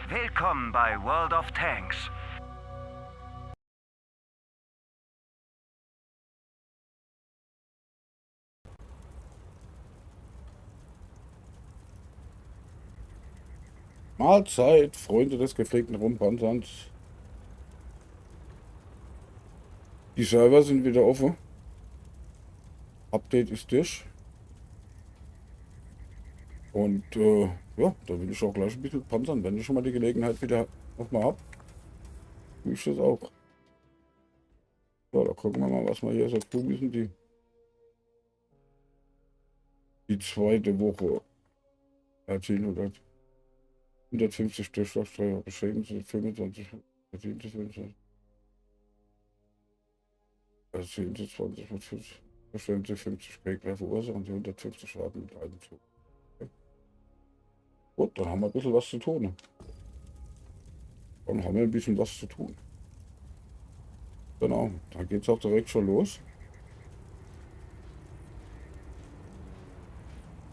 Willkommen bei World of Tanks. Mahlzeit, Freunde des gepflegten Rumpanzerns. Die Server sind wieder offen. Update ist durch. Und ja, da will ich auch gleich ein bisschen panzern. Wenn ich schon mal die Gelegenheit wieder nochmal habe, tue ich das auch. Ja, da gucken wir mal, was wir hier so tun müssen. Die zweite Woche. Erzählen 150 Durchschlagsteuer, beschädigen Sie 25, verdiente 25. Erzählen Sie 20 mit 50, bestellen Sie 50 Prägler verursachen Sie 150 Schaden mit einem Zug. Okay. Gut, dann haben wir ein bisschen was zu tun. Dann haben wir ein bisschen was zu tun. Genau, da geht es auch direkt schon los.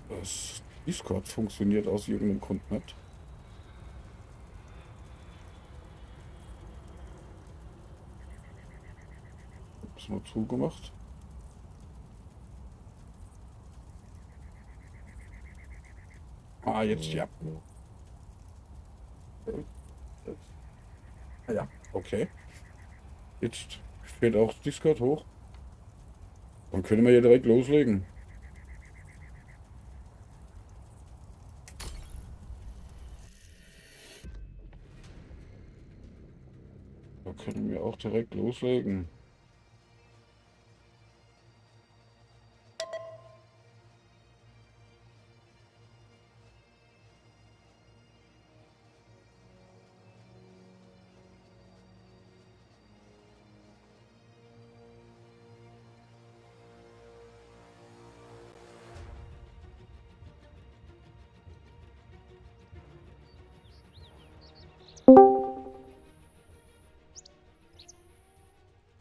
Das Discord funktioniert aus irgendeinem Grund nicht. Das mal zugemacht. Ah, jetzt ja. Ah ja, okay. Jetzt fährt auch Discord hoch. Dann können wir hier direkt loslegen. Da können wir auch direkt loslegen.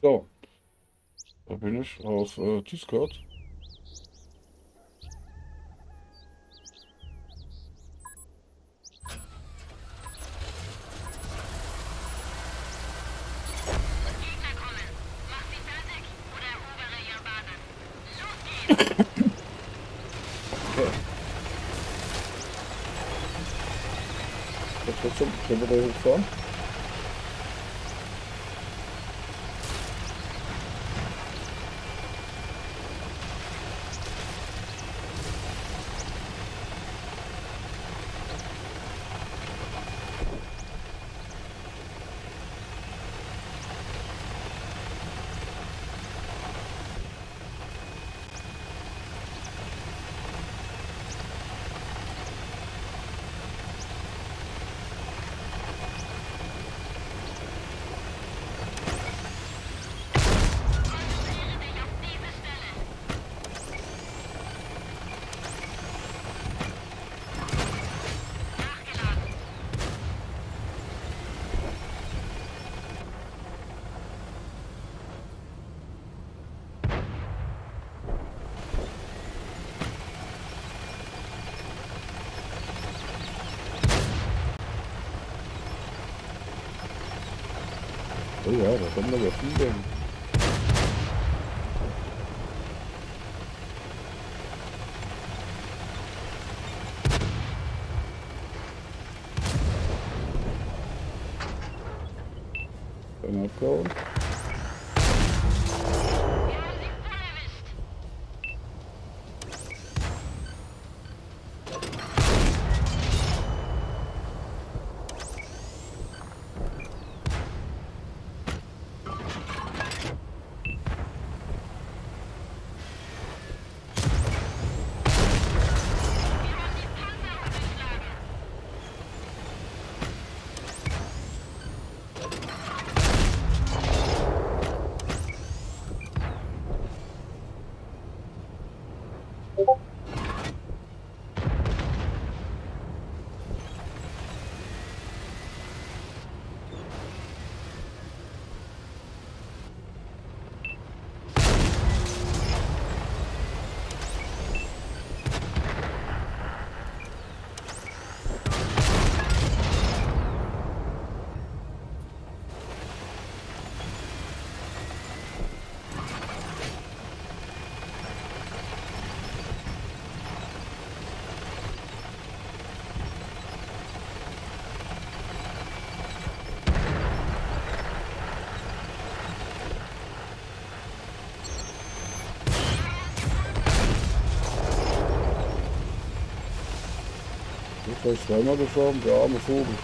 So, da bin ich auf Discord. Das wird schon wieder hochfahren. Oh ja, da kommen aber viele. Einer abgehauen. Jetzt habe ich zweimal geschoben, der arme Vogel.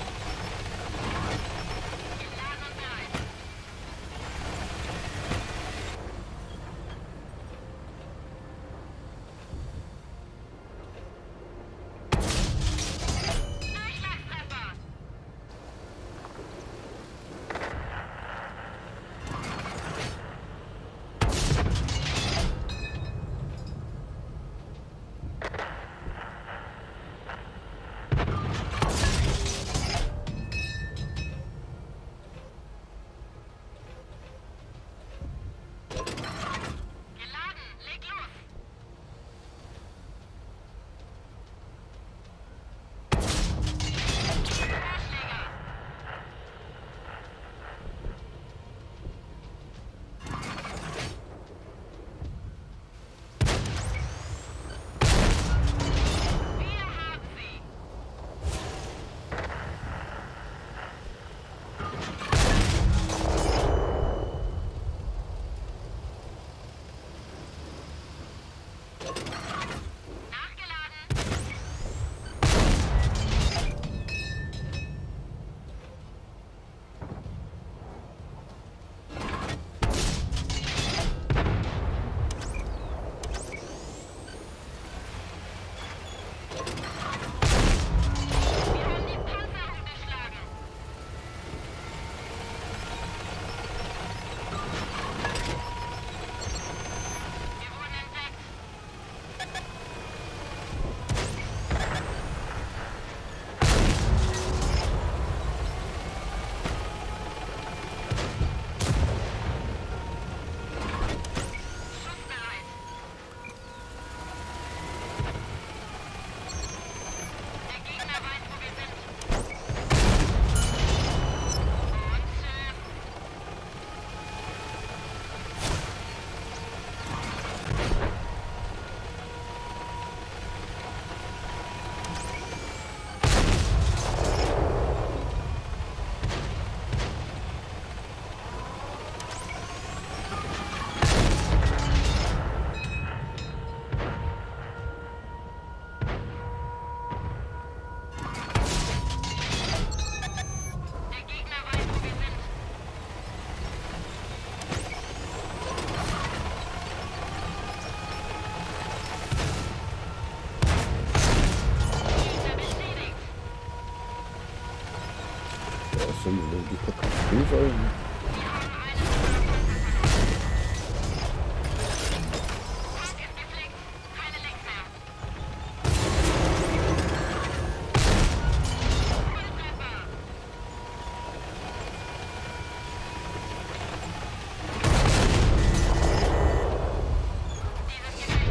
denn die verkackten Briefe?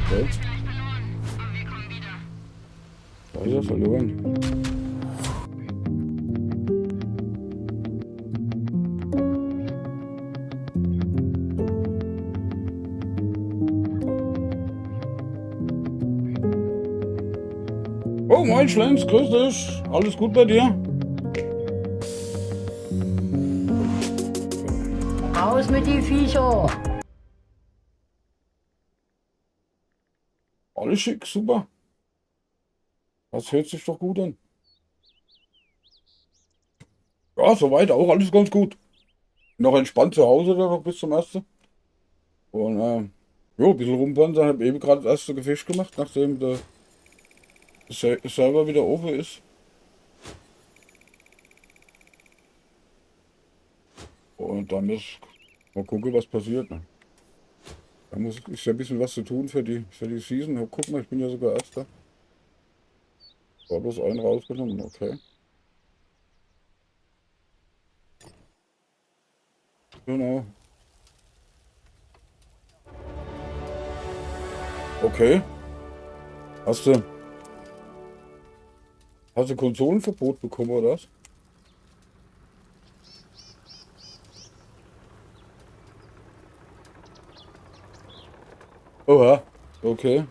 Okay. Weiter verloren. Oh, moin Schlenz, grüß dich. Alles gut bei dir? Raus mit die Viecher! Alles schick, super. Das hört sich doch gut an. Ja, soweit auch alles ganz gut. Noch entspannt zu Hause dann noch bis zum ersten. Und jo, ein bisschen rumwandern. Hab eben gerade das erste Gefecht gemacht, nachdem der Server wieder offen ist. Und dann mal gucken, was passiert. Ne? Da ist ja ein bisschen was zu tun für die Season. Guck mal, ich bin ja sogar Erster. War bloß einen rausgenommen, okay. Genau. Okay. Hast du, hast du Konsolenverbot bekommen, oder was? Oha. Okay.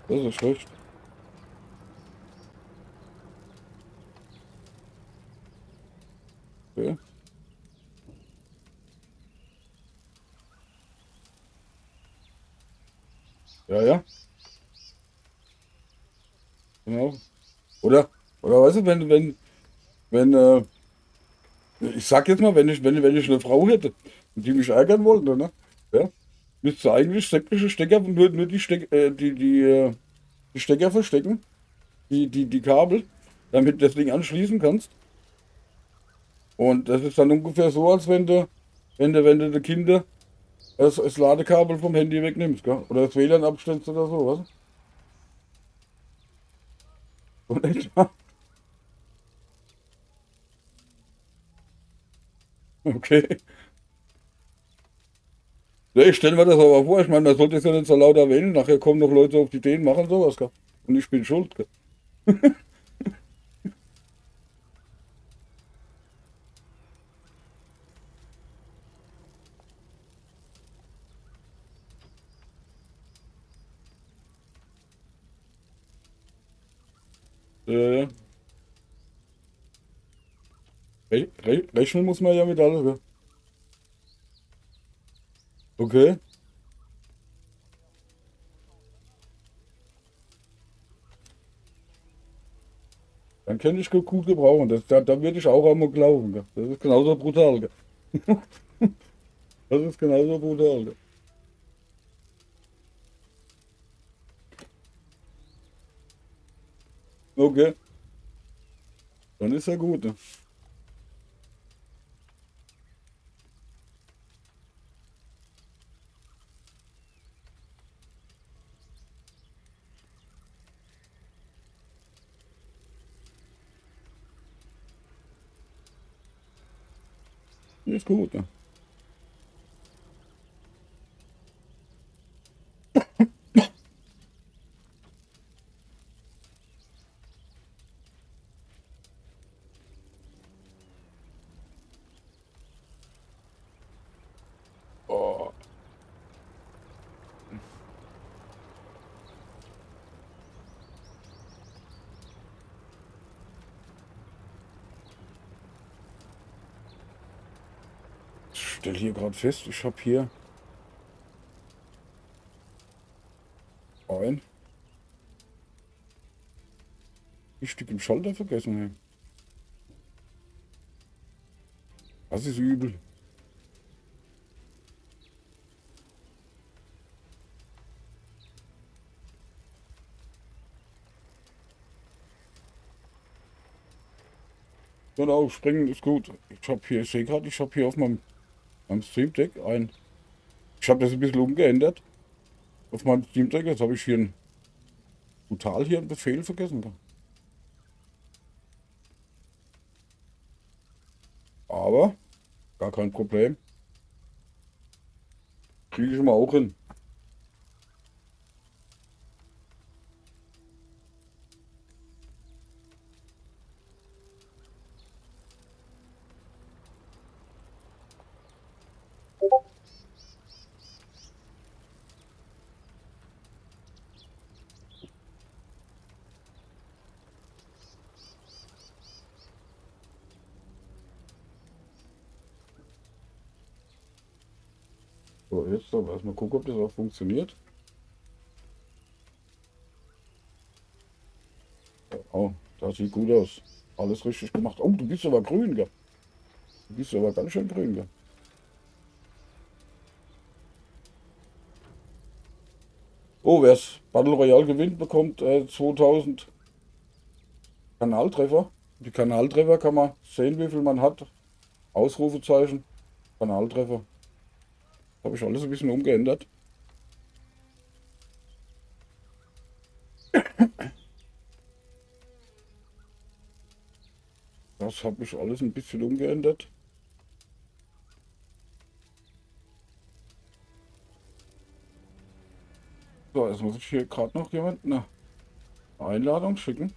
Das ist schlecht. Okay. Ja, ja. Genau. Oder, oder weißt du, wenn, ich sag jetzt mal, wenn ich eine Frau hätte und die mich ärgern wollte, ne? Ja, müsste eigentlich sämtliche Stecker, nur die Stecker verstecken, die Kabel, damit du das Ding anschließen kannst. Und das ist dann ungefähr so, als wenn du den Kinder das Ladekabel vom Handy wegnimmst, gell? Oder das WLAN abstellst oder so, was? Und etwa. Okay. Ja, ich stelle mir das aber vor, ich meine, man sollte es ja nicht so laut erwähnen, nachher kommen noch Leute auf die Ideen, machen sowas, gell? Und ich bin schuld, gell? Äh, rechnen muss man ja mit allem, gell? Okay, dann kann ich gut gebrauchen. Da würde ich auch einmal glauben, gell? Das ist genauso brutal, gell? Das ist genauso brutal, gell? Okay, dann ist ja gut, ne? Ist gut, ne? Oh, ich stelle hier gerade fest, ich habe hier ein Stück im Schalter vergessen. Hey. Das ist übel. Genau, springen ist gut. Ich sehe gerade, ich habe hier auf meinem Stream Deck ich habe das ein bisschen umgeändert. Auf meinem Steam Deck, jetzt habe ich hier einen Befehl vergessen. Aber gar kein Problem. Kriege ich mal auch hin. So, jetzt aber erstmal gucken, ob das auch funktioniert. Oh, das sieht gut aus. Alles richtig gemacht. Oh, du bist aber grün, gell? Du bist aber ganz schön grün, gell? Oh, wer es Battle Royale gewinnt, bekommt 2000 Kanaltreffer. Die Kanaltreffer kann man sehen, wie viel man hat. Ausrufezeichen, Kanaltreffer. Habe ich alles ein bisschen umgeändert. Das habe ich alles ein bisschen umgeändert. So, jetzt muss ich hier gerade noch jemanden eine Einladung schicken.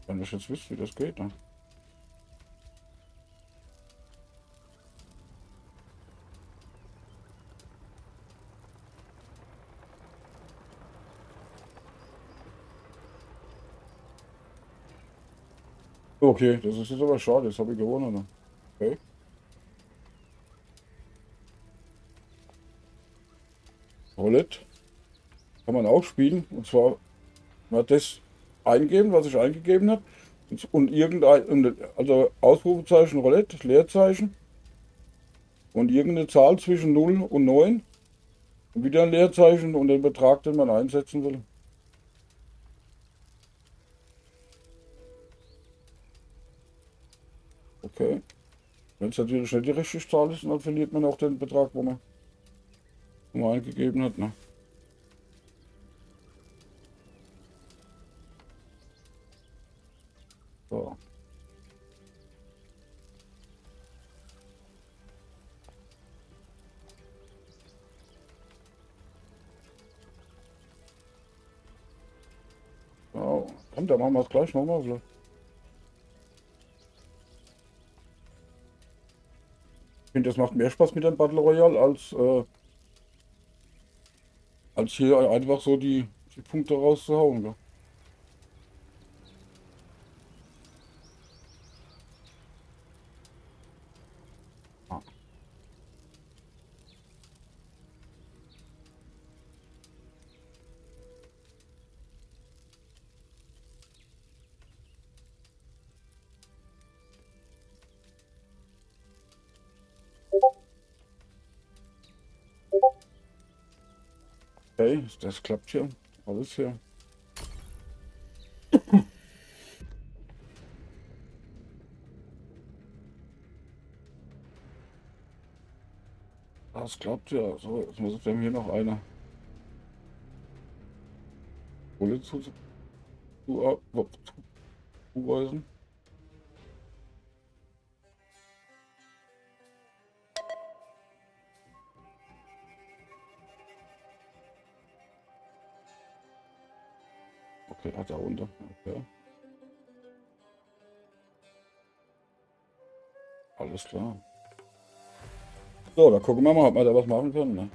Wenn ich jetzt wisst, wie das geht. Ne? Okay, das ist jetzt aber schade. Jetzt habe ich gewonnen. Ne? Okay. Roulette kann man auch spielen. Und zwar mal das eingeben, was ich eingegeben habe. Und irgendein, also Ausrufezeichen Roulette, Leerzeichen. Und irgendeine Zahl zwischen 0 und 9. Und wieder ein Leerzeichen und den Betrag, den man einsetzen will. Okay. Wenn es natürlich nicht die richtige Zahl ist, dann verliert man auch den Betrag, wo man eingegeben hat. Ne? So. Ja, komm, dann machen wir es gleich nochmal. Ich finde, das macht mehr Spaß mit dem Battle Royale als hier einfach so die Punkte rauszuhauen. Ja. Ah, okay, das klappt hier. Alles hier. Das klappt ja. So, jetzt muss ich dem hier noch eine Bulle zuweisen. Okay, hat er runter. Okay. Alles klar. So, da gucken wir mal, ob wir da was machen können. Ne?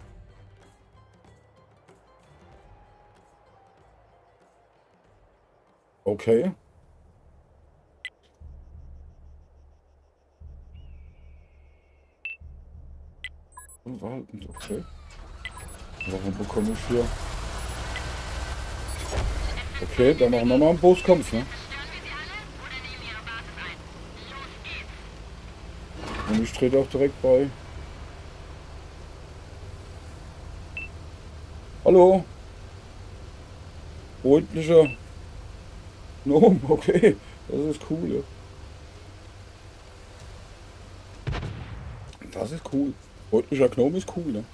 Okay. Verhalten, okay. Warum bekomme ich hier? Okay, dann machen wir mal einen Booskampf, ne? Und ich trete auch direkt bei. Hallo? Freundlicher Gnome, okay. Das ist cool, ja. Das ist cool. Freundlicher Gnome ist cool, ne?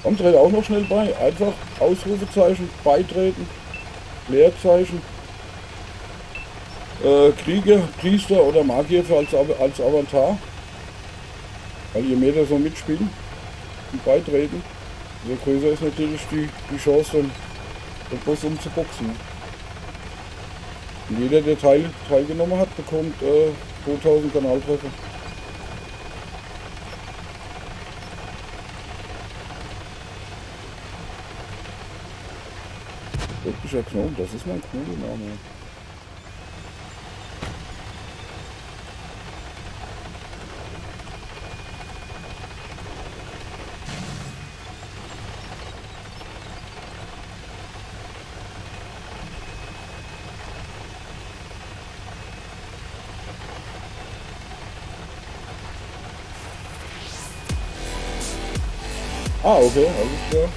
Komm, trete auch noch schnell bei. Einfach Ausrufezeichen, beitreten, Leerzeichen. Krieger, Priester oder Magier als Avatar. Weil je mehr da so mitspielen und beitreten, umso größer ist natürlich die Chance, den Boss umzuboxen. Und jeder, der teilgenommen hat, bekommt 2000 Kanaltreffer. Wirklicher Gnome, das ist mein cooler Name. Ah, okay, alles klar.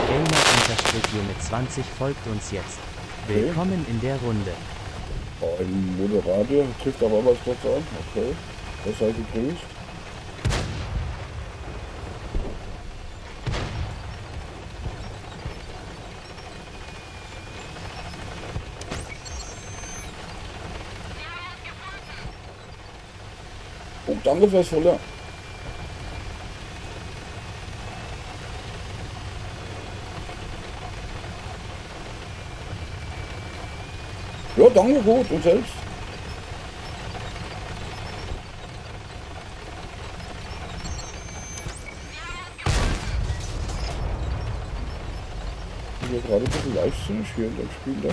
Gamer mit 20 folgt uns jetzt. Willkommen in der Runde. Oh, ein Moderator trifft aber was dort an. Okay, das sei gegrüßt. Oh, danke fürs Fuller. Ja, danke, gut. Und selbst? Ich bin gerade ein bisschen leichtsinnig hier in dem Spiel. Da.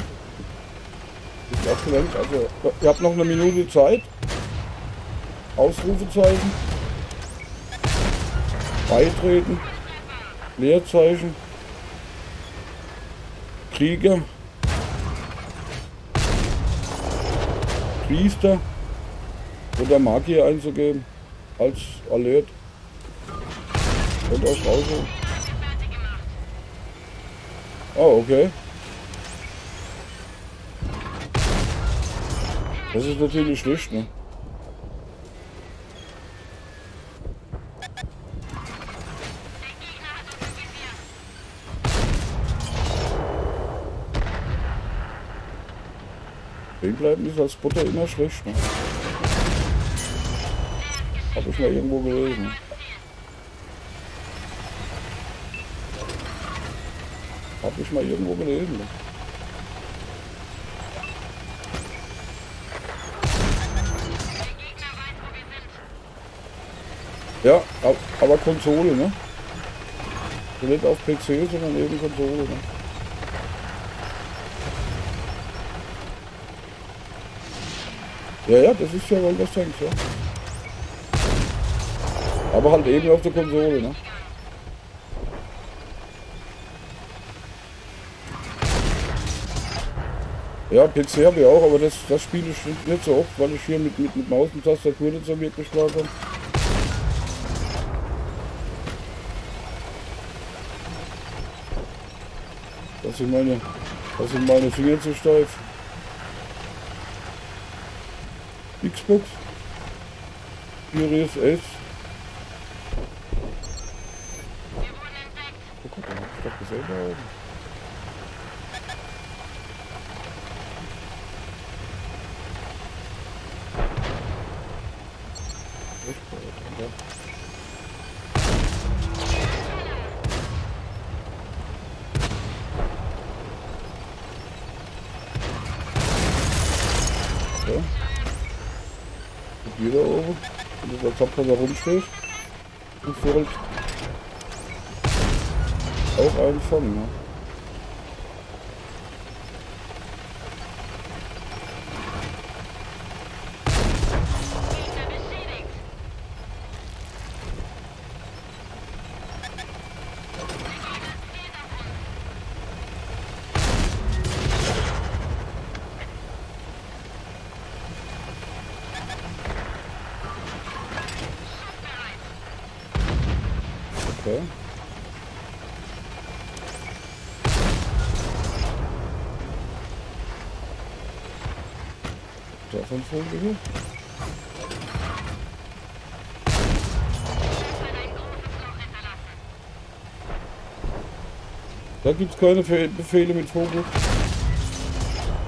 Ist abgelenkt. Also, ihr habt noch eine Minute Zeit. Ausrufezeichen. Beitreten. Leerzeichen. Krieger. Priester oder Magier einzugeben als Alert und auch rausholen. Oh, okay. Das ist natürlich schlecht, ne? Stehen bleiben ist als Butter immer schlecht, ne? Habe ich mal irgendwo gelesen. Habe ich mal irgendwo gelesen. Ne? Ja, aber Konsole, ne? Nicht auf PC, sondern eben Konsole, ne? Ja, ja, das ist ja wohl was Tanks, ja. Aber halt eben auf der Konsole, ne? Ja, PC habe ich auch, aber das spiele ich nicht so oft, weil ich hier mit Maus und Tastatur nicht so wirklich klarkomme. Da sind meine Finger zu steif. Xbox Series S. Oh Gott, da hab ich doch gesehen da oben. Ja. Hier da oben, wenn du als Zapfer da rumstehst, musst du halt auch einen fangen, ne? Okay. Davon Vogel hier. Da gibt es keine Befehle mit Vogel.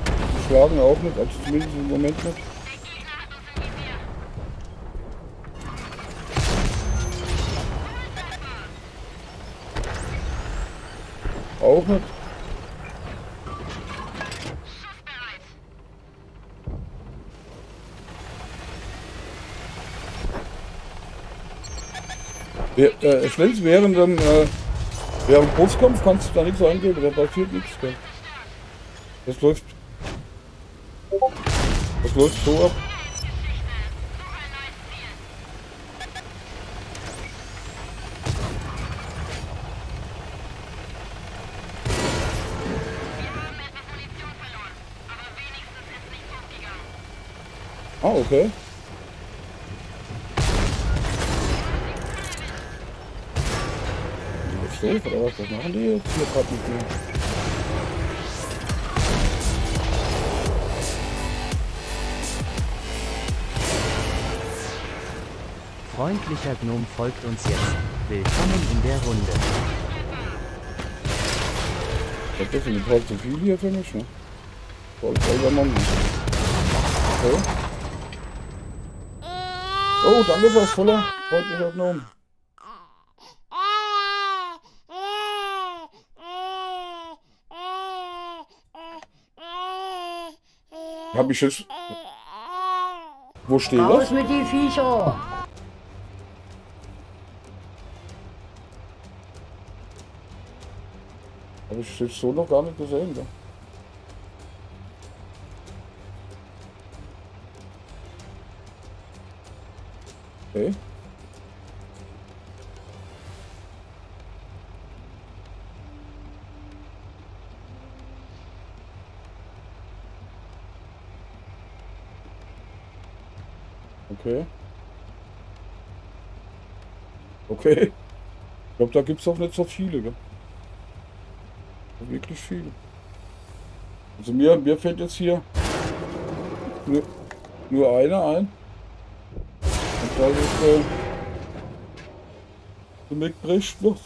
Die schlagen auch nicht, also zumindest im Moment nicht. Auch nicht. Wenn es wären, dann Ja, im Großkampf kannst du da nichts eingeben, da passiert nichts. Gell? Das läuft. Das läuft so ab. Ah, okay. Ist doof, oder was? Was machen die jetzt hier gerade mit mir? Freundlicher Gnome folgt uns jetzt. Willkommen in der Runde. Das sind halt zu viel hier für mich, ne? Voll selber machen. Okay. Oh, danke fürs voller. Freundlicher Gnome. Hab ich jetzt. Wo steht Raus das? mit die Viecher! Habe ich jetzt so noch gar nicht gesehen, ne? Okay. Okay. Okay. Ich glaube, da gibt es auch nicht so viele, gell? Wirklich viele. Also mir fällt jetzt hier nur einer ein. Und das ist der McBricht noch.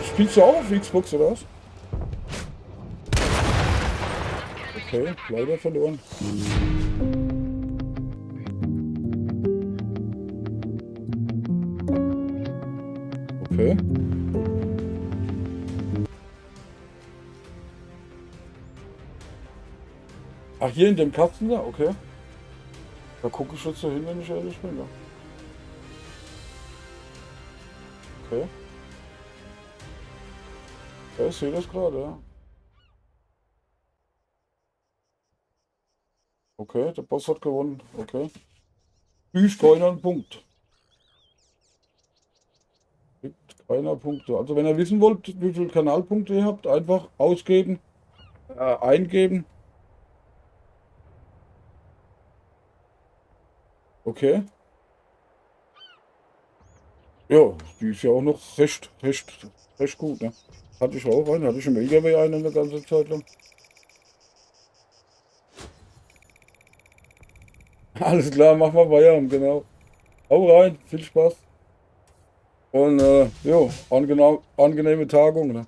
Spielst du auch auf Xbox oder was? Okay, leider verloren. Okay. Ach, hier in dem Kasten da? Okay. Da gucke ich jetzt so hin, wenn ich ehrlich bin. Ja. Okay. Ja, ich sehe das gerade, ja. Okay, der Boss hat gewonnen. Okay. Büch keiner einen Punkt. Gibt keiner Punkte. Also wenn ihr wissen wollt, wie viele Kanalpunkte ihr habt, einfach ausgeben, eingeben. Okay. Ja, die ist ja auch noch recht gut, ne? Hatte ich auch einen, hatte ich im LKW einen eine ganze Zeit lang. Alles klar, machen wir Feierabend, genau. Hau rein, viel Spaß. Und jo, angenehme Tagung, ne?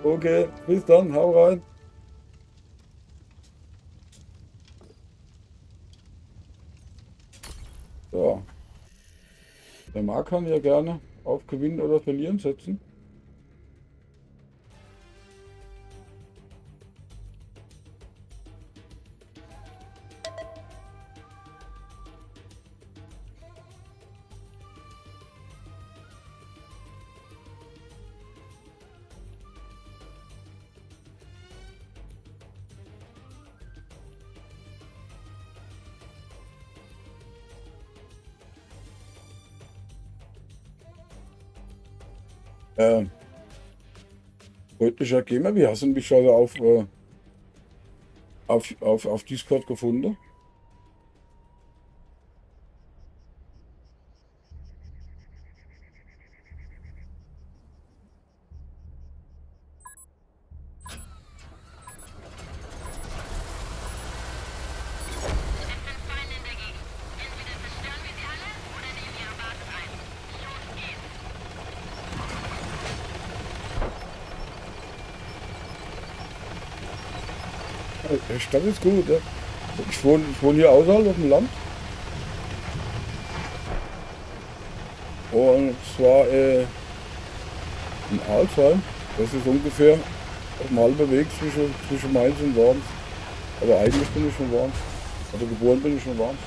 Okay, bis dann, hau rein. So. Der Marc kann ja gerne auf Gewinnen oder Verlieren setzen. Deutlicher Gamer, wie hast du mich also auf Discord gefunden? Der Stadt ist gut, ja. Ich wohne hier außerhalb auf dem Land. Und zwar in Alzheim. Das ist ungefähr auf dem halben Weg zwischen Mainz und Worms. Aber eigentlich bin ich schon Worms. Also geboren bin ich schon Worms.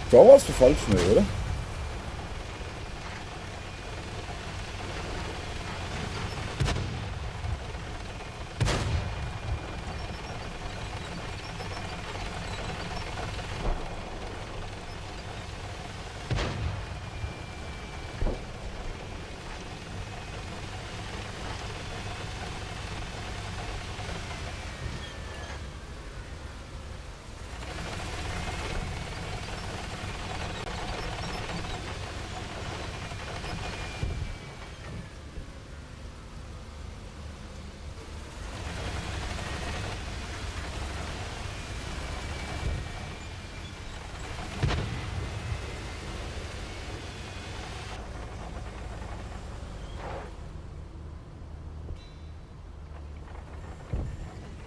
Da warst du falsch, ne, oder?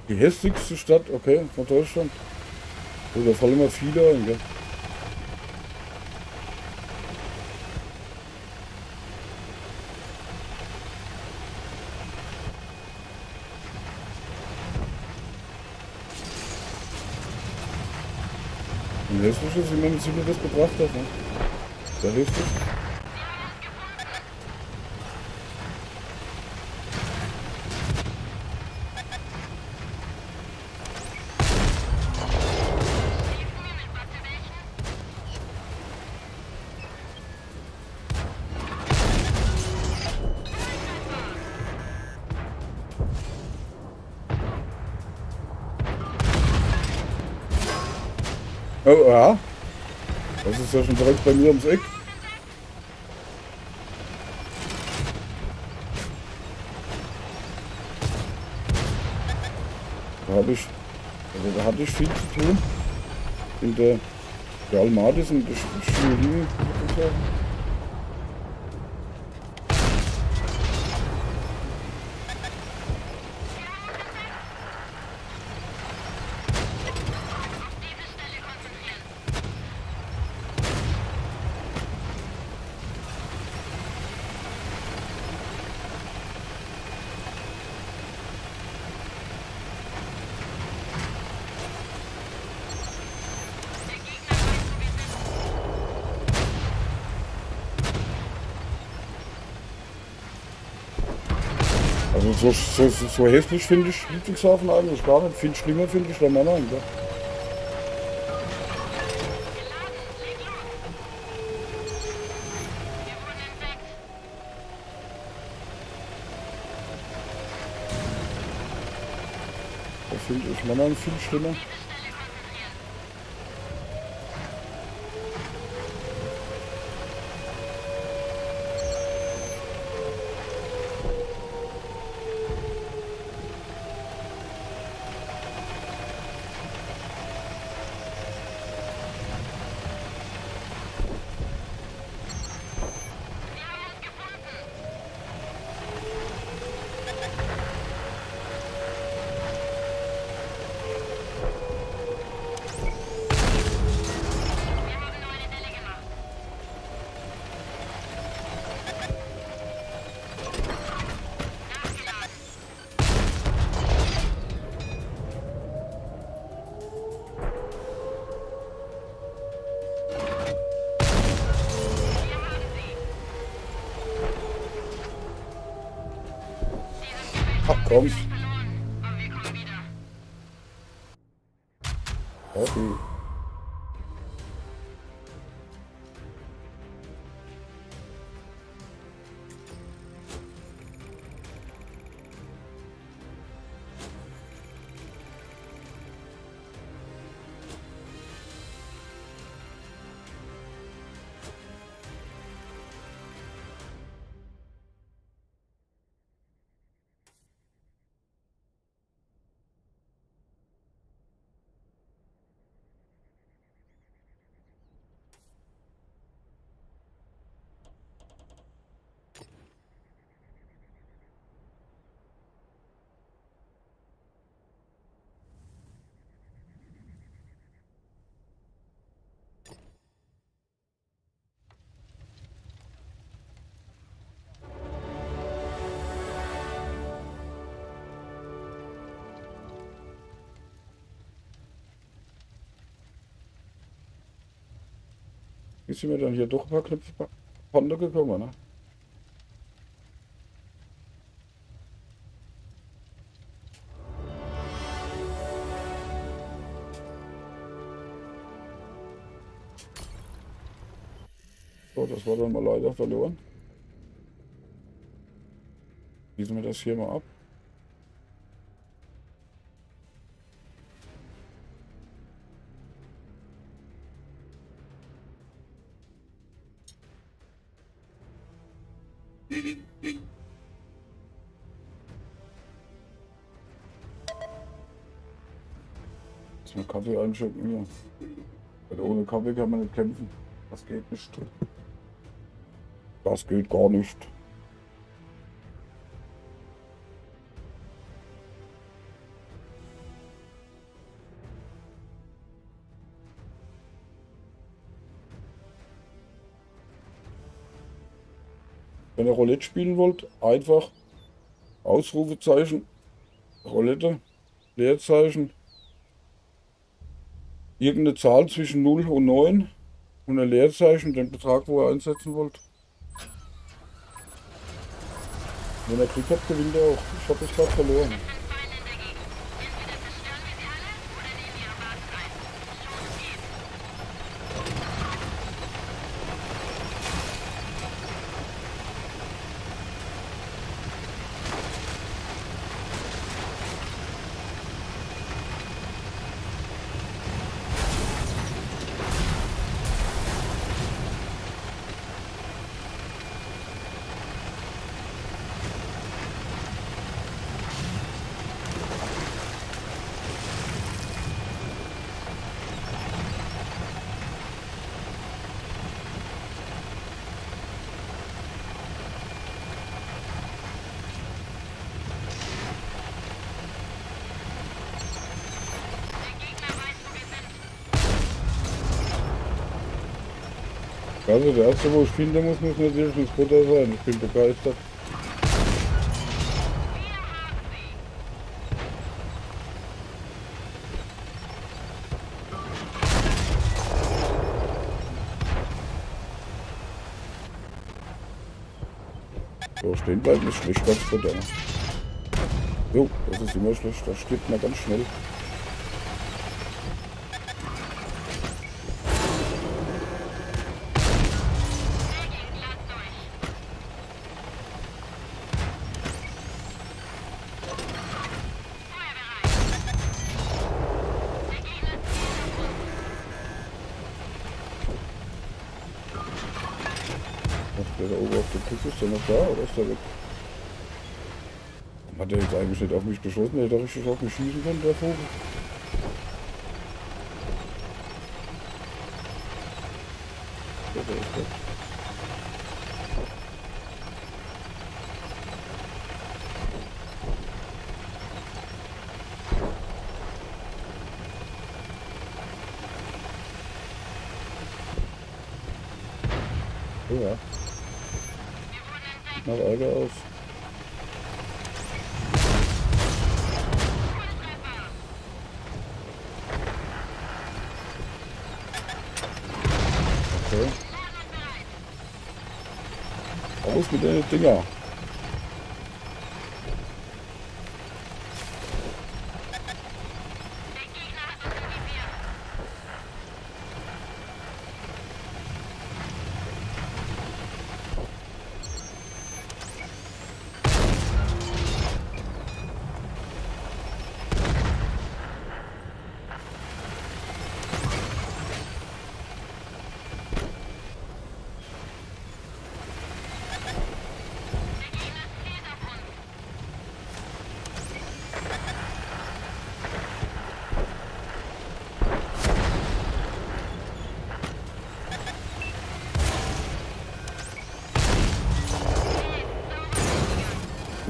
Die hässlichste Stadt, okay, von Deutschland. Also, da fallen immer viele ein, gell? Und hässlich ist, wie man das gebracht hat, ne? Sehr hässlich. Oh ja, das ist ja schon direkt bei mir ums Eck. Da hatte ich viel zu tun. In der Real Madis und der Schule. Also so hässlich finde ich Ludwigshafen eigentlich gar nicht. Viel schlimmer finde ich der Mannheim. Ja. Da finde ich Mannheim viel schlimmer. Ach komm. Okay. irgendwie sind wir dann hier doch ein paar Knöpfe Panda gekommen, ne? So, das war dann mal leider verloren. Schließen wir das hier mal ab. Jetzt mal Kaffee einschütten hier. Weil ohne Kaffee kann man nicht kämpfen. Das geht nicht. Das geht gar nicht. Wenn ihr Roulette spielen wollt, einfach Ausrufezeichen, Roulette, Leerzeichen, irgendeine Zahl zwischen 0 und 9 und ein Leerzeichen, den Betrag, wo ihr einsetzen wollt. Wenn er Glück hat, gewinnt er auch. Ich habe es gerade verloren. Also der erste, wo ich finden muss natürlich ein Scooter sein. Ich bin begeistert. So, stehen bleiben ist schlecht als Scooter. Jo, das ist immer schlecht. Das stirbt man ganz schnell. Der da oben auf dem Tisch ist der noch da oder ist der weg? Hat der jetzt eigentlich nicht auf mich geschossen? Der hätte richtig auf mich schießen können, der Vogel. Ja, der ist weg. Oh ja. Sieht nach Ärger aus. Okay. Aus mit den Dinger.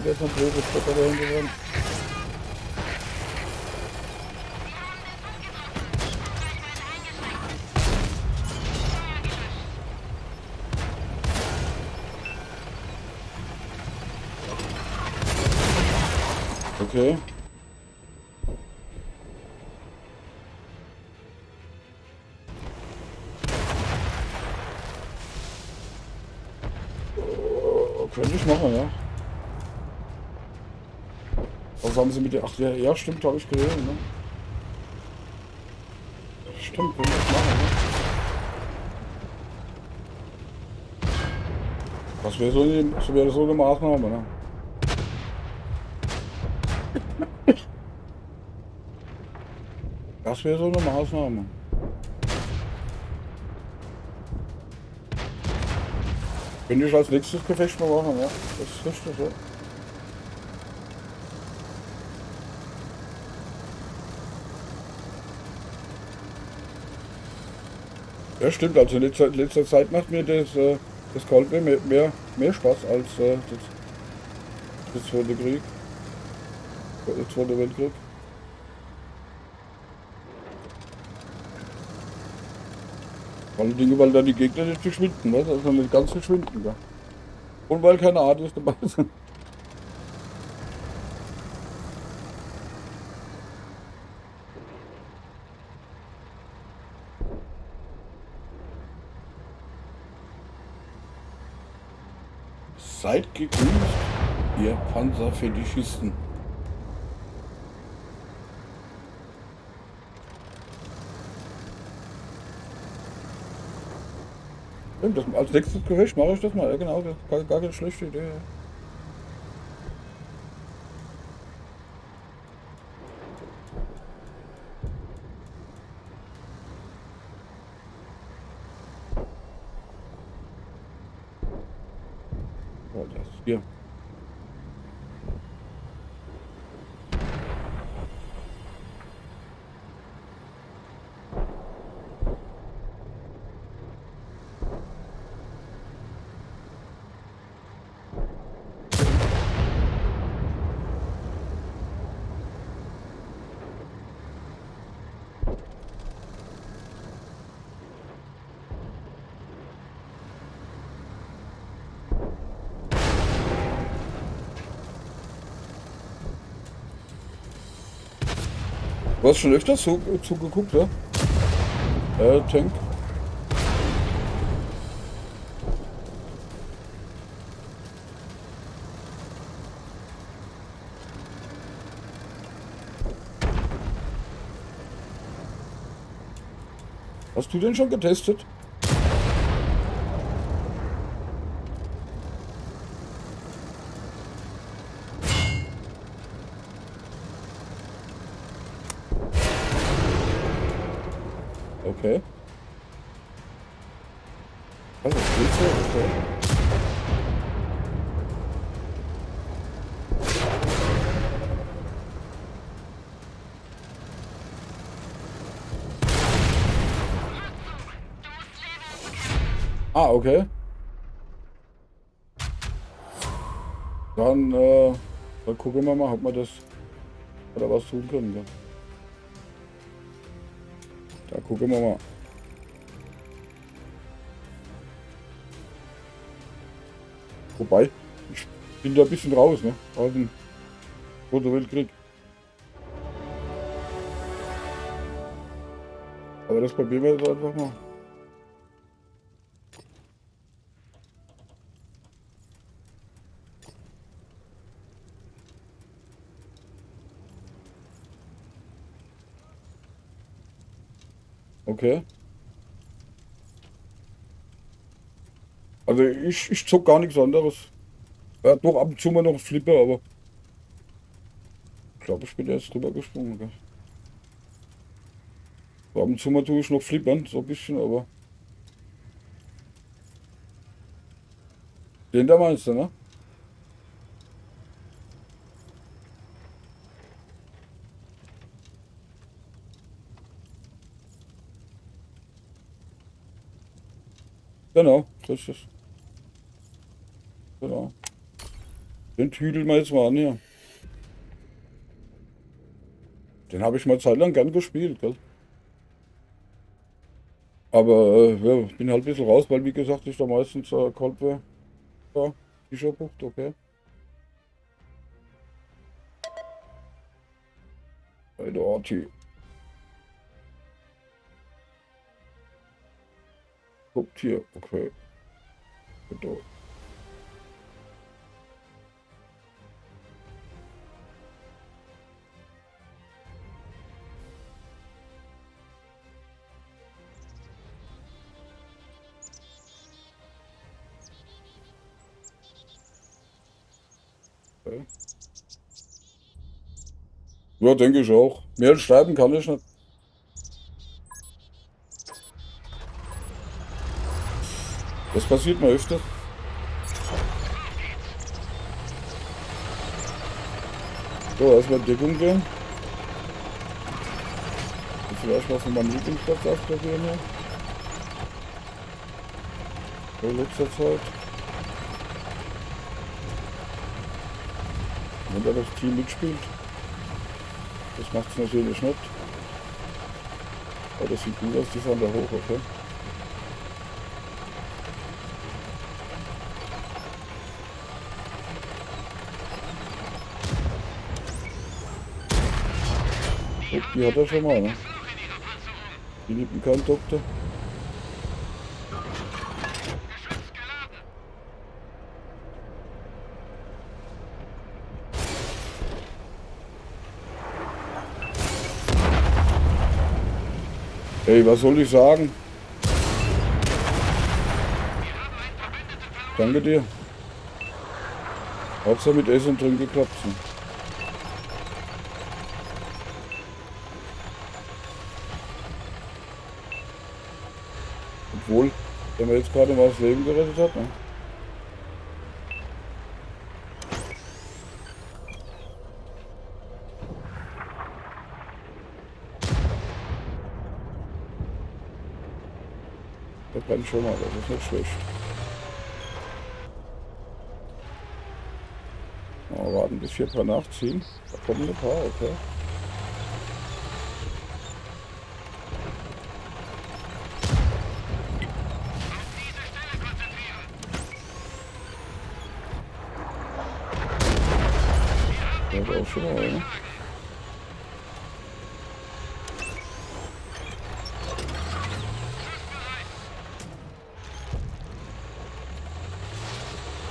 Der ist noch blöd, das wird dahin gewonnen. Okay. Könnte ich machen, ja. Was haben sie mit der... Ach ja, ja stimmt, habe ich gesehen, ne? Stimmt, könnte ich machen, ne? Das wäre so eine Maßnahme, ne? Das wäre so eine Maßnahme. Könnte ich als nächstes Gefecht mal machen, ja. Das ist richtig, so. Ja, stimmt. Also in letzter Zeit macht mir das Coldplay mehr Spaß als das Zweite Krieg. Der Zweite Weltkrieg. Vor allen Dingen, weil da die Gegner nicht verschwinden, weißt du? Also nicht ganz verschwinden, ja. Und weil keine Adels dabei sind. Seid gegrüßt, ihr Panzerfetischisten. Stimmt, als nächstes Gericht mache ich das mal. Ja, genau, das ist gar keine schlechte Idee. Ja. Oh, das hier. Du hast schon öfters zugeguckt, ja? Tank. Hast du den schon getestet? Okay. Also, geht's so? Okay. Ah, okay. Dann, dann gucken wir mal, ob wir das oder was tun können. Ja. Da gucken wir mal. Wobei, ich bin da ein bisschen raus, ne? Aus dem Zweiten Weltkrieg. Aber das probieren wir jetzt einfach mal. Okay. Also ich zock gar nichts anderes. Ja, doch ab und zu mal noch Flipper, aber ich glaube, ich bin jetzt drüber gesprungen. Gell? So, ab und zu mal tue ich noch flippern, so ein bisschen, aber den da meinst du, ne? Genau, richtig. Genau. Den tüdeln wir jetzt mal an hier. Den habe ich mal Zeit lang gern gespielt, gell? Aber ja, ich bin halt ein bisschen raus, weil wie gesagt, ich da meistens Coldware ja, T-Shirt bucht, okay. Bei der Orti. Guckt hier, okay. Bitte. Okay. Ja, denke ich auch. Mehr als sterben kann ich nicht. Das passiert mal öfter. So, erstmal Deckung gehen. Vielleicht mal von meinem Lieblingsplatz ausprobieren hier. In letzter Zeit. Wenn da das Team mitspielt. Das macht es natürlich nicht. Aber das sieht gut aus, die fahren da hoch, okay. Oh, die hat er schon mal, ne? Die lieben keinen Doktor. Ey, was soll ich sagen? Danke dir. Hauptsache mit Essen drin geklappt. Obwohl, der mir jetzt gerade mal das Leben gerettet hat. Ne? Der brennt schon mal, das ist nicht schlecht. Mal warten bis 4 nachziehen. Da kommen ein paar, okay. Das ist auch schon mal, ne?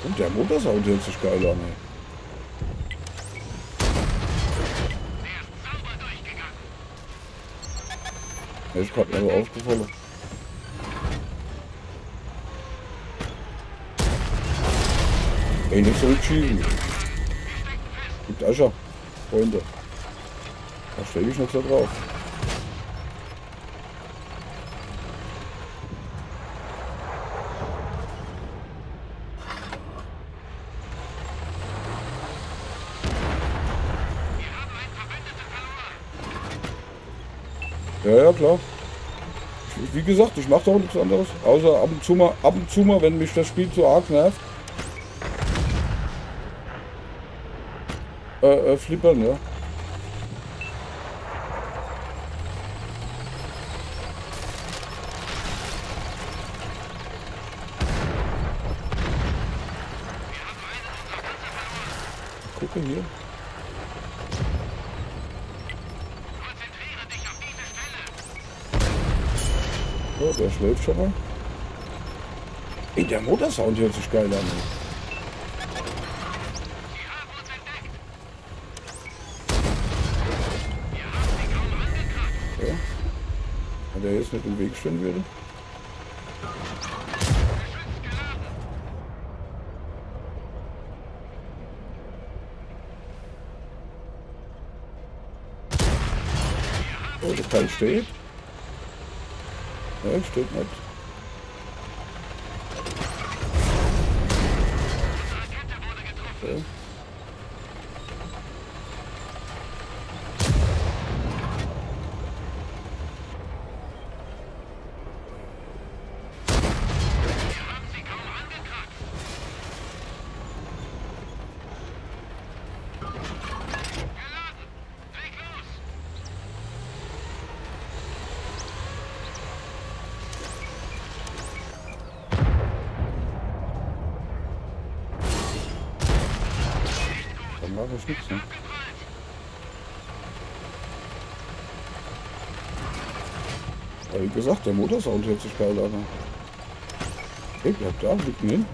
Und der Motorsound hört sich geil an, ey. Mir ist gerade mal aufgefallen. Ey, nicht so schießen. Gibt Ascher, Freunde. Da stehe ich noch so drauf. Ja, ja, klar. Wie gesagt, ich mache doch nichts anderes. Außer ab und zu mal, wenn mich das Spiel zu arg nervt. Flippern, ja. Gucke hier. So, der schläft schon mal. Ey, der Motorsound hört sich geil an. Okay. Wenn der jetzt nicht im Weg stehen würde. Oh, der Teil steht. Ja, steht nicht. Okay. Dann mache ich nichts, ne? Aber wie gesagt, der Motorsound hört sich geil an. Hey, bleibt da, liegt hin.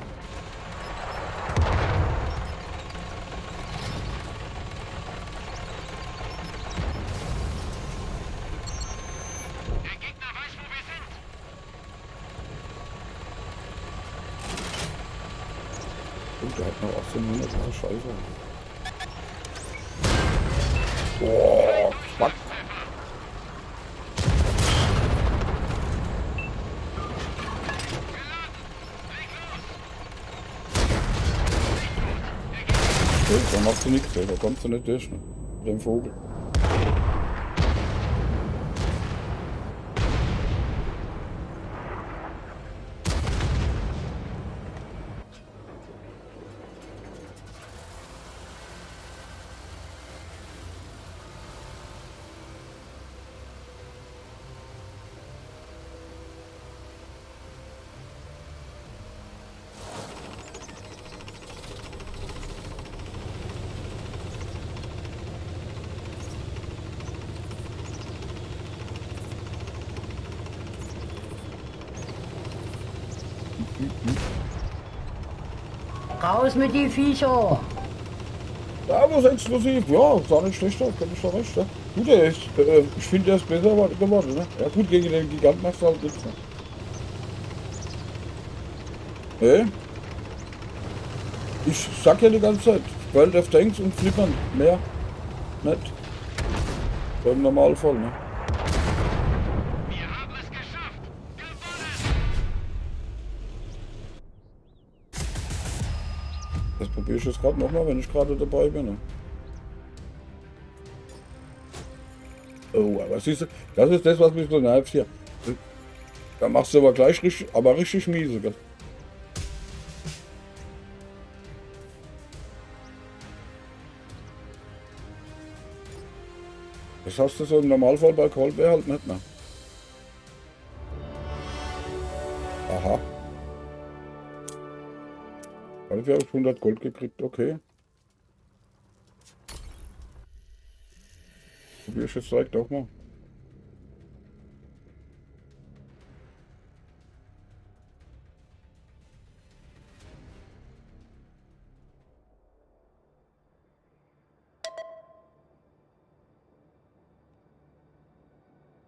Und der hat noch 1800, das ist scheiße. Oh, fuck. Okay, da machst du nichts, ey. Da kommst du nicht durch, ne? Mit dem Vogel. Raus mit die Viecher! Ja, aber ist exklusiv. Ja, ist auch nicht schlechter, kann ich doch recht. Ja. Gut, ich finde, der ist besser geworden. Ne? Ja gut, gegen den Giganten machst du halt nichts. Ne? Hey? Ich sag ja die ganze Zeit, World of Tanks und Flippern. Mehr nicht. Beim Normalfall, ne? Wir haben es geschafft! Gewonnen! Das probiere ich jetzt gerade nochmal, wenn ich gerade dabei bin. Ne? Oh, aber siehst du, das ist das, was mich so nervt hier. Da machst du aber gleich richtig miese, gell? Das hast du so im Normalfall bei Cold War halt nicht mehr. Aha. Cold War habe ich 100 Gold gekriegt, okay. Probier ich jetzt direkt auch mal.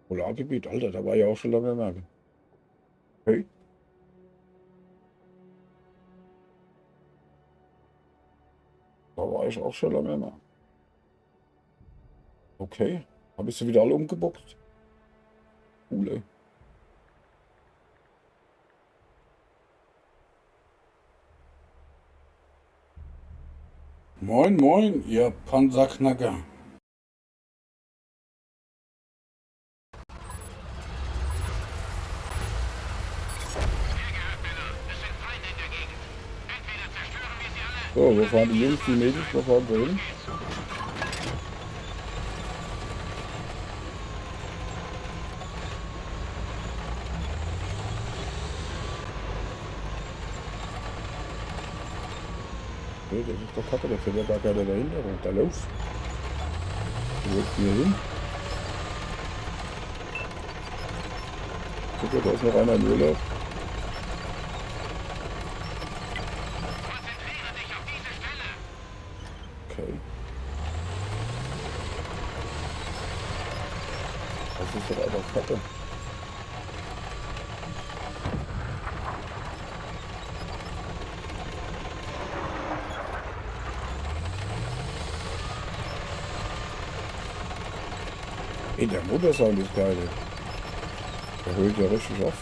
Polargebiet, Alter, da war ja auch schon lange mehr. Okay. Da war ich auch schon lange mehr. Okay. Habe ich sie wieder alle umgeboxt? Cool, ey. Moin, moin, ihr Panzerknacker. So, wo fahren die Jungs, die Mädels, wo fahren sie hin? Okay, das ist doch kacke, da fährt ja gar keiner dahinter. Und da los. Wo ist hier hin? Guck mal, da ist noch einer im Urlaub. Okay. Das ist doch einfach kacke. Ey, der Motorsound ist geil. Der holt ja richtig auf.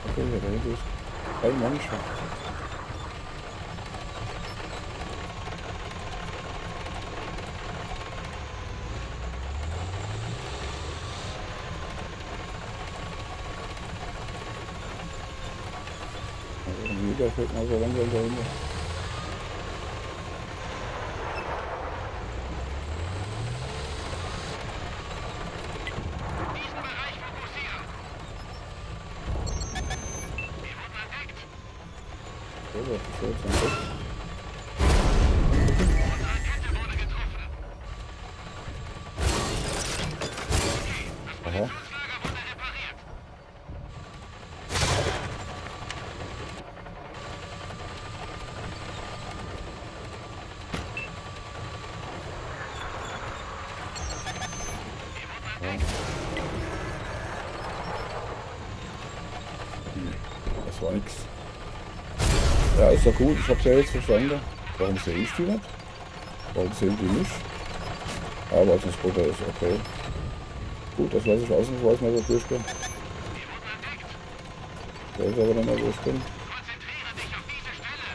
Okay, da hinten ist kein Mensch. Da fällt mal so langsam dahinter. So, was ist jetzt am Bett? Aha. Das war nix. Ja, ist doch gut. Ich hab's ja jetzt verstanden. Warum sehe ich die nicht? Warum sehen die nicht? Aber weil es ein Spotter ist, okay. Gut, das lasse ich ausnahmsweise mal so durchgehen. Der ist aber dann mal durchgehen. Konzentriere dich auf diese Stelle.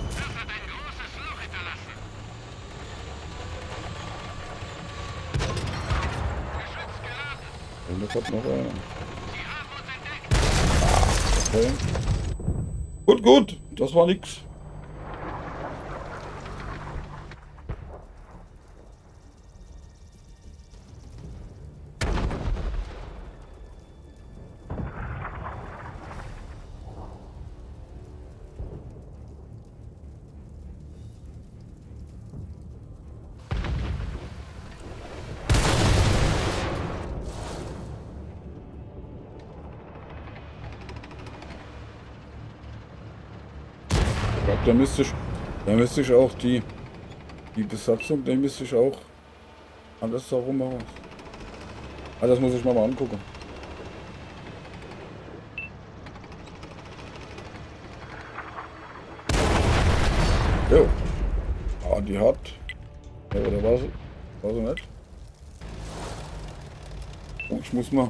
Das hat ein großes Loch hinterlassen. Geschütz geladen. Und da kommt noch einer. Sie haben uns entdeckt. Okay. Gut, gut. Das war nix. Ich glaube, da müsste ich auch die Besatzung, den müsste ich auch alles darum machen. Ah, das muss ich mal angucken. Jo. Ah, die hat. Ja, oder war sie nicht? Oh, ich muss mal.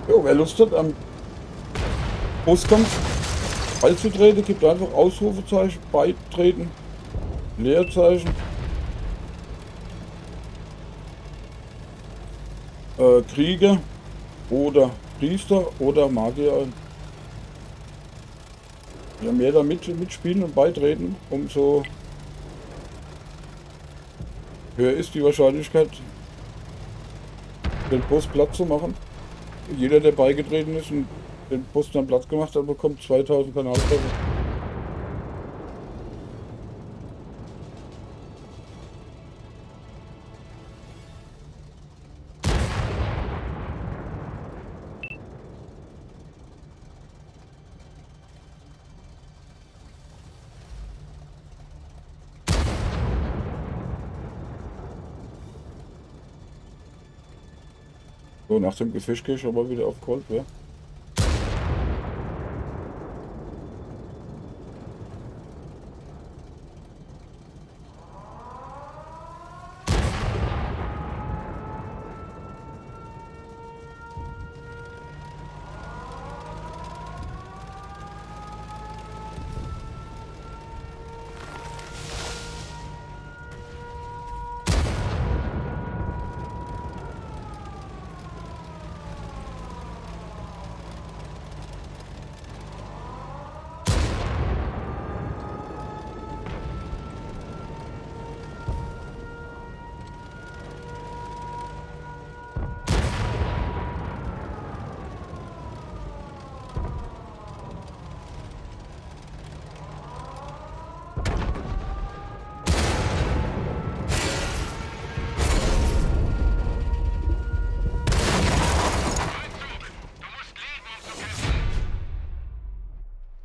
Jo, wer Lust hat, am Großkampf beizutreten, gibt einfach Ausrufezeichen, beitreten, Leerzeichen, Krieger oder Priester oder Magier ein. Je mehr da mitspielen und beitreten, umso höher ist die Wahrscheinlichkeit, den Boss platt zu machen. Jeder, der beigetreten ist und den Boss dann platt gemacht hat, bekommt 2000 Kanaltreffer. So, nach dem Gefecht gehe ich aber wieder auf Cold, ja.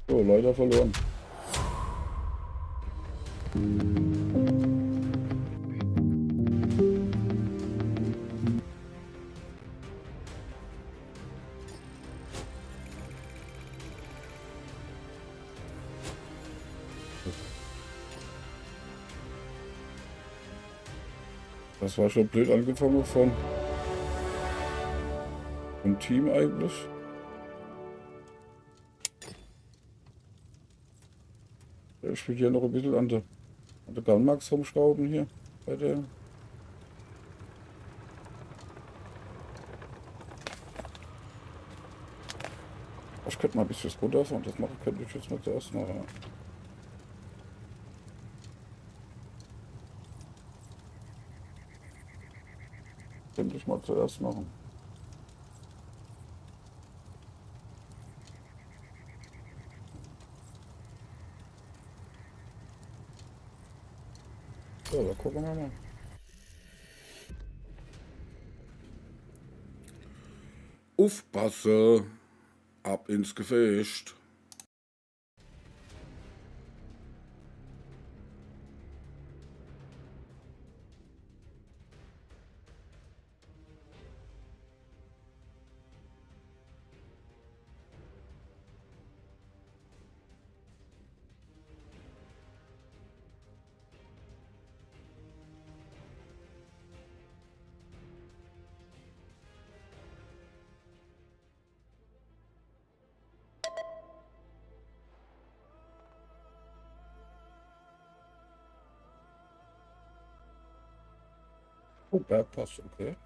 So, leider verloren. Das war schon blöd angefangen vom Team eigentlich. Ich will hier noch ein bisschen an der Gunmax rumschrauben hier bei der. Ich könnte mal ein bisschen runterfahren, das machen könnte ich jetzt mal zuerst machen. Könnte ich mal zuerst machen. So, da gucken wir mal. Aufpasse! Ab ins Gefecht! Oh, Bergpass, okay.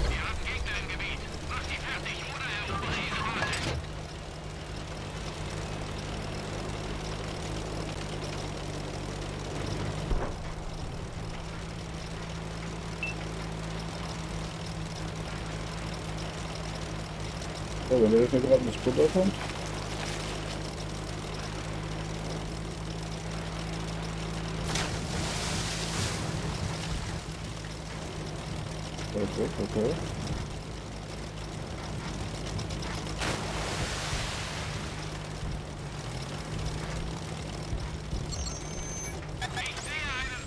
Wir haben Gegner im Gebiet. Mach sie fertig oder erobere ihre Basis. So, wenn der jetzt nicht gerade ins Butter kommt. Okay. Ich sehe einen.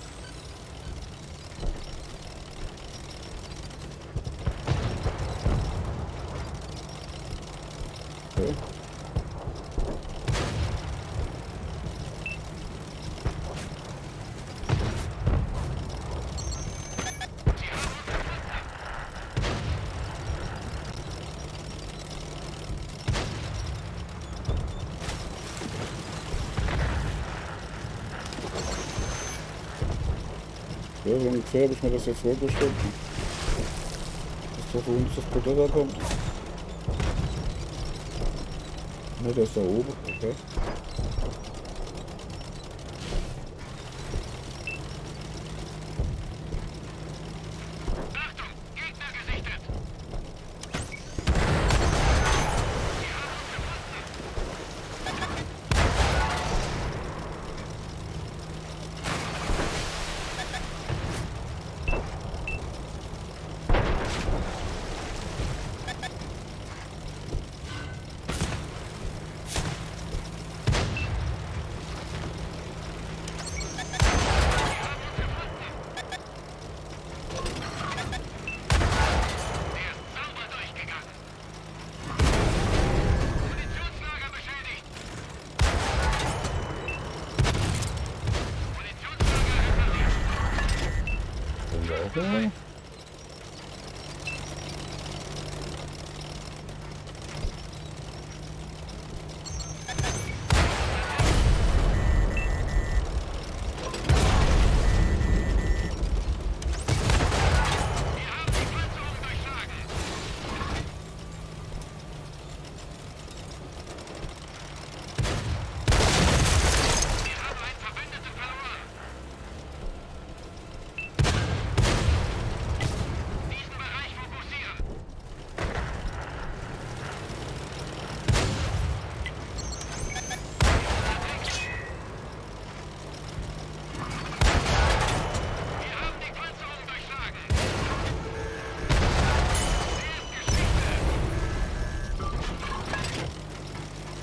Okay. Ja, so ungefähr habe ich mir das jetzt vorgestellt. Dass da von uns das Butter da kommt. Ne, der ist da oben, okay. Achtung, Gegner gesichtet. Der ist sauber durchgegangen. Munitionslager beschädigt. Munitionslager repariert. Können wir auch mal. Wir haben die Panzerung durchschlagen. Wir haben einen Verbündeten verloren.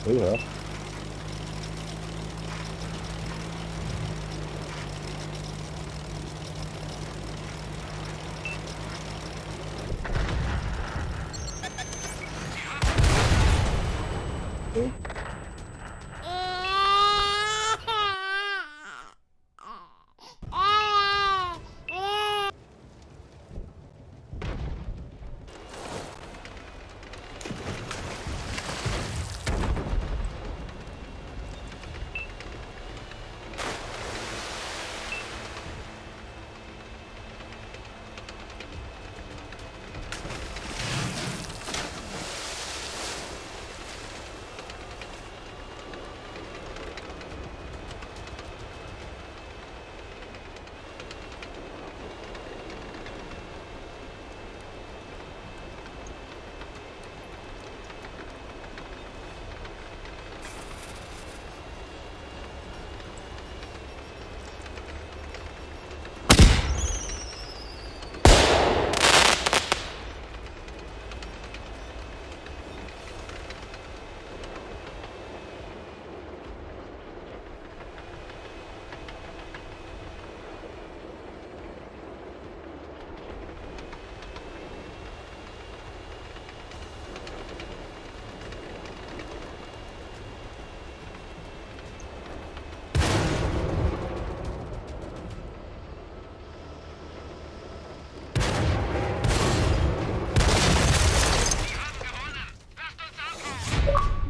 Ja. Okay. Lasst uns abhauen!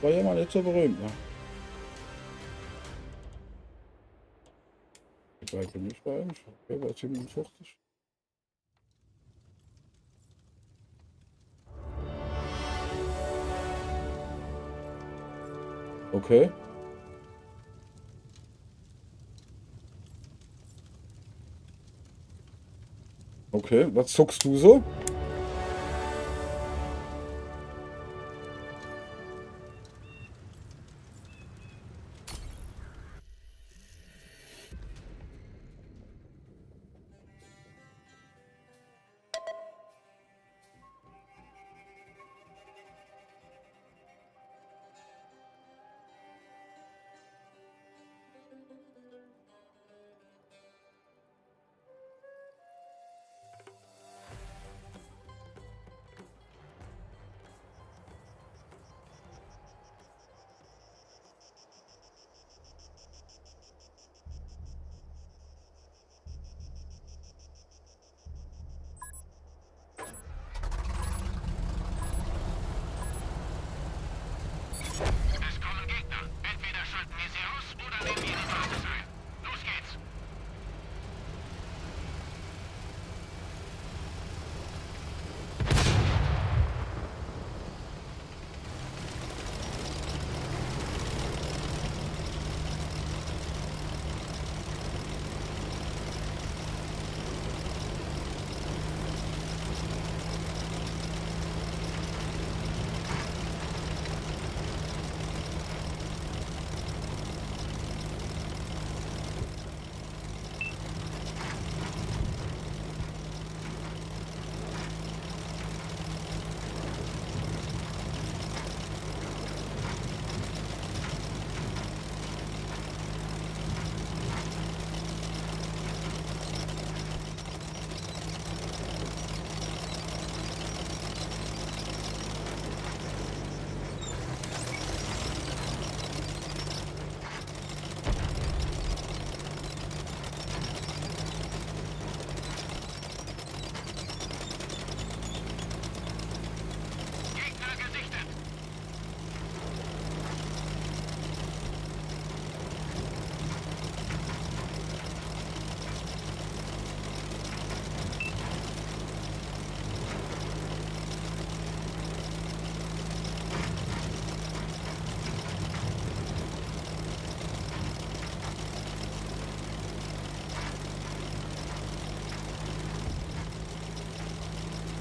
War ja mal nicht so berühmt, ne? Wie weit bin ich bei ihm? Okay, bei 47. Okay. Okay, was zuckst du so?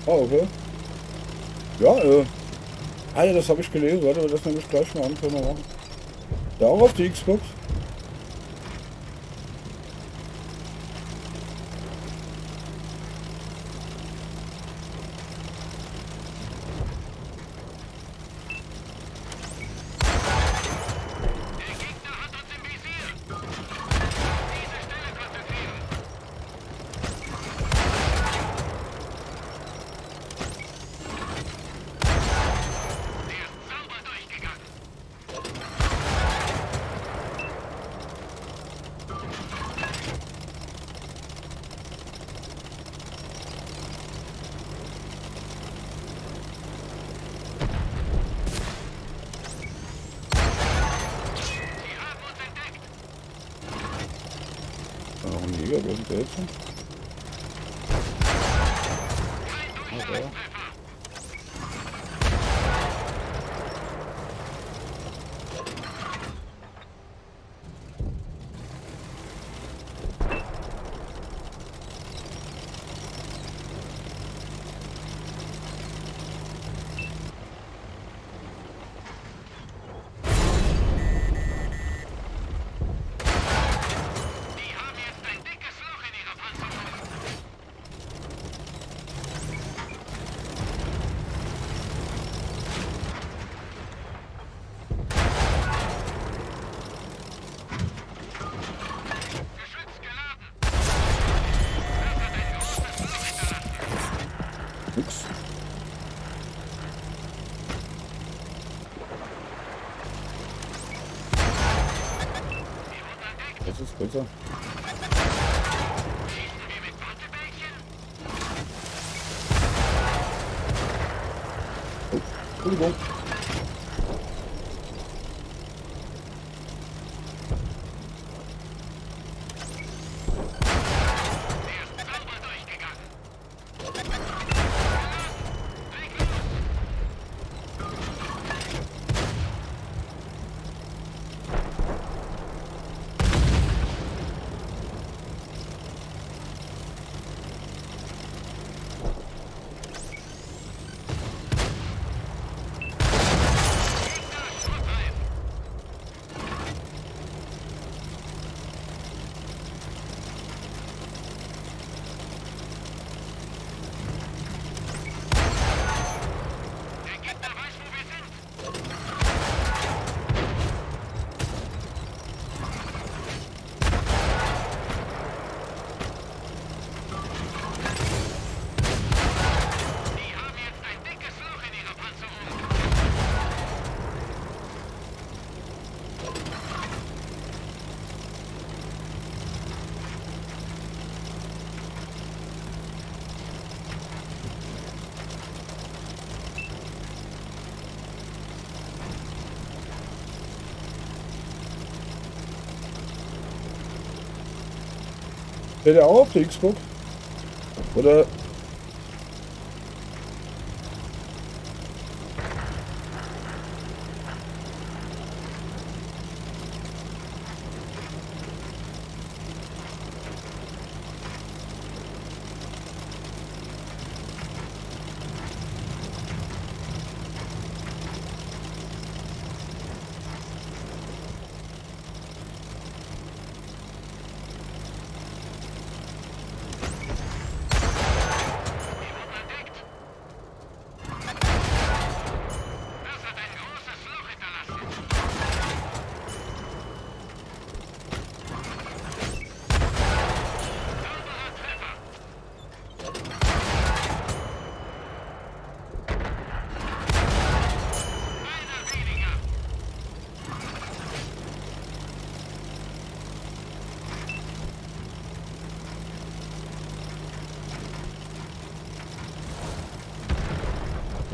Okay. Ja, ja, das habe ich gelesen. Warte, das nehme ich gleich mal an. Können wir machen. Da auch auf die Xbox. Der Gegner hat uns im Visier. Diese Stelle konzentrieren. Der ist sauber durchgegangen. Sie haben uns entdeckt. Da noch ein Jäger, wer ist der jetzt? Kein Durchschlagstreffer. Die haben jetzt ein dickes Loch in ihrer Panzerung. Geschütz geladen. Das hat ein großes Loch hinterlassen. Nix. Sie wurden entdeckt. Das ist besser. Schießen wir mit Wattebällchen? Entschuldigung. Der ist sauber durchgegangen. Leg los! Gegner Schrottreif! Der Gegner weiß, wo wir sind. Die haben jetzt ein dickes Loch in ihrer Panzerung. Steht der auch auf der Xbox? Oder?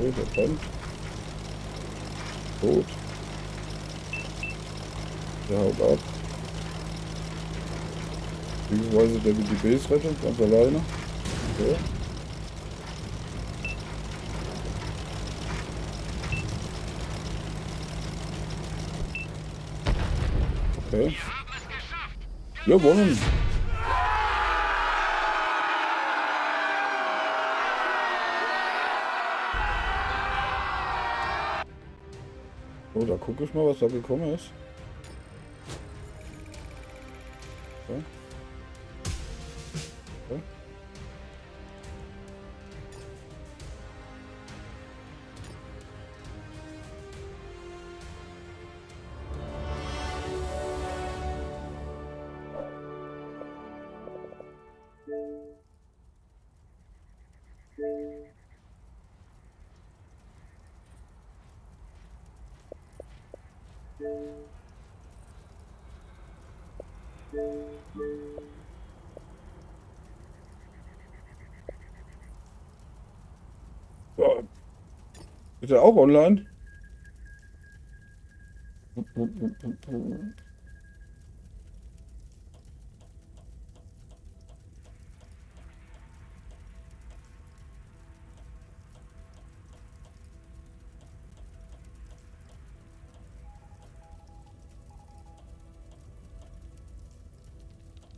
Okay, der brennt. Tot. Der haut ab. Beziehungsweise der will die Base retten, ganz alleine. Okay. Okay. Wir haben es geschafft. Gewonnen. Sieg! Oh, da gucke ich mal, was da gekommen ist. Okay. Okay. Ja. Ist er auch online?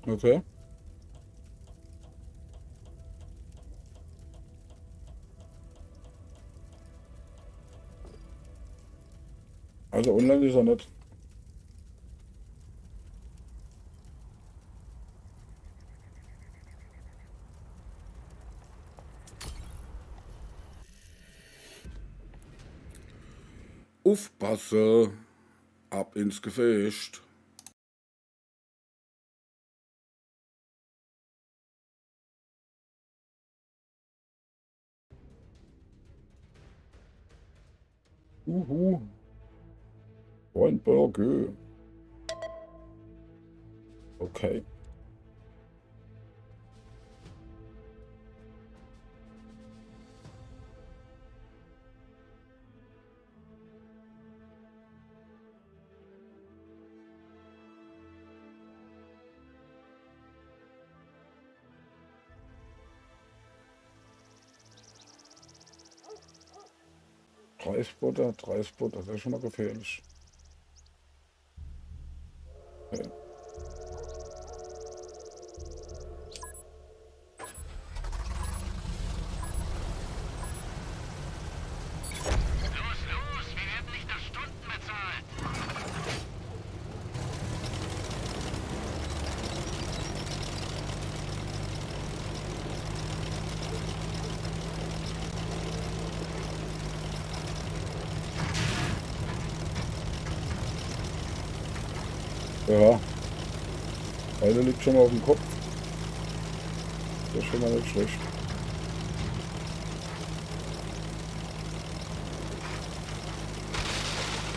Okay. Also online ist er nicht. Aufpasse, ab ins Gefecht. Weinberge. Okay. Drei Spotter, das ist schon mal gefährlich. Okay. Los, los, wir werden nicht nach Stunden bezahlt. Ja. Eine liegt schon mal auf dem Kopf. Das ist schon mal nicht schlecht.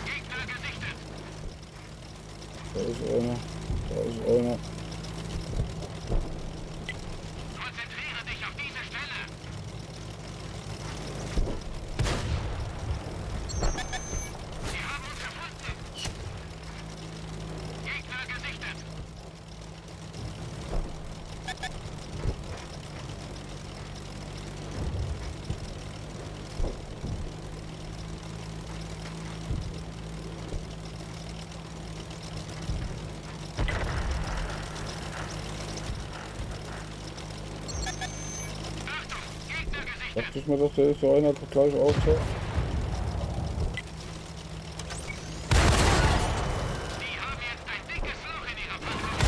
Gegner gesichtet. Da ist einer. Da ist einer. Konzentriere dich auf diese Stelle. Sie haben uns gefunden. Gegner gesichtet. Achtung, Gegner gesichtet. Dachte ich mir, dass der ist so einer gleich auftaucht. Sie haben jetzt ein dickes Loch in ihrer Panzerung.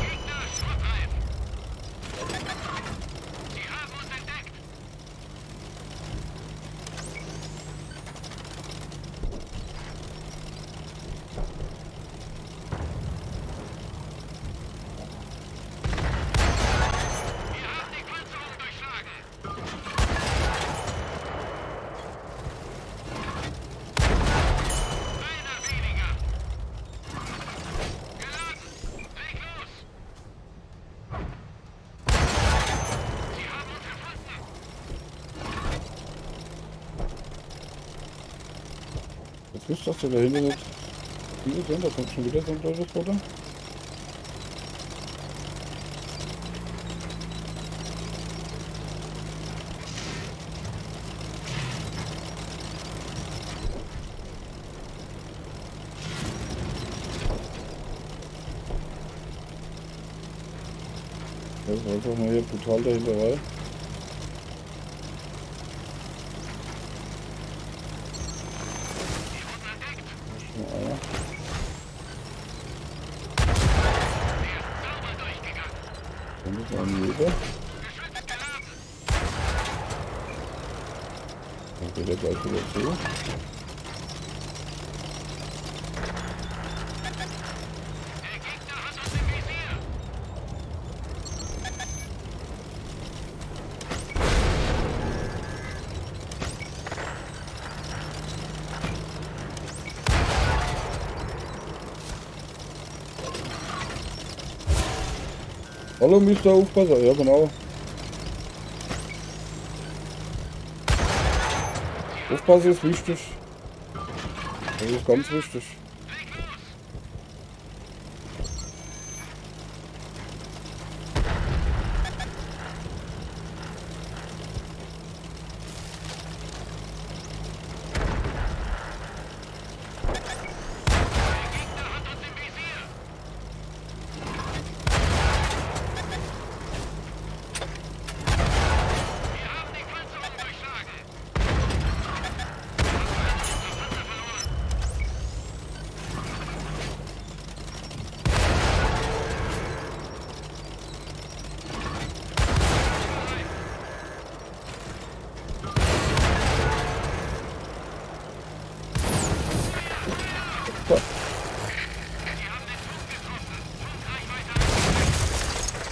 Gegner schrottreif. Sie haben uns entdeckt. Wir haben die Panzerung durchschlagen. Einer weniger. Geladen. Leg los. Sie haben uns gefunden. Jetzt wisst ihr, dass der da hinten nicht viele sind. Da kommt schon wieder so ein deutsches Foto. Das ist einfach mal hier brutal dahinter rein. Dann ist noch ein Jäger. Dann geht er gleich wieder zu. Hallo Mr. Aufpasser, ja genau. Aufpassen ist wichtig. Das ist ganz wichtig.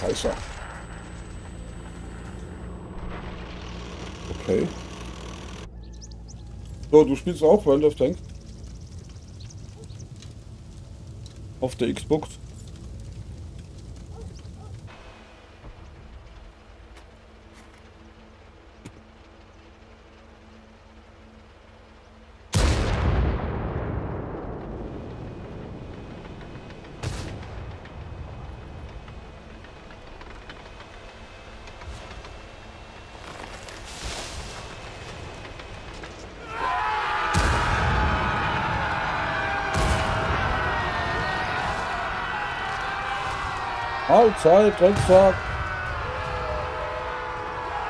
Scheiße. Okay. So, du spielst auch World of Tanks? Auf der Xbox? Mahlzeit, Drecksack.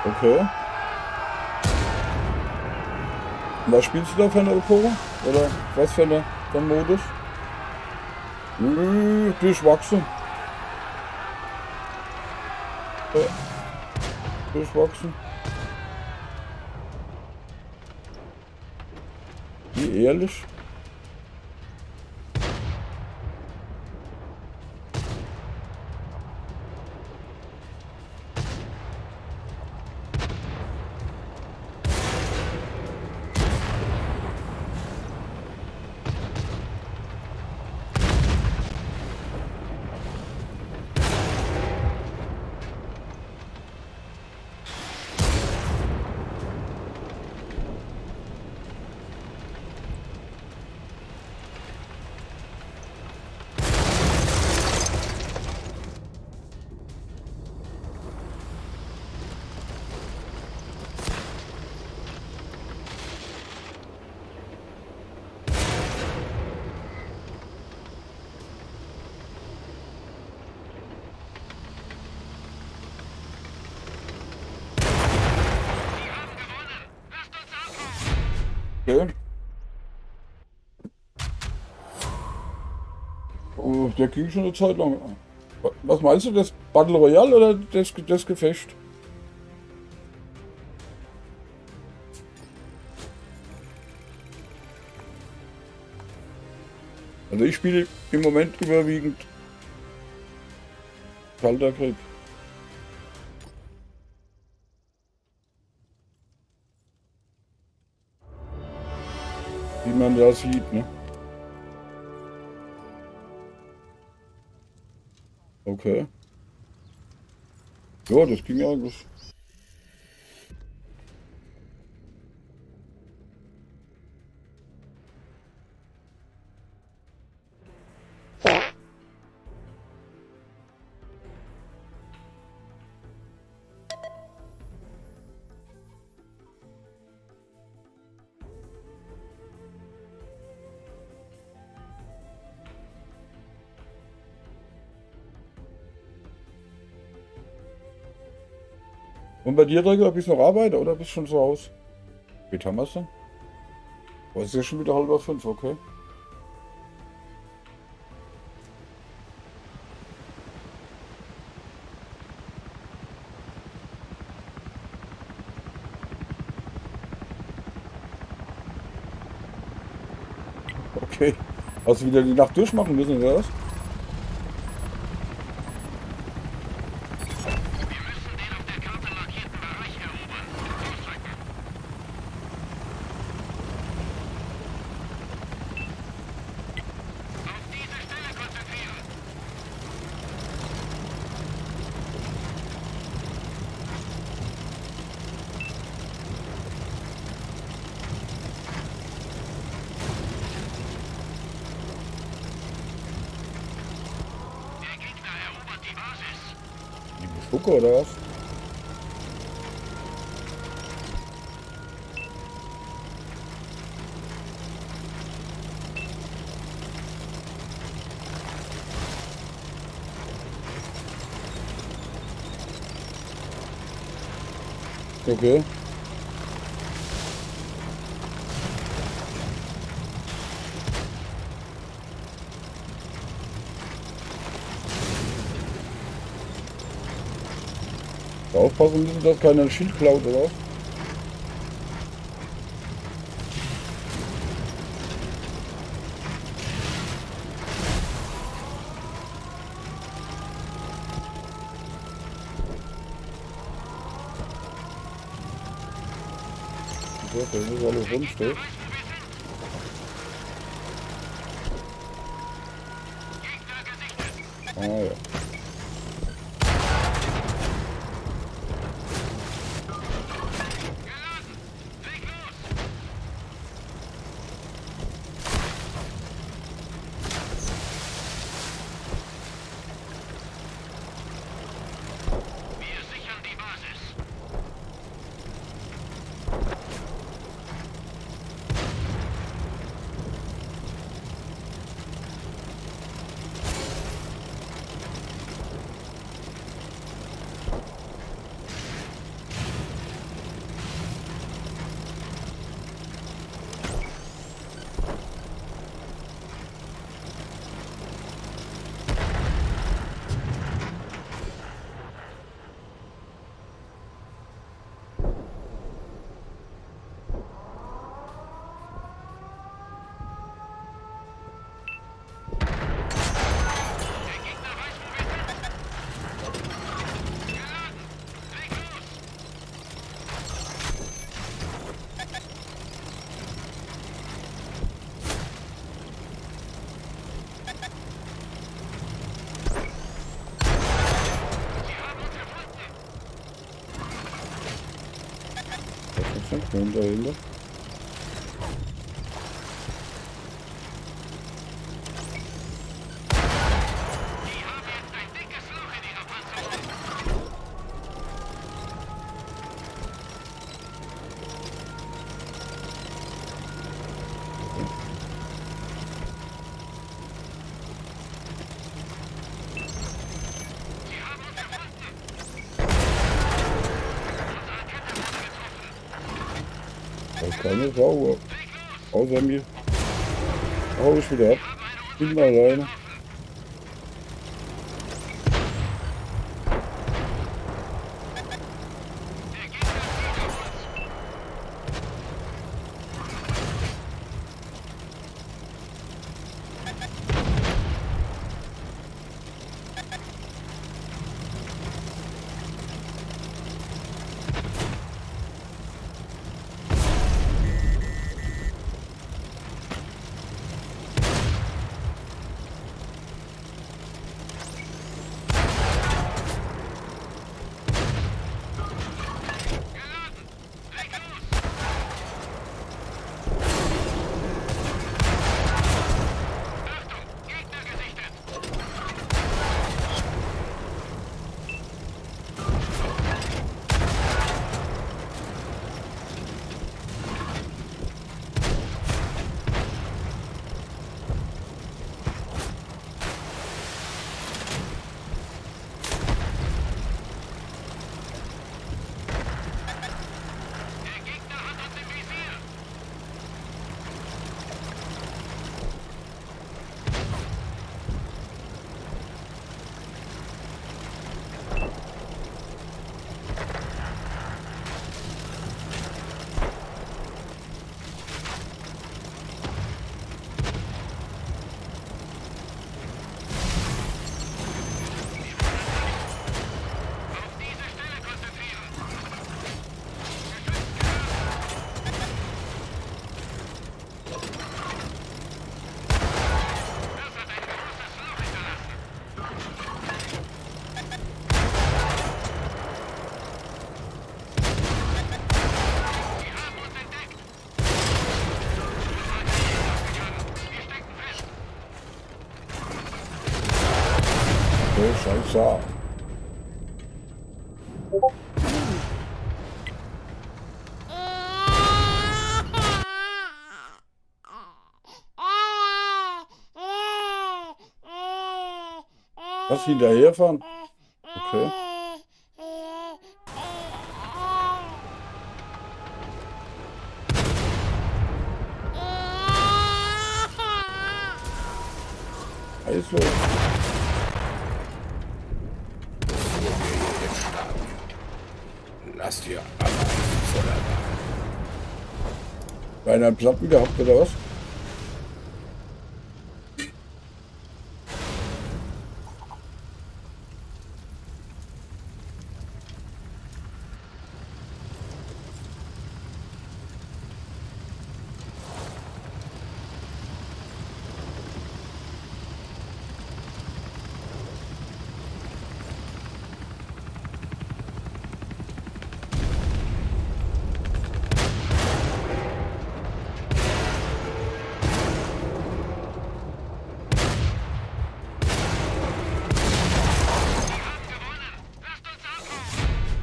Okay. Und was spielst du da für eine Epoche? Oder was für ein Modus? Durchwachsen. Durchwachsen. Wie ehrlich? Okay. Oh, der ging schon eine Zeit lang. Was meinst du, das Battle Royale oder das Gefecht? Also ich spiele im Moment überwiegend Kalter Krieg. Wie man ja sieht, ne? Okay. Ja, das ging eigentlich. Und bei dir, Träger, bist du noch arbeiten oder bist du schon zu Hause? Wie haben wir es denn? Oh, es ist ja schon wieder 4:30, okay. Okay. Hast du wieder die Nacht durchmachen müssen, oder was? Wir müssen den auf der Karte markierten Bereich erobern. Durchdrücken. Auf diese Stelle konzentrieren. Der Gegner erobert die Basis. Die Spucke, oder was? Okay. Aufpassen müssen, dass keiner ein Schild klaut, oder was? Okay, das ist alles rumsteht. Weiß, wo wir sind. Gegner gesichtet. Ah ja. Geladen. Leg los. Wir sichern die Basis. Der Gegner weiß, wo wir sind. Geladen. Leg los. Sie haben uns gefunden. Das ist ein dahinter. Die haben jetzt ein dickes Loch in ihrer Panzerung. Sie haben uns gefunden. Unsere Kette wurde getroffen. Da ist keine Sau. Leg los. Außer mir. Hau ich wieder ab. Wir haben eine Bin alleine. getroffen. Der Gegner zielt auf uns. Okay, scheiße. Was, hinterherfahren? Okay. Also. Lass dir aber voller War einer einen Platten gehabt oder was?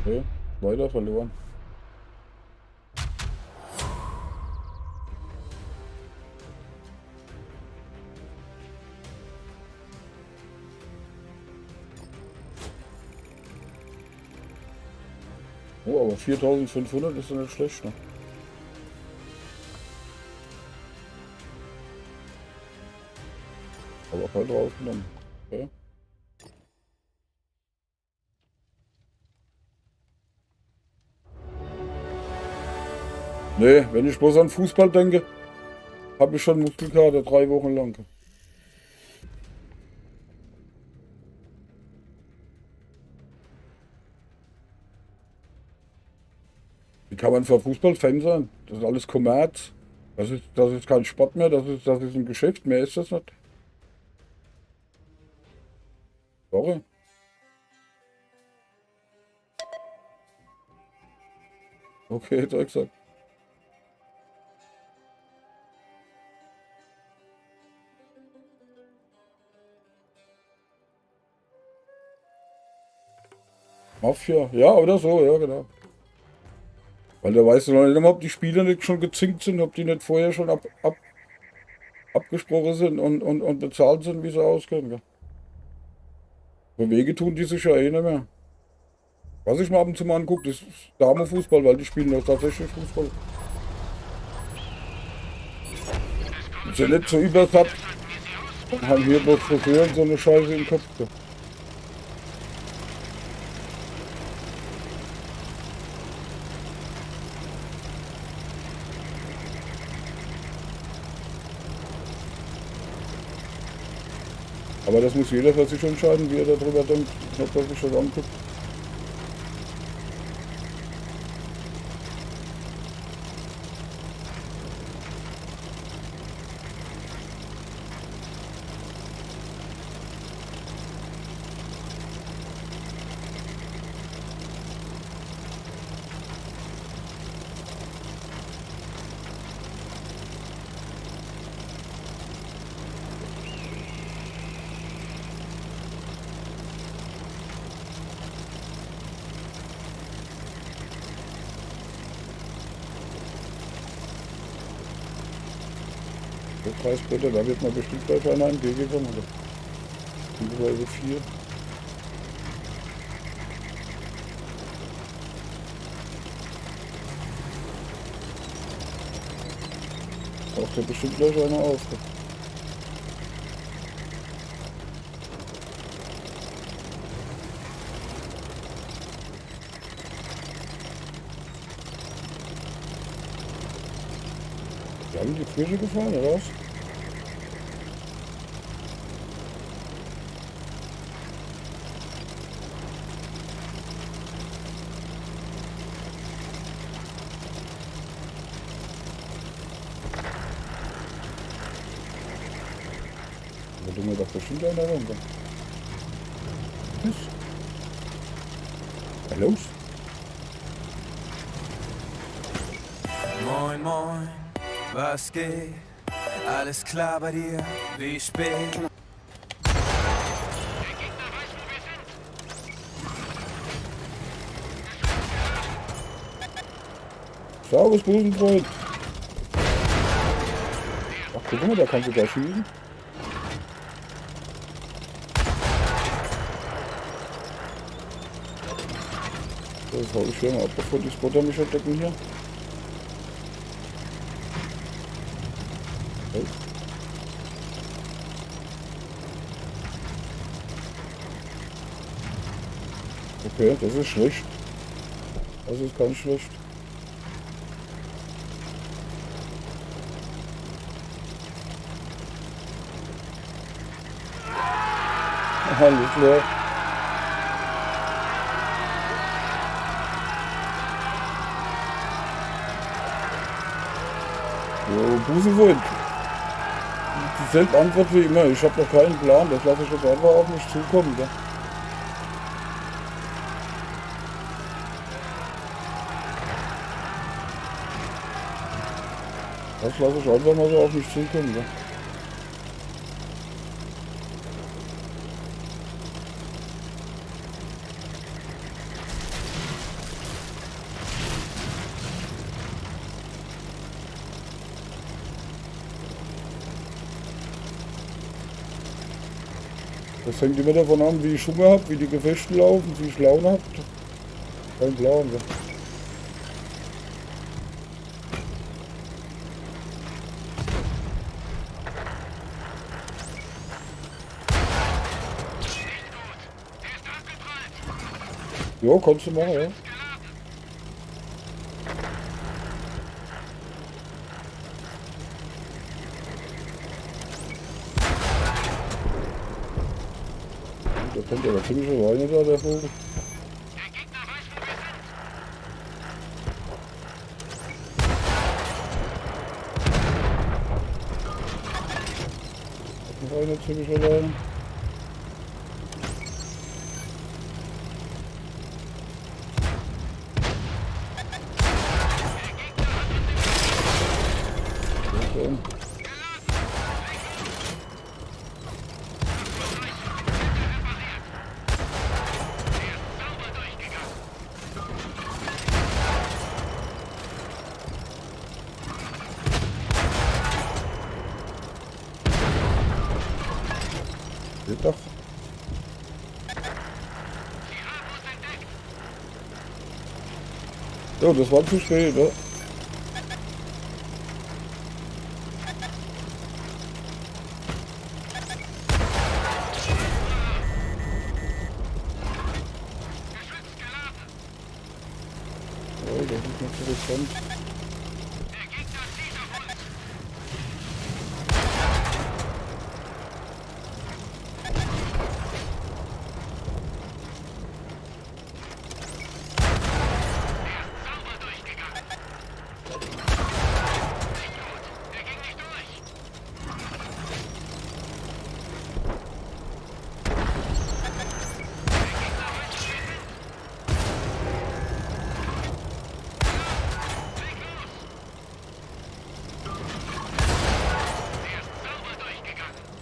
Okay, weiter verloren. Oh, aber 4500 ist ja nicht schlecht, ne? Aber heute rausgenommen. Okay. Nee, wenn ich bloß an Fußball denke, habe ich schon Muskelkater 3 Wochen lang. Wie kann man für Fußball-Fan sein? Das ist alles Kommerz. Das ist kein Sport mehr, das ist ein Geschäft, mehr ist das nicht. Sorry. Okay, hat er gesagt. Mafia, ja, oder so, ja, genau. Weil da weißt du noch nicht immer, ob die Spieler nicht schon gezinkt sind, ob die nicht vorher schon abgesprochen sind und bezahlt sind, wie sie ausgehen. Gell? Bewege tun die sich ja eh nicht mehr. Was ich mir ab und zu mal angucke, das ist Damenfußball, weil die spielen ja tatsächlich Fußball. Ist ja nicht so übersatt und haben hier bloß Friseur und so eine Scheiße im Kopf. Gell? Aber das muss jeder für sich entscheiden, wie er darüber denkt, ob er sich das anguckt. Der Preisblätter, da wird man bestimmt gleich einer entgegenkommen, oder? Beziehungsweise 4. Taucht ja bestimmt gleich einer auf. Die haben die Frische gefahren, oder was? Da tun wir doch bestimmt einer runter. Was? Was ist los? Moin, moin, was geht? Alles klar bei dir? Wie spät? Der Gegner weiß, wo wir Servus, Busenfreund. Ach, guck mal, da kannst du da schießen. So, jetzt hau ich hier mal ab, bevor die Spotter mich entdecken hier. Okay. Okay, das ist schlecht. Das ist ganz schlecht. Alles klar. Jo, Busenfreund. Dieselbe Antwort wie immer. Ich habe noch keinen Plan. Das lasse ich jetzt einfach auf mich zukommen. Gell? Das lasse ich einfach mal so auf mich zukommen. Gell? Das hängt immer davon an, wie ich Hunger habe, wie die Gefechte laufen, wie ich Laune habe. Kein Plan. Gell? Ja, kannst du machen, ja. Der kommt aber ziemlich alleine da, der Vogel. Der Gegner weiß, wo wir sind. Noch einer ziemlich alleine. Okay. Sauber durchgegangen. Geht doch. Sie haben uns entdeckt. Ja, das war zu spät, ne? Geschütz geladen. Ja, das ist interessant. Der Gegner zieht auf uns. Sauber durchgegangen. Nicht gut. Der ging nicht durch. Leg los. Er ist sauber durchgegangen. Es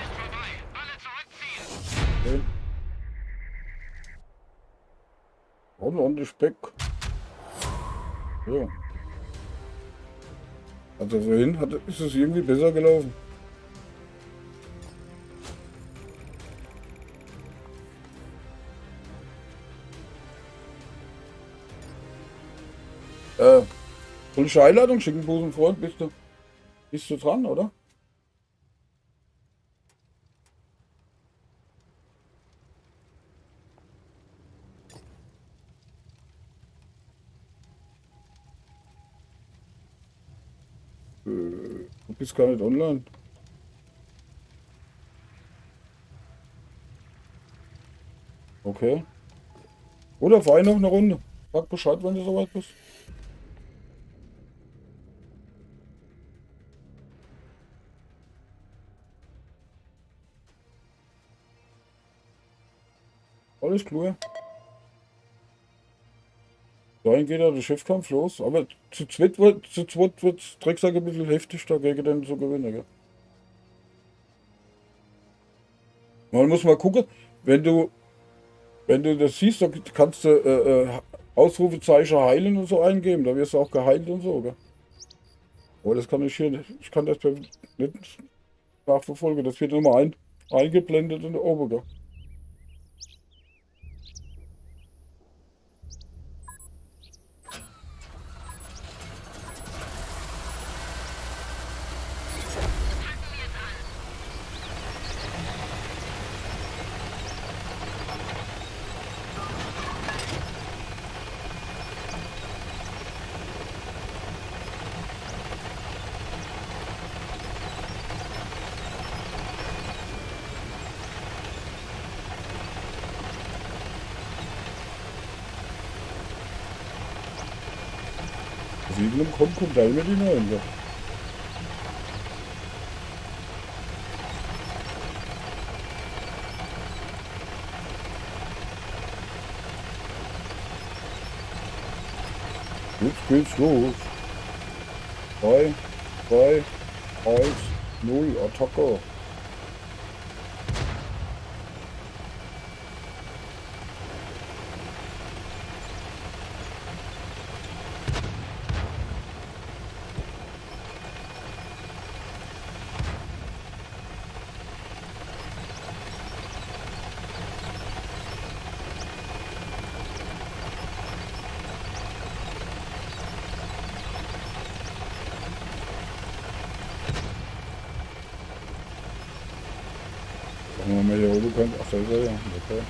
ist vorbei. Alle zurückziehen. Okay. Und ordentlich Speck. Ja. Also vorhin ist es irgendwie besser gelaufen. Soll ich eine Einladung schicken, Busenfreund? Bist du dran, oder? bist gar nicht online. Okay. Oder fahr noch eine Runde. Sag Bescheid, wenn du soweit bist. Alles klar. Dahin geht ja der Chefkampf los. Aber zu zweit wird Drecksack ein bisschen heftig dagegen den zu gewinnen. Gell? Man muss mal gucken, wenn du das siehst, dann kannst du Ausrufezeichen heilen und so eingeben. Da wirst du auch geheilt und so. Gell? Aber das kann ich hier nicht. Ich kann das nicht nachverfolgen. Das wird immer eingeblendet in der oben. Gell? Sieben kommt dann mit die neuen. Ja. Jetzt geht's los. 3, 2, 1, 0, Attacke. Sagen wir mal hier oben können. Ach, da ist er ja. Okay.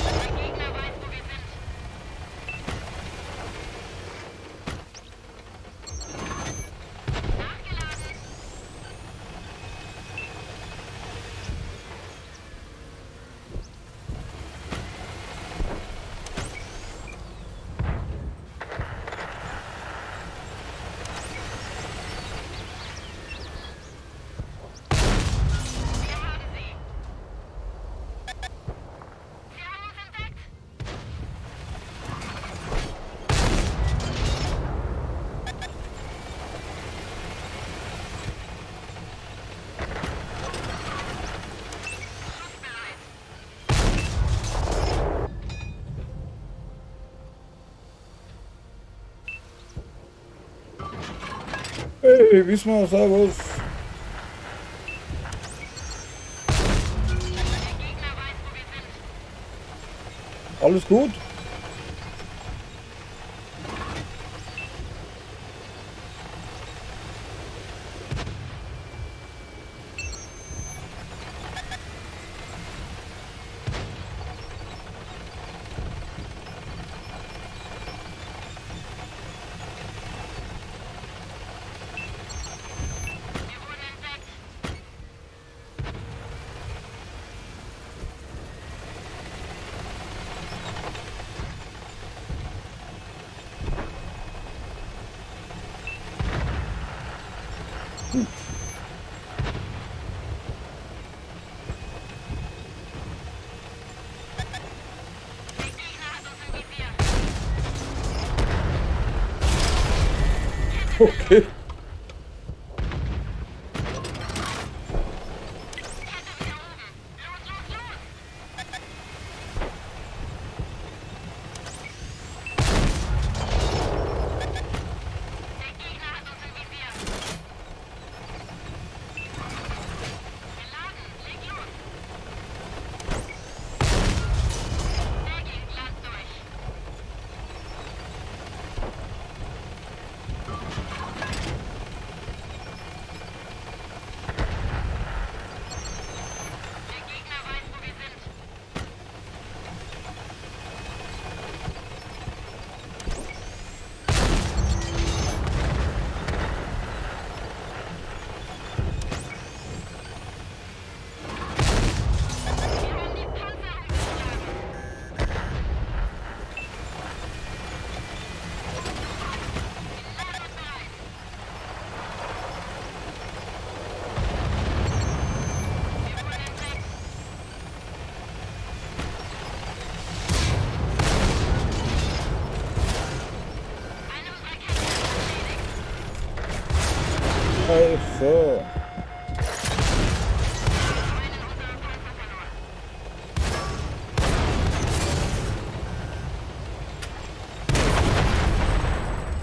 Der Gegner weiß, wo wir sind. Nachgeladen. Wir haben sie. Sie haben uns entdeckt. Schussbereit. Hey, Wismar, servus. Der Gegner weiß, wo wir sind. Alles gut? Wir wurden entdeckt. Der Gegner hat uns im Visier. Okay. Kette wieder oben. Los, los, los. Der Gegner hat uns im Visier. Scheiße.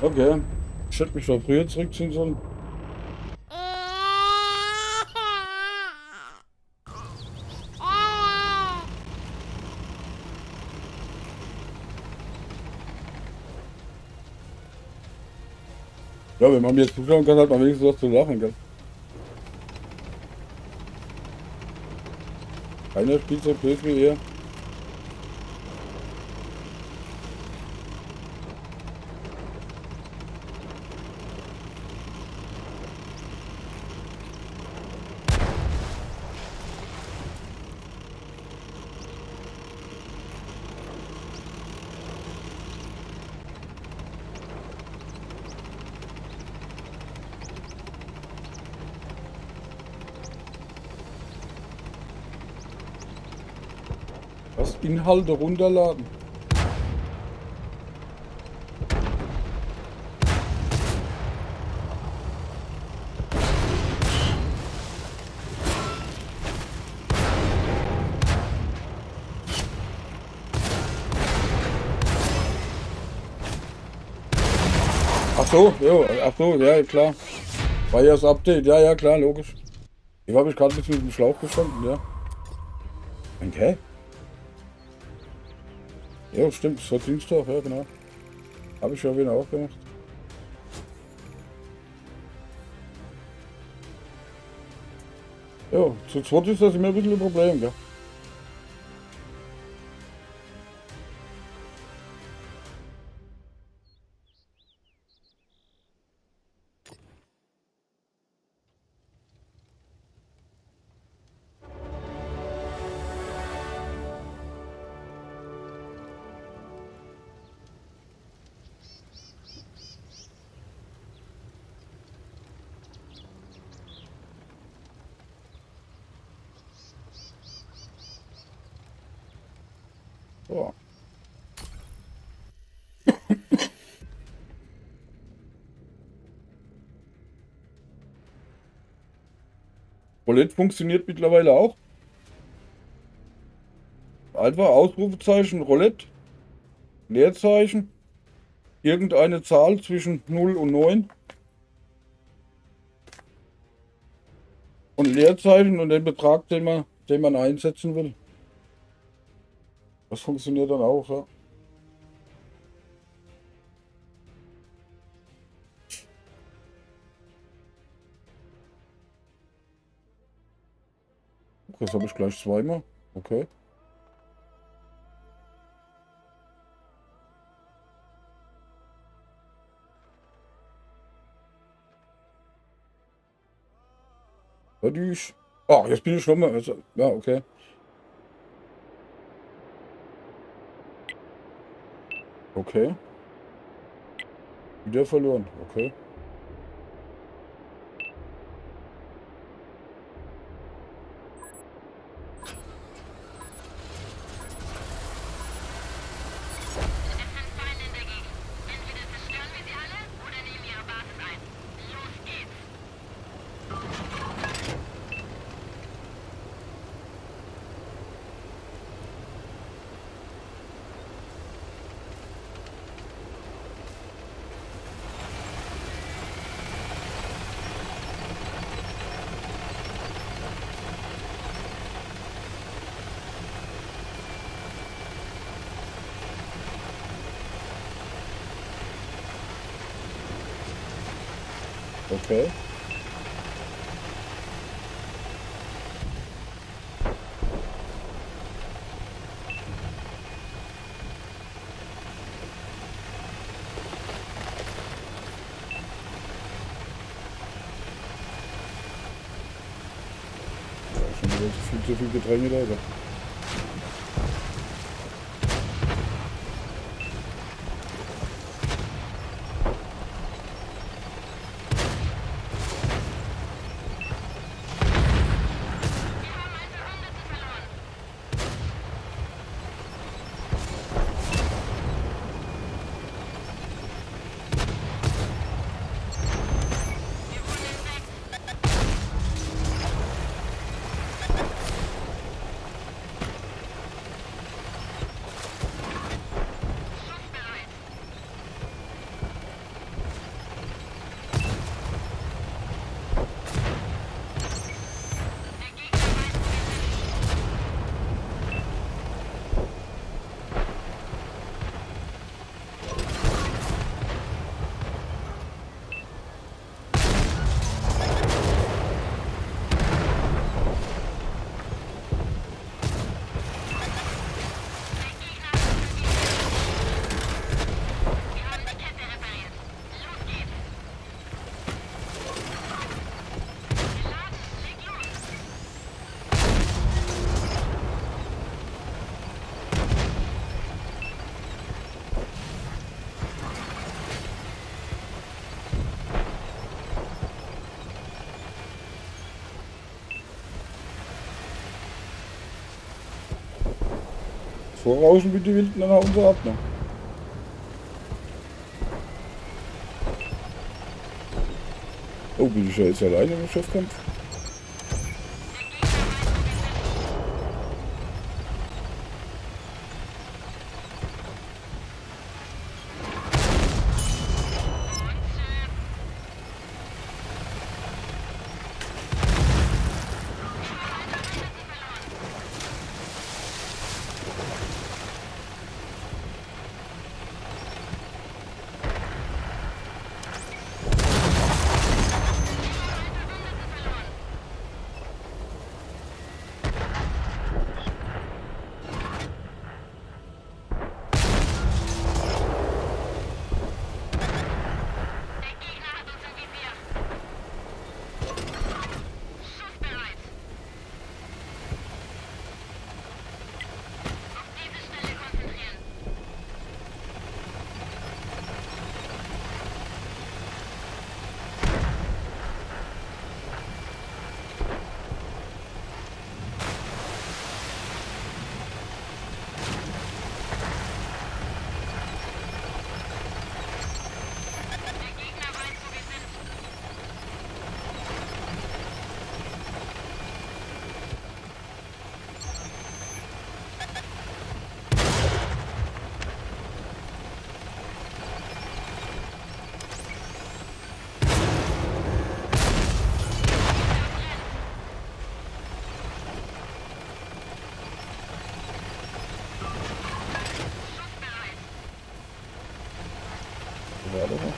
Okay. Ich hätte mich doch früher zurückziehen sollen. Ja, wenn man mir jetzt zuschauen kann, hat man wenigstens was zu lachen, gell? Keiner spielt so blöd wie ihr. Was? Inhalte runterladen? Ach so, ja, klar. War ja das Update, ja, klar, logisch. Hier habe ich gerade ein bisschen mit dem Schlauch gestanden, ja. Okay. Ja, stimmt, so Dienstag, ja, genau. Habe ich ja wieder auch gemacht. Ja, zu zweit ist das immer ein bisschen ein Problem, gell. Ja. Roulette funktioniert mittlerweile auch. Einfach Ausrufezeichen, Roulette, Leerzeichen, irgendeine Zahl zwischen 0 und 9 und Leerzeichen und den Betrag, den man einsetzen will. Das funktioniert dann auch, ja. Okay, das habe ich gleich zweimal. Okay. Fertig. Ah, jetzt bin ich schon mal. Also, ja, okay. Okay. Wieder verloren. Okay. Es sind Feinde in der Gegend. Entweder zerstören wir sie alle oder nehmen ihre Basis ein. Los geht's! Okay. Schon wieder zu viel Gedränge da, oder? Wir haben einen Verwundeten verloren. Wir holen den weg. Vorrauschen wie die Wilden, dann hauen sie ab, ne? Oh, bin ich ja jetzt alleine im Chefkampf? Warte mal.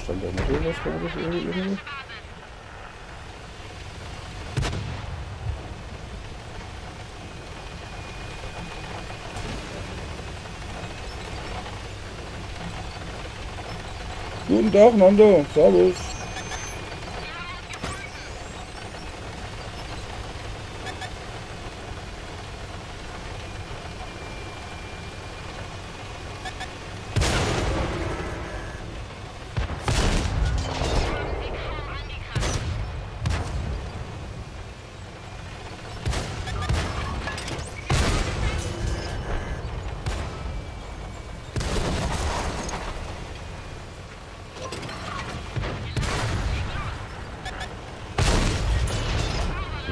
Stand da noch irgendwas, glaube ich, irgendwie? Guten Tag, Nando. Servus.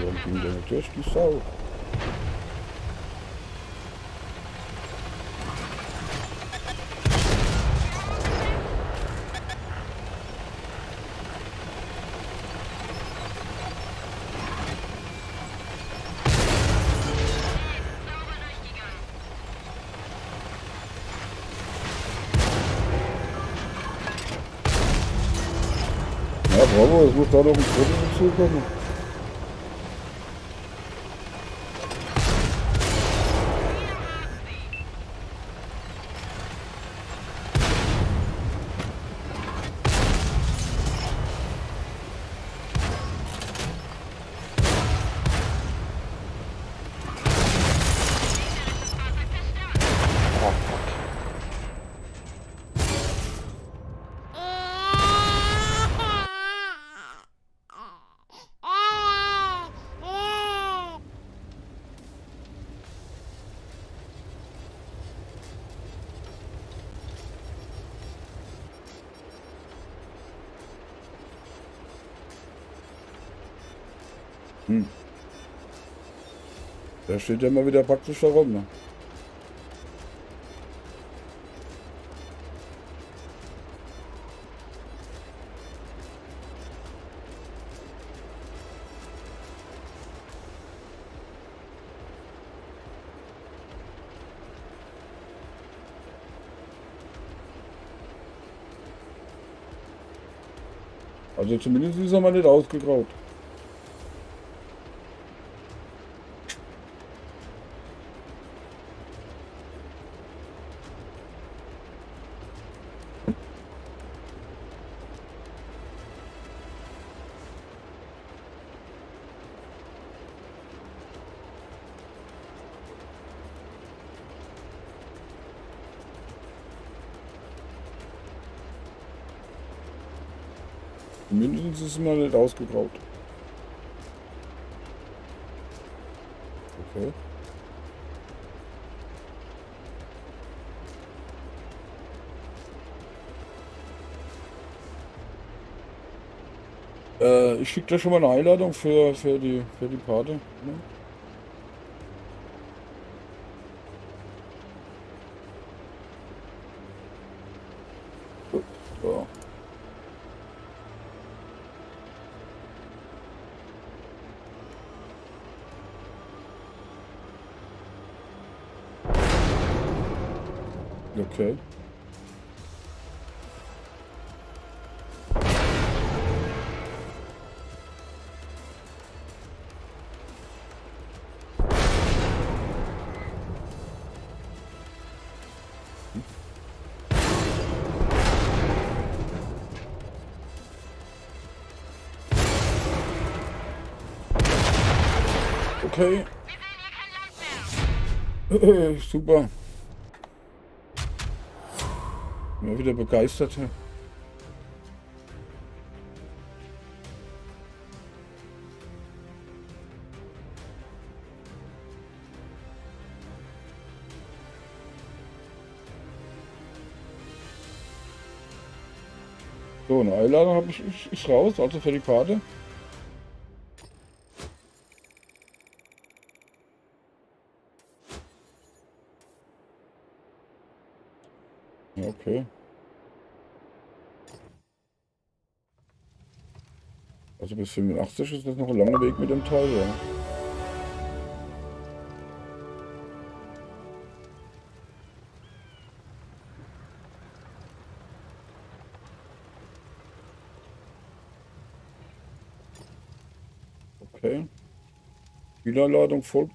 Warum ging der nicht durch die Sau? Ja, bravo, es muss da noch ein Foto hinzukommen. Da steht ja mal wieder praktisch da rum, ne? Also zumindest ist er mal nicht ausgegraut. Mindestens ist es mal nicht ausgegraut. Okay. Ich schicke dir schon mal eine Einladung für die Party. Ne? Gut, so. Okay. Okay. Super. Mal wieder begeistert. So, eine Einladung habe ich raus, also für die Party. Ja, okay. Also bis 85 ist das noch ein langer Weg mit dem Teil, ja. Okay. Spielerladung folgt.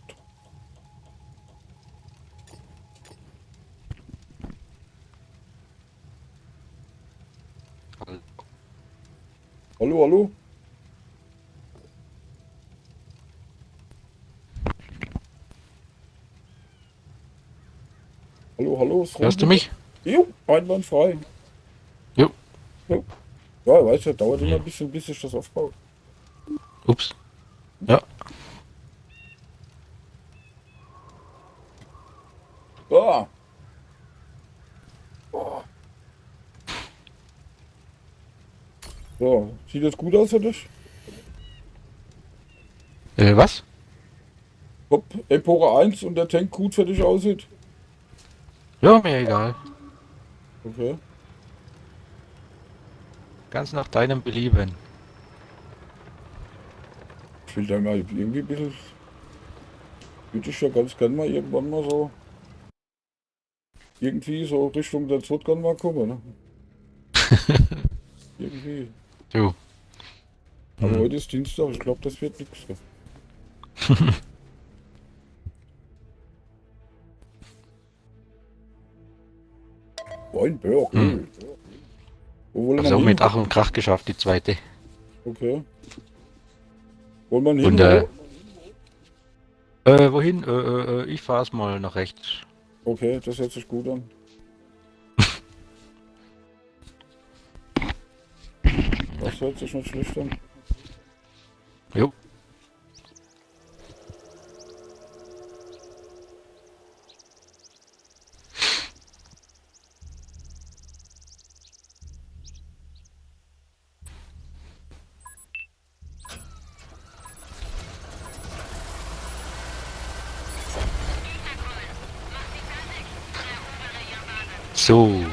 Hallo, hallo. Hallo, hallo. Hörst du mich? Jo, einwandfrei. Jo. Jo. Ja, weißt du, dauert immer ein bisschen, bis sich das aufbaut. Ups. Ja. Ah. Oh. So, sieht das gut aus für dich? Was? Ob Empora 1 und der Tank gut für dich aussieht? Ja, mir egal. Okay. Ganz nach deinem Belieben. Ich will da mal irgendwie ein bisschen. Würde ich ja ganz gern mal irgendwann mal so. Irgendwie so Richtung der Shotgun mal kommen, ne? Irgendwie. Du. Aber heute ist Dienstag, ich glaube, das wird nichts. Weinberg. Wo wollen wir Also hin? mit Ach und Krach geschafft, die zweite. Okay. Wollen wir hin? Und oder? wohin? Ich fahr's mal nach rechts. Okay, das hört sich gut an. Das hört sich nicht schlecht an. Jo. So.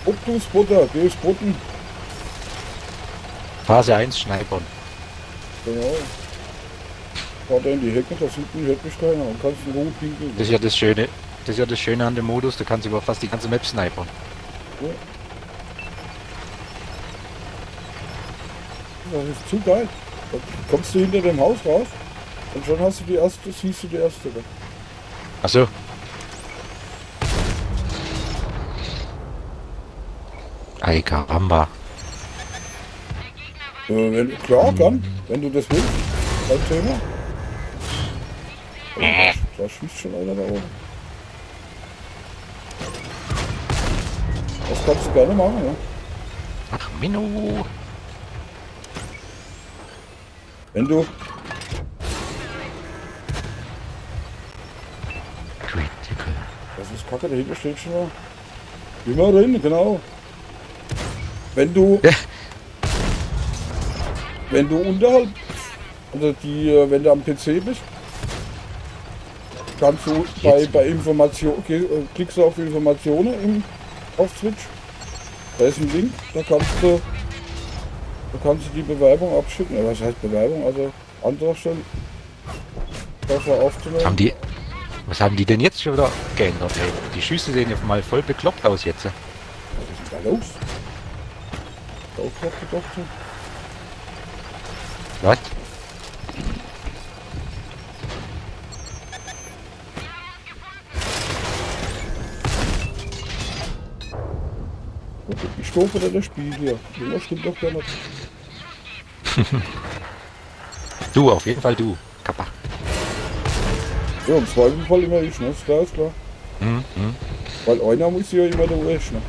Ob du Spotter, geh spotten. Phase 1 Schneipern. Genau. Fahr da in die Hecke, da hinten hört mich keiner und kannst in Ruhe pinkeln. Das ist ja das Schöne. Das ist ja das Schöne an dem Modus, da kannst du über fast die ganze Map snipern. Ja. Das ist zu geil. Da kommst du hinter dem Haus raus und schon hast du die erste, siehst du die erste. Da. Achso. Ay caramba. Klar kann, wenn du das willst. Kein Thema. Oh, da schießt schon einer da oben. Das kannst du gerne machen, ja. Ach, Minno. Wenn du... Critical. Das ist kacke, dahinter steht schon mal. Immer drin, genau. Wenn du... Ja. Wenn du unterhalb... Also die, wenn du am PC bist, kannst du bei Information... klickst du auf Informationen auf Twitch. Da ist ein Link, da kannst du die Bewerbung abschicken. Ja, was heißt Bewerbung? Also Antrag stellen. Dafür aufzunehmen. Was haben die denn jetzt schon wieder geändert? Ey? Die Schüsse sehen ja mal voll bekloppt aus jetzt. Was ist da los? Doch. Was? Ich stufe oder das Spiel hier. Das stimmt doch gar nicht. Du, auf jeden Fall du. Kappa. Ja, im Zweifelsfall immer ich, ne? Ist klar. Mhm. Weil einer muss ja immer der Ursch, ne?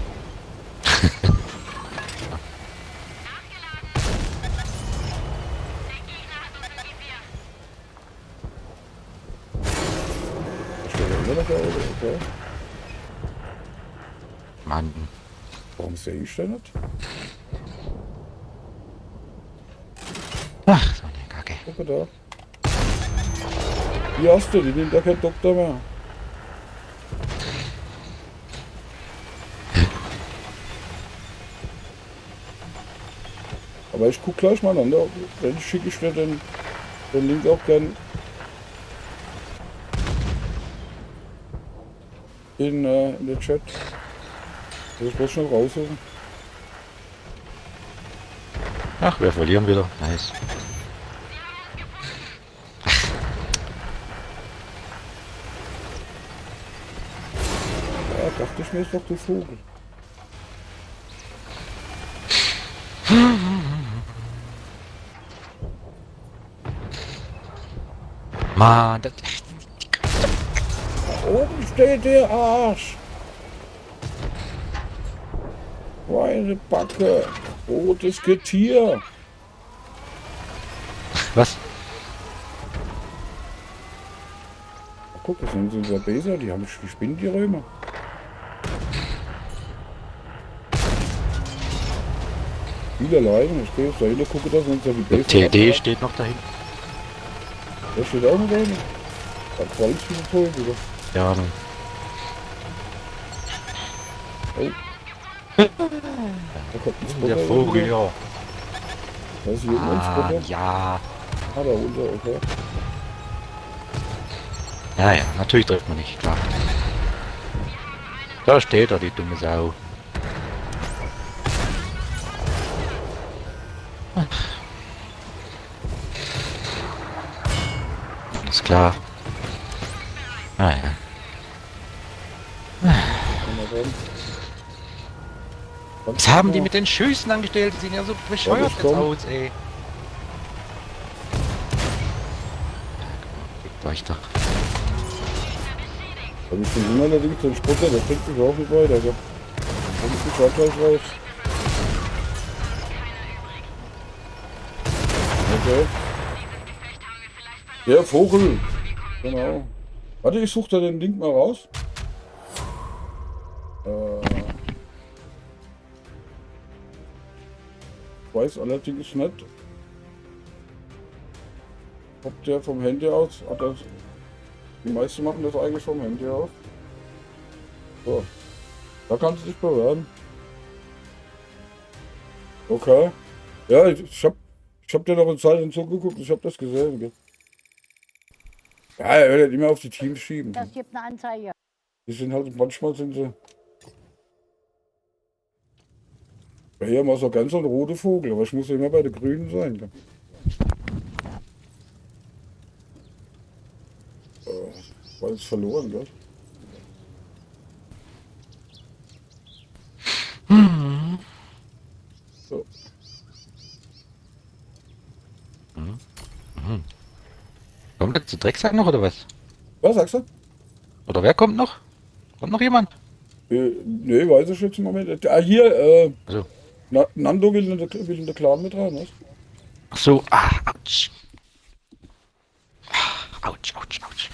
Okay. Mann. Warum sehe ich denn nicht? Ach, so eine Kacke. Guck da. Die hast du, die nimmt ja kein Doktor mehr. Aber ich guck gleich mal an, ne? Dann schicke ich dir den Link auch gern in den Chat. Das muss schon raussuchen. Ach, wir verlieren wieder. Nice. Ja, dachte ich mir, ist doch der Vogel. Mann, das... Da oben steht der Arsch. Meine Backe. Rotes Getier. Was? Guck, das sind so unser Beser, die haben gespinnen, die Römer. Viele Leiden, ich gehe jetzt dahinter, gucke das und so die Beser. TD steht noch dahin. Der steht auch noch drin. Da krallt sich ein Teufel, oder? Ja, Oh. Da kommt ein Spotter. der Vogel, ja. Da ist hier oben ein Spotter. Ja. Ah, da runter, okay. Ja, ja, natürlich trifft man nicht, klar. Da steht er, die dumme Sau. Alles klar. Ah ja. Was haben die mit den Schüssen angestellt? Die sehen ja so bescheuert jetzt aus, ey. Gebt euch doch. Aber ich bin allerdings den Spotter, der bringt mich auch nicht weiter, gell? Da muss ich auch gleich raus. Okay. Der Vogel. Genau. Warte, ich suche da den Link mal raus. Ich weiß allerdings nicht, ob der vom Handy aus, die meisten machen das eigentlich vom Handy aus. So, da kannst du dich bewerben. Okay. Ja, ich hab dir noch in Zeit hinzugeguckt, ich hab das gesehen. Gell? Ja, er wird immer auf die Teams schieben. Das gibt eine Anzeige. Die sind halt, manchmal sind sie... Ja, hier mal so ganz ein roter Vogel, aber ich muss immer bei den Grünen sein. Gell? War jetzt verloren, gell? So. Kommt jetzt der Drecksack noch oder was? Was sagst du? Oder wer kommt noch? Kommt noch jemand? Nee, weiß ich jetzt im Moment. Ah, hier, Also. Nando will in der Clan mit rein, was? Ach so, ouch. Ouch, ouch, ouch.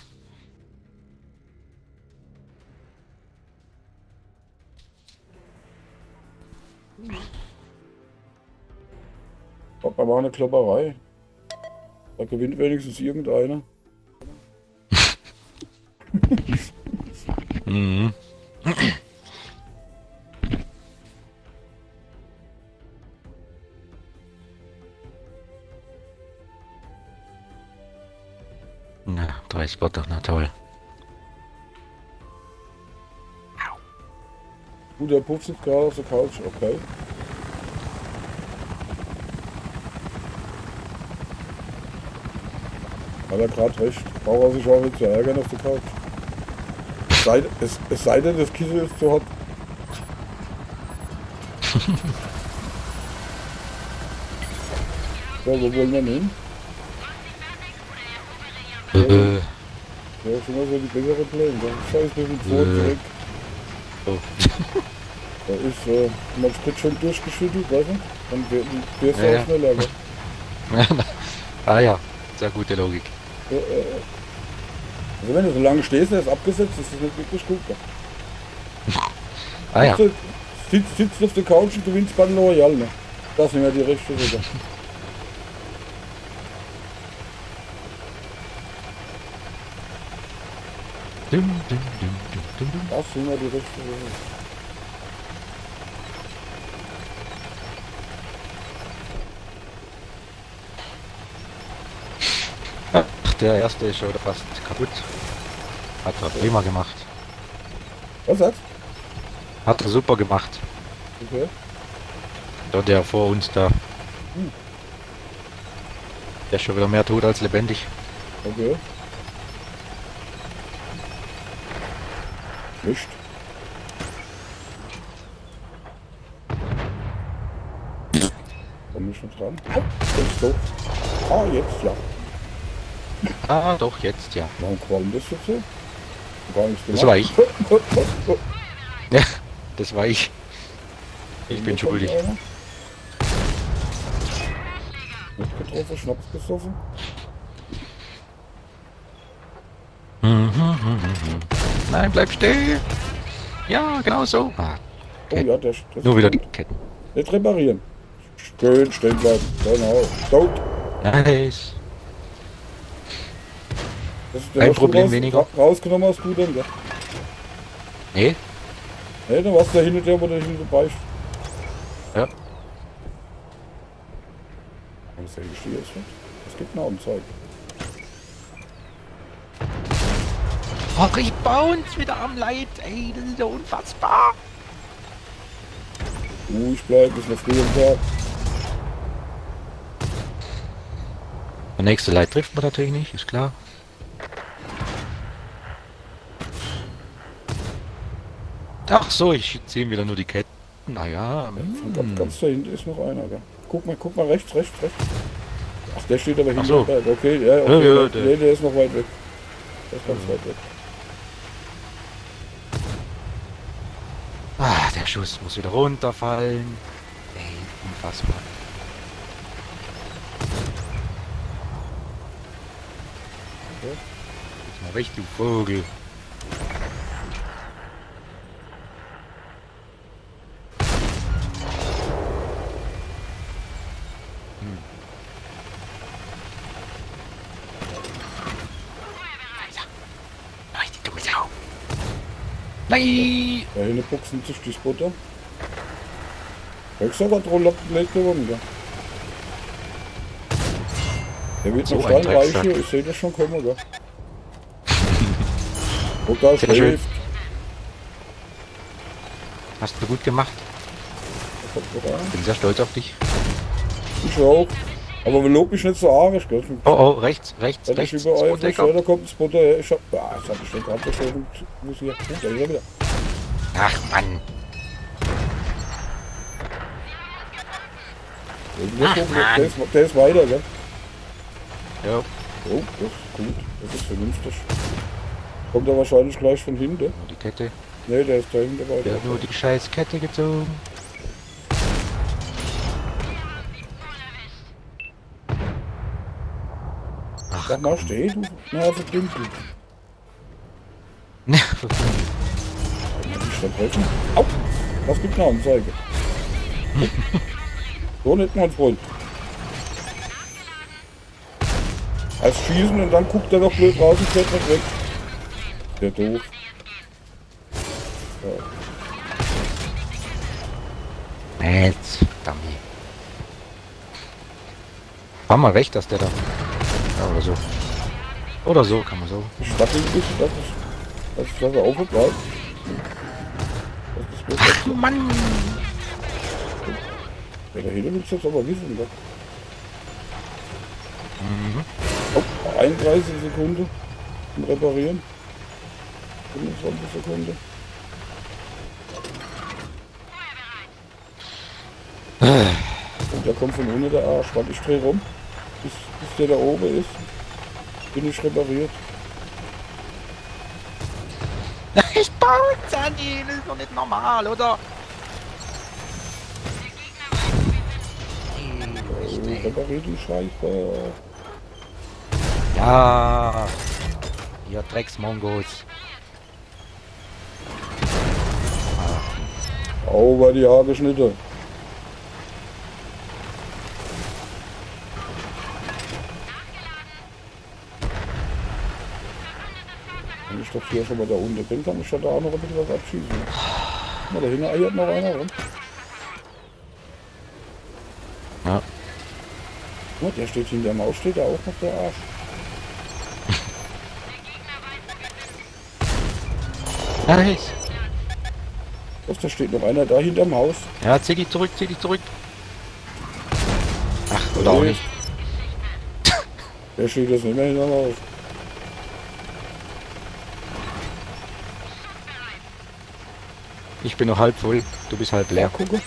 Wir machen eine Klopperei. Da gewinnt wenigstens irgendeiner. Mhm. Na, 3 Spotter, na toll. Gut, der Puff sitzt gerade auf der Couch, okay. Hat er gerade recht. Braucht er sich auch nicht zu ärgern auf der Couch. Es sei denn, das Kissen ist zu hart. So, wo wollen wir hin? Ja, schon mal so die bessere Pläne. Das ist ein bisschen zurück. Oh. Da ist, man wird schon durchgeschüttelt, weißt du? Dann wird es Ja, auch schneller. Gell? Ah ja, sehr gute Logik. Also wenn du so lange stehst, der ist abgesetzt, ist das nicht wirklich gut. Gell? Ah ja. Du sitzt auf der Couch und du gewinnst Battle Royale, ne? Das sind ja die rechte Wege. Dum, dum, dum, dum, dum, dum. Das sind ja die rechte Wege. Ach, der erste ist schon fast kaputt. Hat er prima gemacht. Was sagst Hat er super gemacht. du? Okay. Da der vor uns da. Der ist schon wieder mehr tot als lebendig. Okay. Nicht. Komm ich schon dran? Jetzt doch. Ah, jetzt ja. Ah, doch, jetzt ja. Warum qualmt das jetzt so? Gar nichts Das gemacht. war ich. Ja, das war ich. Ich bin schuldig. Nicht getroffen, Schnaps gesoffen. Nein, bleib stehen. Ja, genau so. Ah, Oh ja, das nur wieder die Ketten. Nicht reparieren. Schön stehen bleiben. Genau. Tot. Nice. Das ist Ein was du Problem weniger. Rausgenommen hast du denn, ja? Nee? Ne, dann warst du da hinter der, wo der hinter beißt. Ja. Was sehe ich jetzt nicht? Es gibt noch ein Zeug. Oh, ich bounce wieder am Leid. Ey, das ist ja unfassbar. Ich bleib bis noch früh am Tag. Der nächste Leid trifft man natürlich nicht, ist klar. Ach so, ich ziehe wieder nur die Ketten. Naja, Ganz da hinten ist noch einer, gell? Guck mal rechts. Ach, der steht aber hinter so. dem Berg. Okay, ja, okay. Ja, Ja, der- der ist noch weit weg. Der ist ganz weit weg. Ah, der Schuss muss wieder runterfallen. Ey, unfassbar. Jetzt mal weg, du Vogel. Nein, die dumme Sau. Nein! Da hinten boxen sich die Spotter. Hexagontrolle nicht gewonnen, gell? Der wird So noch ein steil reichen, Drecksack. ich sehe das schon kommen, gell? Und da Sehr schön. schläft. Hast du gut gemacht. Da kommt noch rein. Bin sehr stolz auf dich. Ich auch. Aber wir loben mich nicht so arisch, gell? Oh, oh, rechts, rechts, Wenn ich rechts. überall Spotter. da kommt ein Spotter her. Ich hab. Ah, das hab ich schon gerade verschoben. Muss hier. Gut, da ist er wieder. Ach, Mann. Der ist weiter, gell? Ja, Oh, das ist gut. Das ist vernünftig. Kommt er wahrscheinlich gleich von hinten. die Kette. Ne, der ist da hinten dabei. Der hat nur die scheiß Kette gezogen. Ach, Sag mal, steh, du Nase Dümpel. ne, Ich verbrechen. Au! Was gibt eine Anzeige? So nicht, mein Freund. Erst schießen und dann guckt er doch blöd raus und fährt nicht weg. Der doof. jetzt, Dummy. Haben wir recht, dass der da... Ja, oder so. Oder so, kann man so. Ich dachte ein bisschen, dass er offen bleibt. Das ist bloß Mann! ja, der Hede will's jetzt aber wissen, ne? Mhm. Oh, 31 Sekunden zum Reparieren. 25 Sekunden. Und der kommt von unten der Arsch. Warte, ich dreh rum. Bis der da oben ist. Bin ich repariert. Ich baue an ihn, das ist doch nicht normal, oder? Repariert die Scheiße. Ja, ihr Drecksmongos. Auber die Haargeschnitte. Wenn ich doch hier schon mal da unten bin, kann ich ja da auch noch ein bisschen was abschießen. Na, da hinten eiert noch einer rum. Ja. Oh, der steht hinter der Maus, steht da auch noch der Arsch. Nice. Was, da steht noch einer da hinterm Haus. Ja, zieh dich zurück, zieh dich zurück. Ach, oder auch nicht. Der steht jetzt nicht mehr hinterm Haus. Ich bin noch halb voll, du bist halb leer. Gucke.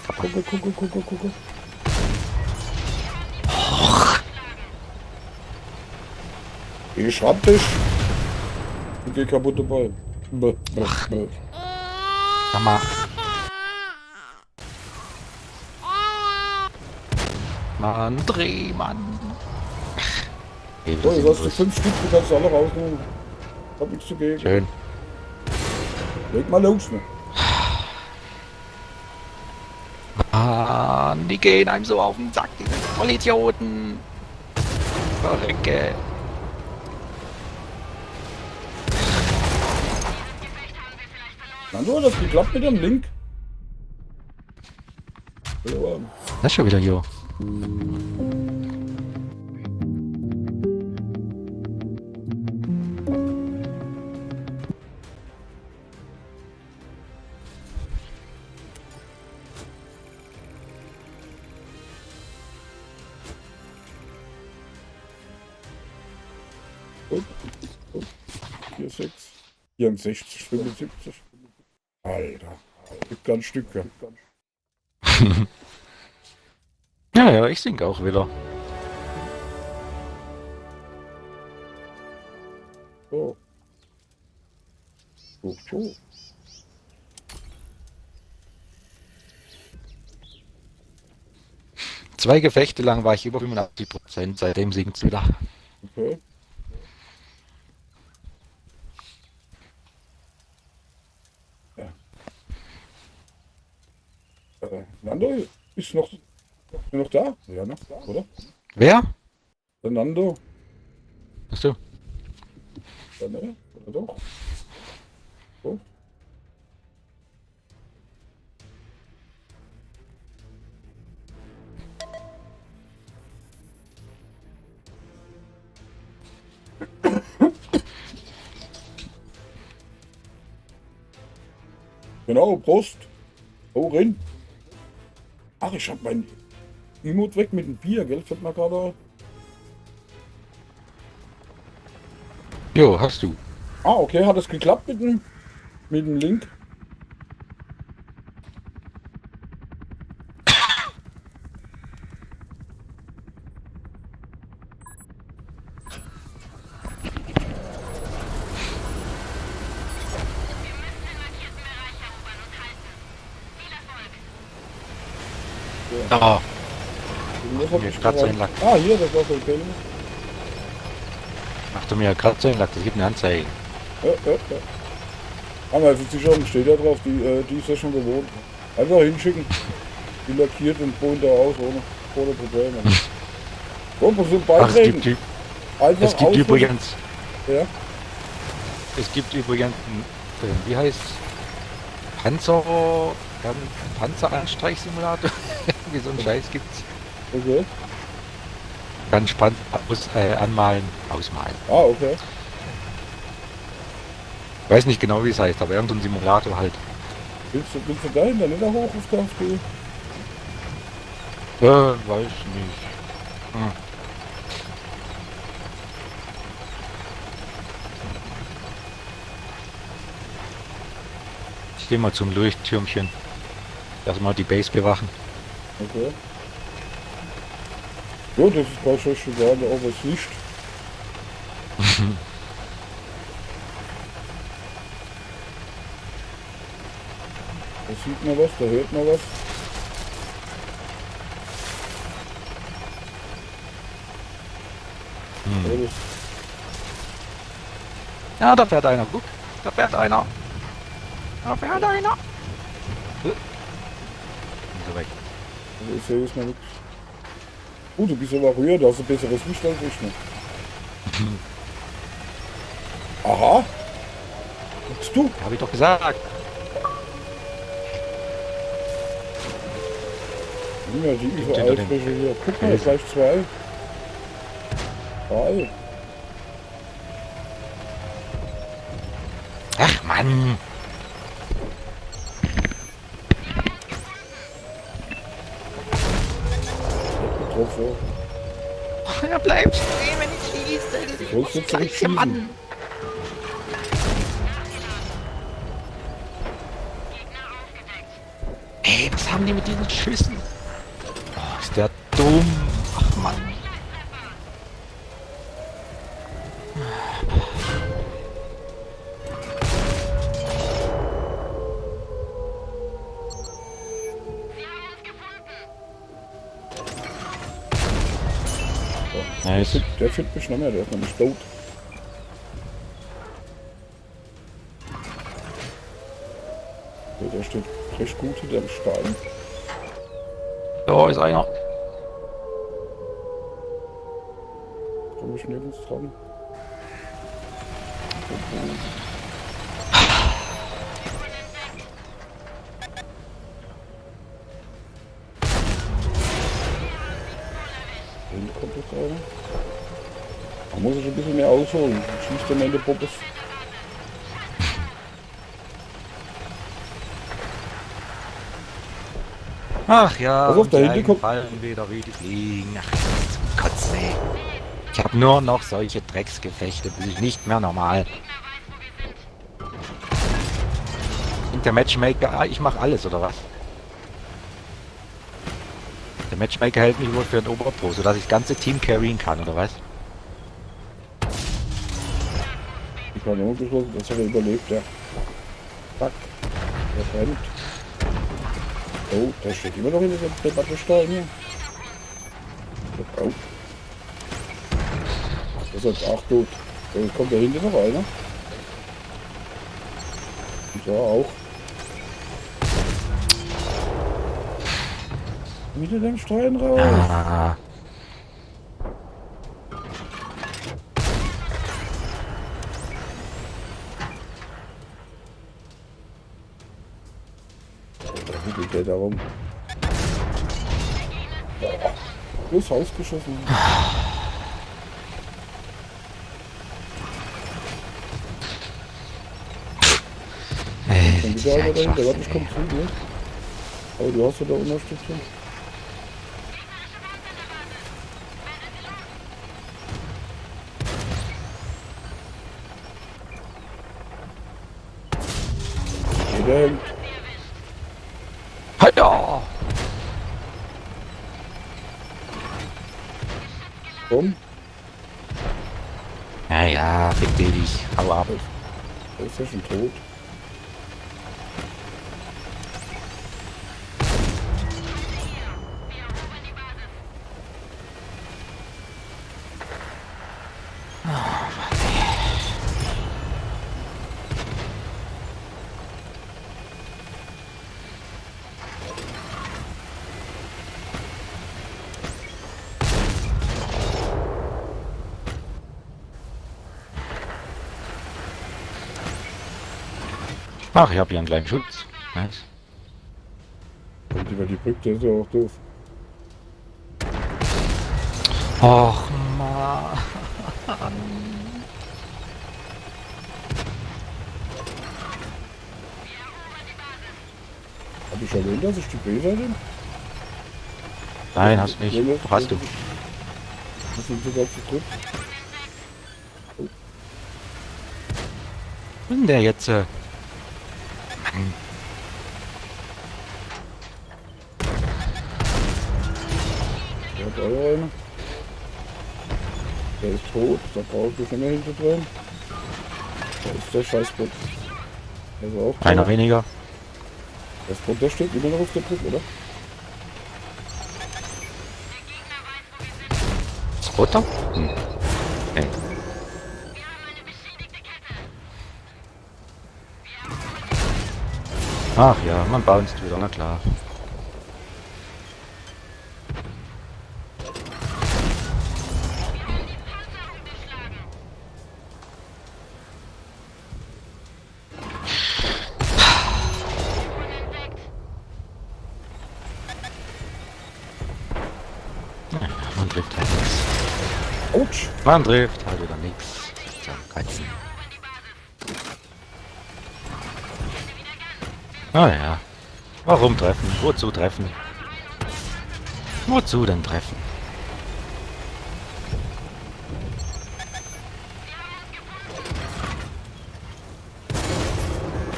Ich hab dich. Und geh kaputt dabei. Sag mal. Mann, dreh, Mann. Ey, So, was jetzt ist hast du los? 5 Stück, du kannst alle rausnehmen. Hab nichts dagegen. Schön. Leg mal los, ne? Mann, die gehen einem so auf den Sack, diese Vollidioten. Verrecke. Na so, das geklappt mit dem Link. Ja, Das ist schon wieder hier. gut. 4, 6, 64, 75. Alter, gibt ganz Stück. Ja. Ja, ja, ich sing auch wieder. So. So. Zwei Gefechte lang war ich über 85%, seitdem singt's wieder. Okay. Ja. Nando ist noch da? Ja, noch da, oder? Wer? Der Nando. Achso. Ja, ne? Oder doch? So. Genau, Prost. Oh, rein. Ach, ich hab mein Imut weg mit dem Bier, gell? Fällt mir gerade ein. Jo, hast du. Ah, okay, hat es geklappt mit dem Link? Oh, Was hab Mir ich ist grad so gerade- ein Lack. Ah, hier, das war so ein Film. mach du mir gerade so einen Lack, das gibt eine Anzeige. Ja. Aber also die schon steht da drauf, die ist ja schon gewohnt. Einfach hinschicken. Die lackiert und bohnt da aus ohne Probleme. Und so Ach, Beiträgen. Einfach es gibt ausfüllen. übrigens, Ja. wie heißt Panzeranstreichsimulator? Wie so ein Scheiß gibt's. Okay. Kann spannend anmalen, ausmalen. Ah, okay. Weiß nicht genau, wie es heißt, aber irgendein Simulator halt. Willst du dahin dann nicht hoch auf der FG? Weiß nicht. Hm. Ich geh mal zum Leuchttürmchen. Lass mal die Base bewachen. Okay. Ja, das ist gar schon egal, ob es Licht. Da sieht man was, da hört man was. Ja, das, Ja, da fährt einer. Guck, da fährt einer. Da fährt einer. So weg. also ich sehe jetzt mal nichts. Du bist aber früher, da hast du besseres Licht als ich. Ne? Aha! Guckst du? Hab ich doch gesagt. Ja, die hinter überall dem frische hier. Guck mal, Felsen. gleich zwei. Drei. Ach Mann. Getroffen. Er bleibt stehen, wenn ich schieße. Ich hol's jetzt zurückschießen. Ey, was haben die mit diesen Schüssen? Oh, ist der dumm. Ach Mann. Nice. Der findet mich noch mehr, der ist nämlich tot. Der steht recht gut hinter dem Stein. Da ist einer. Komm ich nirgends dran. Hinten kommt jetzt einer. Da muss ich ein bisschen mehr ausholen. Schießt am Ende Poppes. Ach ja, Pass auf, da die hinten einen kommt- fallen wieder wie die Fliegen. Ach, zum Kotzen, ey. Ich habe nur noch solche Drecksgefechte, bin ich nicht mehr normal. Und der Matchmaker, ich mache alles, oder was? Der Matchmaker hält mich wohl für ein Oberpro, sodass ich das ganze Team carryen kann, oder was? Die Kanone geschlossen, das hat er überlebt, ja. Zack. Der brennt. Oh, der steht immer noch in der Batterstein hier. Oh. Das ist auch tot. So, jetzt kommt da hinten noch einer. Und da auch. Wieder den Stein raus. Ah, Da huckelt der da rum. Boah, das Haus geschossen. Dann wieder einer dahinter. Warte, ich komm zu dir. Aber du hast ja da Unterstützung. Der hängt. ja. Komm. Ja, fick dich, hau ab. Der ist ja schon tot. Ach, ich habe hier einen kleinen Schutz. Nice. Und über die Brücke ist ja auch doof. Och, Mann. Hab ich erwähnt, dass ich die B-Seite bin? Nein, hast nicht. Doch hast du. Das sind sogar zu dritt. Wo ist denn der jetzt? Mann. Der hat auch eine. Der ist tot, da brauche ich nicht mehr hinter drin. Da ist der Scheißbot. Der ist auch tot. Einer weniger. Das Boot, der steht immer noch auf der Brücke, oder? Das Butter? Hm. Okay. Wir haben eine beschädigte Kette. Ach ja, man bounced wieder, na klar. Panzerung geschlagen. Entdeckt. Man trifft halt nichts. Autsch! Man trifft halt wieder nichts. So, Katzen. Ah ja. Warum treffen? Wozu treffen? Wozu denn treffen?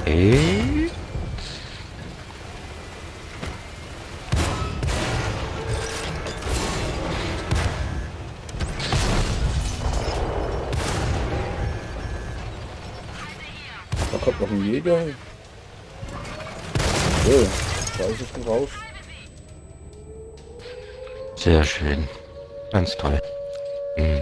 Okay. Da kommt noch ein Jäger. So, da ist es schon raus. Sehr schön. Ganz toll. Hm.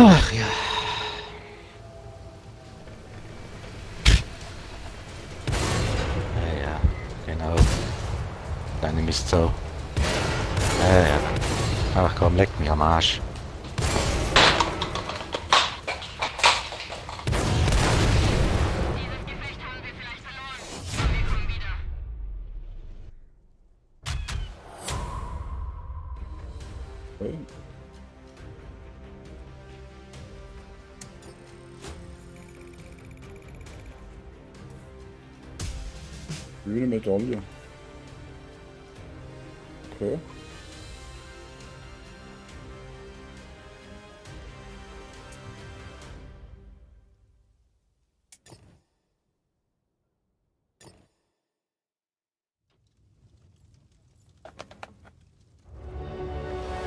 Ach ja. Ja, ja, genau. Deine Mistsau. Ja, ja. Ach komm, leck mich am Arsch. Dieses Gefecht haben wir vielleicht verloren, aber wir kommen wieder. Okay. Grüne Medaille. Okay.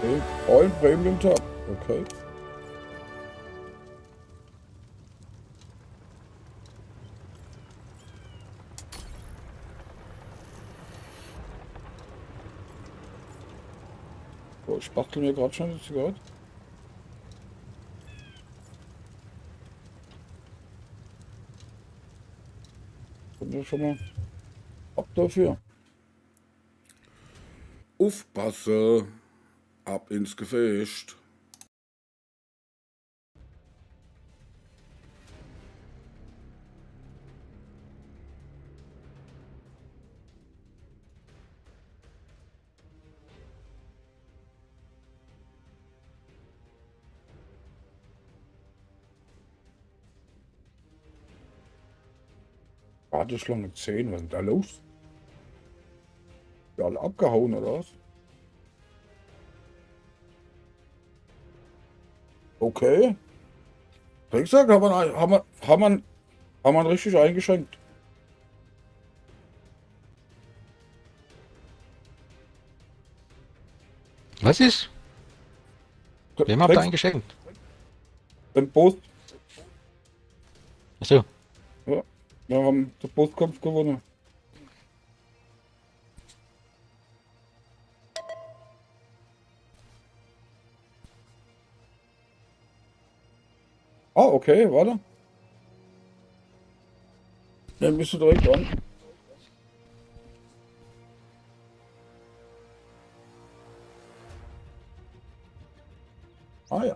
Okay. All Premium Tab. Okay. So, ich spachtel mir gerade schon eine Zigarette. Kommt ja schon mal ab dafür. Aufpasse. Ab ins Gefecht. Warteschlange 10, was ist da los? Ja, alle abgehauen oder was? Okay. Ich gesagt, haben wir richtig eingeschränkt. Was ist? Wem habt ihr Rex, eingeschenkt? den Post, Achso. ja, wir haben den Postkampf gewonnen. Ah, okay, warte. Dann bist du direkt an. Ah ja.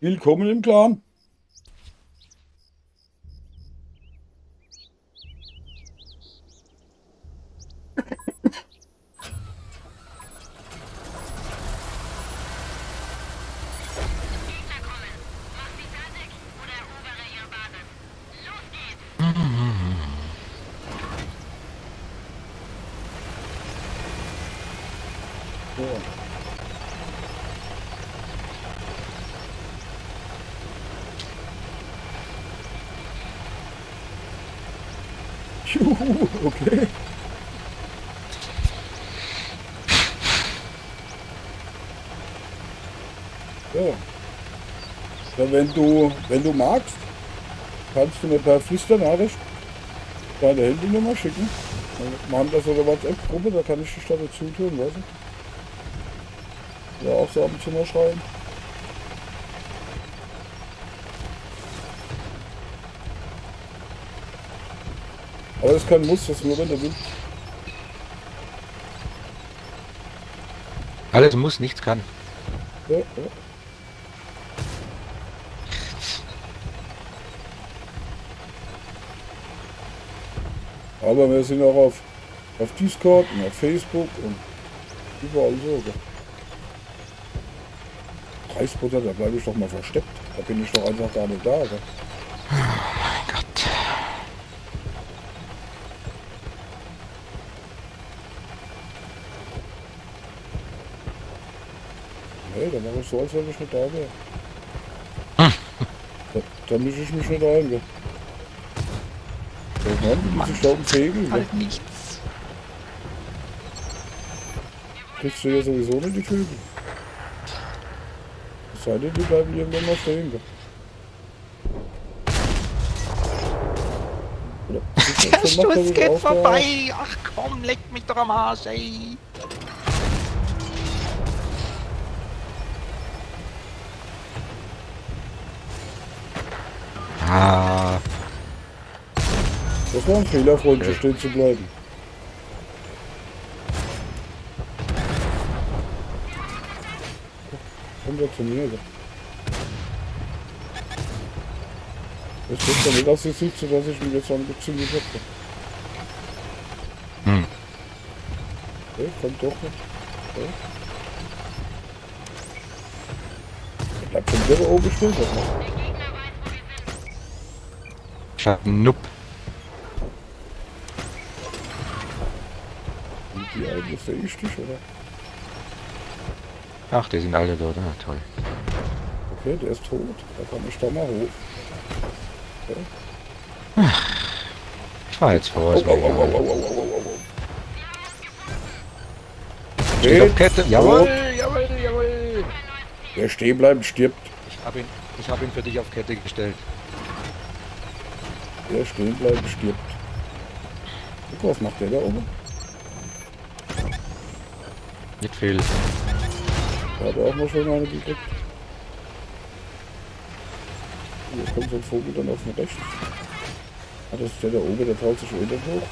Willkommen im Clan. Gegner kommen. Macht sie fertig oder erobere ihre Basis. Los geht's! So. Juhu, okay. So. Ja, wenn du magst, kannst du mir per Flüsternachricht deine Handynummer schicken. Wir haben da so eine WhatsApp-Gruppe, da kann ich dich da dazu tun, weißt du? Ja, auch so ab und zu mal schreiben. Aber das ist kein Muss, das nur wenn du willst. Alles muss, nichts kann. Ja, ja. Aber wir sind auch auf Discord und auf Facebook und überall so. Gell? Preisbutter, da bleibe ich doch mal versteckt. Da bin ich doch einfach gar nicht da. Gell? Mein Gott. Nee, dann mache ich so, als wenn ich nicht da wäre. Da mische ich mich nicht ein. Gell? Ja, Mann, die muss ich da umfegen. Halt nichts. Kriegst du ja sowieso nicht die Vögel. Es sei denn, die bleiben irgendwann mal stehen. Gell? Oder, Der Schuss geht vorbei. Ach komm, leck mich doch am Arsch, ey. Ah, Das war ein Fehler, freundlich stehen zu bleiben. Kommt ja zu mir. Gell? Das wird ja nicht aus der Sicht, so dass ich mich jetzt angezündet habe. Okay, kommt doch nicht. Okay. Der bleibt schon wieder da oben stehen. Der Gegner weiß, wo wir sind. Schatten-Nup. Und die eigentlich sehe ich dich, oder? Ach, die sind alle dort. Ah, toll. Okay, der ist tot. Da kann ich da mal hoch. Okay. Ich war jetzt vor. Au, au, au, au, au, au, au, au. Steht auf Kette. Jawohl, jawohl, jawohl. wer stehen bleibt, stirbt. Ich hab ihn für dich auf Kette gestellt. Wer stehen bleibt, stirbt. Guck, was macht der da oben? Nicht viel. Da hat er auch mal schon eine gekriegt. Hier kommt so ein Vogel dann auf den rechts. Ah, das ist der da oben, der traut sich wieder hoch.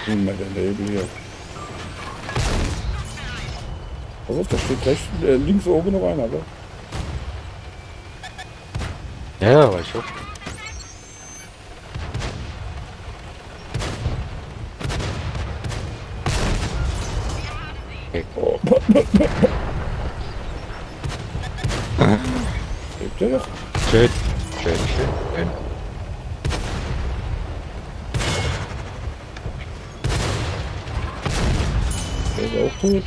Immer der Nebel hier. Pass auf, da steht rechts, links oben noch einer, oder? Ja, war ich schon. Oh. Lebt der noch? Schön. Schön. Der ist auch tot.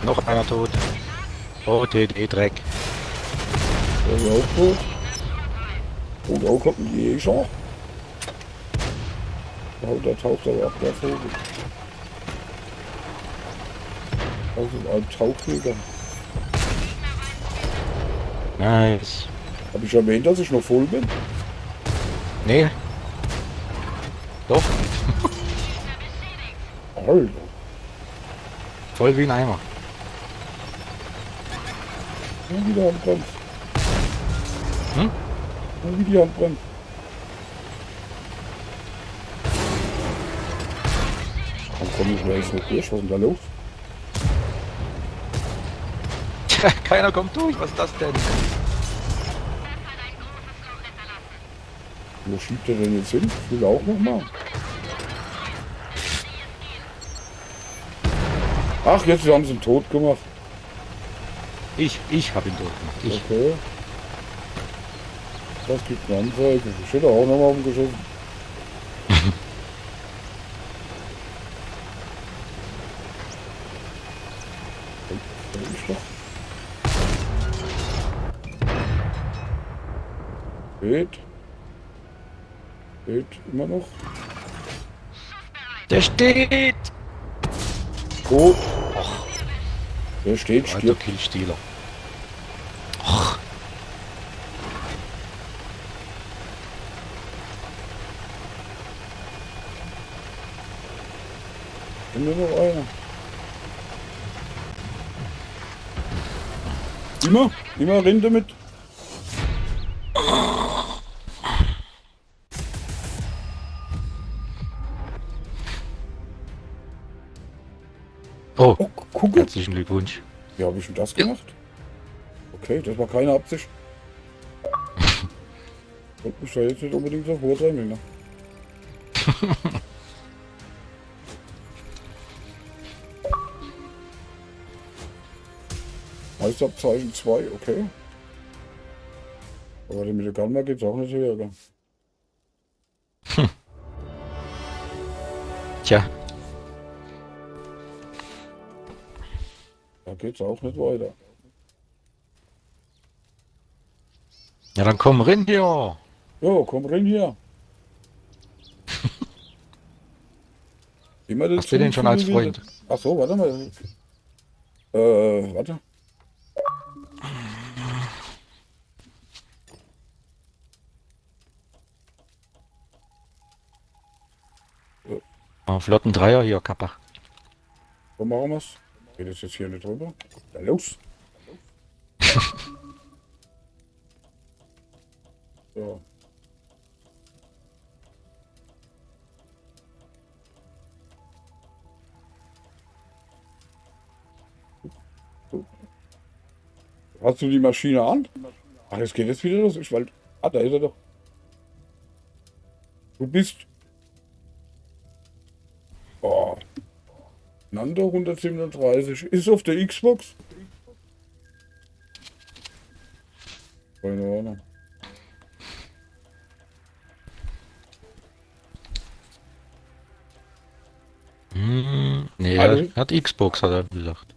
Noch einer tot. Oh, TD-Dreck. Der ist auch tot. Oh, da kommt ein Jäger. Oh, da taucht aber auch der Vogel. Das ist ein Tauchjäger. Nice. Habe ich erwähnt, dass ich noch voll bin? Nee. Doch. Alter. Voll wie ein Eimer. Wie die Handbremse. Hm? Wie die Handbremse. Komm ich jetzt nicht durch, was ist denn da los? Tja, keiner kommt durch, was ist das denn? Das hat ein großes Loch hinterlassen. Wo schiebt er denn jetzt hin? Ich will auch noch mal. Ach, jetzt haben sie ihn tot gemacht. Ich habe ihn tot gemacht. Ich. Okay. Das gibt eine Anzeige. Ich hätte auch noch mal umgeschossen. Ich doch. Steht immer noch. Der steht! Oh. Der steht, Alter stirbt. Killstieler. Och, Nur noch einer. Immer rennt damit. oh, Oh, guck. herzlichen Glückwunsch. Wie habe ich denn das gemacht? Okay, das war keine Absicht. Wollte mich da jetzt nicht unbedingt so vordrängeln. Ne? Meisterabzeichen 2, okay. Aber mit der Gamma geht's auch nicht höher, gell? Tja, Da geht's auch nicht weiter. ja dann komm rein hier. Jo, komm rein hier. Immer Hast du den schon als Freund? Ach so, warte mal. Warte. Oh, flotten Dreier hier, Kappa. So machen wir's. Geht das jetzt hier nicht drüber? Ja, los. So. Hast du die Maschine an? Ach, jetzt geht es wieder los. Ich wollte. Ah, da ist er doch. Du bist. Oh. Nando 137. Ist auf der Xbox? Keine Ahnung. Nee, Also- er hat Xbox, hat er gesagt.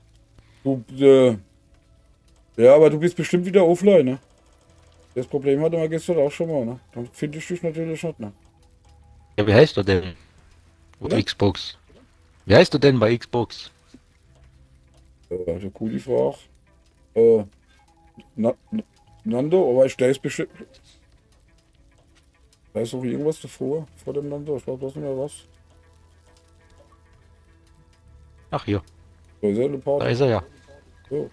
Du, ja, aber du bist bestimmt wieder offline, ne? Das Problem hatte man gestern auch schon mal, ne? Dann finde ich dich natürlich nicht, ne? Ja, wie heißt du denn? Auf Oder? Xbox. Wie heißt du denn bei Xbox? Also coole Frage. Nando, aber ich ist bestimmt. Da ist auch irgendwas davor, vor dem Nando. Ich weiß bloß nicht mehr was. Ach hier, Da ist er, da Leopard. ist er ja. So.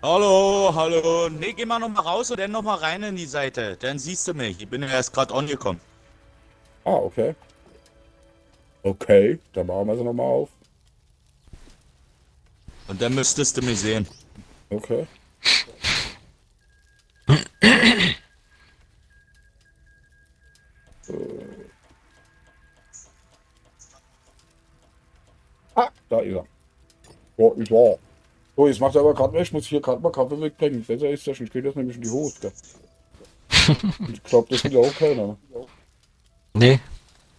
Hallo, hallo. Nee, geh mal noch mal raus und dann noch mal rein in die Seite. Dann siehst du mich. Ich bin ja erst gerade angekommen. Ah, okay. Okay, dann machen wir sie nochmal auf. Und dann müsstest du mich sehen. Okay. Ah, da ist er. So, ich war. So, jetzt macht er aber gerade mal, ich muss hier gerade mal Kaffee wegbringen. Besser ist das, ich geht das nämlich in die Hose, gell? Ich glaube, das will auch keiner. Ne? Nee.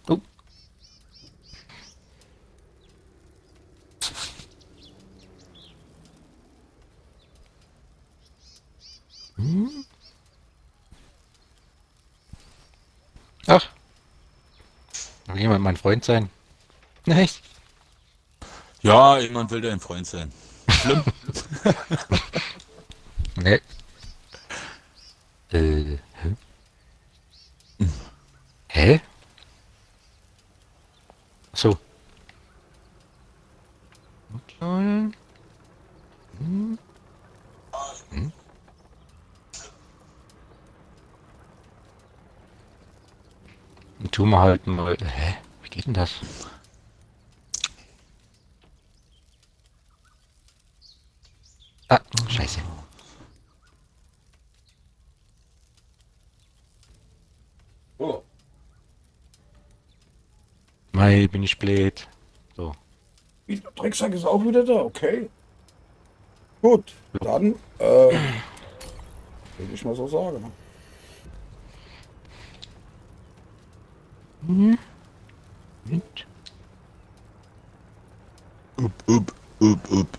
Oh. Ach. Will jemand mein Freund sein? Nein. Ja, jemand will dein Freund sein. Schlimm. Nee. Hä? Hä? So. wir halt mal... Hä? Wie geht denn das? Ah, scheiße. Oh. Mei, bin ich blöd. So. Der Drecksack ist auch wieder da, okay. Gut, dann, würde ich mal so sagen. Moment. Up.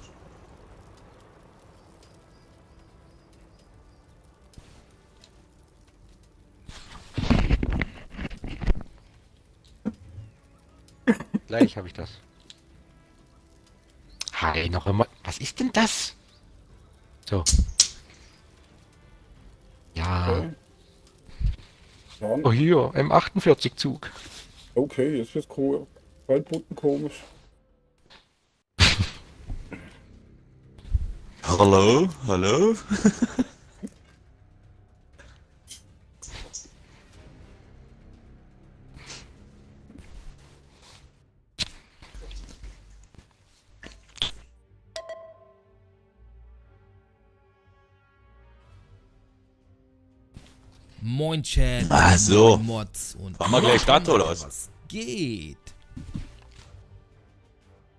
Gleich habe ich das. Hi, noch immer. Was ist denn das? So. Ja. Okay. Dann, Oh, hier, M48-Zug. okay, jetzt wird's Kaltbutten komisch. Hallo? Moin Chat, Ach so. moin Mods und Fahren wir gleich Stadt, oder was? Geht.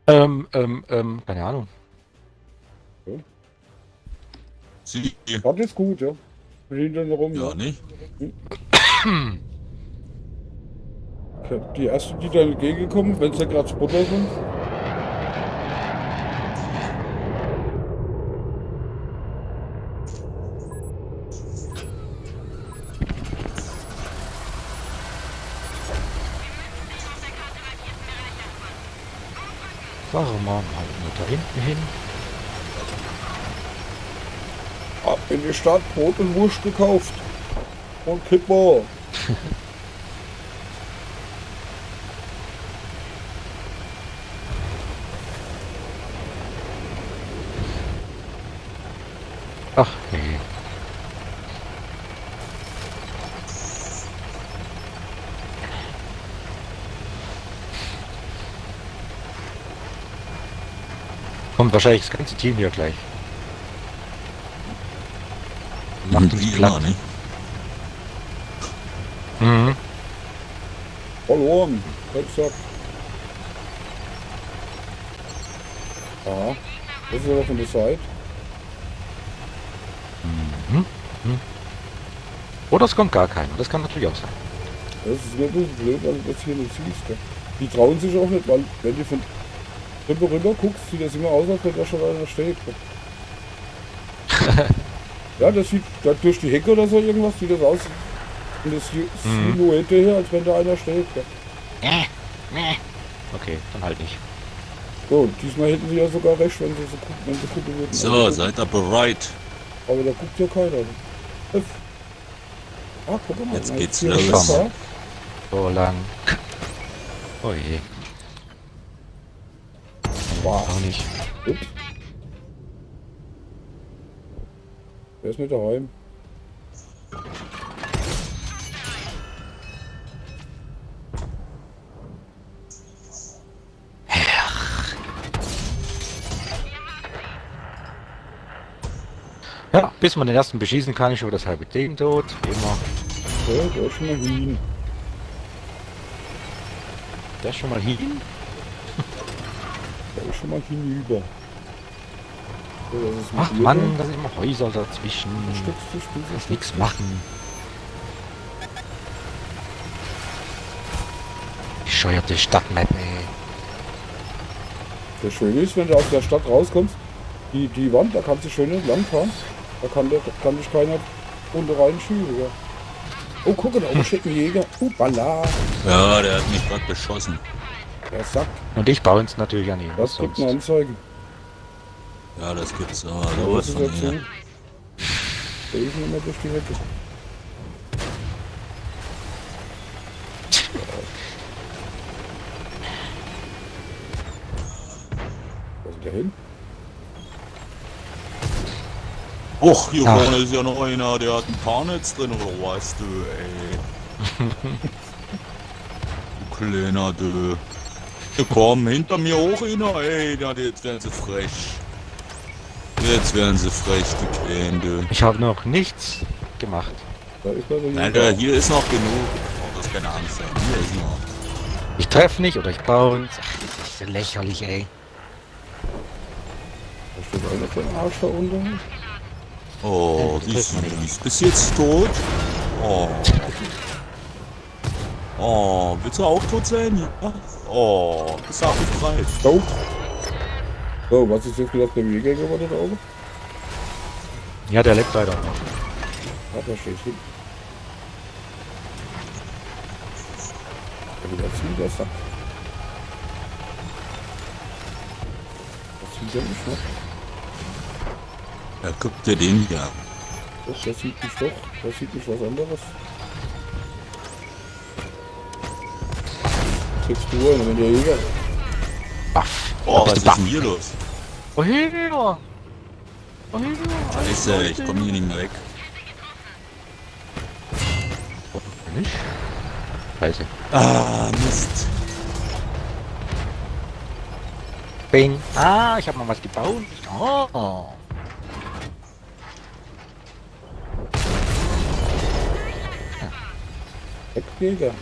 Keine Ahnung. Sie. Das ist gut, ja. Hinter rum, Ja, nicht? Okay, die erste, die da entgegenkommen, wenn sie gerade Sputter sind. Warum mal nur da hinten hin? Ab in die Stadt, Brot und Wurst gekauft. Und Kipper. Ach nee. Kommt wahrscheinlich das ganze Team hier gleich. Macht uns Wie platt. immer, ne? Mhm. Verloren. Drecksack. Ja. Das ist aber von der Seite. Oder es kommt gar keiner. Das kann natürlich auch sein. Das ist mir ein bisschen blöd, weil du das hier nicht siehst. Gell? Die trauen sich auch nicht, weil wenn du von drüber rüber guckst, sieht das immer aus, als wenn da schon einer steht. Gell? Ja, das sieht da durch die Hecke oder so irgendwas, sieht das aus. Und das Silhouette hier, als wenn da einer steht. Gell? Okay, dann halt nicht. So, diesmal hätten sie ja sogar recht, wenn sie gucken würden. So, seid ihr bereit? Aber da guckt ja keiner. Das, guck mal. Jetzt na, geht's hier los. ist das da. So lang. Oh je. Wow. Auch nicht. Ups. Wer ist nicht daheim? Ja, bis man den ersten beschießen kann, ist schon das halbe Team tot. Wie immer. So, da ist schon mal hin. Der ist schon mal hin. Da ist schon mal hinüber. So, das ist Ach mit dir Mann, da. da sind immer Häuser dazwischen. Das nichts machen. Bescheuerte Stadtmap, ey. Das Schöne ist, wenn du aus der Stadt rauskommst, die Wand, da kannst du schön entlang fahren. Da kann dich keiner unten reinschieben. Ja. Oh, guck mal, da oben steht ein Jäger. Balla. Ja, der hat mich gerade beschossen. Der Sack. Und ich baue uns natürlich an ihn. Das Was gibt sonst? eine Anzeige. Ja, das gibt's aber Ja, sowas das ist von dazu. hier. Da ist nicht mehr durch die Hecke. Was ist da hin? Och, hier Ach. vorne ist ja noch einer, der hat ein Tarnnetz drin, oder weißt du, ey. Kleiner, du. Ja, komm, hinter mir auch einer, ey, ja, jetzt werden sie frech. Jetzt werden sie frech, die Kleinen, du. Ich habe noch nichts gemacht. Da ist also jemand. Alter, hier ist noch genug. Oh, das ist keine Angst sein. Hier ist noch. Ich treffe nicht oder ich bounce. Ach, das ist so lächerlich, ey. Da steht einer für den Arsch da unten. Oh, Ja, die ist bis jetzt tot. Oh. Oh, willst du auch tot sein? Ja. Oh, bist du auch befreit. So. So, was ist jetzt wieder auf der Jäger geworden da oben? Ja, der lebt leider noch. Ah, da steht hin. Ja, wieder ziehen besser. Was sieht der nicht noch? Ja, guck dir den hier an. Das sieht mich doch. Das sieht mich was anderes. Texturen, wenn der Jäger. Oh, was ist denn hier los? Wohin? Wohin? Scheiße, ich komme hier nicht mehr weg. Nicht? Scheiße. Ah, Mist. Bing. Ah, ich habe mal was gebaut. Oh. Jäger.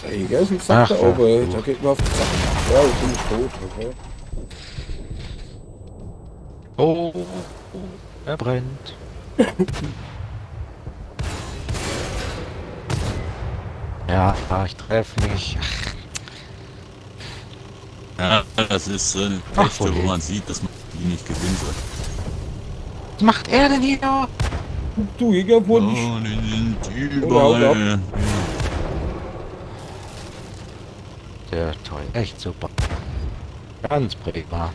Der Jäger ist ein Sack da Ach, oben. ja. Da geht man auf den Sack. Ja, ich bin nicht tot. Okay. Oh. Er brennt. Ja, ich treffe mich. Ja, das ist ein Ach, Rechte, wo okay. man sieht, dass man die nicht gewinnen soll. Was macht er denn hier? Du Jäger wurde nicht. Oh, die sind Oder überall. Der toll, echt super. Ganz prima.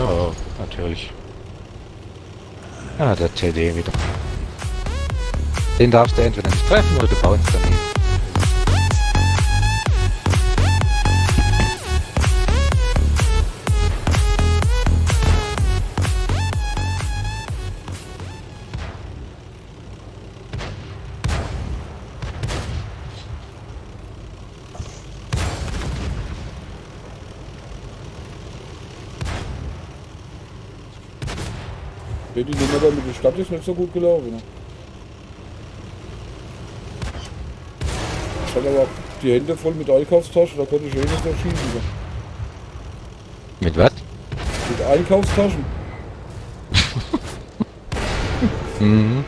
Oh, natürlich. Ah, der TD wieder. Den darfst du entweder nicht treffen oder du baust daneben. Die Nummer da mit der Stadt ist nicht so gut gelaufen. Ne? Ich hatte aber die Hände voll mit Einkaufstaschen, da konnte ich eh nicht so schießen. Ne? Mit was? Mit Einkaufstaschen. Mhm.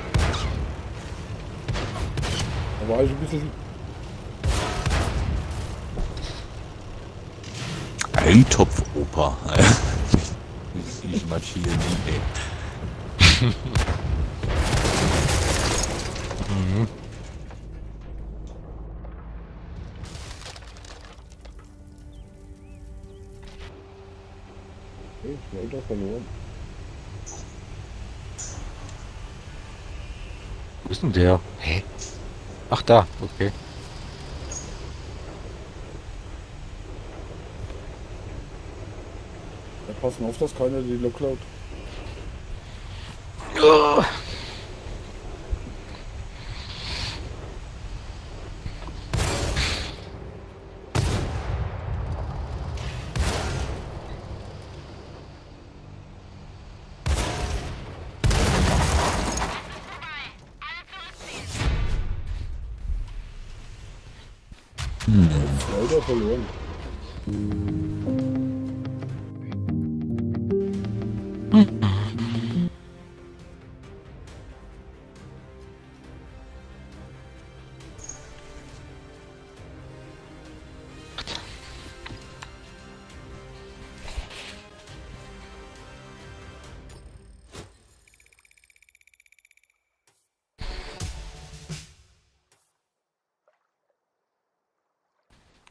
Da war ich ein bisschen. Eintopf-Oper. Ich marschiere nie, ey. Mhm. Okay, ich wollte verloren. Wo ist denn der? Hä? Ach da, okay. Da passen auf, dass keiner die Lok klaut. Oh. Leider verloren.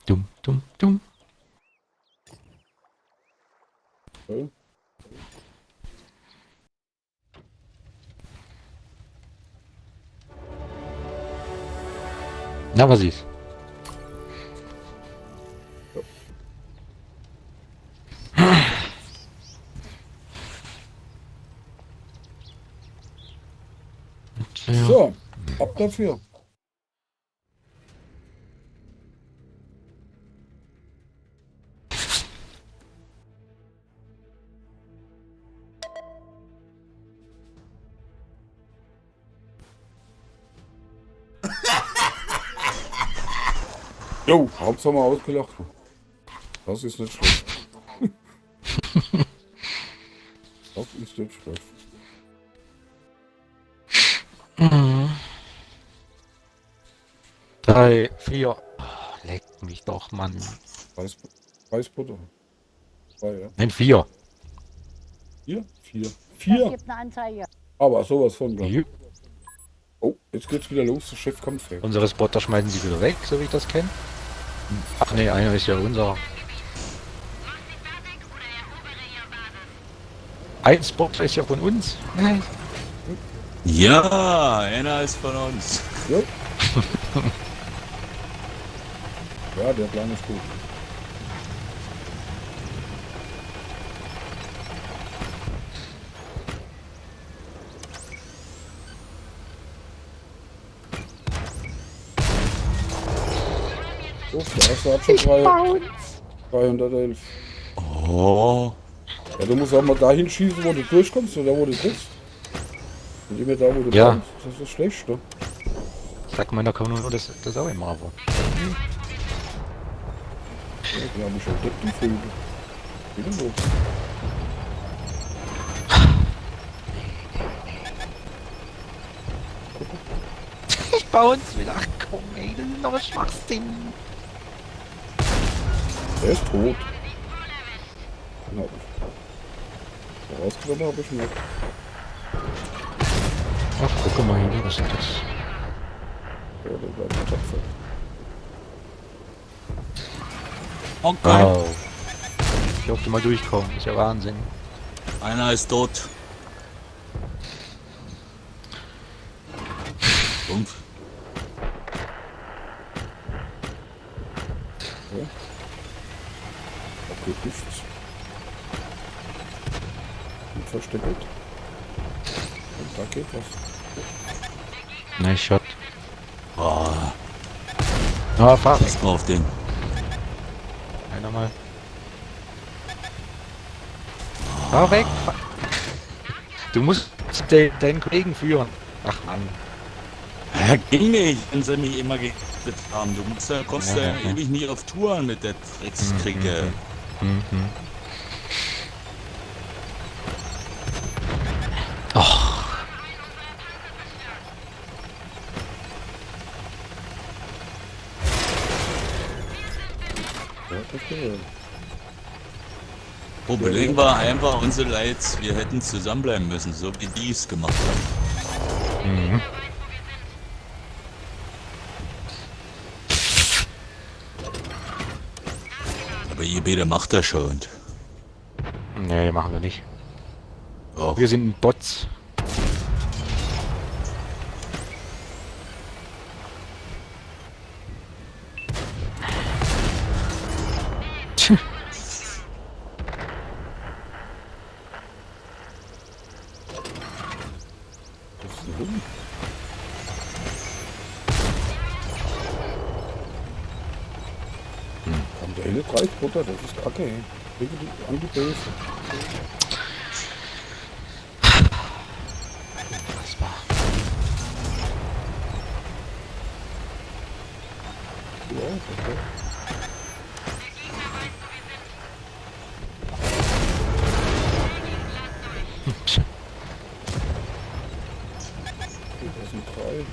Dumm. Dumm, dumm. Okay. Na, was ist? Ja. So, ab dafür. Jo, Hauptsache mal ausgelacht. Das ist nicht schlecht. Das ist nicht schlecht. Mhm. 3, 4. Oh, leck mich doch, Mann. Weißbutter. 2, ja. Nein, 4. 4? 4. Es 4? gibt eine Anzeige. Aber sowas von. Glaub. Jupp. Oh, jetzt geht's wieder los. Der Chef kommt weg. Unsere Spotter schmeißen sie wieder weg, so wie ich das kenne. Ach nee, einer ist ja unser. Macht sie fertig oder erobere ihr Basis. Ein Spotter ist ja von uns. Nein. Ja, einer ist von uns. Jo. Ja, der Plan ist gut. So, der erste hat schon 311. Oh, Ja, du musst auch mal dahin schießen, wo du durchkommst oder wo du triffst. Und immer da, wo du Ja. kommst. Das ist das Schlechte. Sagt man, da kann man nur das auch immer, aber. Ja, die haben schon entdeckt, die Vögel. Wieder so. Bei uns wieder. Ach komm, ey, das ist noch Schwachsinn. Der ist tot. Den hab ich. Rausgenommen habe ich nicht. Ach, guck mal hier, was ist das? Ja, der bleibt nicht tapfer. okay. Wow. Ich durfte mal durchkommen, ist ja Wahnsinn. Einer ist tot. 5. Abgekifft. Und versteckt. Und da geht was. Nice Shot. Oh, Ah, fahr weg. pass mal auf den. Einer mal. Fahr weg. Fahr. Du musst deinen Kollegen führen. Ach Mann. Ja, ging nicht, wenn sie mich immer gerettet haben. Du musst ja, kommst ja, Ja. ewig nie auf Touren mit der Dreckskriege. Mhm. Och. Ja, das geht. Problem war einfach unsere Leid, wir hätten zusammenbleiben müssen, so wie die es gemacht haben. Mhm. Aber ihr beide macht das schon. Nee, machen wir nicht. Doch. Wir sind Bots. Tch. Was ist denn rum? Haben der hele 3 Butter, das ist kacke, ey. Lege die an die Base. Unfassbar. Ja, okay. Das sind 3.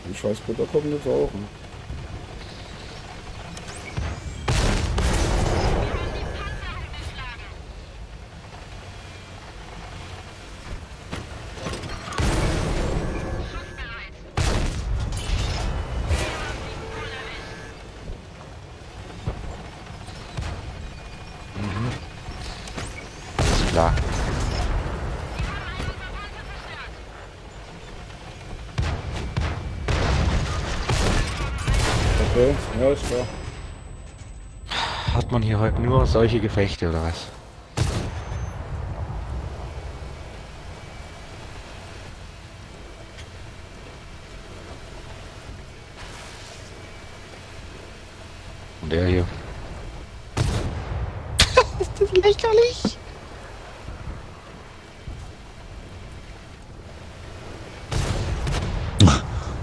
Die scheiß Butter kommen jetzt auch. Ne? klar. Okay, ja, ist klar. Hat man hier heute nur solche Gefechte oder was? Und der hier. Ist das lächerlich?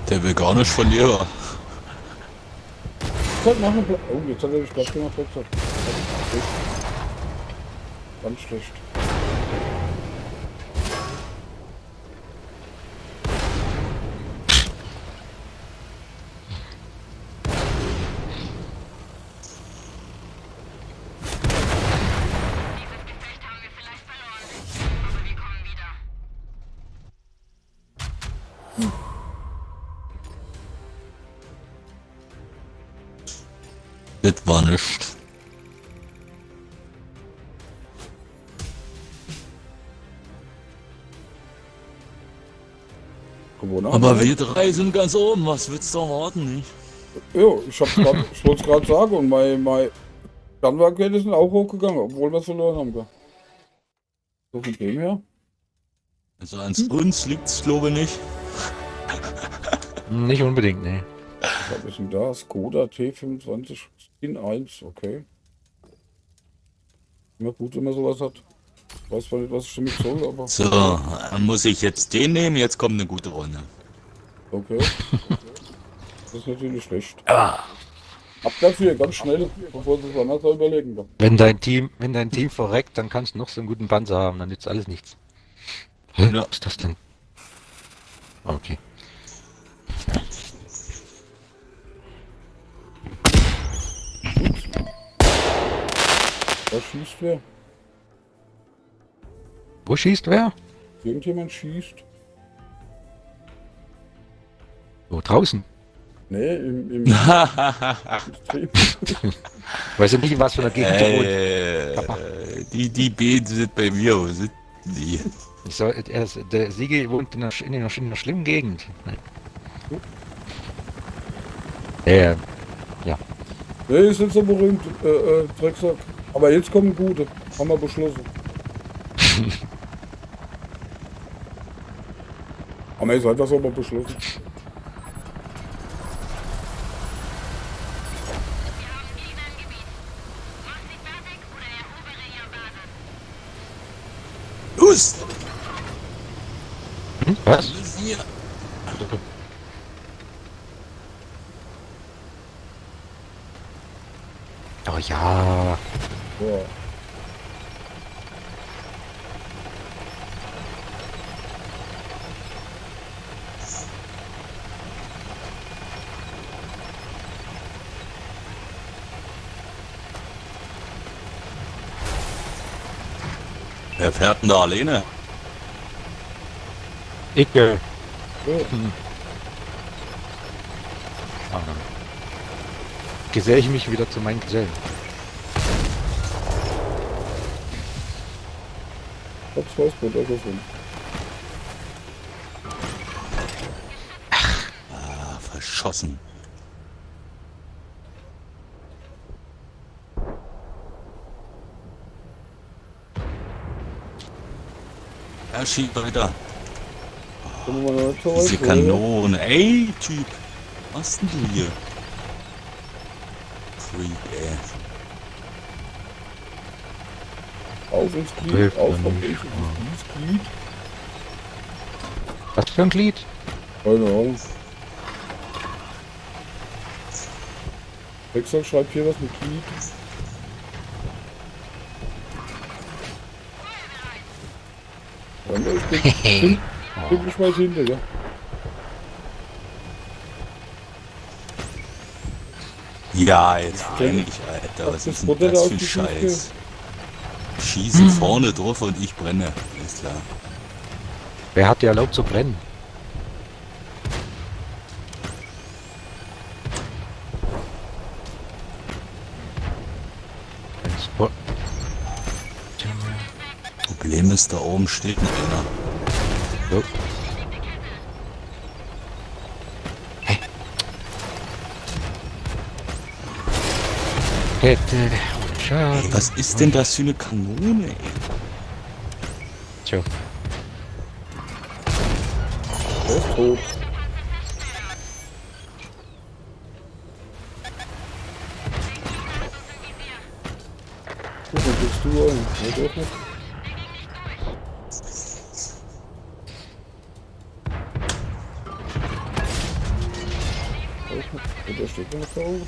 Der will gar nicht von dir. Halt machen. Oh, jetzt hat er dich Platz gemacht. Ganz schlecht. Dieses Gefecht haben wir vielleicht verloren. Aber wir kommen wieder. Das war nicht. Gewonnen. Aber wir drei sind ganz oben. Was willst du erwarten, nicht? Ja, ich wollte es gerade sagen und mein Kernwerkwerte sind auch hochgegangen, obwohl wir es verloren haben. Gell. So von dem her. Also an uns liegt's, glaube ich, nicht. Nicht unbedingt, nee. Was ist denn da? Skoda T25 in 1, okay. Immer gut, wenn man sowas hat. Ich weiß zwar nicht, was ich damit soll, aber. So, dann muss ich jetzt den nehmen. Jetzt kommt eine gute Runde. Okay. Das ist natürlich schlecht. Ab dafür, ganz schnell, bevor sie es anders überlegen. Kann. Wenn dein Team verreckt, dann kannst du noch so einen guten Panzer haben, dann nützt alles nichts. Hä? Ja. Was ist das denn? Okay. Da schießt wer? Wo schießt wer? Irgendjemand schießt? Wo, draußen? Nee, im Stream. Weiß ja nicht, was für eine Gegend du wohnst. Die Beete sind bei mir. Wo sind die? Der Siege wohnt in einer schlimmen Gegend. Ja. Nee, ist nicht so berühmt, Drecksack. Aber jetzt kommen gute. Haben wir beschlossen. Haben wir jetzt einfach so mal beschlossen. Wir haben Gegner im Gebiet. Mach sie fertig oder erobere ihre Basis. Los! Was? Hier. Oh ja. Ja. Wer fährt denn da alleine? Ich, Ja. Ah, dann geselle ich mich wieder zu meinen Gesellen. Hab zwei Spotter gefunden. Ah, verschossen. Er schiebt weiter. Können wir mal nicht so weit Diese vor? Kanone. Ey, Typ. Was denn du hier? Freak, ey. Auf ins Glied, Hilft auf mir ins nicht. Glied. Was für ein Glied? Keine Ahnung. Drecksack schreibt hier was mit Glied. Ja, ich bin mal hinter, ja. Ja, jetzt brenne ich, Alter. Was das ist denn Butter da das auf für ein die Füße? Scheiß? Schießen vorne drauf und ich brenne. Ist klar. Wer hat dir erlaubt zu brennen? Problem ist, da oben steht noch einer. So. Hätte ohne Schaden. Ey, was ist denn das für eine Kanone, ey? Tja. Der ist tot. Wo bist du ein? Nee, doch nicht. Auch nicht. Und der steht noch da oben.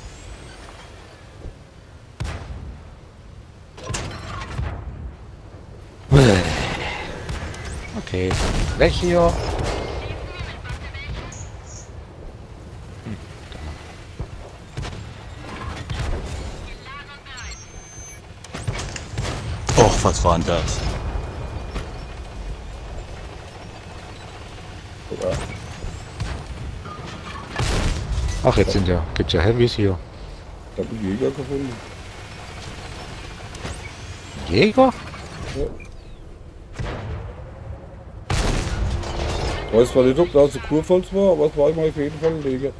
Okay. Weg hier. Och, was war denn das? Ja. Ach, jetzt gibt's ja Heavys hier. Ich habe einen Jäger gefunden. Jäger? Ja. Ich weiß zwar nicht, ob da so Kurpfalz war, aber es war immer auf jeden Fall ein Jäger.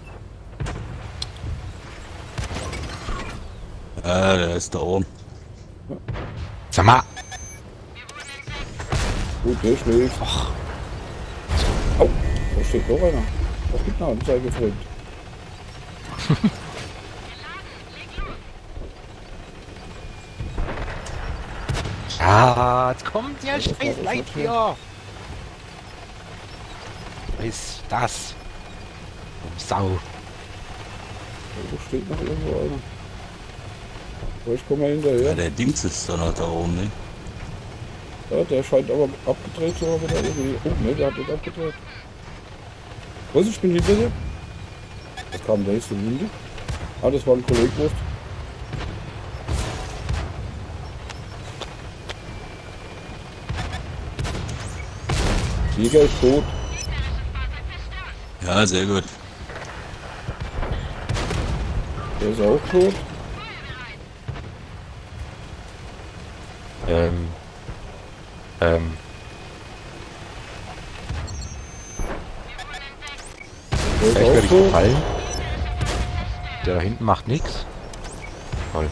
Der ist da oben. Sag mal. Gut, der schläft. Ach. Au, da steht noch einer. Das gibt eine Anzeige, Freund. Ja, jetzt kommt der scheiß Leid hier. Was ist das? Du Sau. Da steht noch irgendwo einer. Aber ich komme mal hinterher. Ja, der Dings ist da noch da oben, ne? Ja, der scheint aber abgedreht zu haben oder irgendwie. Oh ne, der hat nicht abgedreht. Was, ich bin hinter dir? Was kam da jetzt so hinter? Ah, das war ein Kollege. Jäger ist tot. Ja, sehr gut. Der ist auch tot. Der Vielleicht ist werde auch ich tot. gefallen. Der da hinten macht nichts. Toll.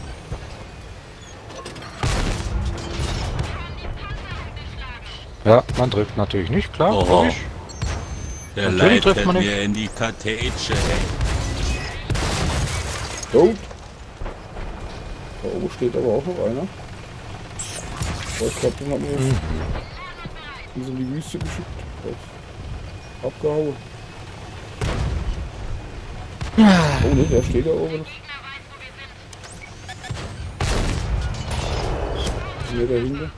Ja, man trifft natürlich nicht, klar. Oh. Logisch. Der Natürlich trifft leitet man nicht. mir in die Kartätsche, ey. Tot. Da oben steht aber auch noch einer. Aber ich glaube, den haben wir uns in die Wüste geschickt. Der ist abgehauen. Oh ne, der steht da oben. Hier dahinter.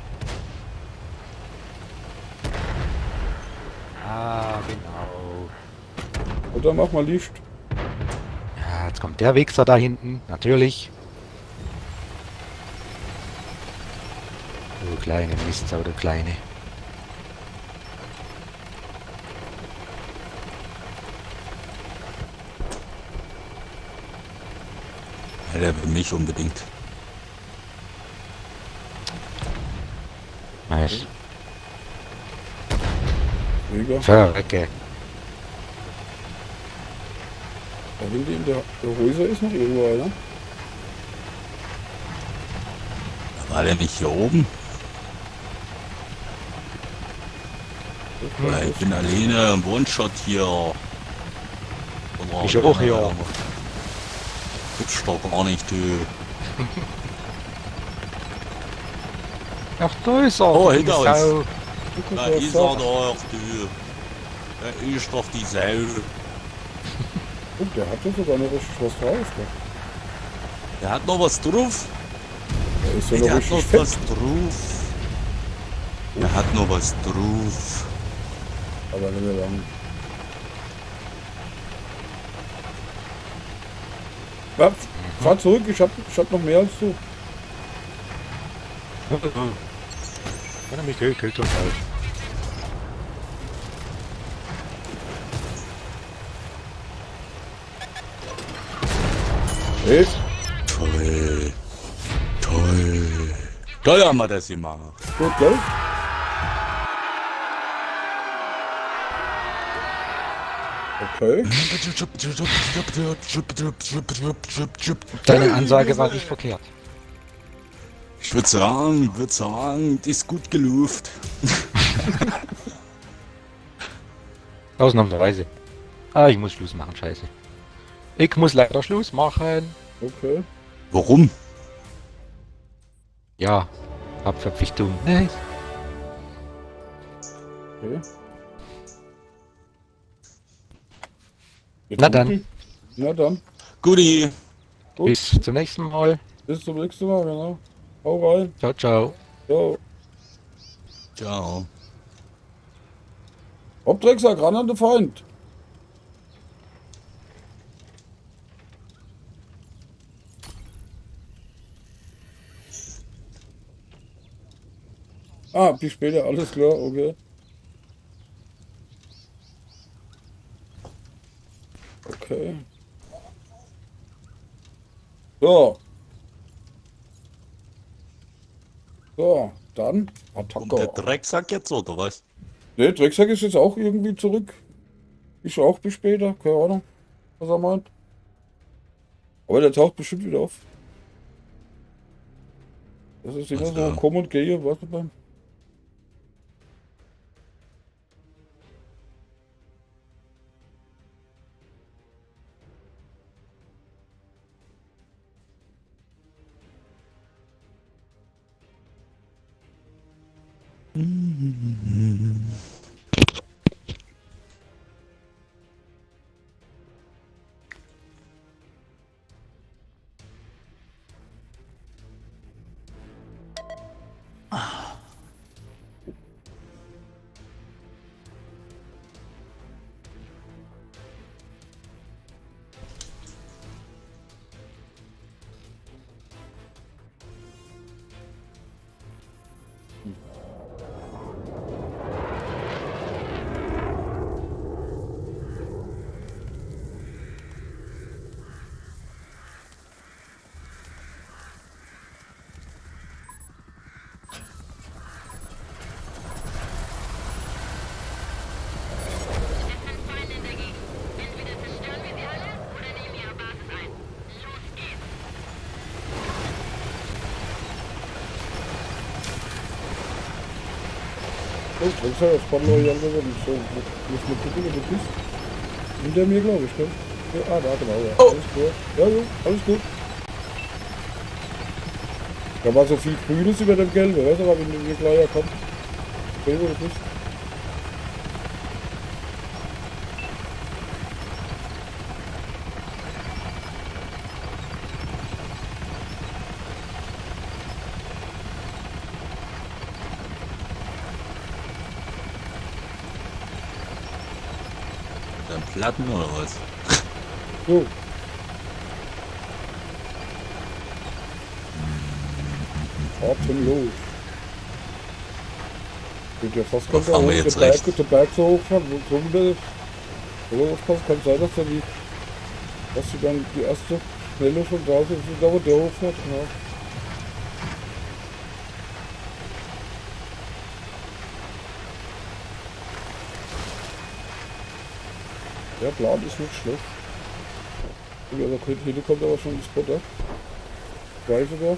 Ah, genau. Und dann mach mal Licht. Ja, jetzt kommt der Wichser da hinten. Natürlich. Du kleine Mistsau, du kleine. Ja, der will mich unbedingt. Nice. Jäger. Verrecke. Da hinter ihm, der Häuser ist noch irgendwo einer. War der nicht hier oben? Ja, ich bin alleine im One-Shot hier. Oder Ich auch hier. Gibt's doch gar nicht, du. Ach, da ist er. Oh, die hinter Sau. uns. Da ist er doch, du. Da ist doch die Sau. Oh, der hat ja sogar noch richtig was drauf. Der hat noch was drauf. Der ist ja Der noch hat richtig noch fett. was drauf. Der hat noch was drauf. Aber nicht mehr lang. Ja, fahr zurück, ich hab noch mehr als du. Wenn er mich killt und halt. Hey, Toll. Toll. Toll haben wir das gemacht. gut, gell? Okay. Deine Ansage war nicht verkehrt. Ich würde sagen, die ist gut geluft. Ausnahmsweise. Ah, ich muss Schluss machen, scheiße. Ich muss leider Schluss machen. Okay. Warum? Ja, hab Verpflichtung. Nice. Okay. Jetzt Na dann. Na dann. Guti. Gut. Bis zum nächsten Mal. Bis zum nächsten Mal, genau. Hau rein. Ciao, ciao. Ciao. Ciao. Hauptdrecksack, ran an den Feind. Ah, bis später, alles klar, okay. Okay. So. So, dann Kommt der Attacke. Drecksack jetzt oder was? Der Drecksack ist jetzt auch irgendwie zurück. Ich auch bis später, keine Ahnung, was er meint. Aber der taucht bestimmt wieder auf. Das ist immer Alles so klar. komm und gehe, warte mal. Es sind Feinde in der Gegend. Entweder zerstören wir sie alle oder nehmen ihre Basis ein. Los geht's. Oh, Drecksack, jetzt kommen neue Jahre wieder. So, muss mal gucken, wo du bist. Hinter mir, glaube ich, gell? Ja, ah, da, genau, ja. Alles gut. Ja, jo, alles gut. Da war so viel Grünes über dem Gelbe, weißt du, aber wenn du hier gleich kommt. Okay, wo du bist. Dann Platten oder was? So. Atemlos. Geht ja fast Da ganz fahren wir hoch, jetzt der Berg so hoch fahren, so wieder. So aufpassen, kann sein, dass du dann die erste Schnelle schon da ist, da wo der hochfährt. Ja. Der Plan ist nicht schlecht. Ja, da kommt aber schon ins Butter. Zwei sogar.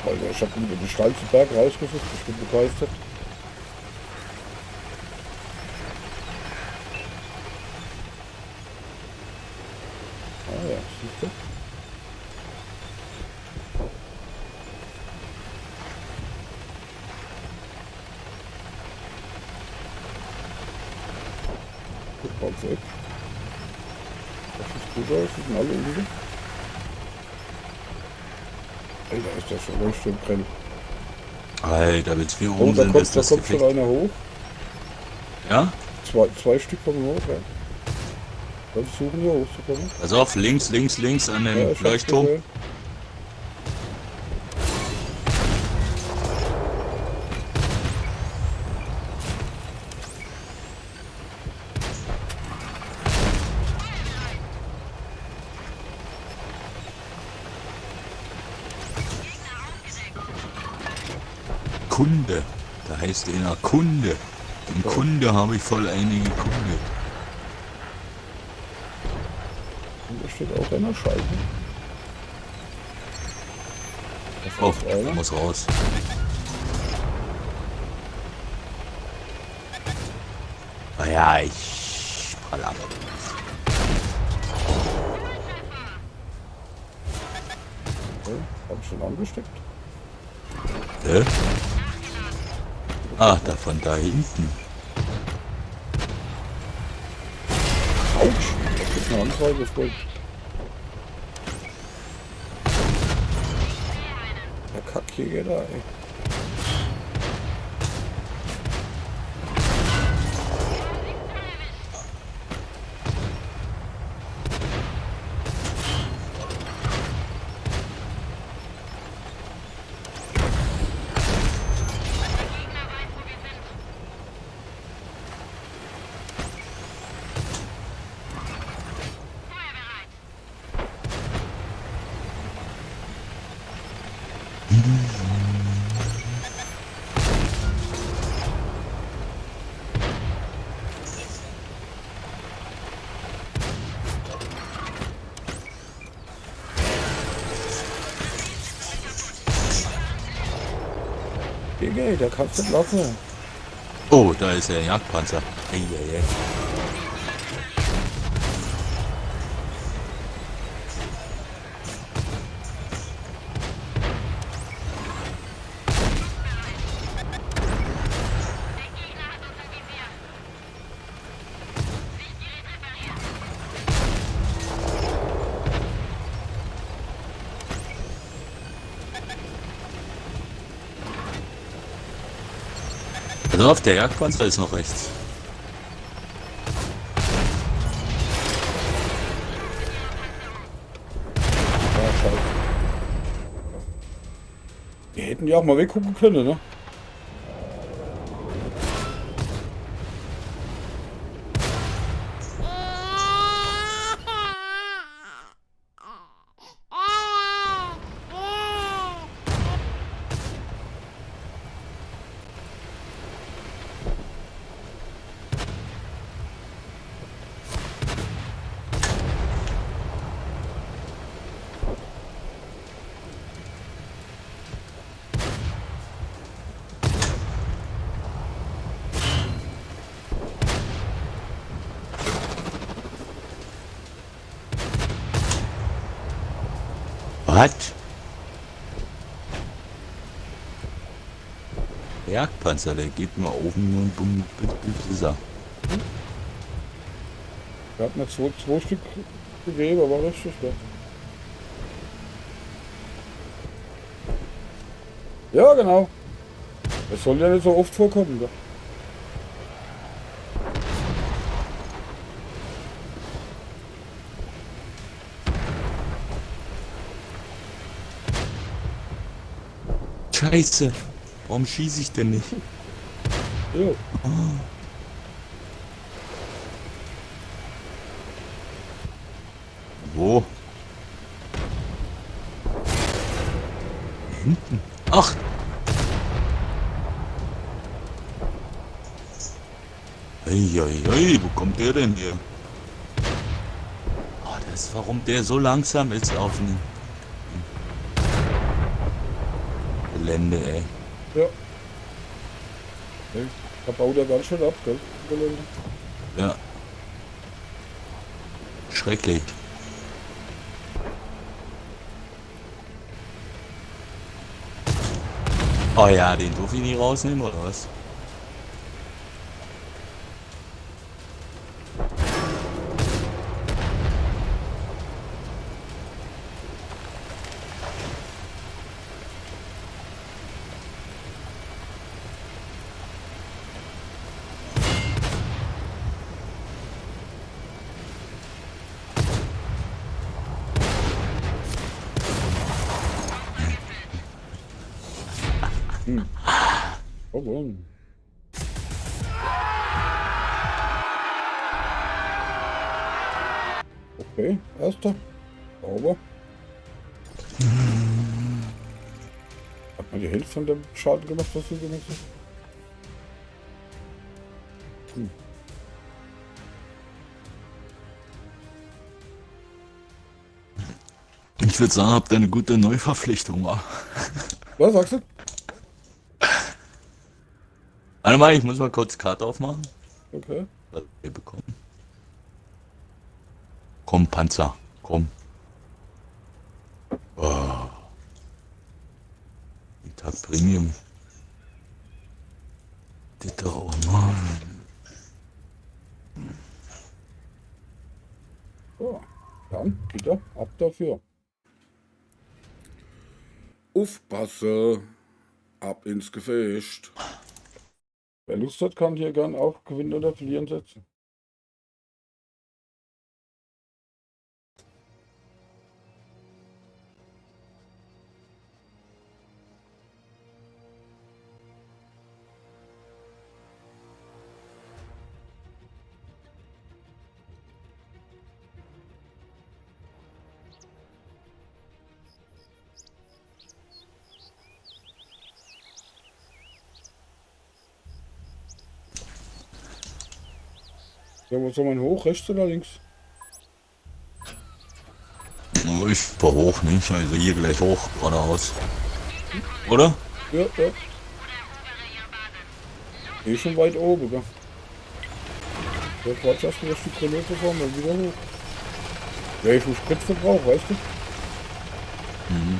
Alter, ich hab über den steilsten Berg rausgesucht, ich bin begeistert. Ah ja, siehst du? Guck mal weg. Das sieht gut aus, die sind alle unten. Alter, ist das schon ganz schön brennen. Alter, willst du mir Oh, da umsehen, bis das kommt Gefecht... schon einer hoch. Ja? Zwei Stück kommen hoch, ja. Dann versuchen wir hochzukommen. Pass auf, links an dem Ja, ich hab's Leuchtturm. gesehen. Kunde. Da heißt einer Kunde. Den Kunde habe ich voll einige Kunde. steht auch einer Scheibe. Oh, muss raus. Naja, ich prall ab. Okay, hab ich schon angesteckt. Ah, davon da hinten. Autsch! Da gibt eine Anzeige voll. Der Kackjäger da, ey. Digga, der kannst nicht laufen. Oh, da ist der Jagdpanzer. Eieiei. Also auf der Jagdpanzer ist noch rechts. Ja, scheiße. Die hätten ja auch mal weggucken können, ne? Was? Der Jagdpanzer, der geht nur oben nur ein Bumm. Wir hatten jetzt zwei Stück gegeben, aber richtig, ja. Ja, genau. Das soll ja nicht so oft vorkommen, da. Scheiße. Warum schieße ich denn nicht? Jo. Wo? Hinten. Ach! Eieiei, wo kommt der denn hier? Oh, das ist, warum der so langsam ist auf dem Gelände, ey. Ja. Da baut er ganz schön ab, gell? Gelände. Ja. Schrecklich. Oh ja, den darf ich nicht rausnehmen, oder was? Oh, wow. Okay, erster. Sauber. Hat man die Hälfte von dem Schaden gemacht, was du gemacht hast? Ich würde sagen, habt ihr eine gute Neuverpflichtung, wa? Was sagst du? Warte mal, ich muss mal kurz Karte aufmachen. Okay. Was wir bekommen. Komm, Panzer, komm. Oh. Vita Premium. Ditter, oh Mann. So, dann wieder ab dafür. Aufpasse. Ab ins Gefecht. Wer Lust hat, kann hier gern auch gewinnen oder verlieren setzen. Ja, wo soll man hoch? Rechts oder links? Oh, ich fahr hoch, nicht? Also hier gleich hoch, geradeaus. Oder? Ja, ja. Eh schon weit oben, gell? Ja, Quatsch, hast du das Stück Kilometer fahren, dann wieder hoch. Ja, ich muss Spritverbrauch, weißt du? Mhm.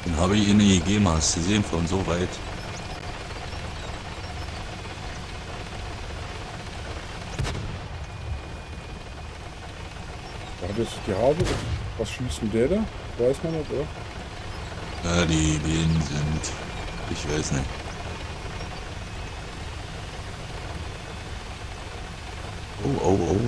Den habe ich Ihnen gegeben, hast du gesehen, von so weit. Ja, das ist die Habe. Was schießt denn der da? Weiß man nicht, oder? Ja, die Bienen sind, ich weiß nicht. Oh, oh, oh.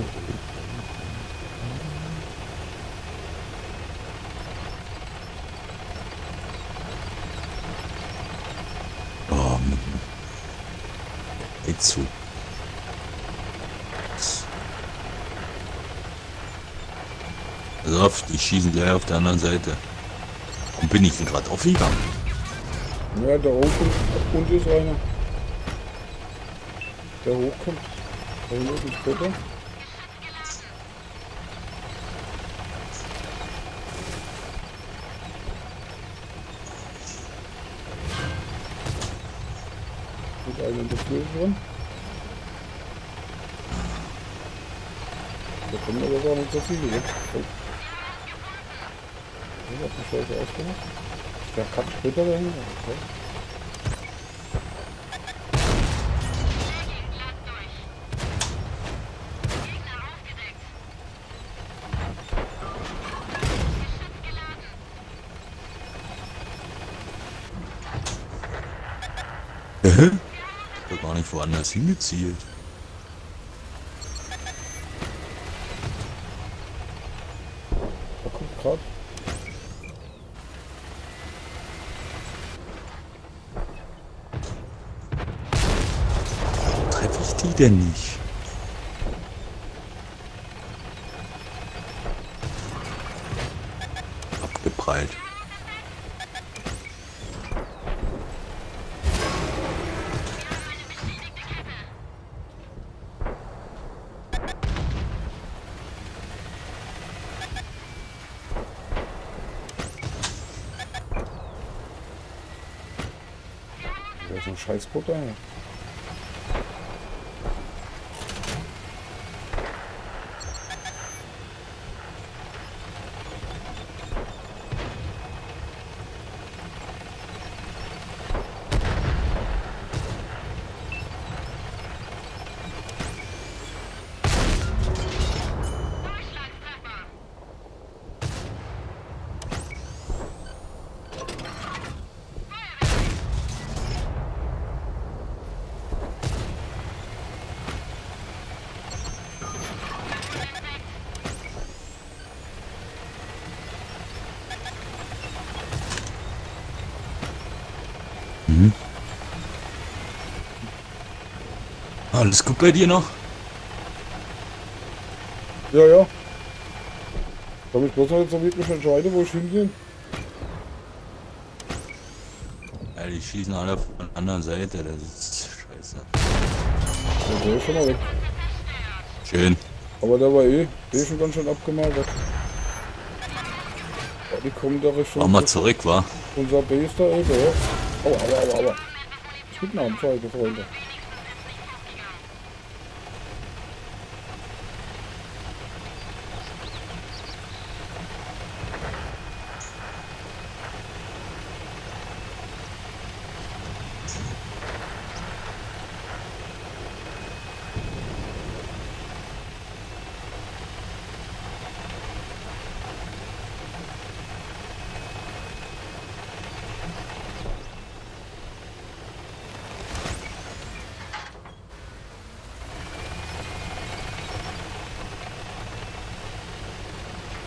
Oh, geht zu. Pass auf, die schießen gleich auf der anderen Seite. Und bin ich denn gerade aufgegangen? Ja, da oben und ist einer. Der hochkommt. Da hinten ist Peter. Mit einer in der Tür drin. Da kommen aber gar nicht so viele, ne? Oh. Ich hab die Scheiße ausgemacht. Der kann später dahin. Okay. Ich hab gar nicht woanders hingezielt. Da kommt gerade. Treffe ich die denn nicht? Abgeprallt. Da ist ein scheiß Butter. Ja. Alles gut bei dir noch? Ja, ja. Ich kann mich bloß noch nicht so wirklich entscheiden, wo ich hingehe. Ja, die schießen alle von der anderen Seite, das ist scheiße. Ja, der ist schon mal weg. Schön. Aber der war der ist schon ganz schön abgemagert. Ja, die kommen da Richtung... Mach mal zurück, wa? Unser B ist da eben, ja. Aua. Guten Abend, Freunde, Freunde.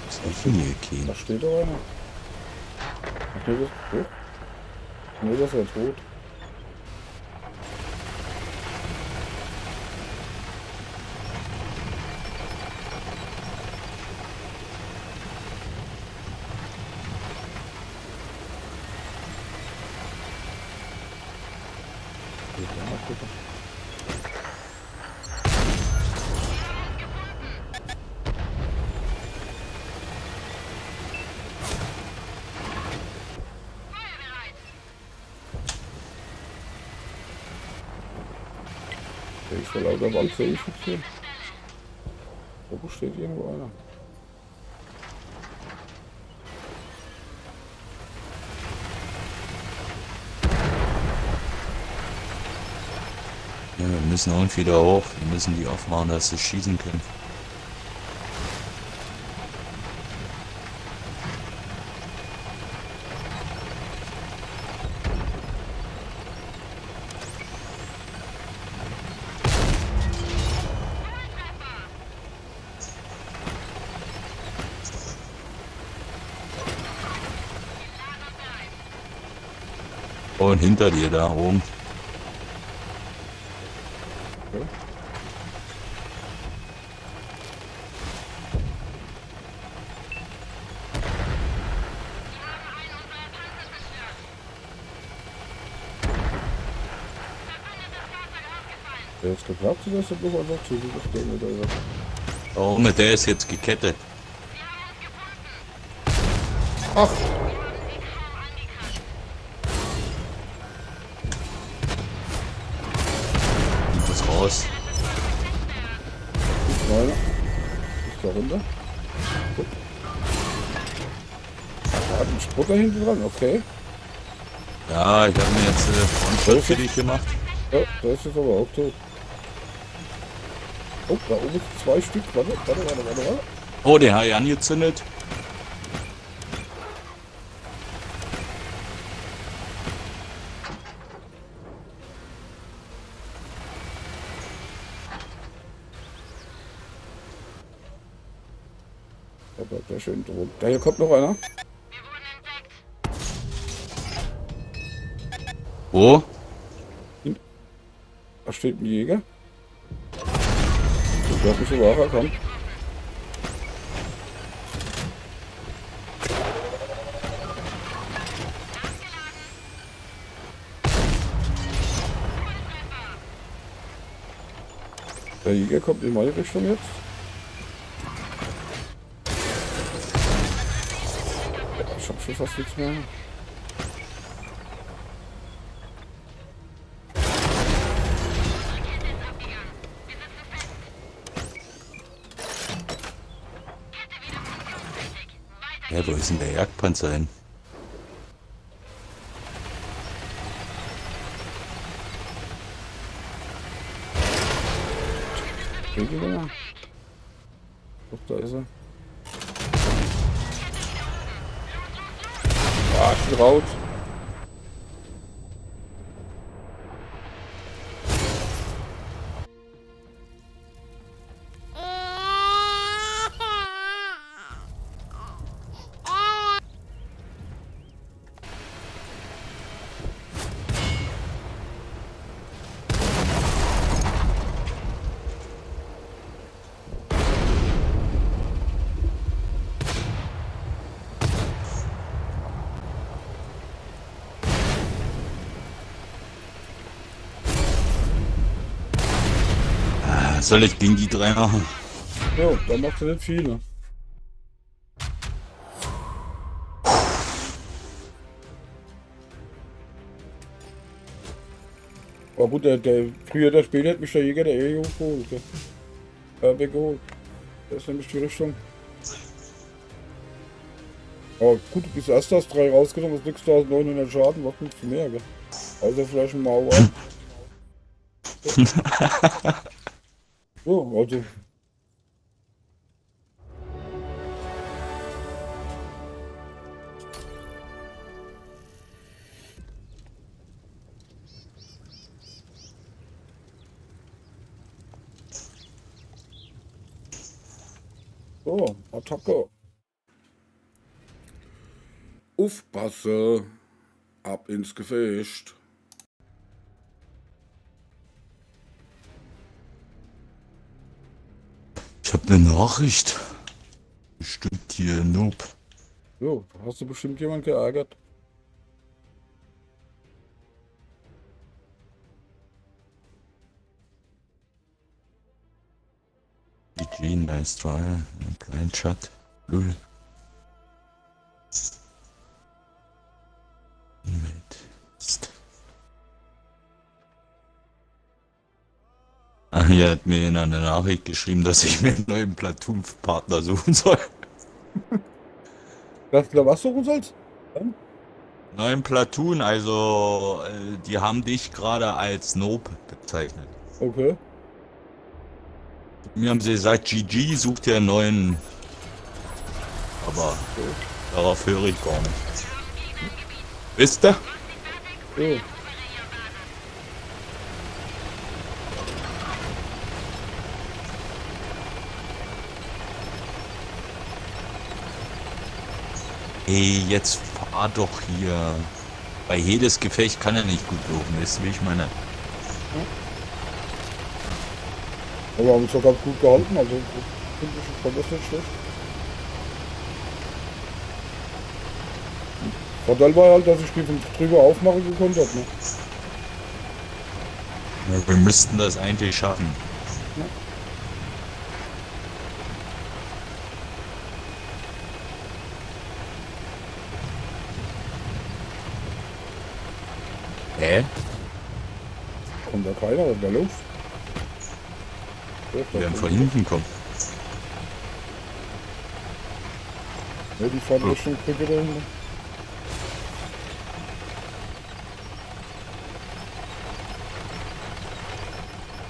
Was ist denn hier, Kien? Da steht doch einer. Ach nee, das ist tot. Nee, das ist ja tot. Ja, mal gucken. Der ist vor lauter Wald sehe ich jetzt hier. Wo steht irgendwo einer? Ja, wir müssen irgendwie da hoch. Wir müssen die aufmachen, dass sie schießen können. Und hinter dir da oben. Okay. Der jetzt geklappt, oder ist der bloß einfach zugestehen oder was? Da oben, der ist jetzt gekettet. Ach! Nimmt das raus. Ist meiner. Ist da runter. Gut. Da hat ein Sputter hinten dran, okay. Ja, ich habe mir jetzt Frontschritt für dich gemacht. Ja, der ist jetzt aber auch tot. Oh, da oben sind 2 Stück. Warte. Oh, der hat ja angezündet. Da bleibt der schön tot. Da hier kommt noch einer. Wo? Da steht ein Jäger. Ich weiß nicht, wo er kommt. Der Jäger kommt in meine Richtung jetzt. Ich hab schon fast nichts mehr. Ja, wo ist denn der Jagdpanzer hin? Regeldinger. Doch, da ist er. Ah, ich bin raus. Was soll ich gegen die 3 machen? Ja, da macht er nicht viel, ne? Aber gut, früher oder später hat mich der Jäger der Ehe geholt. Weggeholt. Das ist nämlich die Richtung. Aber gut, bis erst das 3 rausgenommen, das 6900 Schaden, was nichts mehr, gell? Also vielleicht ein Mauer. So, also. So, Attacke. Aufpasse. Ab ins Gefecht. Ich hab eine Nachricht. Bestimmt hier Noob. So, da hast du bestimmt jemand geärgert. GG, nice try. Kein Chat. Lul. Ach, hier hat mir in einer Nachricht geschrieben, dass ich mir einen neuen Platoon-Partner suchen soll. Dass du da was suchen sollst? Neuen Platoon, also die haben dich gerade als Noob bezeichnet. Okay. Mir haben sie gesagt, GG sucht ja einen neuen. Aber darauf höre ich gar nicht. Wisst ihr? So. Ey, jetzt fahr doch hier. Bei jedes Gefecht kann er nicht gut laufen, wisst ihr, wie ich meine? Aber wir haben uns doch ganz gut gehalten, also finde ich schon das nicht schlecht. Vorteil war halt, dass ich die von drüber aufmachen gekonnt habe. Ne? Ja, wir müssten das eigentlich schaffen. Ja. Hä? Kommt da keiner in der Luft? Wir werden von hinten kommen. Ja, die fahren Richtung Brücke da hinten.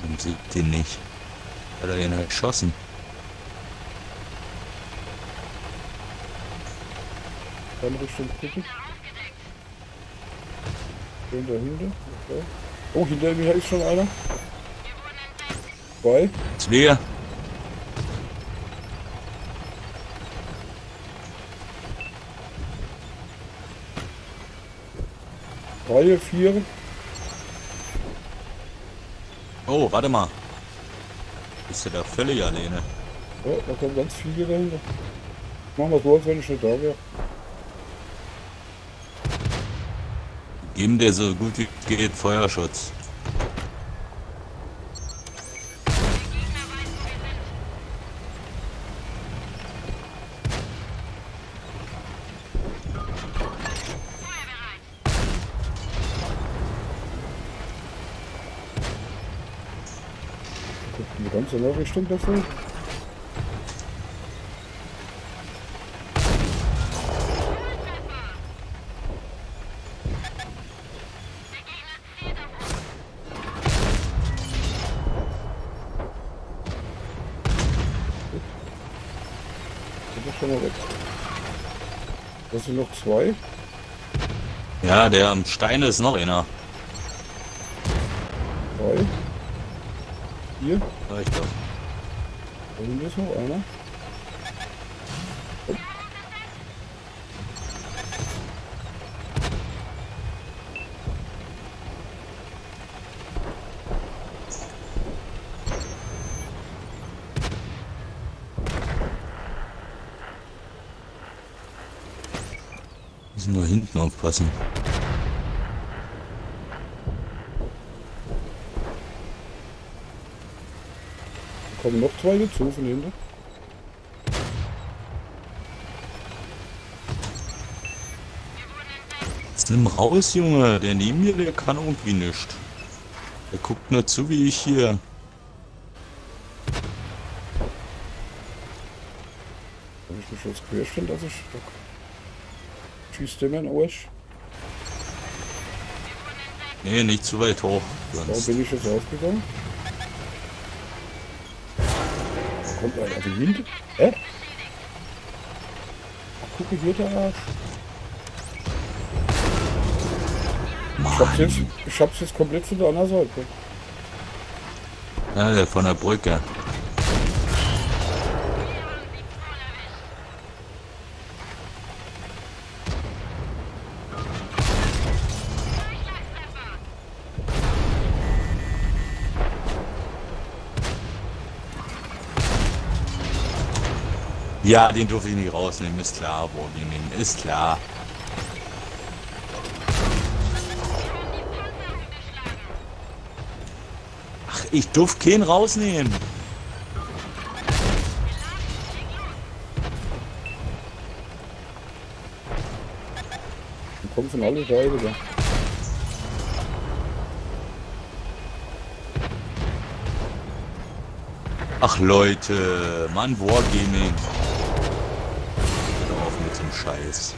Man sieht den nicht. Hat er ihn halt geschossen. Dann Richtung Brücke. Den dahinter. Okay. Oh, hinter mir ist schon einer. 2. 2. Reihe 4. Oh, warte mal. Bist du da völlig alleine? Ja, da kommen ganz viele dahinter. Machen wir so, als wenn ich nicht da wäre. Geben der so gut wie geht Feuerschutz. Gucken wir ganz in der Richtung dafür. Schon mal weg. Das sind noch 2. Ja, der am Stein ist noch einer. 3. 4. Reicht doch. Da hinten ist noch einer. Müssen nur hinten aufpassen. kommen noch 2 dazu von hinten. Jetzt nimm raus, Junge. Der neben mir, der kann irgendwie nichts. Der guckt nur zu, wie ich hier. Habe ich mich jetzt querstellen, dass ich... Schießt der mir in Arsch? Nee, nicht zu weit hoch. Da Sonst. bin ich jetzt aufgegangen. Da kommt einer von hinten. Hä? Ach, gucke hier der Arsch. Ich hab's jetzt komplett von der anderen Seite. Ja, der von der Brücke. Ja, den durfte ich nicht rausnehmen, ist klar, wo wir nehmen, ist klar. Ach, ich durfte keinen rausnehmen. Die kommen von alle Seiten da. Ach Leute, Mann, Wargaming. Hör auf mit dem Scheiß.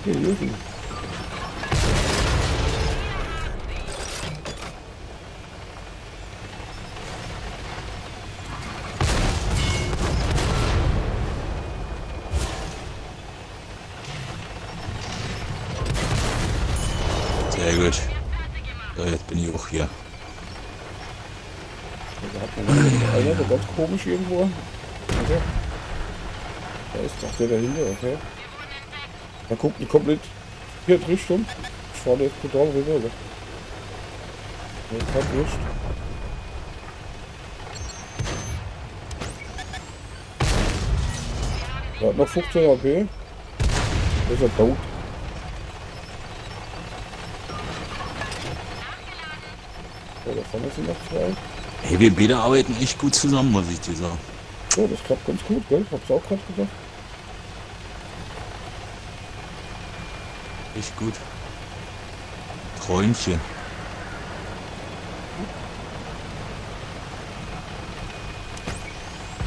Okay, Juti. Sehr gut. So, jetzt bin ich auch hier. Da hat man einer, der ganz komisch irgendwo. Okay. Da ist doch der dahinter, okay. Da guckt die komplett hier Richtung. Ich fahre jetzt total rüber, oder? Jetzt hat nicht. Er hat noch 15 AP. Da ist er tot. So, da vorne sind noch 2. Hey, wir beide arbeiten echt gut zusammen, muss ich dir sagen. So, das klappt ganz gut, gell? Hab's auch gerade gesagt. Echt gut. Träumchen.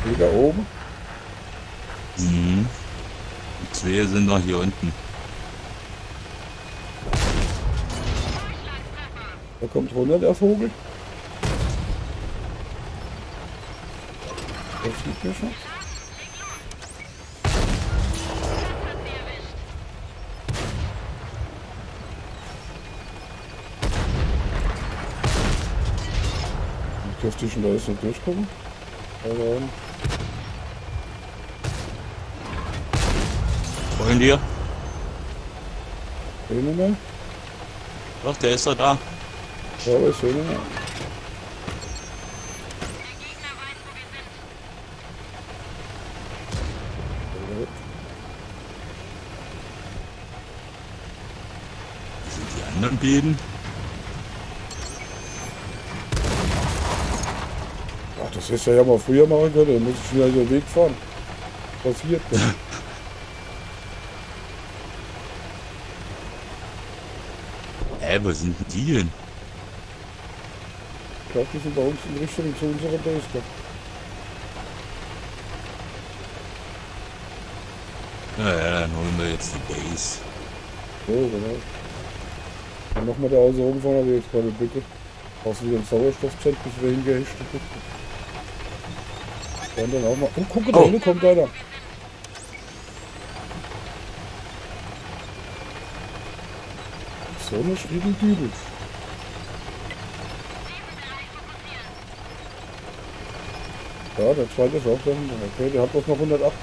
Die da oben. Mhm. Die 2 sind noch hier unten. Da kommt runter der Vogel. Der sieht mir schon. Dürfte ich schon da jetzt nicht durchkommen? Aber Wollen dir? sehen wir mal. Doch, der ist doch da. Ja, aber sehen wir mal. Wo sind die anderen beiden? Ach, das hätte ja mal früher machen können, dann muss ich wieder den Weg fahren. Passiert. Wo sind denn die denn? Ich glaube, die sind bei uns in Richtung zu unserer Base. Ja, dann holen wir jetzt die Base. So, genau. Dann nochmal da außen rumfahren, aber jetzt gerade bitte. Brauchst du wieder ein Sauerstoffzelt, bis wir hingehechtet sind. Dann auch mal. Oh, guck, da hinten kommt einer. So eine Schriebendübel. Ja, der zweite ist auch dahinter. Okay, der hat bloß noch 148.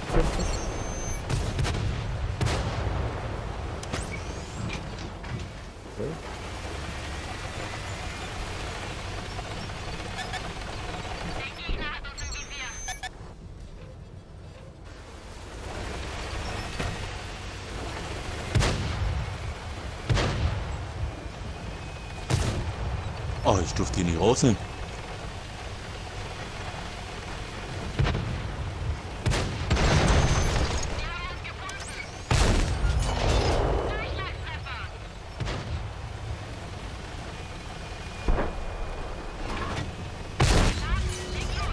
Okay. Der Gegner hat uns im Visier. Oh, ich durfte hier nicht rausnehmen. Durchschlagstreffer. Leg los.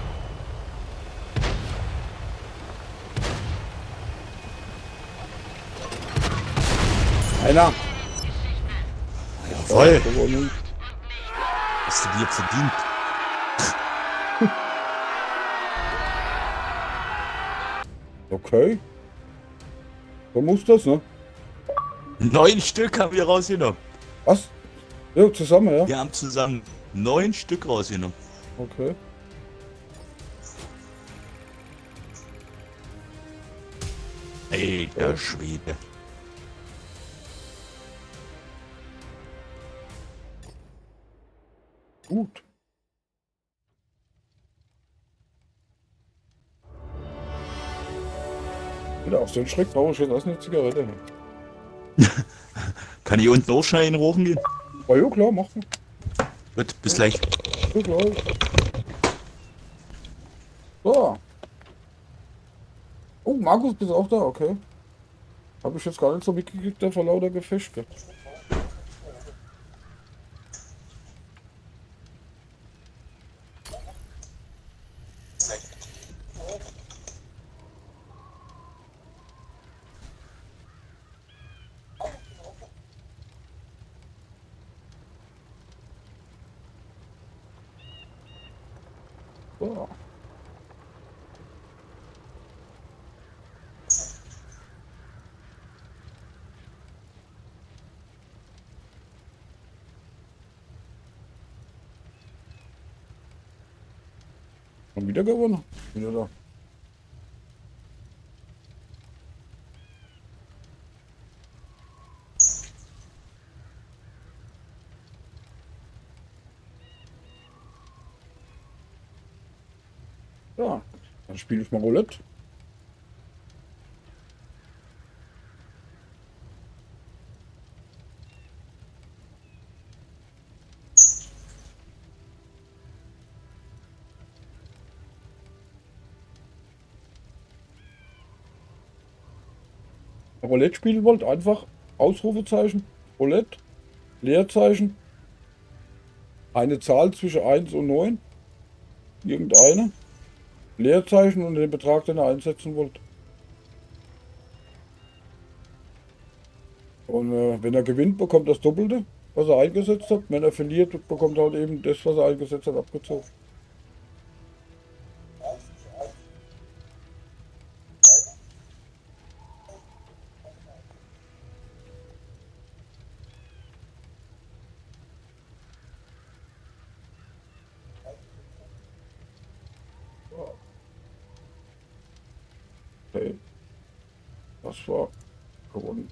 Einer! Jawohl, Gewonnen. hast du dir verdient. Okay. So muss das, ne? 9 Stück haben wir rausgenommen. Was? Ja, zusammen, ja? Wir haben zusammen 9 Stück rausgenommen. Okay. Ey, der Schwede. Gut. Wieder auf den Schreck brauche ich jetzt erst eine Zigarette hin. Kann ich unten auch schnell in den Rochen gehen? Oh ja, klar, mach mal. Gut, bis gleich. Ja, klar. So. Oh, Markus, bist auch da, okay. Habe ich jetzt gar nicht so mitgekriegt, der vor lauter Gefechte. So. Und wieder gewonnen. Wieder da. Ja, dann spiele ich mal Roulette. Roulette spielen wollt, einfach Ausrufezeichen, Roulette, Leerzeichen, eine Zahl zwischen 1 und 9, irgendeine, Leerzeichen und den Betrag, den ihr einsetzen wollt. Und wenn er gewinnt, bekommt er das Doppelte, was er eingesetzt hat. Wenn er verliert, bekommt er halt eben das, was er eingesetzt hat, abgezogen. Okay. Das war gewonnen.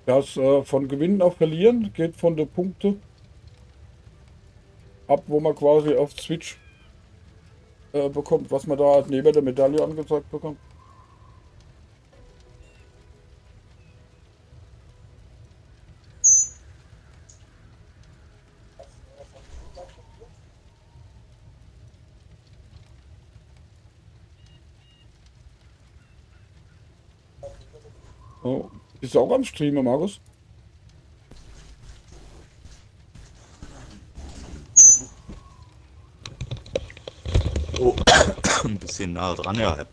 Das von Gewinnen auf Verlieren geht von den Punkten ab, wo man quasi auf Switch bekommt, was man da neben der Medaille angezeigt bekommt. Oh, bist du auch am Streamen, Markus? Oh, ein bisschen nah dran, ja.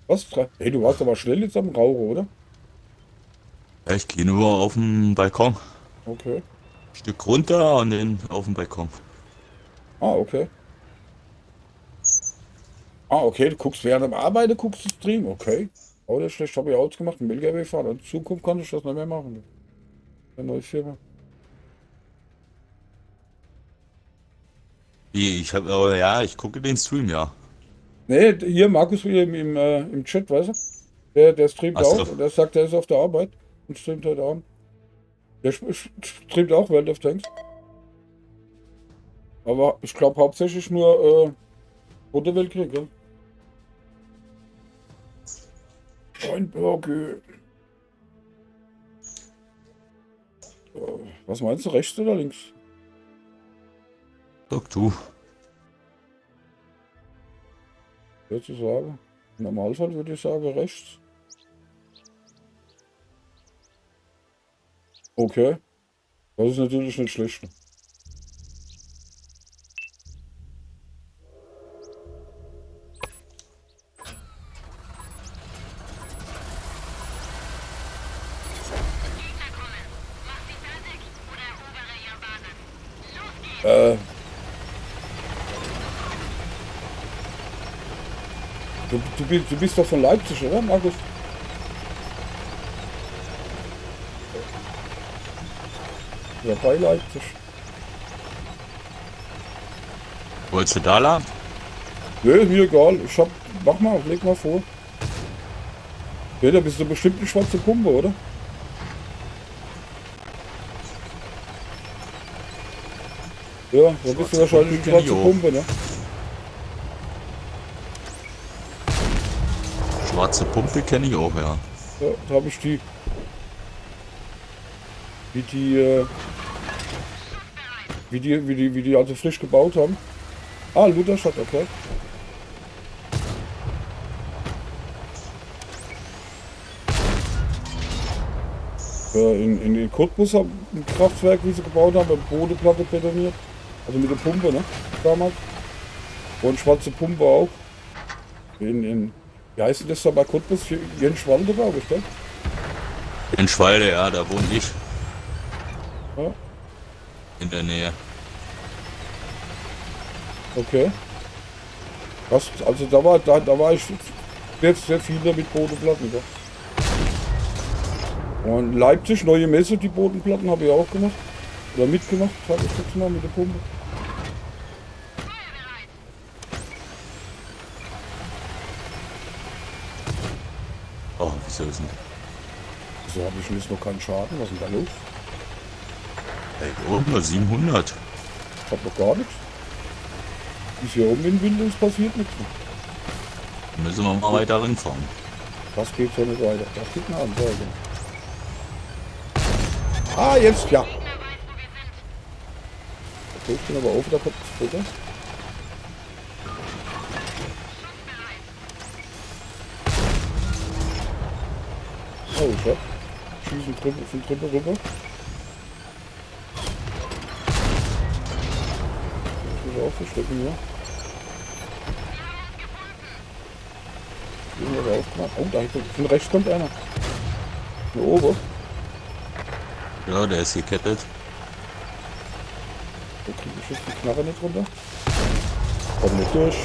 Was? Hey, du warst aber schnell jetzt am Rauchen, oder? Ja, ich gehe nur auf den Balkon. Okay. Stück runter und dann auf den Balkon. Ah, okay. Ah, okay, du guckst während dem Arbeiten, guckst du Stream, okay. Oh, das ist schlecht, habe ich ausgemacht, einen LKW-Fahrer. In Zukunft kann ich das nicht mehr machen. Eine neue Firma. Ich habe, oh ja, ich gucke den Stream, ja. Nee, hier Markus im Chat, weißt du? Der streamt Ach so. auch. Und der sagt, er ist auf der Arbeit und streamt heute Abend. Der streamt auch World of Tanks. Aber ich glaube hauptsächlich nur Rote Weltkrieg, ja. Weinberge. Was meinst du, rechts oder links? Sag du. Würde ich sagen. Im Normalfall würde ich sagen rechts. Okay. Das ist natürlich nicht schlecht. Gegner kommen. Macht sie fertig oder erobere ihre Basis. Los geht's! Du bist doch von Leipzig, oder, Markus? Ja, bei Leipzig. Wolltest du da lang? Nö, mir egal. Mach mal, leg mal vor. Peter, bist du bestimmt eine schwarze Pumpe, oder? Ja, da bist du wahrscheinlich eine Pumpe kenn ich schwarze auch. Pumpe, ne? Schwarze Pumpe kenne ich auch, ja. Ja, da habe ich die. Wie die also frisch gebaut haben. Ah, Lutherstadt, okay. In Cottbus haben ein Kraftwerk, wie sie gebaut haben, eine Bodenplatte betoniert. Also mit der Pumpe, ne? Damals. Und schwarze Pumpe auch. Wie heißt denn das da bei Cottbus? Jenschwalde, glaube ich, gell? In Schwalde, ja, da wohne ich. Ja, In der Nähe. okay. Also da war ich jetzt sehr viel mit Bodenplatten, gell? Und Leipzig, neue Messe, die Bodenplatten habe ich auch gemacht. Oder mitgemacht, sage ich jetzt mal, mit der Pumpe. Oh, wieso ist denn? Wieso habe ich denn jetzt noch keinen Schaden? Was ist denn da los? Ey, oben nur 700. Ich habe noch gar nichts. Bis hier oben in Windows passiert nichts. Müssen wir mal weiter rinfahren. Das geht so nicht weiter. Das geht eine Ansage. Ah, jetzt, ja. Gegner weiß, wo wir sind. Okay, ich bin aber auf, da kommt das Futter. Oh, ich hab. Schießen von drüber rüber. Ich muss auch verstecken, ja. Irgendwas aufgemacht. Oh, da hinten. Von rechts kommt einer. Hier oben. Ja, der ist gekettet. Da kriege ich jetzt die Knarre nicht runter. Komm nicht durch.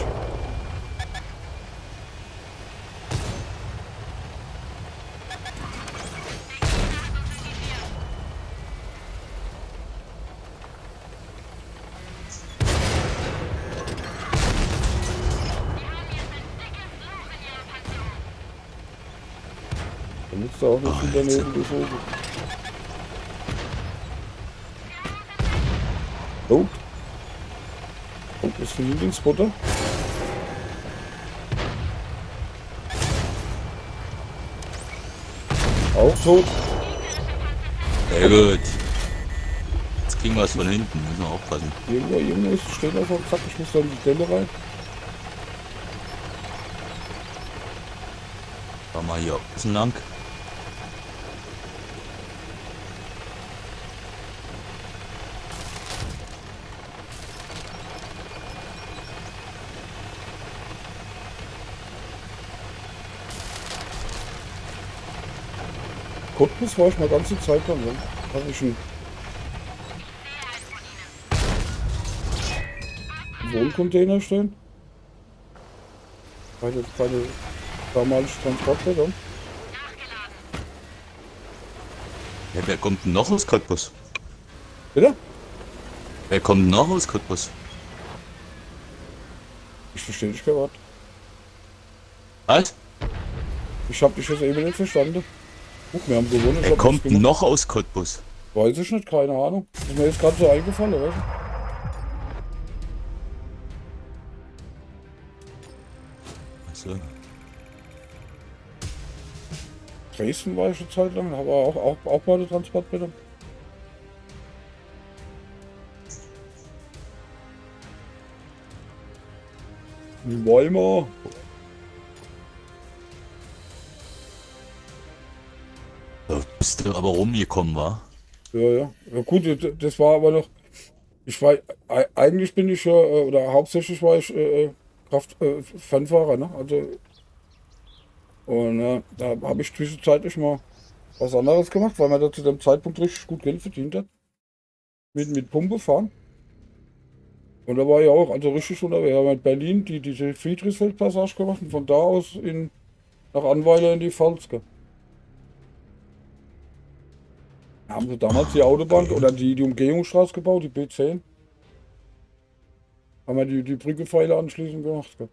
Da nützt er auch nicht viel daneben gezogen. Oh. Oh, das ist für Lieblingsbutter. Auch tot. Sehr gut. Jetzt kriegen wir es von hinten, müssen wir aufpassen. Irgendwo steht auf dem Zack, ich muss da in die Delle rein. Fahren wir hier außen lang. Cottbus war ich mal ganze Zeit lang, ja. Da habe ich einen Wohncontainer stehen. Keine damalige Transporter dann. Ja, wer kommt denn noch aus Cottbus? Bitte? Wer kommt denn noch aus Cottbus? Ich verstehe dich gerade. Was? Ich hab dich jetzt eben nicht verstanden. Guck, wir haben gewonnen. ich Er hab kommt nichts gemacht. noch aus Cottbus. Weiß ich nicht, keine Ahnung. Ist mir jetzt gerade so eingefallen, weißt du? So. Dresden war ich eine Zeit lang, aber auch bei der Transportbitte. In Weimar. Da bist du aber rumgekommen, wa? Ja. Ja gut, das war aber noch. Ich war eigentlich bin ich ja, oder hauptsächlich war ich Fernfahrer, ne? Also und da habe ich zwischenzeitlich mal was anderes gemacht, weil man da zu dem Zeitpunkt richtig gut Geld verdient hat. Mit Pumpe fahren. Und da war ich auch also richtig unterwegs. Wir haben in Berlin diese Friedrichsfeld-Passage gemacht und von da aus nach Annweiler in die Pfalz. Gell. Da haben sie damals die Autobahn oder die Umgehungsstraße gebaut, die B10. Haben wir die Brückepfeiler anschließend gemacht. Gell.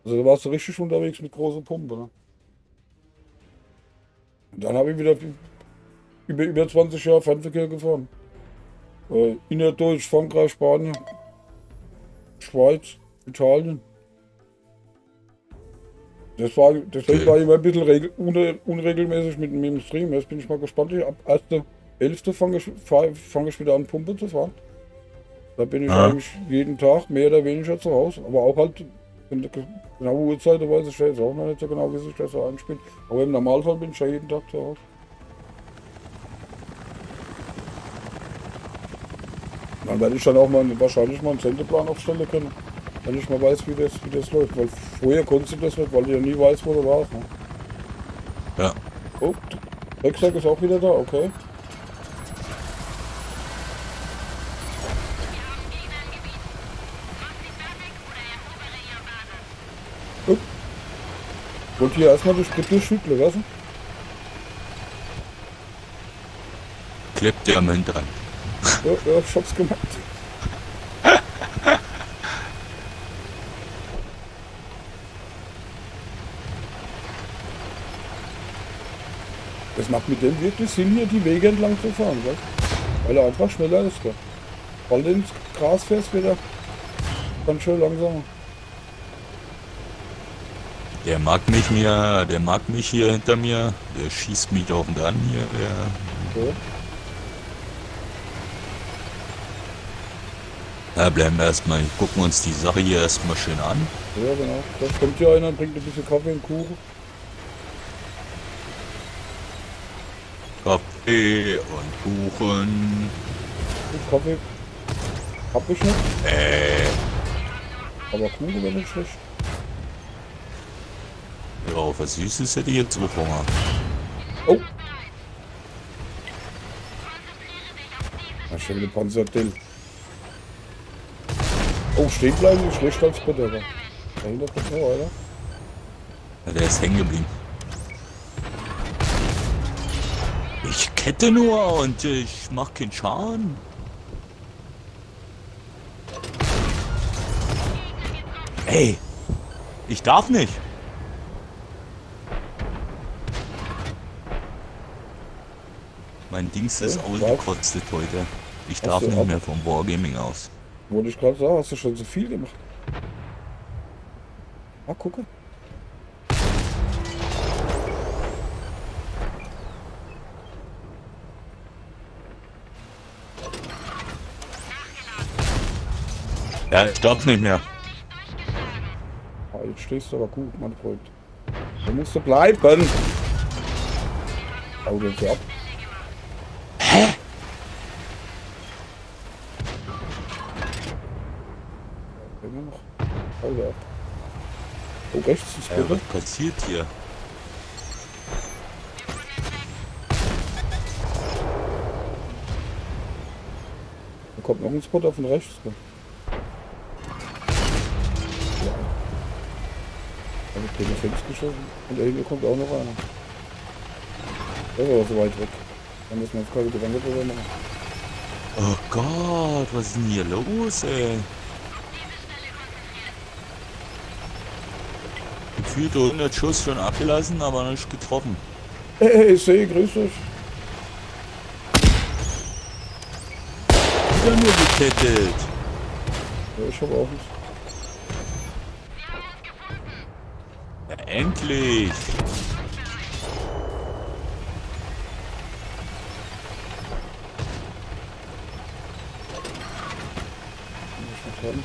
Also da warst du richtig unterwegs mit großer Pumpe. Ne? Und dann habe ich wieder über 20 Jahre Fernverkehr gefahren. Innerdeutsch, Frankreich, Spanien, Schweiz, Italien. Deswegen war ich immer ein bisschen unregelmäßig mit dem Stream. Jetzt bin ich mal gespannt. Ab 1.11. fange ich wieder an, Pumpe zu fahren. Da bin ich eigentlich jeden Tag mehr oder weniger zu Hause. Aber auch halt, genaue Uhrzeit weiß ich jetzt auch noch nicht so genau, wie sich das so einspielt. Aber im Normalfall bin ich ja jeden Tag zu Hause. Dann werde ich dann auch wahrscheinlich mal einen Sendeplan aufstellen können, wenn ich mal weiß, wie das läuft. Weil vorher konntest du das nicht, weil du ja nie weißt, wo du warst. Ne? Ja. Oh, Rucksack ist auch wieder da, okay. Gut. Und hier erstmal die Sprit durchschütteln, weißt du? Klebt der am Hinterrand. Ja, ich hab's gemacht. Das macht mit dem wirklich Sinn, hier die Wege entlang zu fahren, gell? Weil er einfach schneller ist. Gell? Weil du ins Gras fährst, wieder ganz schön langsamer. Der mag mich hier hinter mir. Der schießt mich auch an hier. Der, Okay. ja, bleiben wir erstmal, gucken uns die Sache hier erstmal schön an. Ja, genau. Da kommt hier einer und bringt ein bisschen Kaffee und Kuchen. Kaffee und Kuchen. Gut, Kaffee hab ich nicht. Aber Kuchen wäre nicht schlecht. Ja, auf was Süßes hätte ich jetzt auch Hunger. Oh! Ach, schon wieder Panzerdill. Oh, stehen bleiben ist schlecht als Butter. Dahinter kommt noch einer. Ja, der ist hängen geblieben. Ich kette nur und ich mach keinen Schaden. Ey, ich darf nicht. Mein Dings ist Ja, ausgekotzt heute. Ich darf du nicht ab? mehr vom Wargaming aus. Wollte ich gerade sagen, hast du schon so viel gemacht? Ah, gucke. Ja, ich darf nicht mehr. Ah, jetzt stehst du aber gut, mein Freund. Da musst du bleiben. Hau den ab. Hä? Immer noch. Hau den ab. Oh, rechts ist Ja, bitte. was passiert hier? Da kommt noch ein Spot von rechts. Ja. Also den Fenster geschossen. Und da hinten kommt auch noch einer. Der ist aber so weit weg. Da müssen wir uns keine Gedanken drüber machen. Oh Gott, was ist denn hier los, ey? gefühlt 100 Schuss schon abgelassen, aber nicht getroffen. Hey, ich sehe, grüß euch. Wieder nur gekettet. Ja, ich habe auch was. Ja, endlich. Was haben?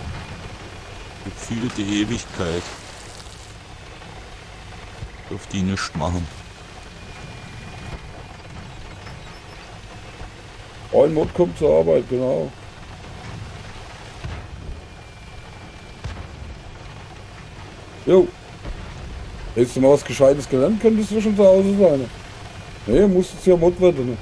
Gefühlte Ewigkeit. Auf die nichts machen. Ein Mod kommt zur Arbeit, genau. Jo. Hättest du mal was Gescheites gelernt, könntest du schon zu Hause sein. Nee, musstest ja Mod werden. Ne?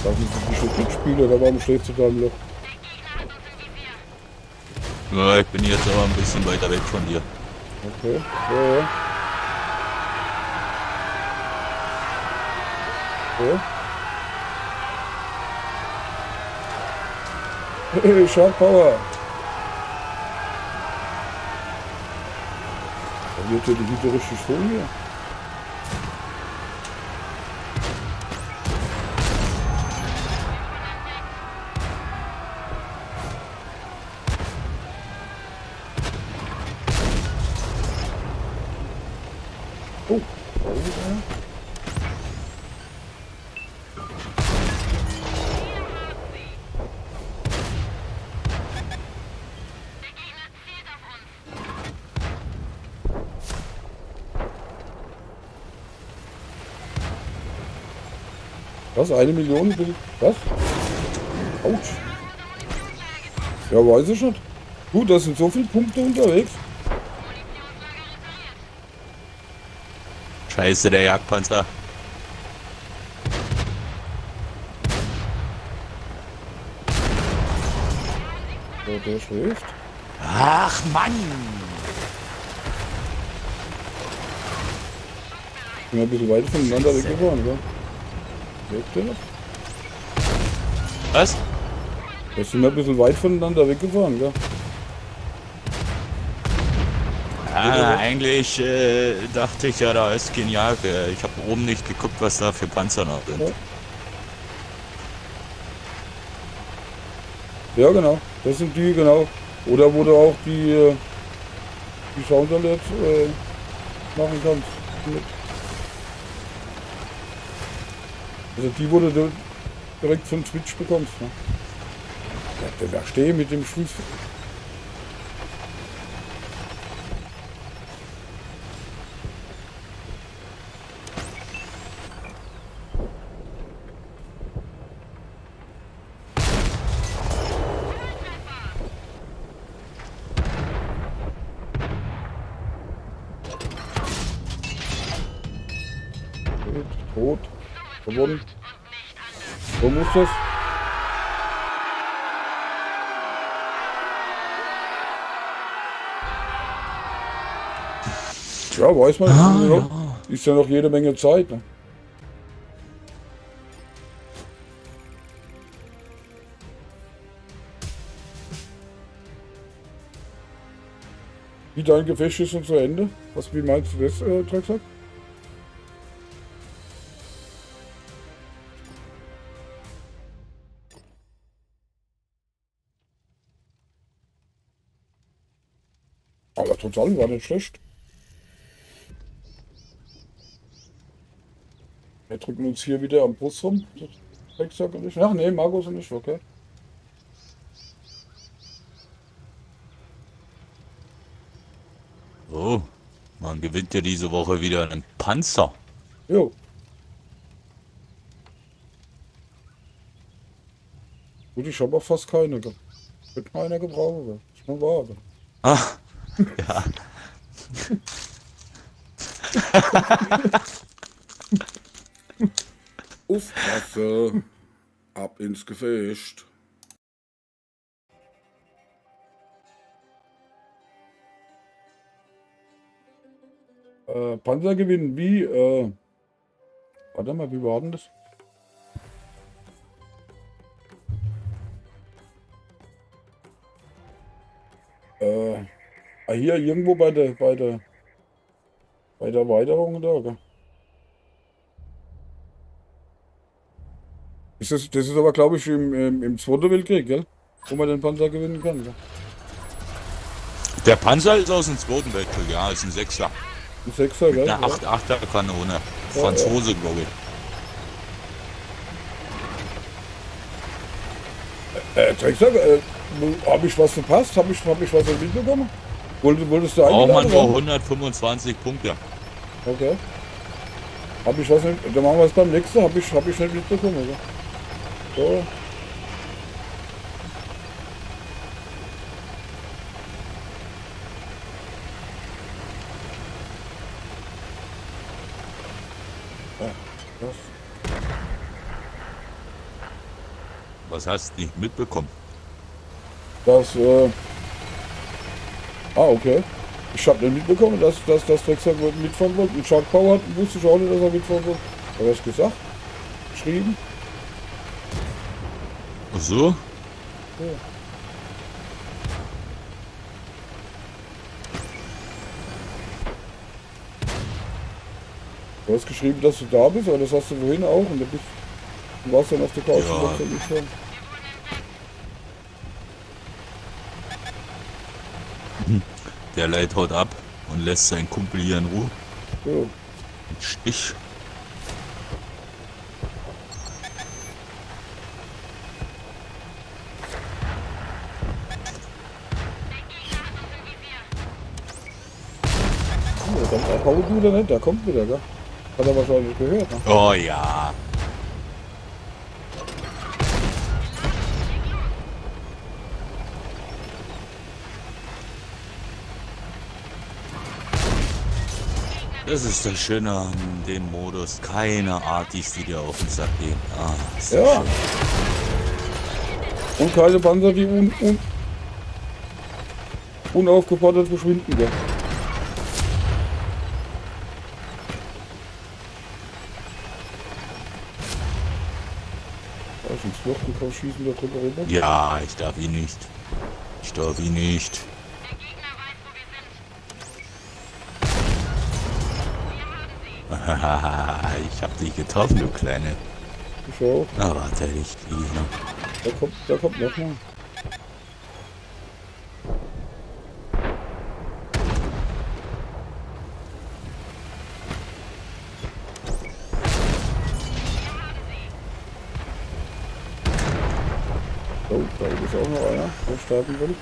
Darf ich ein bisschen mitspielen oder warum schläfst du da im Loch? Ja, ich bin jetzt aber ein bisschen weiter weg von dir. Okay, ja, ja. Ja. Hey, Shark Power! Da wird ja die Hütte richtig voll hier. Oh, da ist einer. Was? 1 Million? Was? Autsch. Ja, weiß ich nicht. Gut, da sind so viele Punkte unterwegs. Scheiße, der Jagdpanzer. So, der schläft. Ach Mann! Ich bin ein bisschen weit voneinander weggefahren, gell? Lebt der noch? Was? Wir sind ein bisschen weit voneinander weggefahren, gell? Ah, eigentlich dachte ich ja, da ist genial. Ich habe oben nicht geguckt, was da für Panzer noch sind. Ja, genau. Das sind die, genau. Oder wo du auch die Sound Alert machen kannst. Mit. Also die, wo du direkt von Twitch bekommst. Ne? Ja, da stehe mit dem Fuß. Tot. Gewonnen. So muss das. Ja, weiß man. Ist ja noch jede Menge Zeit. Ne? Wie dein Gefecht ist schon zu Ende? Wie meinst du das, Drecksack? Aber trotz allem war nicht schlecht. Wir drücken uns hier wieder am Brust rum. Drecksack und ich. Ach nee, Markus und ich, okay. Oh, man gewinnt ja diese Woche wieder einen Panzer. Jo. Gut, ich habe auch fast keine. Wird mal einer gebrauchen. Ist schon wahr. Ah, ja. Aufpasse. Ab ins Gefecht. Panzer gewinnen wie, warte mal, wie war denn das? Hier irgendwo bei der Erweiterung da, gell? Das ist aber, glaube ich, im Zweiten Weltkrieg, gell? Wo man den Panzer gewinnen kann, gell? Der Panzer ist aus dem Zweiten Weltkrieg, ja, ist ein Sechser. Ein Sechser, gell? Eine 8er Kanone. Ja, Franzose, glaube ich. Drecksack, hab ich was verpasst? Hab ich was mitbekommen? Wolltest du Braucht man eingeladen nur werden? 125 Punkte. Okay. Hab ich was nicht, dann machen wir es beim nächsten, hab ich nicht mitbekommen, oder? So. Ja, Was hast du nicht mitbekommen? okay. Ich hab nicht mitbekommen, dass Drecksack mitfahren wollte. Ein Shark Power hat, wusste ich auch nicht, dass er mitfahren wollte. Hat er es gesagt? Geschrieben? Ach so? Ja. Du hast geschrieben, dass du da bist, aber das hast du vorhin auch. Und du warst dann auf der Couch Ja. und wolltest dann mitfahren. Der Leid haut ab und lässt seinen Kumpel hier in Ruhe. Ja. Stich. Ja, dann hau du da nicht, der kommt wieder, gell? Hat er wahrscheinlich gehört, ne? Oh ja. Das ist das Schöne an dem Modus. Keine Artis, die dir auf den Sack gehen. Ah, ist das Ja. schön. Und keine Panzer, die unaufgefordert verschwinden, gell? Da ist ein Loch, du kannst schießen da drüber rüber. Ja, ich darf ihn nicht. Ich darf ihn nicht. Der Gegner weiß, wo wir sind. Ich hab dich getroffen, du Kleine. Ich auch. Na, warte, ich fliege noch. Da kommt noch mal. Oh, da ist auch noch einer, der starten will.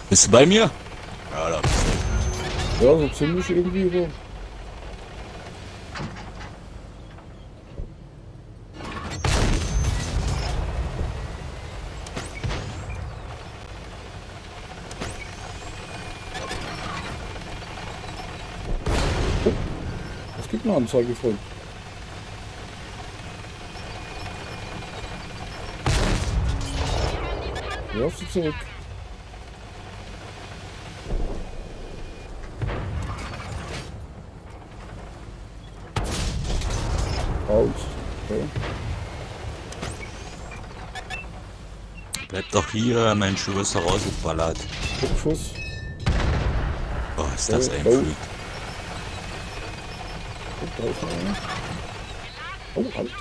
Bist du bei mir? Ja, da bist du. Ja, so ziemlich irgendwie so. Oh, es gibt eine Anzeige voll. Ja, sie zurück. Raus. Okay. Bleib doch hier, Mensch, du wirst da rausgeballert. Schuss. Oh, ist das ein Oh. Freak. Und da ist noch einer. Oh, halt.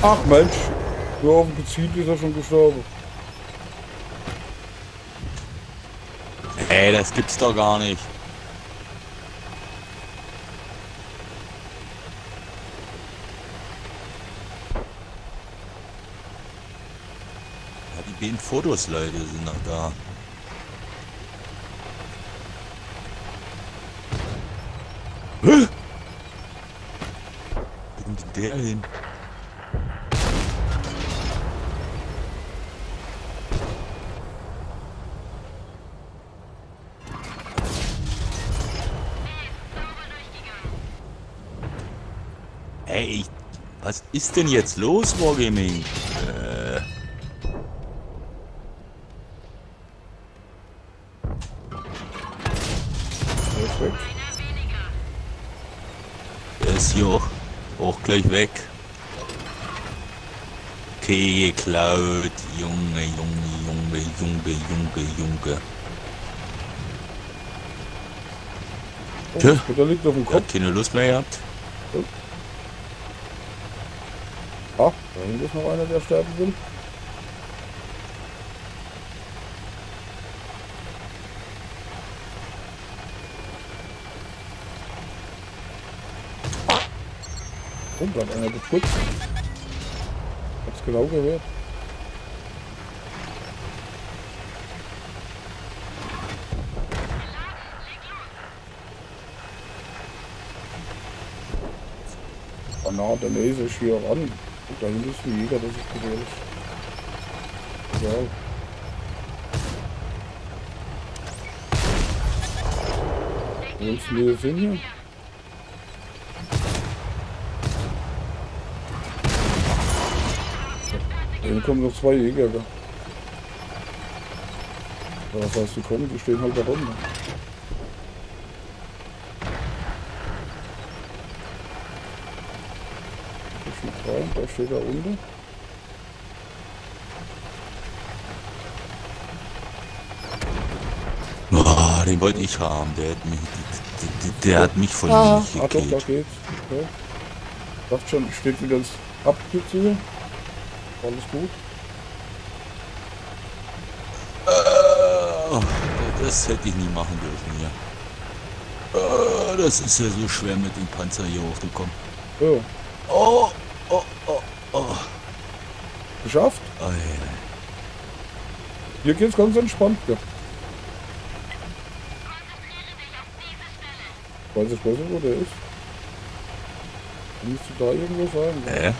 Ach Mensch, so auf dem Gezielt ist er schon gestorben. Ey, das gibt's doch gar nicht. Den Fotos, Leute, sind noch da. Hä? Wo kommt denn der hin? Ey, was ist denn jetzt los, Wargaming? Der ist weg. Der ist hier auch gleich weg. Okay, geklaut. Junge, Junge, Junge, Junge, Junge, Junge. Oh, Tja. der liegt auf dem Der Kopf. hat keine Lust mehr gehabt. Ah, da hinten ist noch einer, der sterben will. Oh, da hat einer geputzt. Hat's genau gehört. Granate, Laser, hier ran. Und da hinten ist ein Jäger, das ist gefährlich. Egal. Wo willst du denn jetzt hin hier? Hier kommen noch zwei Jäger. Gell? Aber was heißt, die kommen? Die stehen halt da rum. Ne? Ich mit rein, da steht er unten. Oh, den wollte ich haben. Der hat mich von mir nicht Ah, doch, da gekillt. geht's. Okay. Dachte schon, steht wieder das Abkürzung. Alles gut. Das hätte ich nie machen dürfen hier. Das ist ja so schwer mit dem Panzer hier hochzukommen. So, Oh, oh, oh, oh. geschafft. Ei. Hier geht's ganz entspannt. Ja. Weiß ich besser, wo der ist. Müsste da irgendwo sein.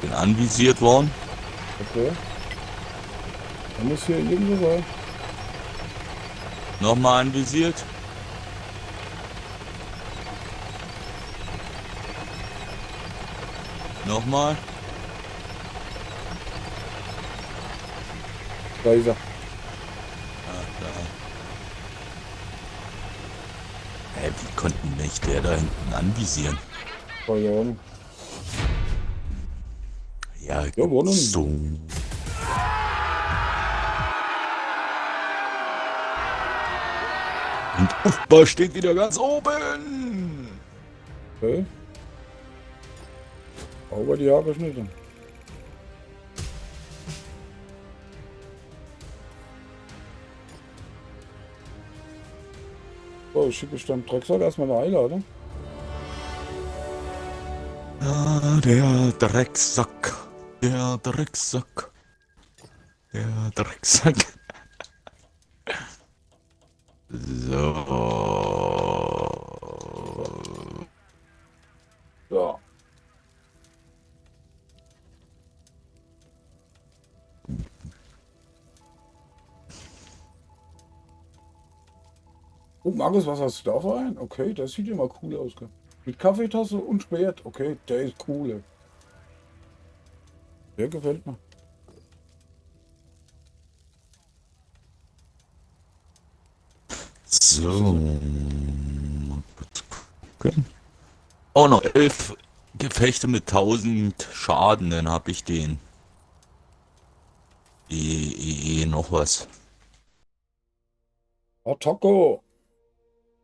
Bin anvisiert worden. Okay. Er muss hier irgendwo sein. Nochmal anvisiert. Nochmal. Da ist er. Ah, da. Hä, wie konnten mich der da hinten anvisieren? Keine Ahnung. Ja, Gewonnen. so. Und Ufba steht wieder ganz oben. Okay. Aber die Haare schnitten. So, ich schicke dann Drecksack erstmal eine Einladung. Ja, der Drecksack. Der Drecksack. Der Drecksack. So. Ja. Oh, Markus, was hast du da für einen? Okay, der sieht ja mal cool aus. Gell? Mit Kaffeetasse und Schwert. Okay, der ist cool. Der gefällt mir. So. Gucken. Oh, noch 11 Gefechte mit 1000 Schaden, dann hab ich den. Noch was. Attacco.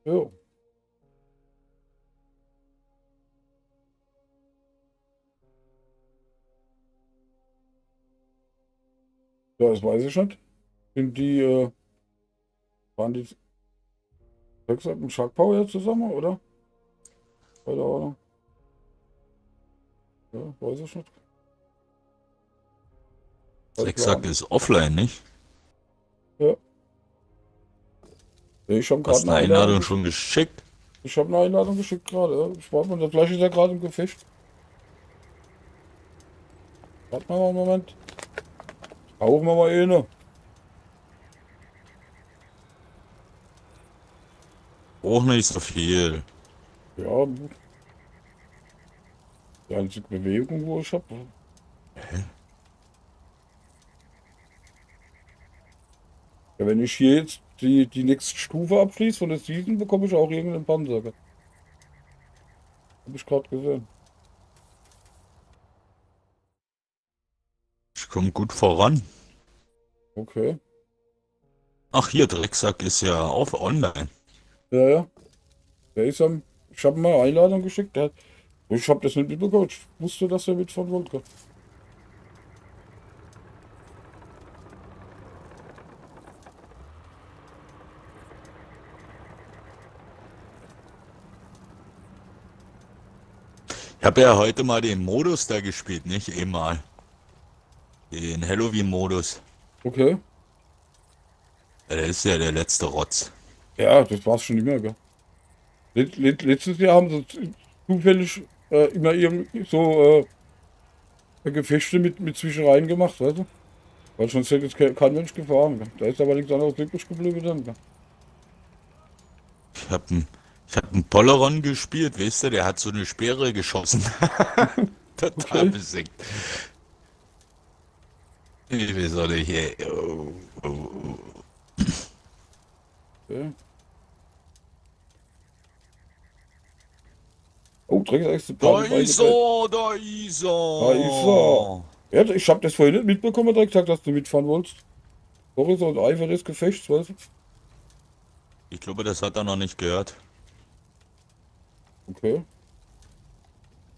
Jo. Ja, das weiß ich nicht. Sind die, waren die sechs mit Shark Power jetzt zusammen, oder? Keine Ahnung. Ja, weiß ich nicht. Drecksack ist offline, nicht? Ich habe Hast gerade eine Einladung schon geschickt? Ich habe eine Einladung geschickt gerade. Ja. Ich warte mal, der gleiche ist ja gerade im Gefecht. Warte mal einen Moment. Rauchen wir mal eine. Auch nicht so viel. Ja, die einzige Bewegung, wo ich habe. Ja, wenn ich hier jetzt die nächste Stufe abschließe von der Season, bekomme ich auch irgendeinen Panzer. Habe ich gerade gesehen. Ich komme gut voran. Okay. Ach hier, Drecksack ist ja auf online. Ja, ja. Der ist am. Ich habe mal eine Einladung geschickt. Ich habe das nicht mitbekommen. Ich wusste, dass er mitfahren wollte. Ich habe ja heute mal den Modus da gespielt, nicht? Einmal. Den Halloween-Modus. Okay. Der ist ja der letzte Rotz. Ja, das war's schon immer, gell. Letztes Jahr haben sie zufällig immer irgendwie so Gefechte mit Zwischereien gemacht, weißt du? Weil sonst hätte jetzt kein Mensch gefahren. Gell. Da ist aber nichts anderes übrig geblieben dann. Gell. Ich hab einen Polaron gespielt, weißt du, der hat so eine Speere geschossen. Total Okay. besingt. Ich weiß auch nicht, ey. Oh. Okay. Oh, Drecksack. Da ist er, da ist er. Da ist er. Ja, ich habe das vorhin nicht mitbekommen, Drecksack, dass du mitfahren wolltest. Sorry, so ein Eifer des Gefechts, weißt du? Ich glaube, das hat er noch nicht gehört. Okay.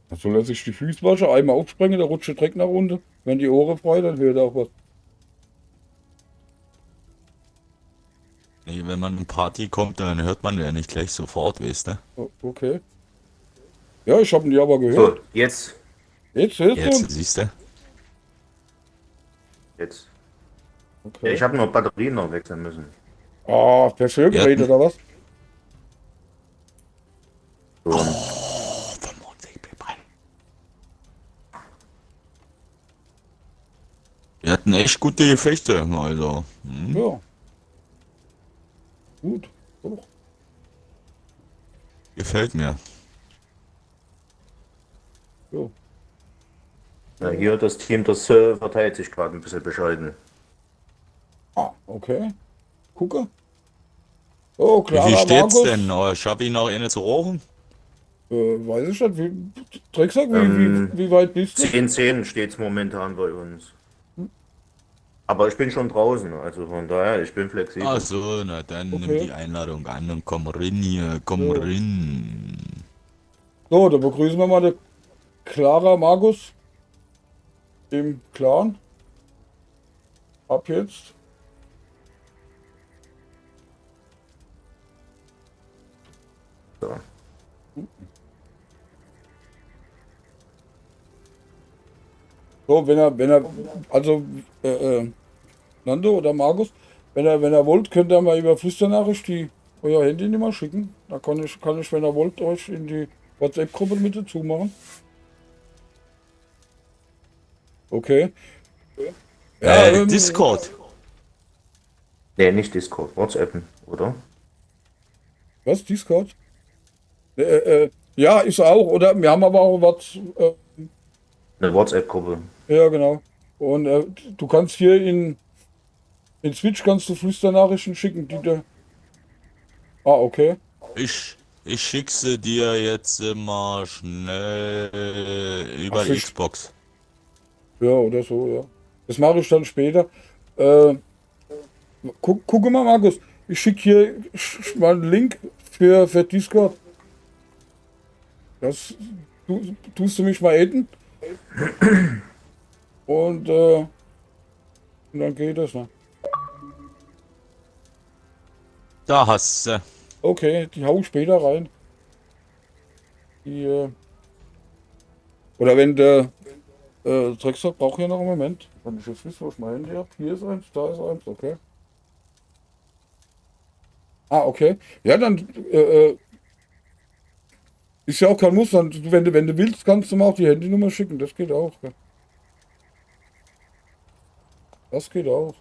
Dann soll er sich die Füße waschen, einmal aufspringen, der rutscht der Dreck nach unten. Wenn die Ohren frei, dann hört er auch was. Nee, wenn man in Party kommt, dann hört man ja nicht gleich sofort, weißt du? Oh, okay. Ja, ich habe ihn ja aber gehört. So, jetzt. Jetzt. Jetzt, siehst du? Jetzt. Ja, Okay. ich habe noch Batterien noch wechseln müssen. Ah, per Hörgerät oder was? So, 75 People. Wir hatten echt gute Gefechte, also. Ja. Gut. Doch. Gefällt mir. Ja. ja, hier das Team, das verteilt sich gerade ein bisschen bescheiden. Ah, okay. Gucke. Oh, Wie klar. viel steht's denn? Oh, schaffe ich noch eine zu rauchen? Weiß ich nicht. Drecksack, Ähm, wie weit bist du? 10-10 steht es momentan bei uns. Aber ich bin schon draußen, also von daher, ich bin flexibel. Ach so, na dann nimm Okay. die Einladung an und komm rein hier, komm Ja. rein. So, dann begrüßen wir mal den Clara Markus im Clan. Ab jetzt. So. So, wenn er, also, Nando oder Markus, wenn er wollt, könnt ihr mal über Flüsternachricht euer Handynummer schicken. Da kann ich, wenn ihr wollt, euch in die WhatsApp-Gruppe mit dazu machen. Okay. Ja, Discord. Nee, nicht Discord, WhatsApp, oder? Was? Discord? Ja, ist auch, oder? Wir haben aber auch was. Eine WhatsApp-Gruppe. Ja, genau. Und du kannst hier in Switch kannst du Flüsternachrichten schicken, die da. Ah, okay. Ich schick sie dir jetzt mal schnell über Ach, ich- Xbox. Ja, oder so, ja. Das mache ich dann später. Guck mal, Markus. Ich schicke hier mal einen Link für Discord. Das tust du mich mal adden. Und dann geht das, ne? Da hast du. Okay, die hau ich später rein. Die Oder wenn der Drecksack braucht hier noch einen Moment. Wenn ich jetzt wissen, wo ich mein Handy habe. Hier ist eins, da ist eins, okay. Ah, okay. Ja, dann ist ja auch kein Muss. Dann, wenn du willst, kannst du mir auch die Handynummer schicken. Das geht auch. Ja. Das geht auch.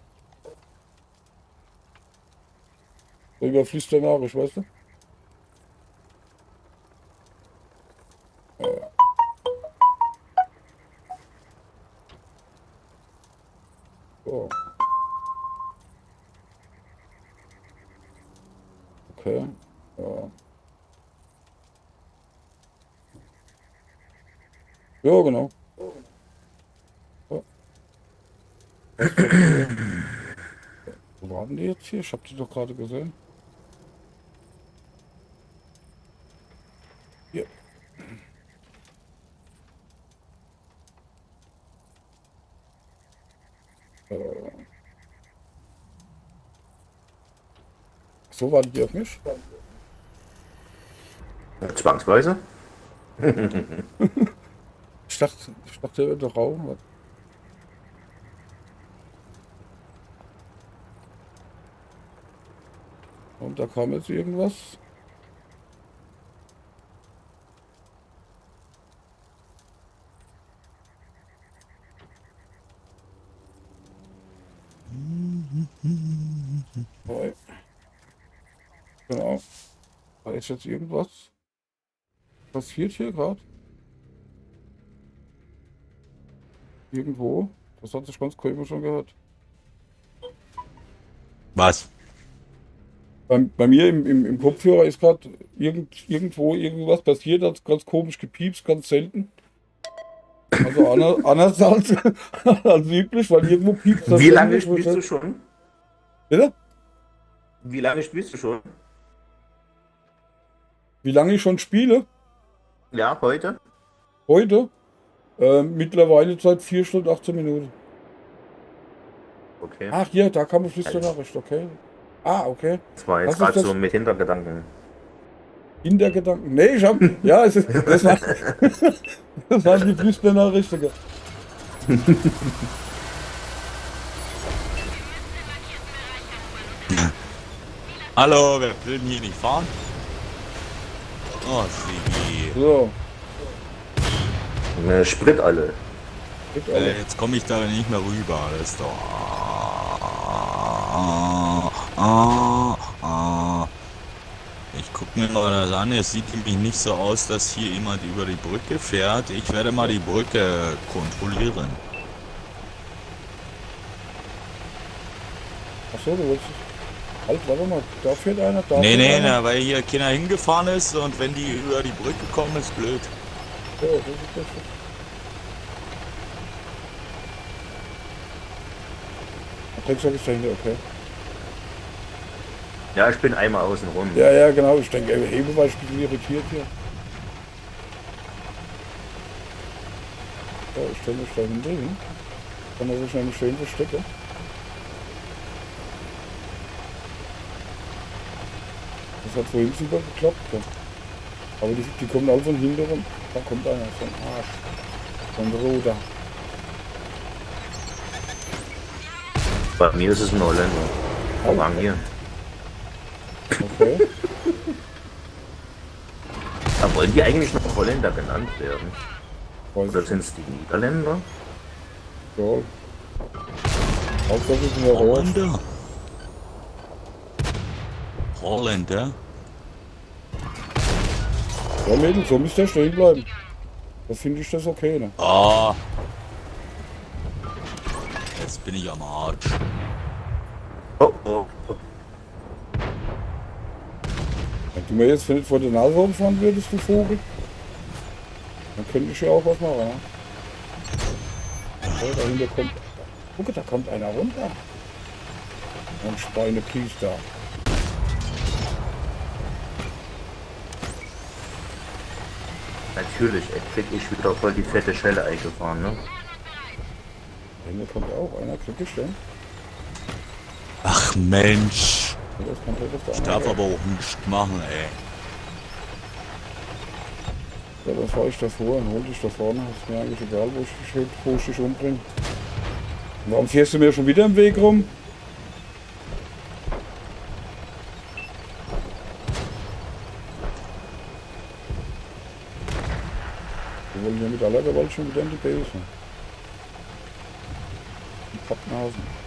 So überfließt der Nachricht, weißt du? So. Okay. Ja. Ja, genau. Ja. Wo waren die jetzt hier? Ich habe die doch gerade gesehen. Hier. So waren die auf mich? Zwangsweise? Ich dachte, der Raum. Und da kam jetzt irgendwas. Okay. Genau. Da ist jetzt irgendwas passiert hier gerade. Irgendwo. Das hat sich ganz komisch schon gehört. Was? Bei mir im Kopfhörer ist gerade irgendwo irgendwas passiert, hat ganz komisch gepiepst, ganz selten. Also anders als üblich, weil irgendwo piepst das. Wie lange ständig, spielst du schon? Bitte? Wie lange spielst du schon? Wie lange ich schon spiele? Ja, heute? Heute? Mittlerweile seit 4 Stunden 18 Minuten. Okay. Ach, hier, da kam eine Flüsternachricht, okay. Ah, okay. Das war jetzt Was ist gerade das? so mit Hintergedanken. Hintergedanken. Nee, ich hab. Ja, das waren die Flüsternachrichten. Hallo, wir will hier nicht fahren? Oh, Sigi. So. Sprit alle. Geht alle. Jetzt komme ich da nicht mehr rüber. Das ist doch... Ich gucke mir mal das an. Es sieht nämlich nicht so aus, dass hier jemand über die Brücke fährt. Ich werde mal die Brücke kontrollieren. Achso, du willst. Halt, warte mal, da fährt einer, da Nee, fährt nee, einer. na, weil hier keiner hingefahren ist und wenn die über die Brücke kommen, ist blöd. So, das ist das. Drecksack ist dahinter, okay. Ja, ich bin einmal außen rum. Ja, ja, genau, ich denke, Hebe war ich ein bisschen irritiert hier. Ja, ich stelle mich dahinter hin. Kann er sich nämlich schön verstecken. Das hat vorhin super geklappt. Ja. Aber die kommen alle von hinten rum. Da kommt einer, so ein Arsch. So ein Roter. Bei mir ist es ein Holländer. Orang hier. Okay. Aber wollen die eigentlich noch Holländer genannt werden? Weiß Oder ich sind es die Niederländer? ja. Hauptsache ist ein Rot. Holländer? Holländer? Ja, Mädel, so müsst ihr stehen bleiben. Da finde ich das okay, ne? Ah. Jetzt bin ich am Arsch. Oh, oh, oh. Wenn du mir jetzt nicht vor der Nase rumfahren würdest, du Vogel, dann könnte ich ja auch was machen, ne? Okay, dahinter kommt... Guck, da kommt einer runter. Ein Schweinepriester. Natürlich, krieg ich wieder voll die fette Schelle eingefahren, ne? Dahinter kommt auch einer, krieg ich denn? Ach Mensch. Ja, das kann doch Ich darf aber auch nichts machen, ey. Ja, dann fahre ich davor und hol dich da vorne. Ist mir eigentlich egal, wo ich dich umbringe. Warum fährst du mir schon wieder im Weg rum? Wir wollen ja mit aller Gewalt schon wieder in die Base. Die Pappnasen.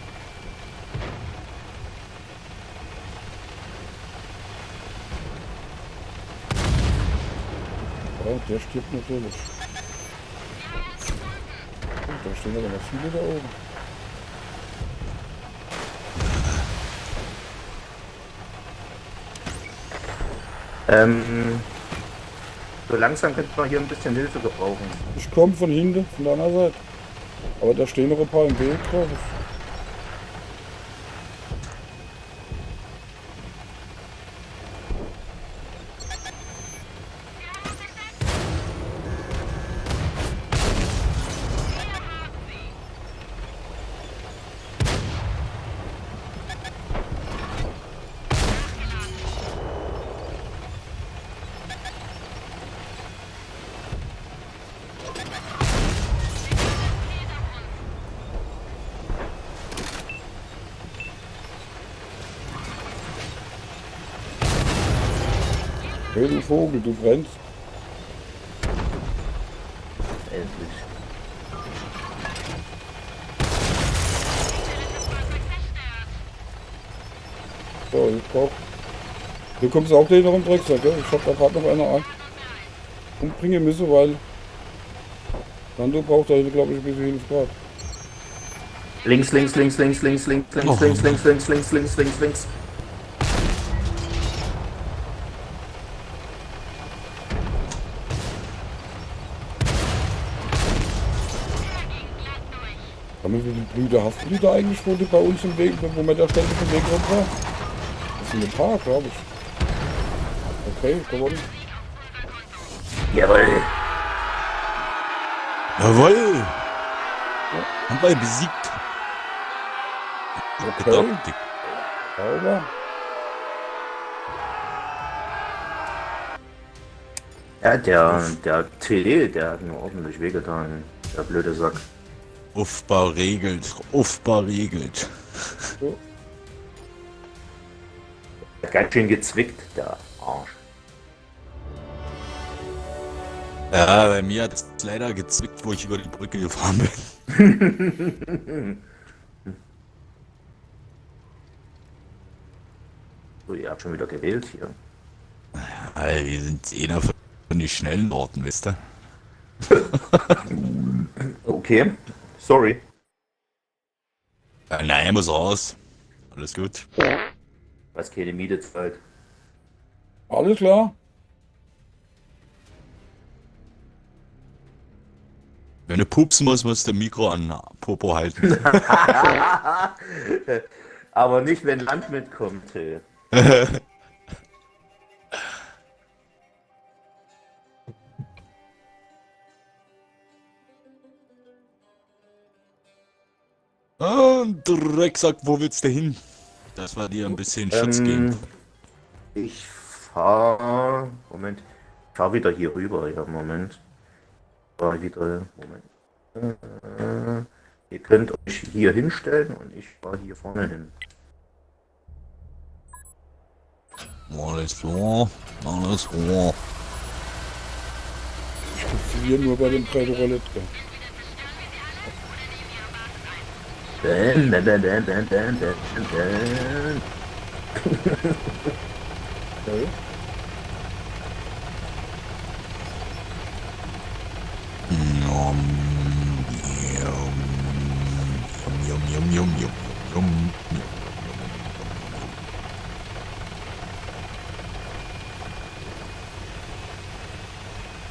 Ja, der stirbt natürlich. Oh, da stehen aber noch viele da oben. So langsam könnte man hier ein bisschen Hilfe gebrauchen. Ich komme von hinten, von deiner Seite. Aber da stehen noch ein paar im Weg drauf. Hey, du Vogel, du brennst. Endlich. So, ich brauch. Du kommst auch gleich noch im Drecksack, gell? Ich hab da gerade noch einer umbringen müssen, weil Nando braucht da, glaube ich, ein bisschen Hilfe gerade. Links, links, links, links, links, links, links, links, links, links, links, links, links, links. Wie viele Brüder hast du da eigentlich, wo du bei uns im Weg, wo wir da ständig im Weg rum war? Das sind ein paar, glaube ich. Okay, gewonnen. Jawohl. Jawohl! Haben wir besiegt. Okay. Gedacht, Sauber. Ja, der TD, der hat mir ordentlich wehgetan. Der blöde Sack. Uffbar regelt, uffbar regelt. So. Hat ganz schön gezwickt, der Arsch. Ja, bei mir hat es leider gezwickt, wo ich über die Brücke gefahren bin. So, ihr habt schon wieder gewählt hier. Ja, wir sind einer von den schnellen Orten, wisst ihr? Okay, sorry. Ja, nein, muss raus. Alles gut. Was keine Miete zahlt. Alles klar. Wenn du pupsen musst, musst du Mikro an Popo halten. Aber nicht, wenn Land mitkommt. Hey. Ah, Drecksack, wo willst du hin? Das war dir ein bisschen Schutz geben. Ich fahr. Moment. Ich fahr wieder hier rüber. Ja, Moment. Fahr wieder. Moment. Ihr könnt euch hier hinstellen und ich fahr hier vorne hin. Alles klar, alles klar. Ich funktioniere nur bei dem Predo Roulette. Dan, dan, dan, dan, dan, dan, dan, dan. Okay.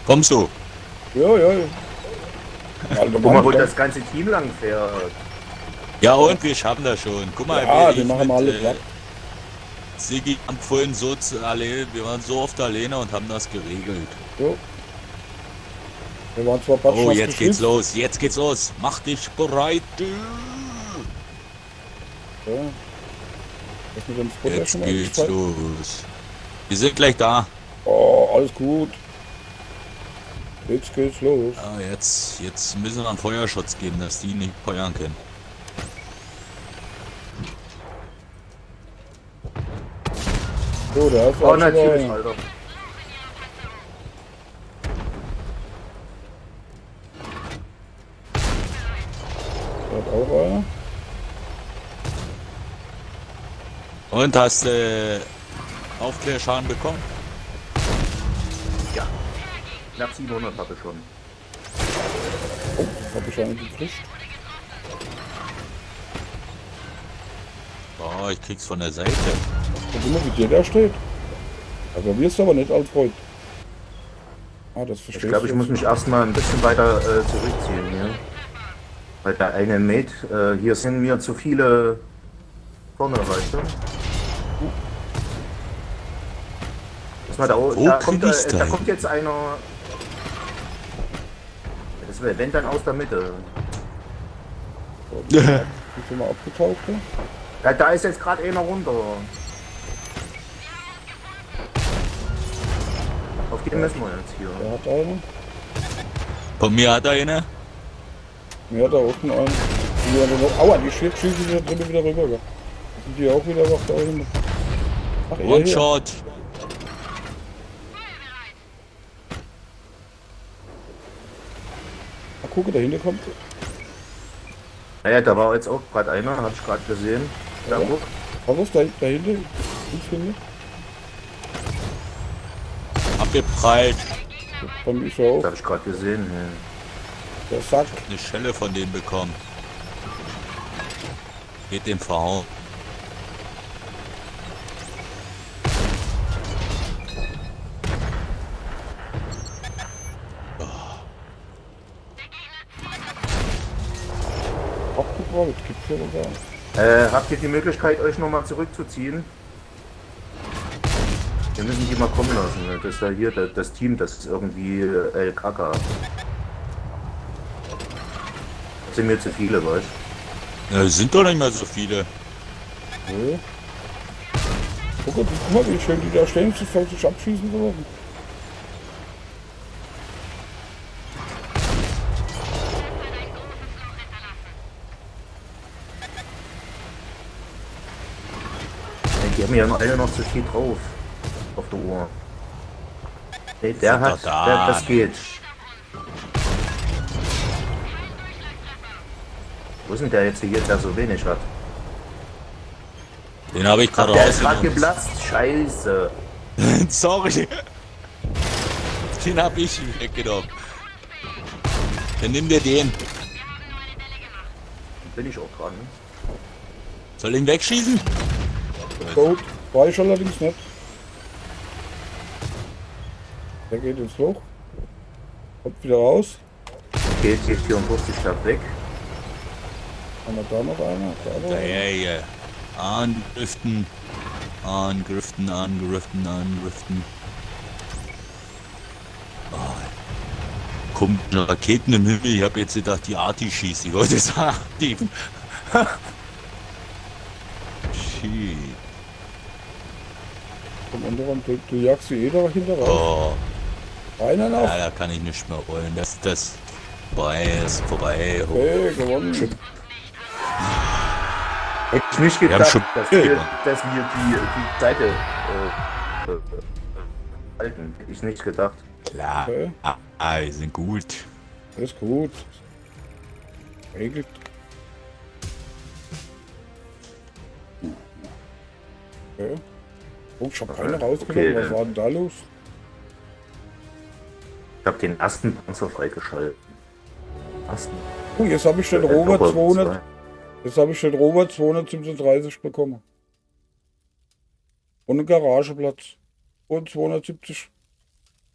Kommst du? Ja, ja, ja. Alter, Guck mal, Mann, wo komm. das ganze Team lang fährt. Ja, und wir schaffen das schon. Guck mal, Ja, ich wir machen mit, alle platt. Siggi haben vorhin so alleine, wir waren so oft alleine und haben das geregelt. So. Wir waren zwar Oh, Batschnass jetzt geht's los, jetzt geht's los. Mach dich bereit. Ja. Das mit dem Futter Jetzt schon mal geht's gezeigt. los. Wir sind gleich da. Oh, alles gut. Jetzt geht's los. Ja, jetzt müssen wir einen Feuerschutz geben, dass die nicht feuern können. So, der ist Oh, auch schon natürlich, mal. Alter. Da hat auch einer. Und hast du Aufklärschaden bekommen? Ja. Knapp 700 habe ich schon. Hab ich einen gekriegt. Oh, ich krieg's von der Seite. Guck mal, wie der da steht. Also mir ist aber nicht als Freund. Ah, das verstehe Ich glaube, ich muss mich erstmal ein bisschen weiter zurückziehen hier. Weil der eine Mate, hier sind mir zu viele vorne, weißt du? Lass mal da kommt jetzt einer. Das wäre wenn dann aus der Mitte. Wie viel mal abgetaucht? Ne? Ja, da ist jetzt gerade einer runter. Auf den müssen wir jetzt hier. Der hat einen. Von mir hat er eine. Ja, da unten einen. Die haben noch. Aua, die schießen wieder drüber wieder rüber. Gell? Sind die auch wieder wach da hinten? Ach, er hier. One-Shot. Ach, gucke, dahinter kommt. Naja, da war jetzt auch gerade einer, hab ich gerade gesehen. Da Ja. guck. Was dahinter? Ich finde. Abgeprallt. Bei mir ist er auch. Das hab ich gerade gesehen. Ja. Der Sack. Eine Schelle von denen bekommen. Geht dem verhauen. Abgeprallt. Gibt's ja sogar. Habt ihr die Möglichkeit, euch nochmal zurückzuziehen? Wir müssen die mal kommen lassen. Ne? Das ist ja hier das Team, das ist irgendwie El Kaka. Das sind mir zu viele, weißt Ja, es sind doch nicht mehr so viele. Nee. Guck mal, wie schön die da stehen, sich abschießen zu lassen. Die haben ja alle noch zu viel drauf. Auf der Uhr. Nee, der Sind hat. doch da. Das geht. Wo ist denn der jetzt hier, der so wenig hat? Den habe ich gerade Der ist gerade rausgenommen. geplatzt. Scheiße. Sorry. Den habe ich weggenommen. Dann nimm dir den. Bin ich auch dran. Soll ich ihn wegschießen? Gut, war ich allerdings nicht. Der geht ins Loch. Kommt wieder raus. Okay, T44 starb weg. Haben wir da noch einer? Da noch einer? Daher hier. Angriften. Angriften, angriften, angriften. Oh. Kommt eine Raketen im Himmel. Ich habe jetzt gedacht, die Arti schießt. Ich wollte sagen, die. Shit. Vom anderen, du jagst die da hinter raus. Oh. Einer noch. Ja, da kann ich nicht mehr rollen. Das vorbei ist vorbei. Oh. Okay, gewonnen. Hätte ich nicht Wir haben gedacht, schon dass Bild wir, gemacht. dass wir die Seite halten. Hätte ich nicht gedacht. Klar. Okay. Wir sind gut. Alles gut. Regelt. Okay. Oh, ich hab keine rausgenommen. Okay, Was war denn da los? Ich habe den ersten Panzer freigeschaltet. Ersten. Oh, jetzt habe ich den Robert 200. Jetzt habe ich den Robert 237 bekommen. Und einen Garageplatz. Und 270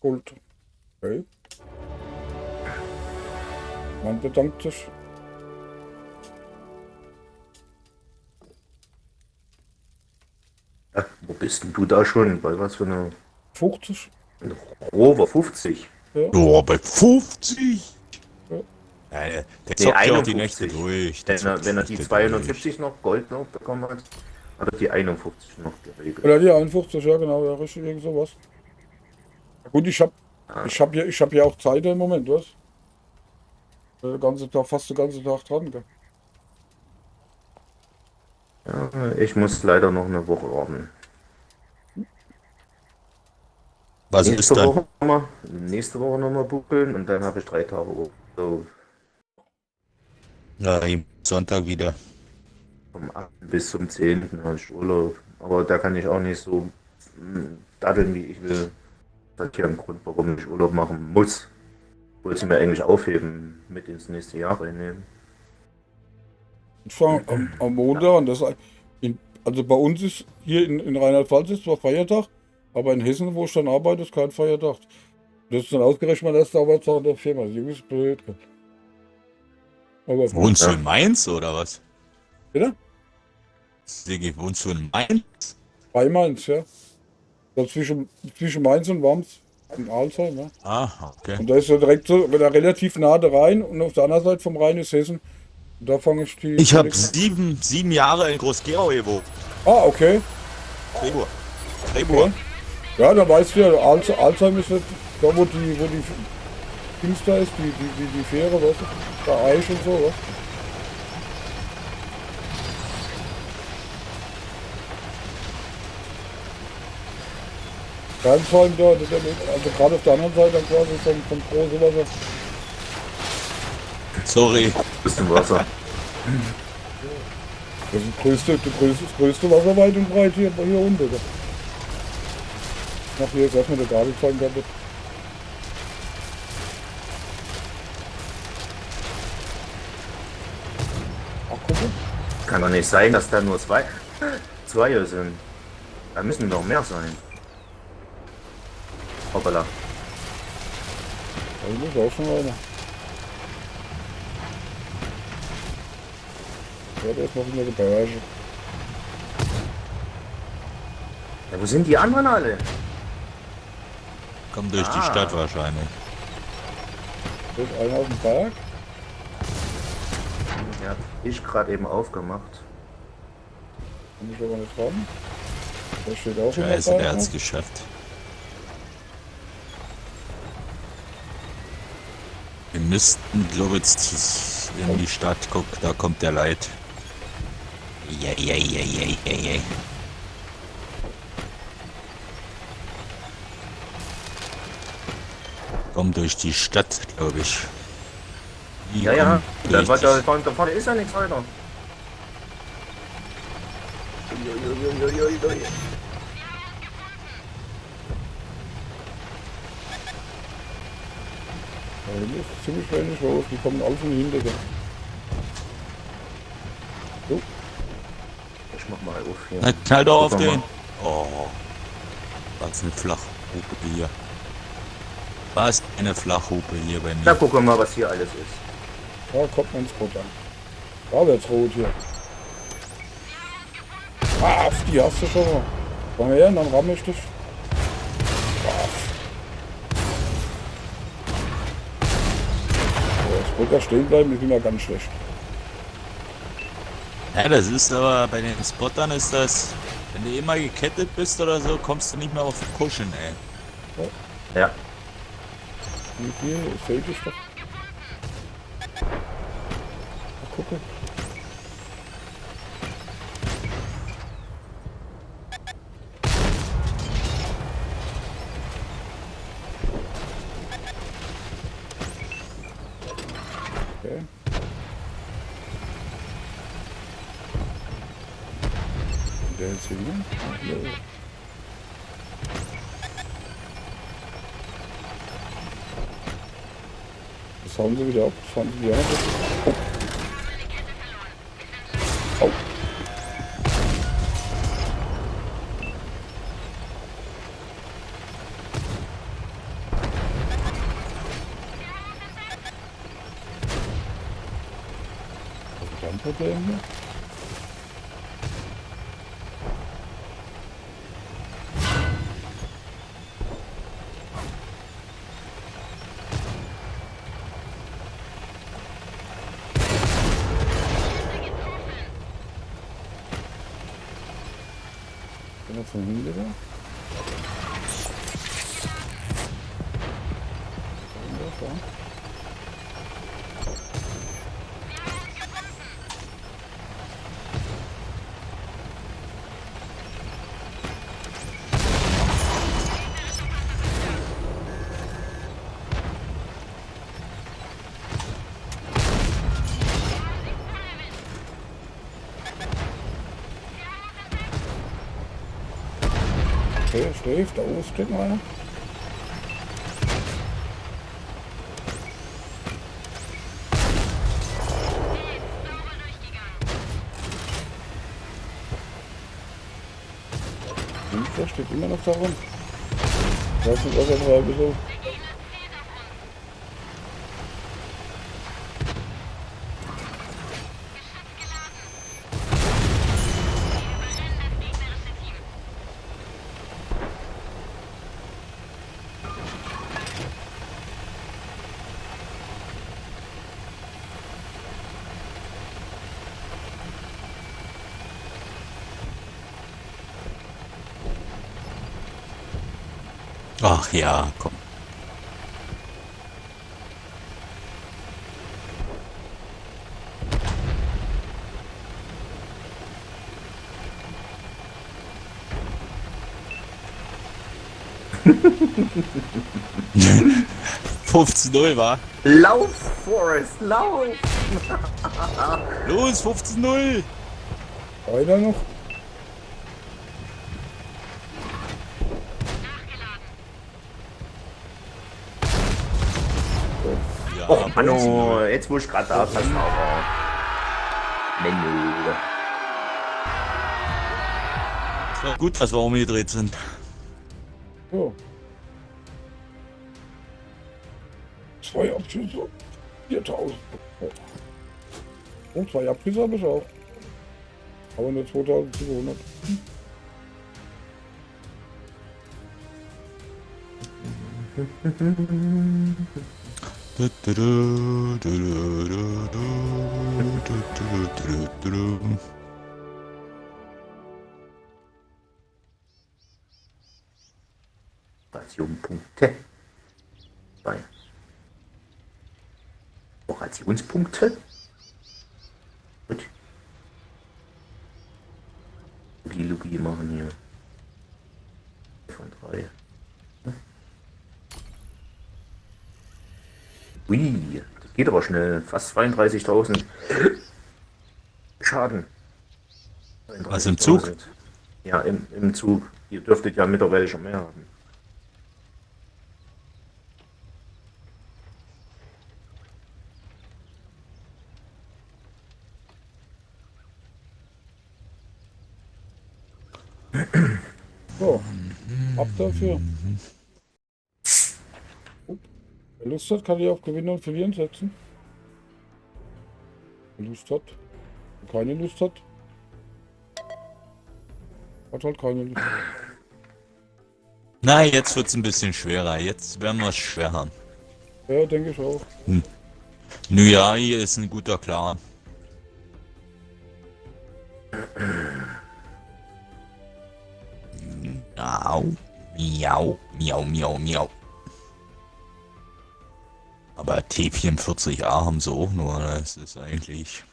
Gold. Okay. Man bedankt sich. Ja, wo bist denn du da schon? Bei was für eine 50. Rover 50? Oh, bei 50? Ja. Ja, der Nee, zockt ja auch die Nächte 51. durch. Wenn er die 270 noch Gold noch bekommen hat, hat er die 51 noch geregelt. Oder die 51, ja genau, ja richtig, irgend sowas. Gut, ich hab Ich hab ja auch Zeit im Moment, was? Der ganze Tag, fast den ganzen Tag dran, gell? Ja, ich muss leider noch eine Woche warten. Was ist dann? Nächste Woche nochmal buckeln und dann habe ich 3 Tage Urlaub. So Ja, Sonntag wieder. vom 8. bis zum 10. habe ich Urlaub. Aber da kann ich auch nicht so daddeln, wie ich will. Das ist ja ein Grund, warum ich Urlaub machen muss. Wollte sie mir eigentlich aufheben, mit ins nächste Jahr reinnehmen. Ich fange am Montag an. Also bei uns ist hier in Rheinland-Pfalz ist zwar Feiertag, aber in Hessen, wo ich dann arbeite, ist kein Feiertag. Das ist dann ausgerechnet mein erster Arbeitstag der Firma. Das ist irgendwie blöd. Aber Wohnst du in Mainz oder was? Bitte? Sigi, wohnst du in Mainz? Bei Mainz, ja. Da zwischen Mainz und Worms in Alzheim, ja. Ah, okay. Und da ist so direkt so da relativ nah da Rhein und auf der anderen Seite vom Rhein ist Hessen. Und da fange ich die. Ich habe 7 Jahre in Groß-Gerau gewohnt. Ah, okay. Februar. Okay. Ja, da weißt du ja, Alzheim ist jetzt da, wo die Dings da ist, die Fähre, weißt du? Da Eich und so, was? Rheinfallen da, also gerade auf der anderen Seite dann quasi vom großen Wasser. Sorry. Bisschen Wasser. Das ist das größte Wasser weit und breit hier unten. Da. Nach hier ist erstmal der Gabelzaun kaputt. Ach, guck mal. Kann doch nicht sein, dass da nur zwei sind. Da müssen doch mehr sein. Hoppala. Da ist auch schon einer. Ja, der ist noch in der Garage. Ja, wo sind die anderen alle? Kommt durch die Stadt wahrscheinlich. Da ist einer auf dem Berg. Der hab ich gerade eben aufgemacht. Kann ich aber nicht ran. Der steht auch Scheiße, in der der hat's Berg. geschafft. Wir müssten, glaube ich, jetzt in die Stadt gucken, da kommt der Leid. Jei. Kommt durch die Stadt, glaube ich. Die Ja. kommt Da durch die- vorne ist ja nichts weiter. Uiuiuiui. Ja, hier ist ziemlich wenig los. Die kommen alle von hinten. So. Ich mach mal auf hier. Na, knall doch auf Guck mal. den. Oh. Was eine Flachhupe hier. Was eine Flachhupe hier bei Na, mir. gucken wir mal, was hier alles ist. Da kommt man ins Rot an. Da wird's rot hier. Ah, die hast du schon mal. Komm her, dann ramme ich dich. Das Rot da stehen bleiben ist immer ganz schlecht. Ja, das ist aber bei den Spottern ist das, wenn du immer gekettet bist oder so, kommst du nicht mehr auf Kuschen, ey. Ja. Und hier fehlt es doch. Mal gucken. Okay. Und der ist hier wieder. Ja. Das hauen sie wieder ab. Das fahren sie wieder ab. Oh. Was ist dein Problem hier? Bin ich von hinten wieder? da. Okay, er schläft, da oben steht noch einer. Der steht immer noch da rum. Ich weiß nicht, was er treibt, so. Ach ja, komm. $15 war. Lauf, Forrest, lauf! Los, 15-0. Einer noch? Ja, Och, Manno, jetzt wo ich gerade da passen, aber. Menno. war gut, dass wir umgedreht sind. Ja. 2 Abschüsse. 4000. Und 2 Abschüsse habe ich auch. Aber nur 2700. Operationspunkte. 2. Operationspunkte. Gut. Lugi machen hier. Von 3. Ui, das geht aber schnell. Fast 32.000 Schaden. Was, im Zug? Ja, im Zug. Ihr dürftet ja mittlerweile schon mehr haben. So, ab dafür. Wer Lust hat, kann ich auf Gewinnen und Verlieren setzen. Wer Lust hat. Wer keine Lust hat, hat halt keine Lust. Na, jetzt wird's ein bisschen schwerer. Jetzt werden wir es schwer haben. Ja, denke ich auch. Nuyai ist ein guter Clan. Miau, miau, miau, miau, miau. Aber T44A haben sie auch nur, das ist eigentlich...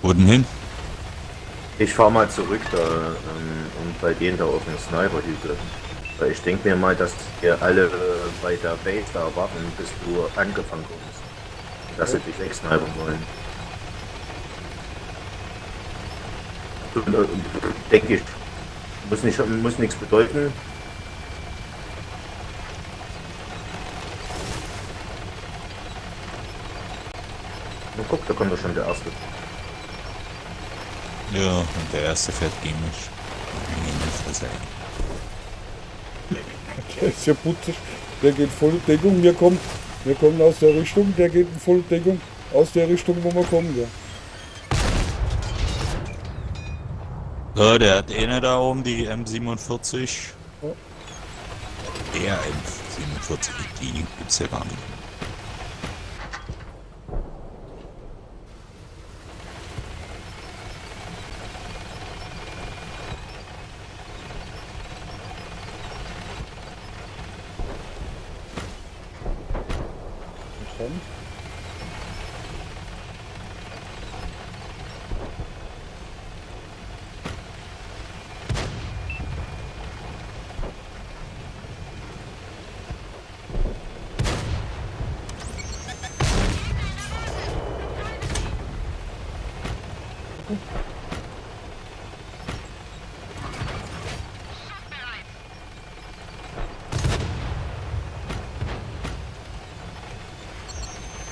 Wo denn hin? Ich fahr mal zurück da und bei denen da auf den Sniper-Hügel. Weil ich denke mir mal, dass ihr alle bei der Base da warten, bis du angefangen kommst. Dass sie dich wegsnipern wollen. Denke ich. Muss nichts bedeuten. Na guck, da kommt doch schon der erste. Ja, und der erste fährt gegen mich. Der ist ja putzig. Der geht voll Deckung. Wir kommen aus der Richtung. Der geht in voll Deckung aus der Richtung, wo wir kommen. Ja. So, der hat eine da oben, die M47. Ja. Der 47, die gibt's ja gar nicht. Verstanden?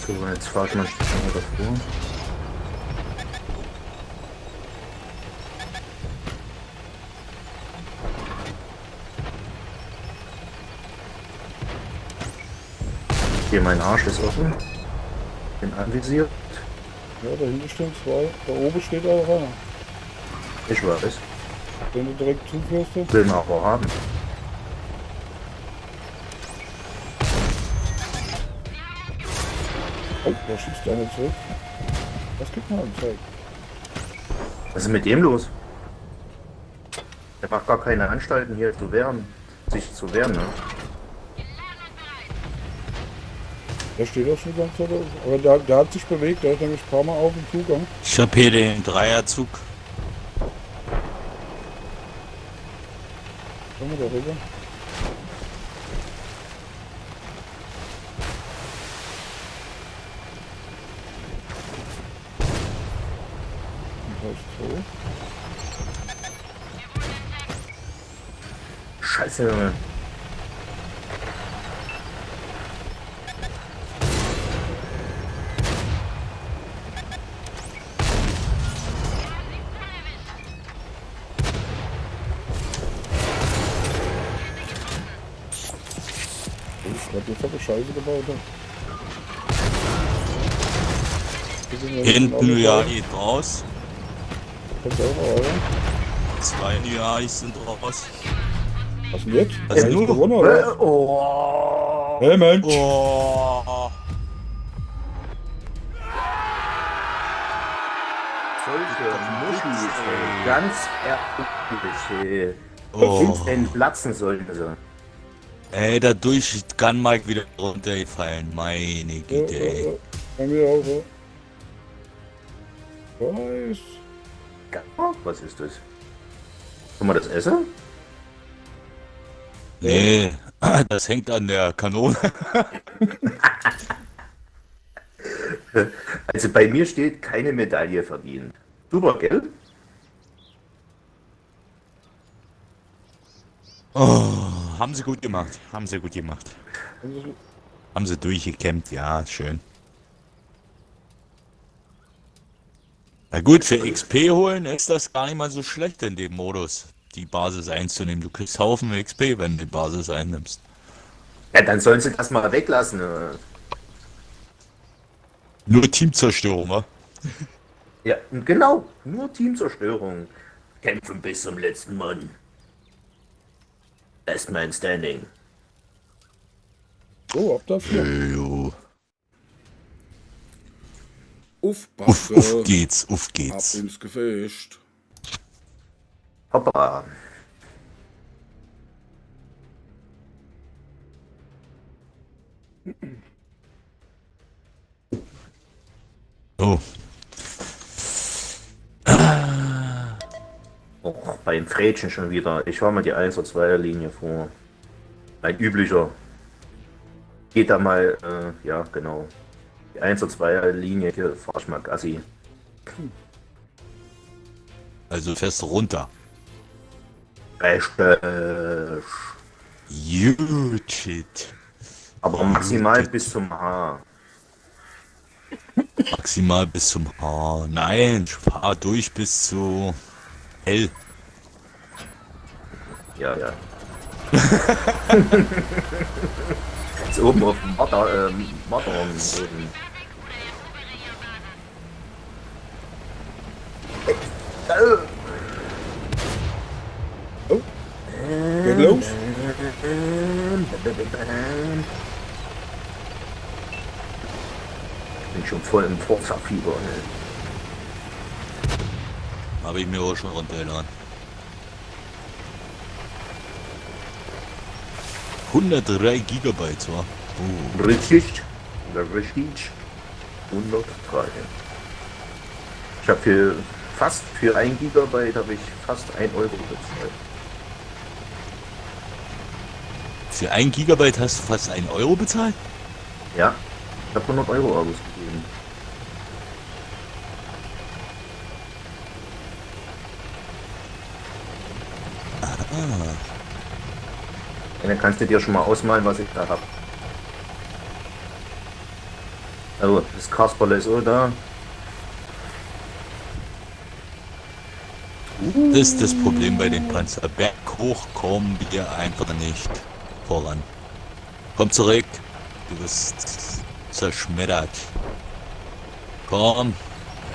So, jetzt fahre ich mal ein Stückchen weiter vor. Hier, mein Arsch ist offen. Bin anvisiert. Ja, da hinten stehen zwei. Da oben steht auch einer. Ich weiß. Wenn du direkt zufährst. Will man auch haben. Oh, da schießt einer zurück. Was gibt man anzeigen? Was ist mit dem los? Der macht gar keine Anstalten hier zu wehren. Sich zu wehren, ne? Der steht auch schon ganz Zeit. Aber der hat sich bewegt, der ist nämlich ein paar Mal auf dem Zugang. Ich hab hier den Dreierzug. Komm mal darüber. Scheiße, Junge. Ich glaube, jetzt habe ich Scheiße gebaut. Hinten ja geht raus. Kommt auch, oder? 2 Nuais sind raus. Was denn jetzt? Was denn Hast du nun? gewonnen, oder? Oh. Hey, Mensch! Oh. Solche Muschis, ey. Ganz ehrlich, ey. Oh. Uns entplatzen sollen sie. Ey, dadurch kann Mike wieder runtergefallen. Meine Güte, ey. Bei mir auch, so. Weiß. Was ist das? Kann man das essen? Nee, das hängt an der Kanone. Also bei mir steht keine Medaille verdient. Super, gell? Oh, haben sie gut gemacht. Haben sie gut gemacht. Haben sie durchgekämmt, ja, schön. Na gut, für XP holen ist das gar nicht mal so schlecht in dem Modus, die Basis einzunehmen. Du kriegst Haufen XP, wenn du die Basis einnimmst. Ja, dann sollen sie das mal weglassen. Nur Teamzerstörung, wa? Ja, genau. Nur Teamzerstörung. Kämpfen bis zum letzten Mann. Last man standing. Oh, ab dafür. Jo. Uff, Uff geht's, Ab geht's. ins Gefecht. Hoppa. Oh. Oh, beim Frätchen schon wieder. Ich war mal die 1er 2er Linie vor. Ein üblicher. Geht da mal, ja genau. Die 1er 2er Linie, hier fahr ich mal Gassi. Also fest runter. Richtig. Gut, shit. Aber maximal bis zum H. Maximal bis zum H. Nein, ich fahr durch bis zu L. Ja, ja. Jetzt oben auf dem Matterhorn oben. Geht los. Bin schon voll im Forza-Fieber. Ne? Habe ich mir auch schon runtergeladen. 103 Gigabyte, wa? Oh. Richtig. Richtig. 103. Ich habe für 1 Gigabyte habe ich fast 1 Euro bezahlt. Für 1 Gigabyte hast du fast 1 Euro bezahlt? Ja, ich habe 100 Euro ausgegeben. Und dann kannst du dir schon mal ausmalen, was ich da habe. Also, das Kasperle ist auch da. Das ist das Problem bei den Panzer. Berghoch kommen wir einfach nicht voran. Komm zurück. Du wirst zerschmettert. Komm.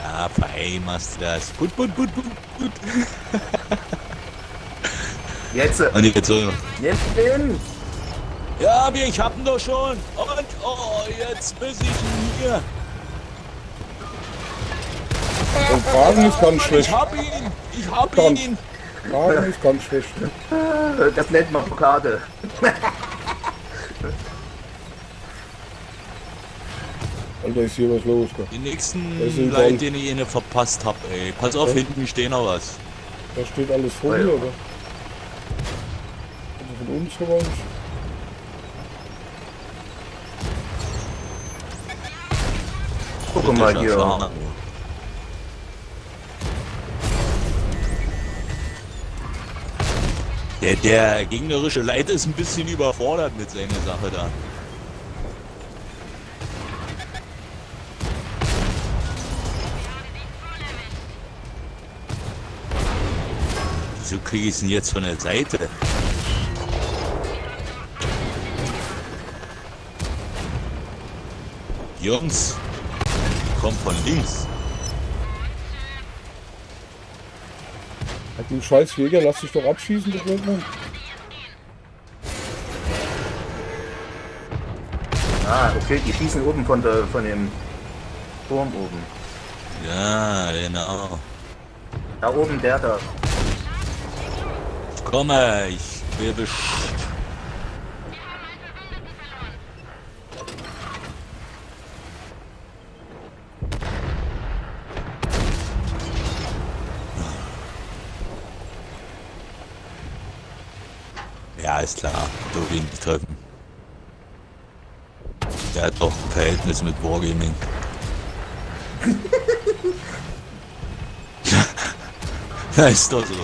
Ja, fein machst du das. Gut. Jetzt! Und jetzt so. Jetzt hin! Ja, ich hab ihn doch schon. Und, oh, jetzt bis ich ihn hier. Und Fragen ist ganz Ich schlecht. hab ihn. Ich hab Ganz. ihn. Fragen ist ganz schlecht. Das nennt man Blockade. Alter, ist hier was los, gell? Die Das ist nächsten egal. Leute, den ich ihnen verpasst hab, ey. Pass auf, Ja. hinten steht noch was. Da steht alles vor Ja. mir, oder? Also von uns aber nicht. Guck mal hier. Erfahren. Der gegnerische Leiter ist ein bisschen überfordert mit seiner Sache da. Wieso kriege ich es denn jetzt von der Seite? Jungs, kommt von links. Du scheiß Jäger, lass dich doch abschießen, das wird man. Ah, okay, die schießen oben von dem Turm oben. Ja, genau. Da oben der da. Ich komme, ich will Ja, ist klar. Du ihn nicht treffen. Der hat doch ein Verhältnis mit Wargaming. Ja, ist doch so.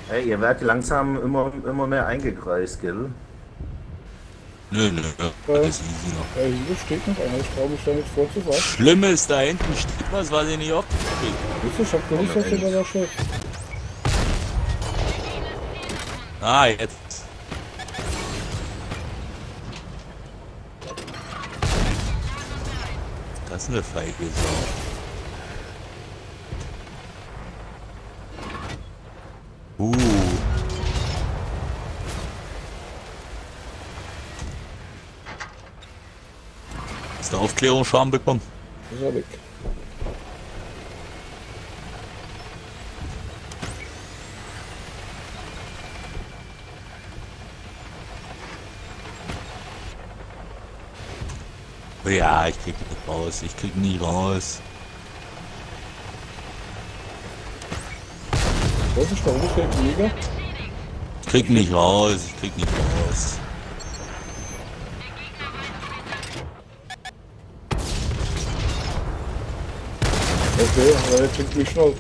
Hey, ihr werdet langsam immer mehr eingekreist, gell? Nö, alles easy noch. Ja, hier steht noch einer, ich traue mich da nicht vorzusagen. Schlimm ist, da hinten steht was ich nicht aufgekriegt. Wisst ihr, ich hab gewusst, dass der da steht. Ah, jetzt. Das ist eine feige Sau. Hast du Aufklärungsschaden bekommen? Ist er weg. Ja, ich krieg nicht raus. Ich krieg nie raus. Was ist da oben steht ein Jäger? Ich krieg nicht raus. Ich krieg nicht raus. Okay, aber jetzt kriegt mich schnell.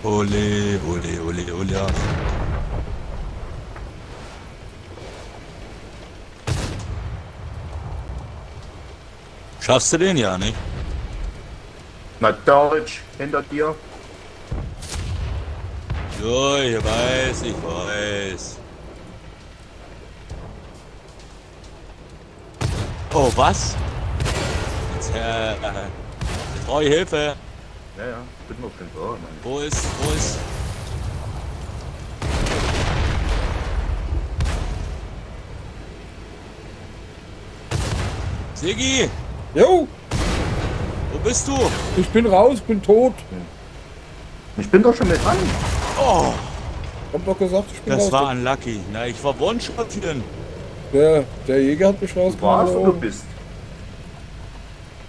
Ole, ole, ole, ole. Schaffst du den ja nicht? Na Deutsch, hinter dir. Ja, ich weiß. Oh, was? Jetzt brauche ich Hilfe. Ja, ja, ich bin noch schon da, Mann. Wo ist? Sigi, Jo, wo bist du? ich bin raus, bin tot. Ich bin doch schon mit dran. Oh, Hab doch gesagt, ich bin das raus. war unlucky. Na, ich war One-Shottieren. Der Jäger hat mich Du warst, wo du rausgehauen. bist.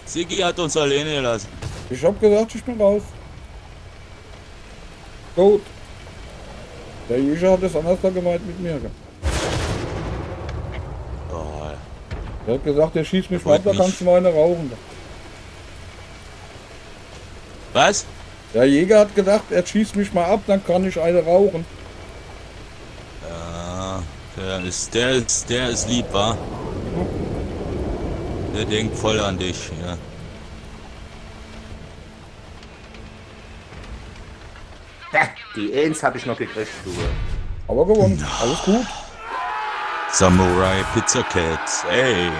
Sigi hat uns alleine gelassen. Ich hab gesagt, ich bin raus. Gut. Der Jäger hat es anders da gemeint mit mir. Oh, Er hat gesagt, er schießt mich Er mal ab, da wollte kannst du mal eine rauchen. was? Der Jäger hat gedacht, er schießt mich mal ab, dann kann ich eine rauchen. Ja, der ist lieb, wa? Der denkt voll an dich, ja. Die Eins habe ich noch gekriegt, du. Aber gewonnen. Alles gut. Samurai Pizza Cats, ey.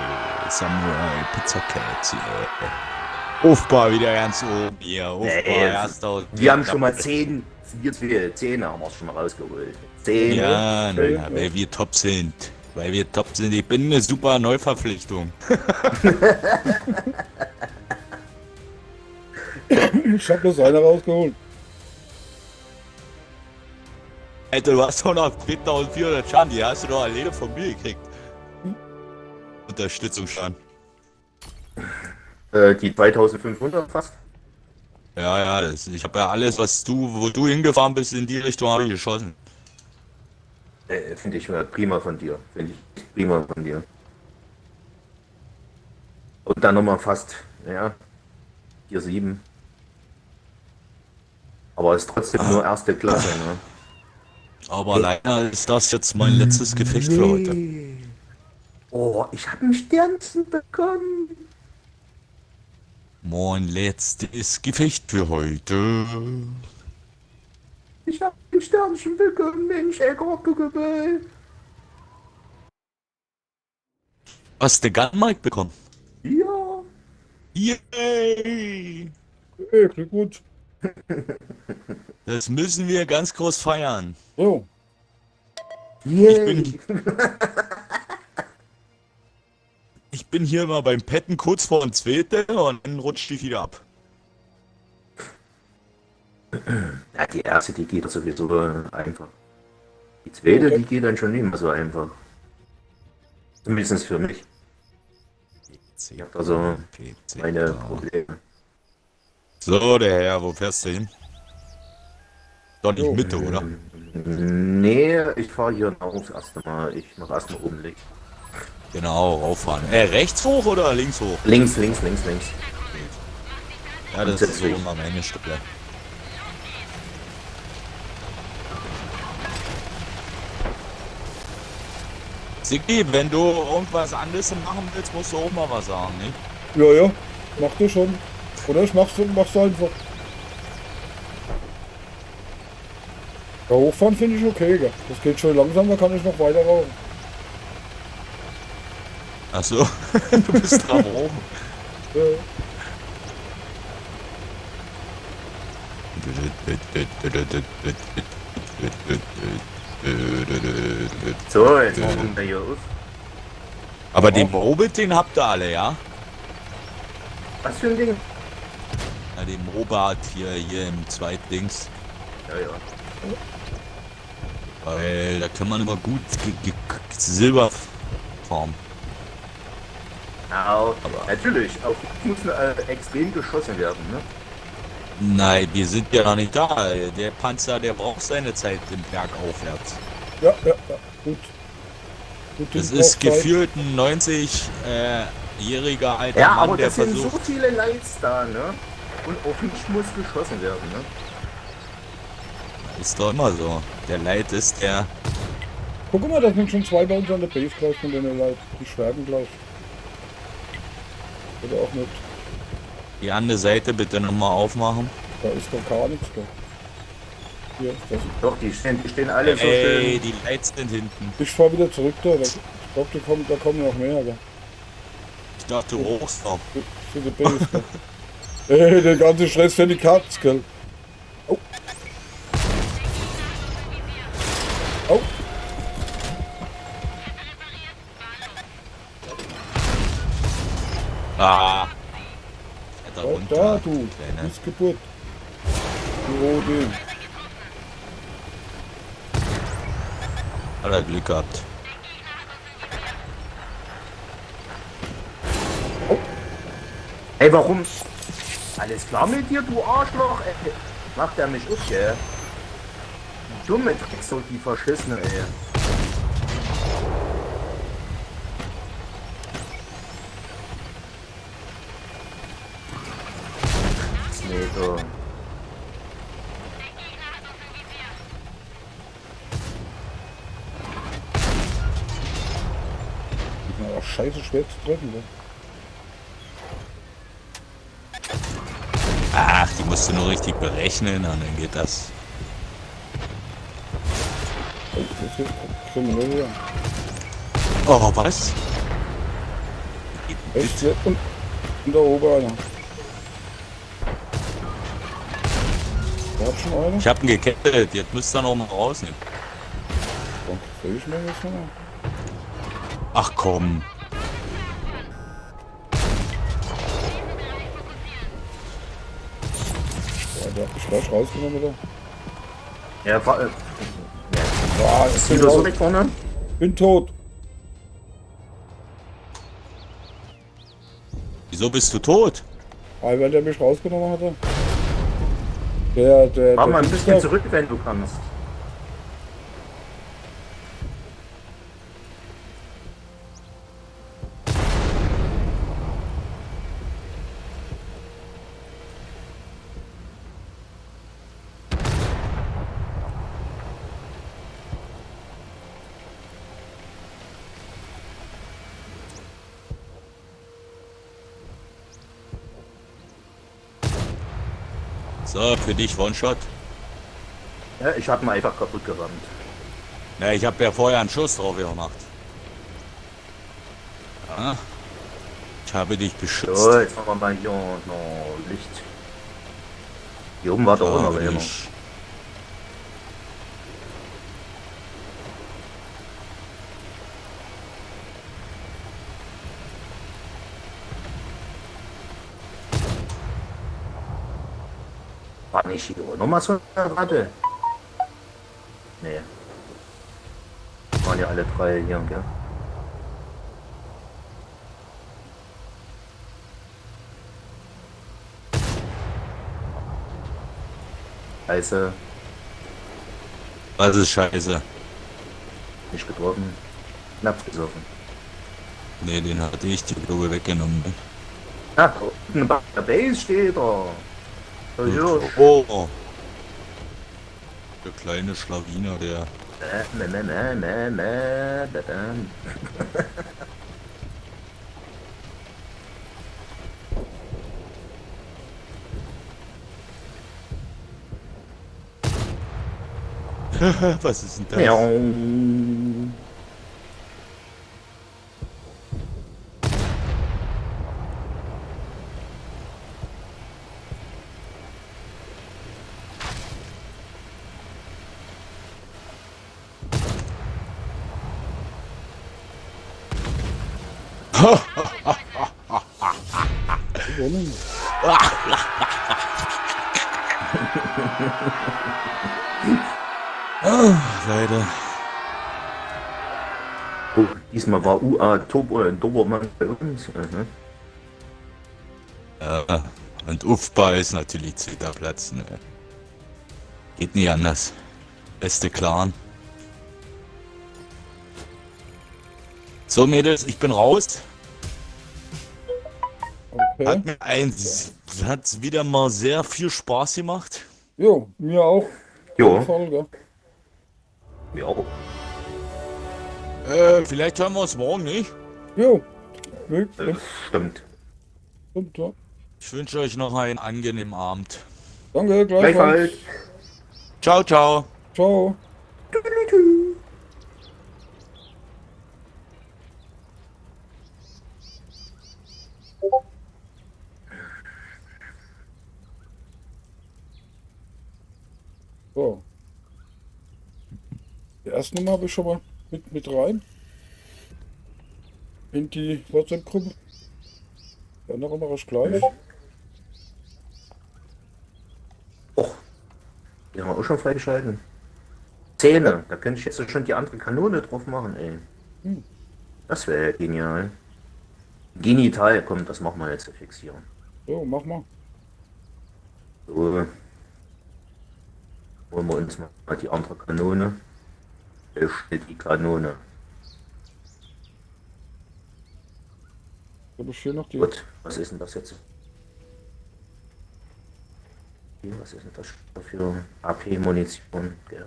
Samurai Pizza Cats, yeah. Aufbau wieder ganz oben hier. Aufbau erster. Wir haben schon mal 10 haben wir schon mal rausgeholt. 10. Ja, na, weil wir top sind. Ich bin eine super Neuverpflichtung. Ich hab bloß eine rausgeholt. Alter, du hast doch noch 4400 Schaden, die hast du doch alleine von mir gekriegt. Unterstützung Schaden. Die 2500 fast. Ja, ich habe ja alles, wo du hingefahren bist, in die Richtung habe ich geschossen. Finde ich prima von dir. Und dann nochmal fast, ja, 4-7. Aber ist trotzdem nur erste Klasse, ne? Aber leider ist das jetzt mein letztes Gefecht für heute. Oh, ich habe einen Sternchen bekommen. Mein letztes Gefecht für heute. Ich habe ein Sternchen bekommen, Mensch, ey, Gockelgebell. Hast du Gunmike bekommen? Ja. Yay! Hey, Glückwunsch. Das müssen wir ganz groß feiern. So. Yay. Ich bin hier mal beim Petten kurz vor dem zweiten und dann rutscht die wieder ab. Ja, die erste, die geht sowieso einfach. Die zweite, die geht dann schon nicht mehr so einfach. Zumindest für mich. Ich habe also meine Probleme. So, der Herr, wo fährst du hin? Doch nicht Mitte, oder? Nee, ich fahre hier raus erst mal. Ich mache erst mal oben links. Genau, rauffahren. Rechts hoch oder links hoch? Links. Ja, das ist so immer meine Stelle. Sigi, wenn du irgendwas anderes machen willst, musst du auch mal was sagen, ne? Ja, mach du schon. Oder ich mach's einfach. Ja, hochfahren finde ich okay, gell. Das geht schon langsam, da kann ich noch weiter rauchen. Achso, du bist drauf oben. So, jetzt machen wir hier auf. Aber den Robot, den habt ihr alle, ja? Was für ein Ding? Ja, den Robot hier im Zweitdings. Ja. Weil da kann man immer gut Silber farmen. Aber natürlich, auf muss extrem geschossen werden, ne? Nein, wir sind ja noch nicht da. Der Panzer, der braucht seine Zeit im Berg aufwärts. Ja, gut. Das ist gefühlt ein 90-jähriger alter Ja, Mann, aber der das sind versucht... so viele Lights da, ne? Und auf mich muss geschossen werden, ne? Ist doch immer so. Der Leid ist der... Guck mal, da sind schon 2 bei uns an der Base gleich von den Leuten. Die sterben gleich. Oder auch nicht. Die andere Seite bitte nochmal aufmachen. Da ist doch gar nichts da. Hier, das. Doch, die stehen alle so Ey, schön. die Lights sind hinten. Ich fahr wieder zurück da. Ich glaube, da kommen noch mehr. Aber Ich dachte, du hochst noch. für die Base. Da. Ey, der ganze Stress für die Katz, gell? Oh. Oh. Ah. Da Da, runter. da du. Kleine. Ist Geburt. Die rote. Hat er Glück gehabt. Ey, warum? Alles klar mit dir, du Arschloch, ey. Macht er mich auf, gell? Die dumme Drecksau, die verschissene, ey. Nee, so. Die sind auch scheiße schwer zu treffen, ne? Ach, die musst du nur richtig berechnen und dann geht das. Oh, das ist kriminell hier. Oh, was? Echt jetzt? Und da oben einer. Da hat schon einer. Ich hab ihn gekettet, jetzt müsst ihr noch mal rausnehmen. So, soll ich mir jetzt nochmal? Ach komm. Ja, der hat mich gleich rausgenommen, oder? Ja, Ja, ist wieder so weg vorne? bin tot. Wieso bist du tot? Weil der mich rausgenommen hatte. Der Mach mal ein bisschen Dienstag- zurück, wenn du kannst. So, für dich One-Shot. Ja, ich hab ihn einfach kaputt gerammt. Na, ich habe ja vorher einen Schuss drauf gemacht. Ja. Ich habe dich beschützt. So, jetzt machen wir mal hier noch Licht. Hier oben war doch auch noch einer. ich. War nicht hier nochmal so eine Ratte? Nee. Waren ja alle drei hier, gell? Scheiße, Was ist scheiße? nicht getroffen. Knapp gesoffen. Ne, den hatte ich die Blume weggenommen. Ah, da unten bei der Base steht er. So, hier. Oh. Der kleine Schlawiner, der. Was ist denn das? Ja. Gewonnen. Leider. Oh, diesmal war UA Dobermann bei uns. Mhm. Ja, und Ufba ist natürlich zweiter Platz. Ne? Geht nie anders. Beste Clan. So Mädels, ich bin raus. Okay. Hat's wieder mal sehr viel Spaß gemacht. Jo, mir auch. Jo, Voll, gell? ja. Vielleicht hören wir uns morgen, nicht? Jo. Wirklich. Stimmt. Stimmt, ja. Ich wünsche euch noch einen angenehmen Abend. Danke, gleichfalls. Gleichfalls. Ciao, ciao. Ciao. So. Die erste Nummer habe ich schon mal mit rein. In die WhatsApp-Gruppe. Die andere mache ich gleich. Och, die haben wir auch schon freigeschalten. Zähne, da könnte ich jetzt schon die andere Kanone drauf machen, ey. Das wäre ja genial. Genital, komm, das machen wir jetzt fixieren. So, mach mal. So. Holen wir uns mal die andere Kanone. Steht die Kanone. Habe ich hier noch die. Gut, was ist denn das jetzt? Hier, was ist denn das für AP-Munition? Gell?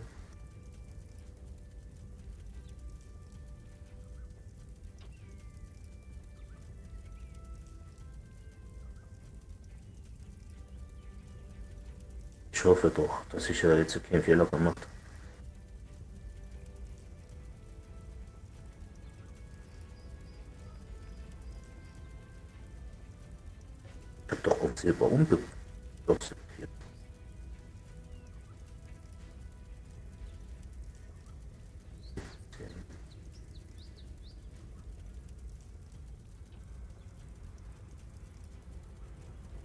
Ich hoffe doch, dass ich ja jetzt keinen Fehler gemacht habe. Ich habe doch auf Silber umgebürstet hier.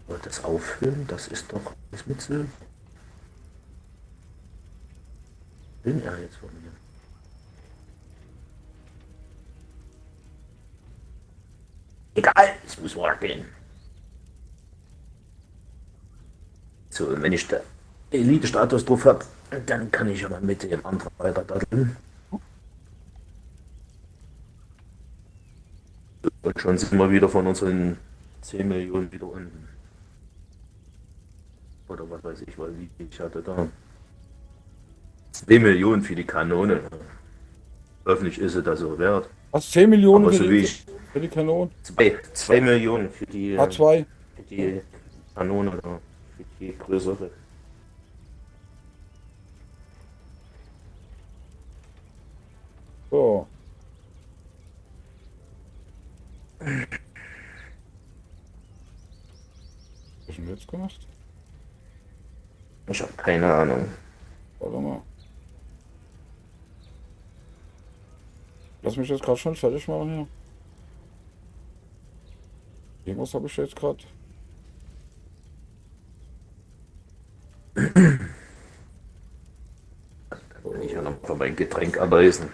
Und das Auffüllen, das ist doch das mit Silber. Bin er jetzt von mir? Egal, es muss weitergehen. So, und wenn ich den Elite-Status drauf habe, dann kann ich aber mit dem anderen weiter daddeln. Und schon sind wir wieder von unseren 10 Millionen wieder unten. Oder was weiß ich, weil wie ich hatte da 2 Millionen für die Kanone. Hoffentlich ist es das so wert. Was? 10 Millionen Aber so wie ich, für die Kanone? 2 Millionen für die, A2. für die Kanone da. Für die größere. So. Was hast du denn jetzt gemacht? Ich habe keine Ahnung. Warte mal. Lass mich jetzt gerade schon fertig machen hier. Irgendwas habe ich jetzt gerade. Dann kann ich ja noch von mein Getränk erweisen.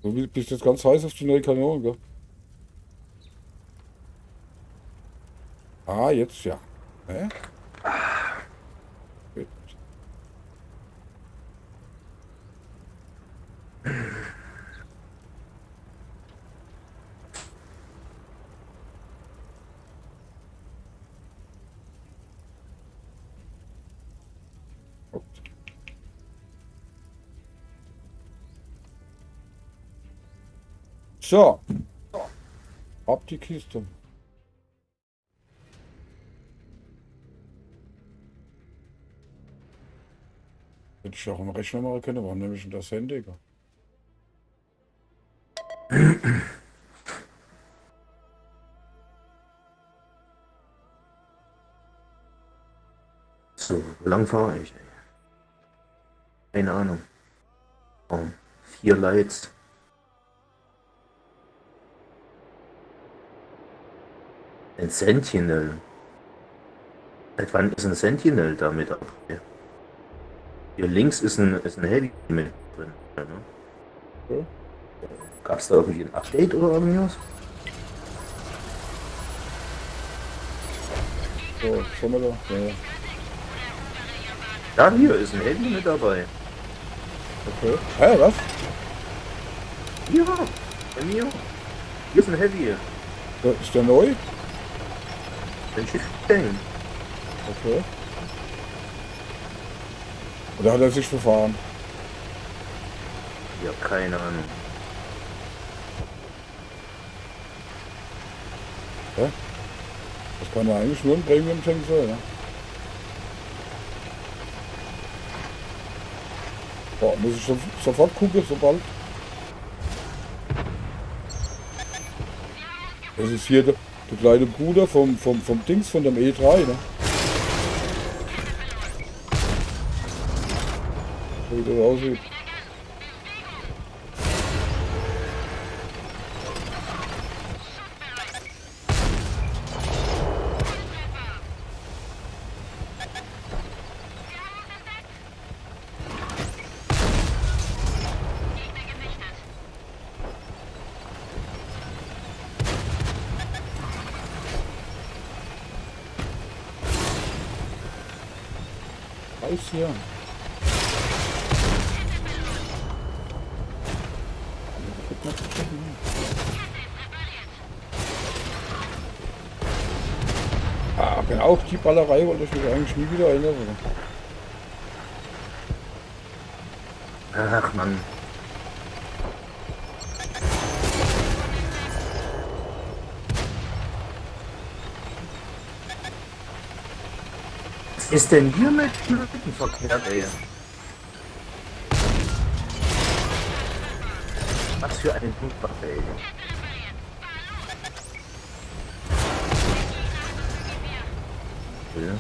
Du bist jetzt ganz heiß auf die neue Kanone, gell? Ah, jetzt ja. Hä? Gut. So. Ab die Kiste. Hätte ich auch im Rechner machen können, warum nehme ich denn das Handy? Gell? So, wie lang fahre ich? Keine Ahnung. Oh, 4 Lights. Ein Sentinel. Seit wann ist ein Sentinel da mit dabei? Hier links ist ein Heavy mit drin. Ja, ne? Okay. Gab es da irgendwie ein Update oder irgendwas? So, schon mal da. Ja, ja. Ja, hier ist ein Heavy mit dabei. Okay. Hä, was? Ja, bei mir. Hier ist ein Heavy. Ist der neu? Ein Schiff stellen. Okay. Oder hat er sich verfahren? Ja, keine Ahnung. Das kann ja eigentlich nur ein Premium-Tank sein, ne? Boah, muss ich sofort gucken, sobald. Das ist hier der kleine Bruder vom Dings, von dem E3, ne? So wie das aussieht. Weiß hier. Ah, genau, die Ballerei wollte ich mich eigentlich nie wieder erinnern. Ach Mann. Was ist denn hier mit Leuten verkehrt, ey? Was für ein Blutbach, ey. Ja.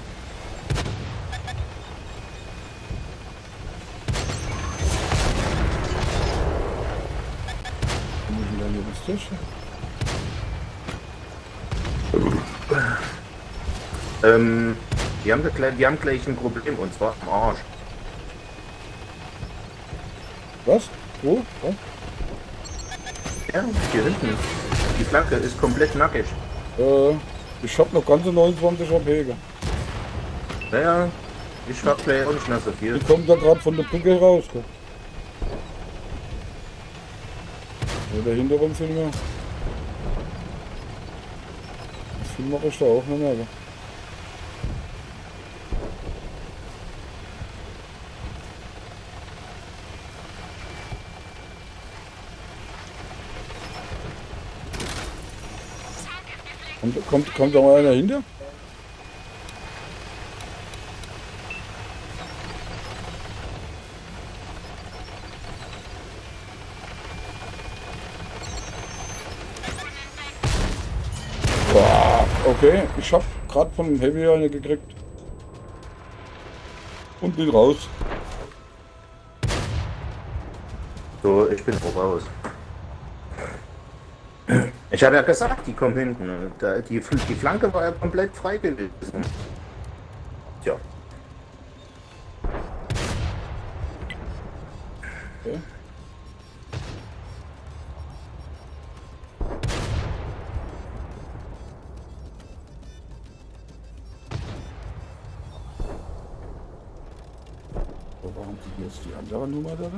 Wir haben gleich ein Problem, und zwar am Arsch. Was? Wo? Was? Ja, hier hinten. Die Flanke ist komplett nackig. Ich hab noch ganze 29 AP. Naja, ich hab gleich auch nicht mehr so viel. Die kommen da gerade von der Brücke raus. Gell? Ja, der hinterrum viel mehr. Viel mache ich da auch nicht mehr. Gell? Kommt da mal einer hinter? Boah, okay, ich hab gerade von dem Heavy eine gekriegt. Und bin raus. So, ich bin auch raus. Ich habe ja gesagt, die kommen hinten. Die Flanke war ja komplett frei gewesen. Tja. Okay. So, warum die jetzt die andere Nummer da?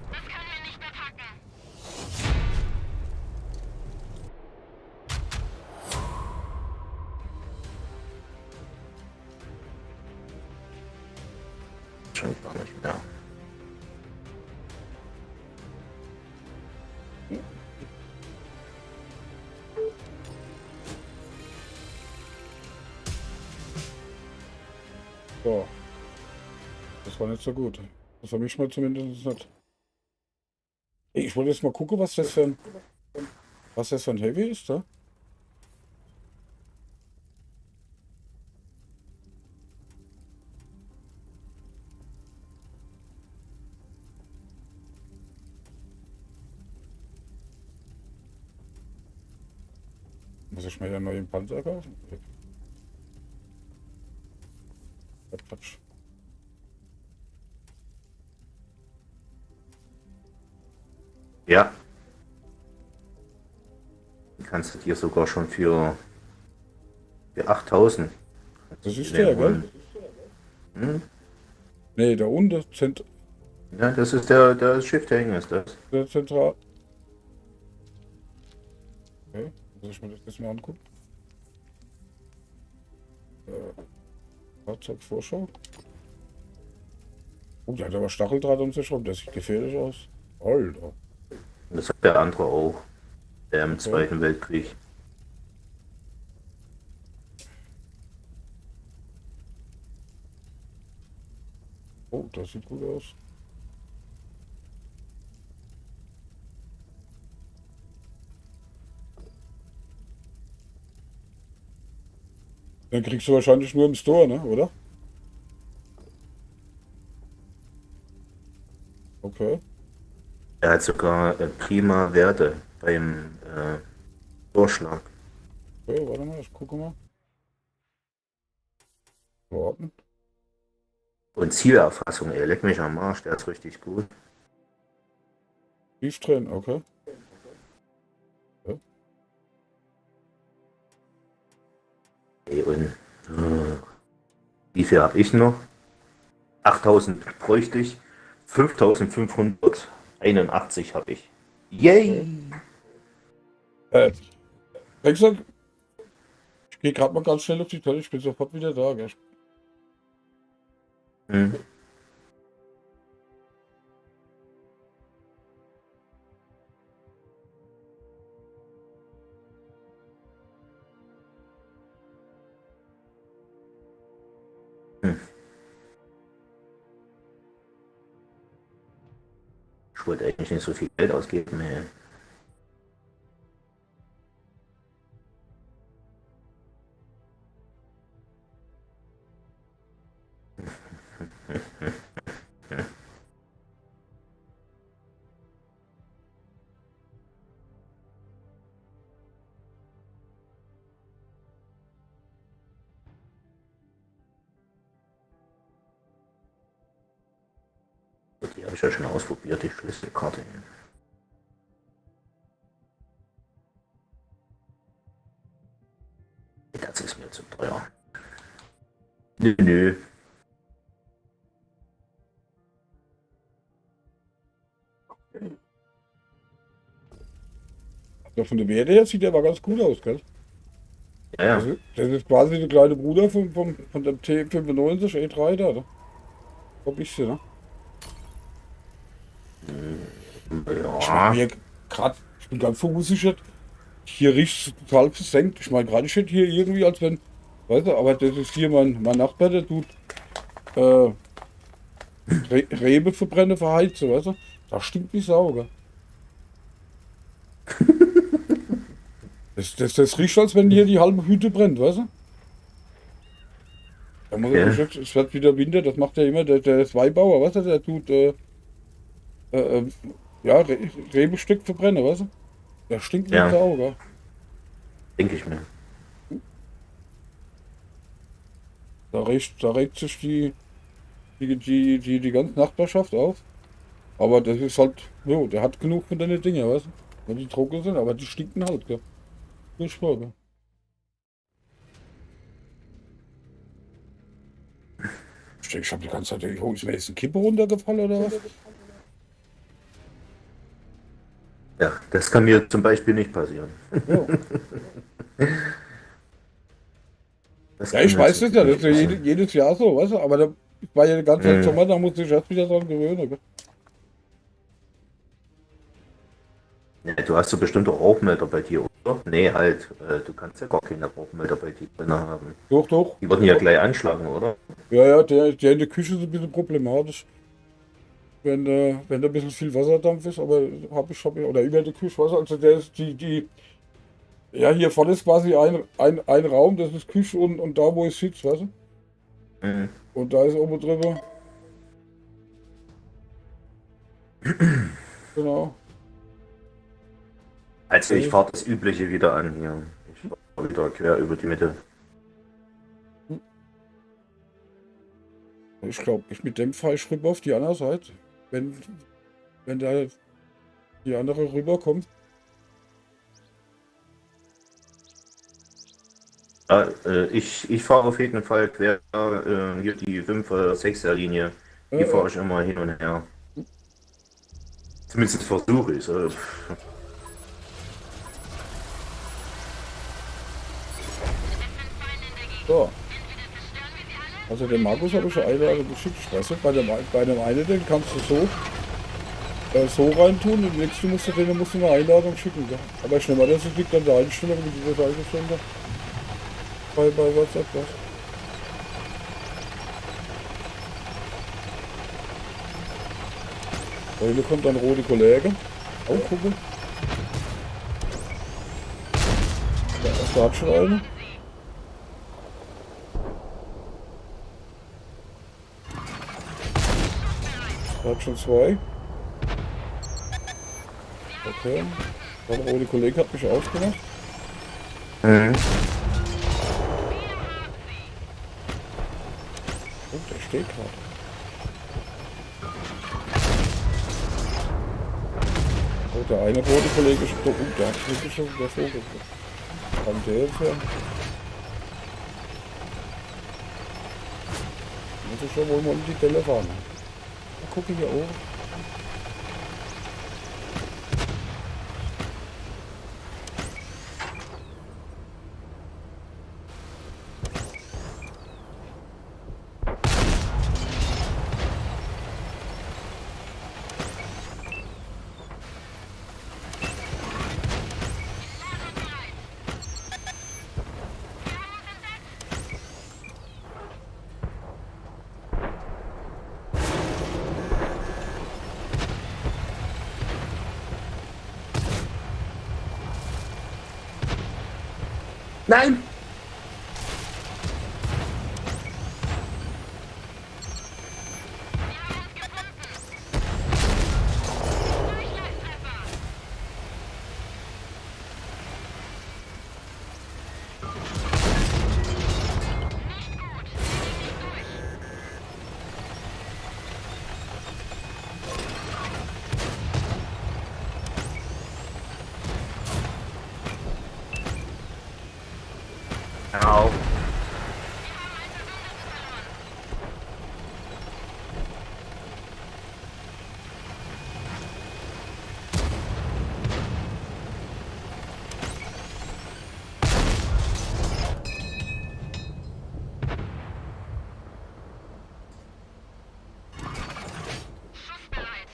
Das können wir nicht mehr packen. Schon gar nicht mehr. So. Das war nicht so gut. Das habe ich mal zumindest nicht. Ich wollte jetzt mal gucken, was das für ein Heavy ist, da? Muss ich mir ja einen neuen Panzer kaufen? Quatsch. Ja. Die kannst du dir sogar schon für 8000. Das ist der, gell? Hm? Nee, da unten, Ja, das ist der Shifting ist das. der Zentral. Okay, muss ich mir das jetzt mal angucken. Fahrzeugvorschau. Oh, der hat aber Stacheldraht um sich rum, der sieht gefährlich aus. Alter. Und das hat der andere auch. Der im Zweiten Weltkrieg. Oh, das sieht gut aus. Den kriegst du wahrscheinlich nur im Store, ne? Oder? Okay. Er hat sogar prima Werte beim Vorschlag. Okay, warte mal, ich gucke mal. Warten. Und Zielerfassung, ey, leck mich am Arsch, der ist richtig gut. Tief drin, okay. Ey, und wie viel habe ich noch? 8000 bräuchte ich. 5581 habe ich. Yay! Wechsel. Ich gehe gerade mal ganz schnell auf die Toilette, ich bin sofort wieder da, gell? Hm. Ich wollte eigentlich nicht so viel Geld ausgeben, ey. Die habe ich ja schon ausprobiert, die Schlüsselkarte. Das ist mir zu teuer. Nö. Ja, von der Werte her sieht der aber ganz gut aus, gell? Ja, Das ist quasi der kleine Bruder von dem T95 E3 da, ne? So ein bisschen, ne? Ich mach mir grad, ich bin ganz verunsichert. Hier riecht es total versenkt. Ich meine, gerade ich hätte hier irgendwie, als wenn, weißt du, aber das ist hier mein Nachbar, der tut Rebe verbrennen, verheizen, weißt du? Das stinkt wie Sau, gell? Das riecht, als wenn hier die halbe Hütte brennt, weißt du? Da muss Okay. ich jetzt, es wird wieder Winter, das macht ja immer der Zweibauer, weißt du, der tut ja, Rebestück verbrennen, weißt du? Der stinkt wie Ja. Sau, gell? denke ich mir. Da regt sich die ganze Nachbarschaft auf. Aber das ist halt, jo, der hat genug von deinen Dingen, weißt du? Wenn die trocken sind, aber die stinken halt, gell? Furchtbar, gell? Ich denke, ich habe die ganze Zeit, oh, ist mir jetzt ein Kippe runtergefallen oder was? Ja, das kann mir zum Beispiel nicht passieren. Ja, Das ja kann ich mir weiß zum das ja, das ist Beispiel ja nicht passieren. jedes Jahr so, weißt du? Aber da war ja die ganze Zeit Mhm. Sommer, da musste ich erst wieder dran gewöhnen, gell? Ja, du hast so bestimmte Rauchmelder bei dir, oder? Nee, halt. Du kannst ja gar keine Rauchmelder bei dir drin haben. Doch, doch. Die würden ja gleich anschlagen, oder? Ja, der in der Küche ist ein bisschen problematisch. Wenn da ein bisschen viel Wasserdampf ist, aber hab ich, oder über der Küche, weißt du, also der ist ja, hier vorne ist quasi ein Raum, das ist Küche und da, wo ich sitze, weißt du? Mhm. Und da ist oben drüber. Genau. Also ich fahre das Übliche wieder an hier. wieder quer über die Mitte. Ich glaube, ich mit dem fahre ich rüber auf die andere Seite. Wenn da die andere rüberkommt. Ja, ich fahre auf jeden Fall quer hier die 5er, 6er Linie. Die fahre ich immer hin und her. Zumindest versuche ich es. So. Also den Markus habe ich schon Einladung geschickt. Ich weiß nicht, bei dem einen, den kannst du so reintun, und nächsten musst du eine Einladung schicken. Ja. Aber ich nehme an, das liegt an der Einstellung, wie du das eingestellt hast. Bei WhatsApp, was? Heute kommt dann rote Kollege. Auch gucken. Da hat schon eine. Da hat schon zwei. Okay. Der rote Kollege hat mich aufgemacht. Mhm. Oh, der steht gerade. Oh, der eine rote Kollege ist da unten. Der hat wirklich schon wieder vorgeguckt. Kann der jetzt her? Muss ich schon wohl mal um die Delle fahren. Mal gucken hier oben. Nein! Au. Schussbereit.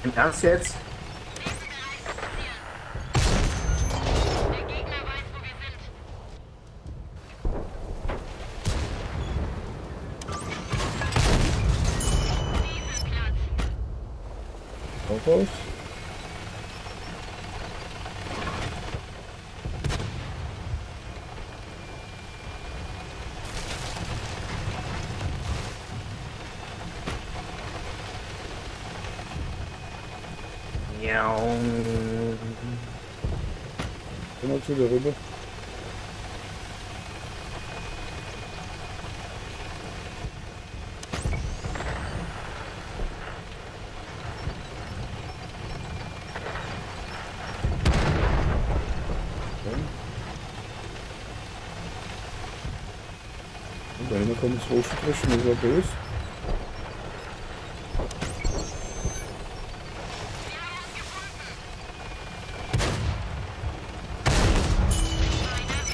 Im Ernst jetzt? Der Gegner weiß, wo wir sind. Diesen Platz. Auch raus. Ja. Geh mal zu dir rüber. Und da hinten kommt das Hochsprechen, das ist böse.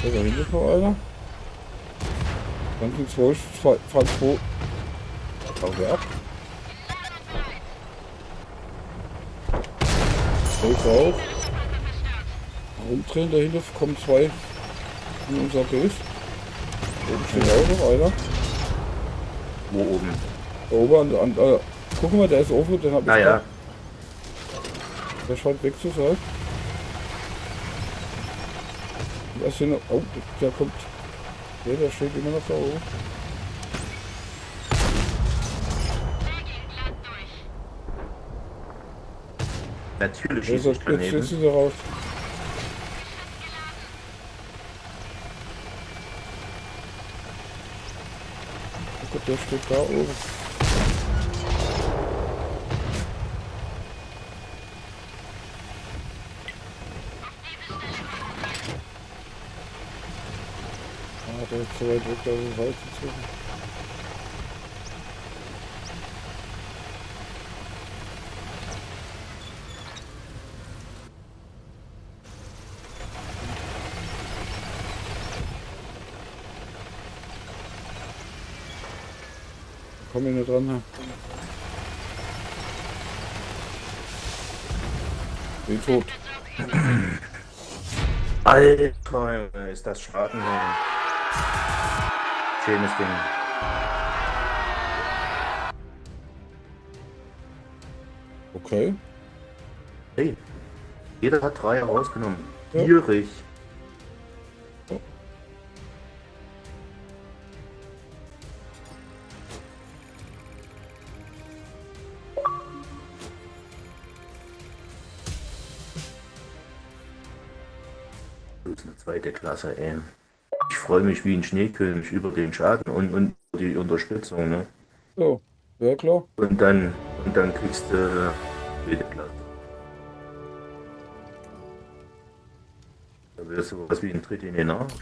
Da hinten ist noch einer. Dann sind zwei, fahren zwei. Hau der ab. Zwei auch. Rumdrehen, dahinter kommen zwei in unser Bild. Oben steht auch noch einer. Wo oben? Da oben guck mal, der ist offen, den hab ich. Naja. Der scheint weg zu sein. Da ist hier noch. Oh, der kommt. Der steht immer noch da oben. Natürlich Jetzt schieße ich jetzt daneben. ist sie raus. Oh Gott, der steht da oben. Ah, der ist so weit weg, da ist es Holz inzwischen. Komm ich nicht dran, ne? Bin tot. Alter, ist das Schaden. Ey. Schönes Ding. Okay. Hey, jeder hat 3 rausgenommen. Ja. Gierig. Das ist eine zweite Klasse, ey. Ich freue mich wie ein Schneekönig über den Schaden und die Unterstützung, ne? So, ja klar. Und dann kriegst du zweite Klasse. Da wäre sowas wie ein Tritt in den Arsch.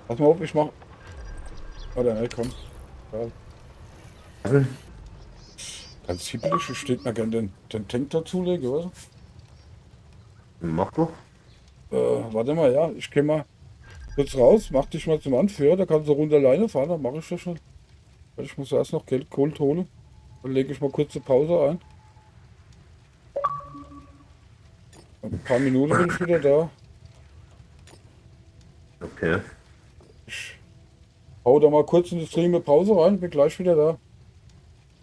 Pass mal auf, ich mach. Oder ne, komm. Ja. Ganz hippelig, ich steht mir gerne den Tank dazulegen, oder? Mach doch. Warte mal, ja, ich geh mal kurz raus, mach dich mal zum Anführer, da kannst du runter alleine fahren, dann mache ich das schon. Weil ich muss erst noch Geld Gold holen. Dann lege ich mal kurze Pause ein. In ein paar Minuten bin ich wieder da. Okay. Ich hau da mal kurz in die Stream Pause rein, bin gleich wieder da.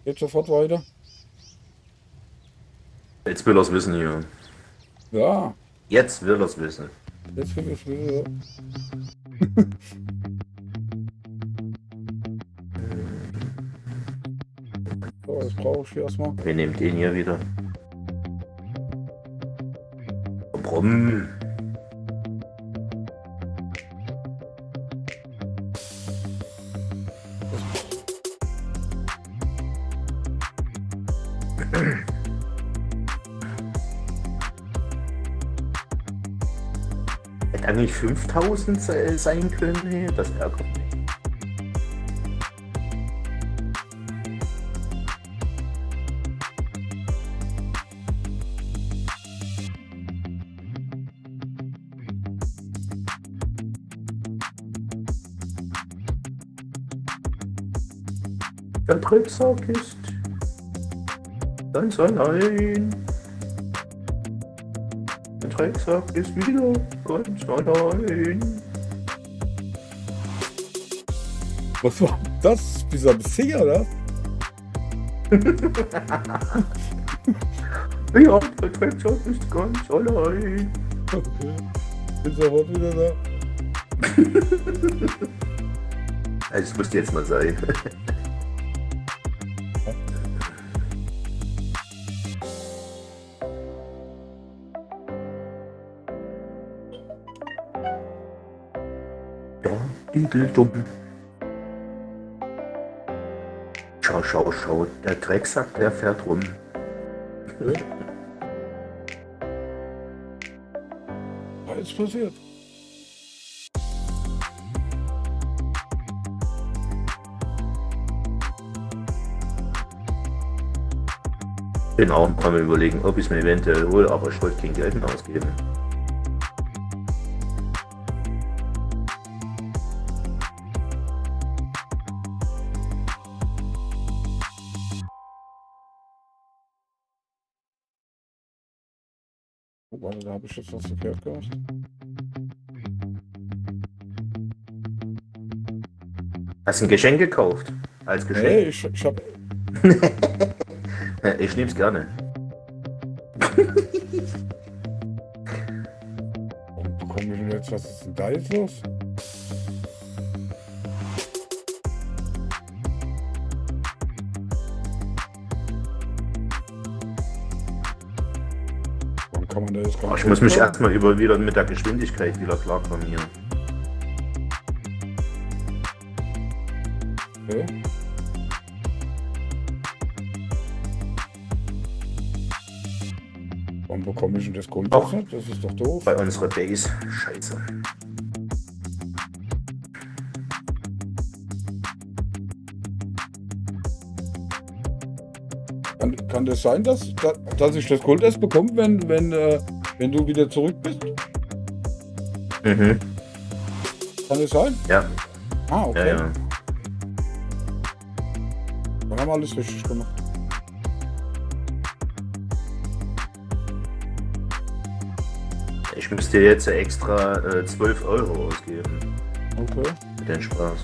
Geht sofort weiter. Jetzt will er's wissen hier. Ja, Jetzt will er's wissen. jetzt will ich wieder. So, das brauche ich hier erstmal. Wir nehmen den hier wieder. Brumm. Hätte eigentlich 5000 sein können, hey, das ärgert mich. Der Drecksack ist ganz allein. Der Drecksack ist wieder ganz allein. Was war das? Dieser Besinger, oder? Ja, der Drecksack ist ganz allein. Okay. Bin sofort wieder da. Es muss jetzt mal sein. Ja, Dideldum. Schau, schau, schau. Der Drecksack, der fährt rum. Okay. Was ist passiert? Bin auch ein paar Mal überlegen, ob ich es mir eventuell hole, aber ich wollte kein Geld mehr ausgeben. Oh, warte, da habe ich jetzt was verkehrt gemacht. Hast du ein Geschenk gekauft? Als Nee, Geschenk? ich hab. Ich nehm's gerne. Warum bekomme ich denn jetzt? Was ist denn da jetzt los? kann man da jetzt gar Oh, nicht. ich muss mich erstmal wieder mit der Geschwindigkeit wieder klarkommen hier. Okay. Warum bekomme ich denn das Gold Ach. jetzt nicht? Das ist doch doof. Bei unserer Base. Scheiße. Kann das sein, dass ich das Gold erst bekomme, wenn du wieder zurück bist? Mhm. Kann das sein? Ja. Ah, Ja, okay. ja. Dann haben wir alles richtig gemacht. Ich müsste jetzt extra 12 Euro ausgeben. Okay. Für den Spaß.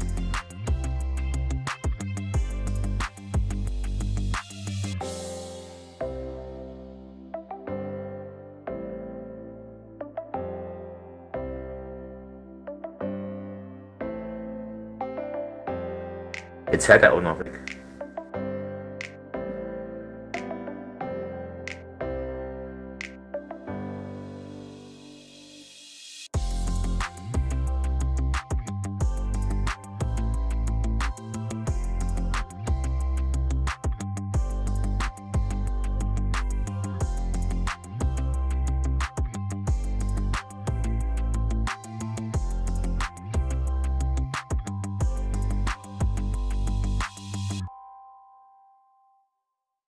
Jetzt fährt er auch noch weg.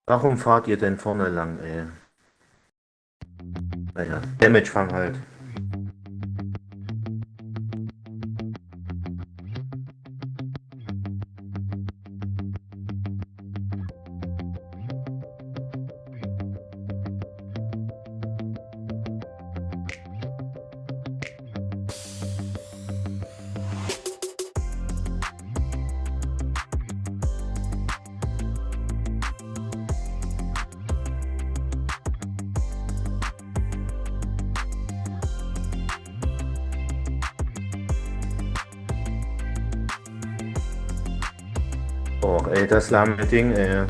Warum fahrt ihr denn vorne lang, ey? Naja, Damage fang halt. Oh, ey, das lahme Ding, ey.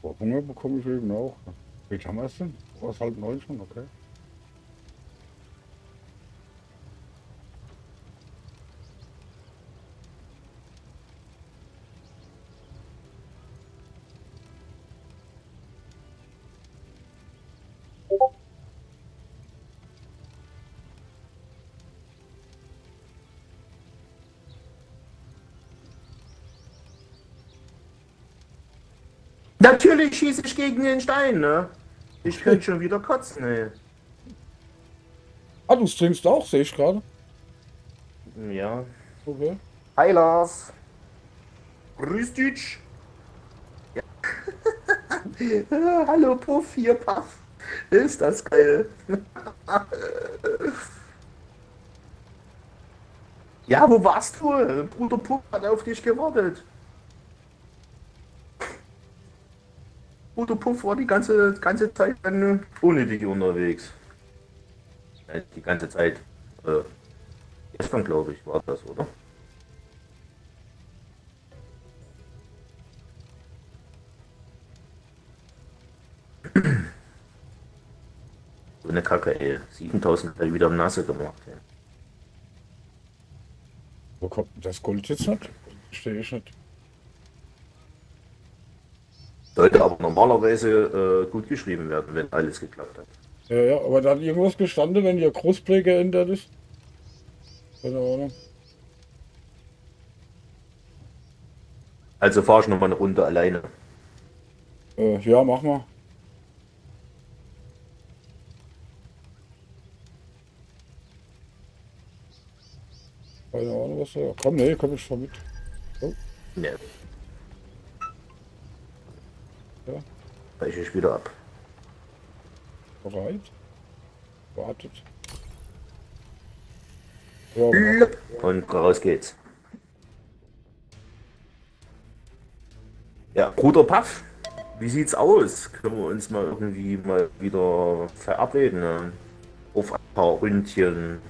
Oh, Hunger bekomme ich eben auch. Wie viel haben wir es denn? Oh, ist halb 9 schon, okay. Natürlich schieße ich gegen den Stein, ne? Ich könnte schon wieder kotzen, ey. Ah, du streamst auch, sehe ich gerade. Ja. Okay. Hi Lars. Grüß dich. Ja. Hallo Puff, hier Puff. Ist das geil. Ja, wo warst du? Bruder Puff hat auf dich gewartet. Bruder Puff war die ganze Zeit ohne dich unterwegs. Die ganze Zeit. Gestern, glaube ich, war das, oder? So eine Kacke, ey. 7000 hat wieder Nasse gemacht, ey. Wo kommt denn das Gold jetzt nicht? Verstehe ich nicht. Sollte aber normalerweise gut geschrieben werden, wenn alles geklappt hat. Ja, ja, aber da hat irgendwas gestanden, wenn ihr Crossplay geändert ist. Keine Ahnung. Also fahr ich nochmal eine Runde alleine. Ja, mach mal. Keine Ahnung, was da. Komm, nee, komm ich schon mit. Ne. Ja. Weiche ich wieder ab. Bereit? Wartet. Ja, Und raus geht's. Ja, Bruder Puff, Wie sieht's aus? Können wir uns mal irgendwie mal wieder verabreden? Ne? Auf ein paar Ründchen.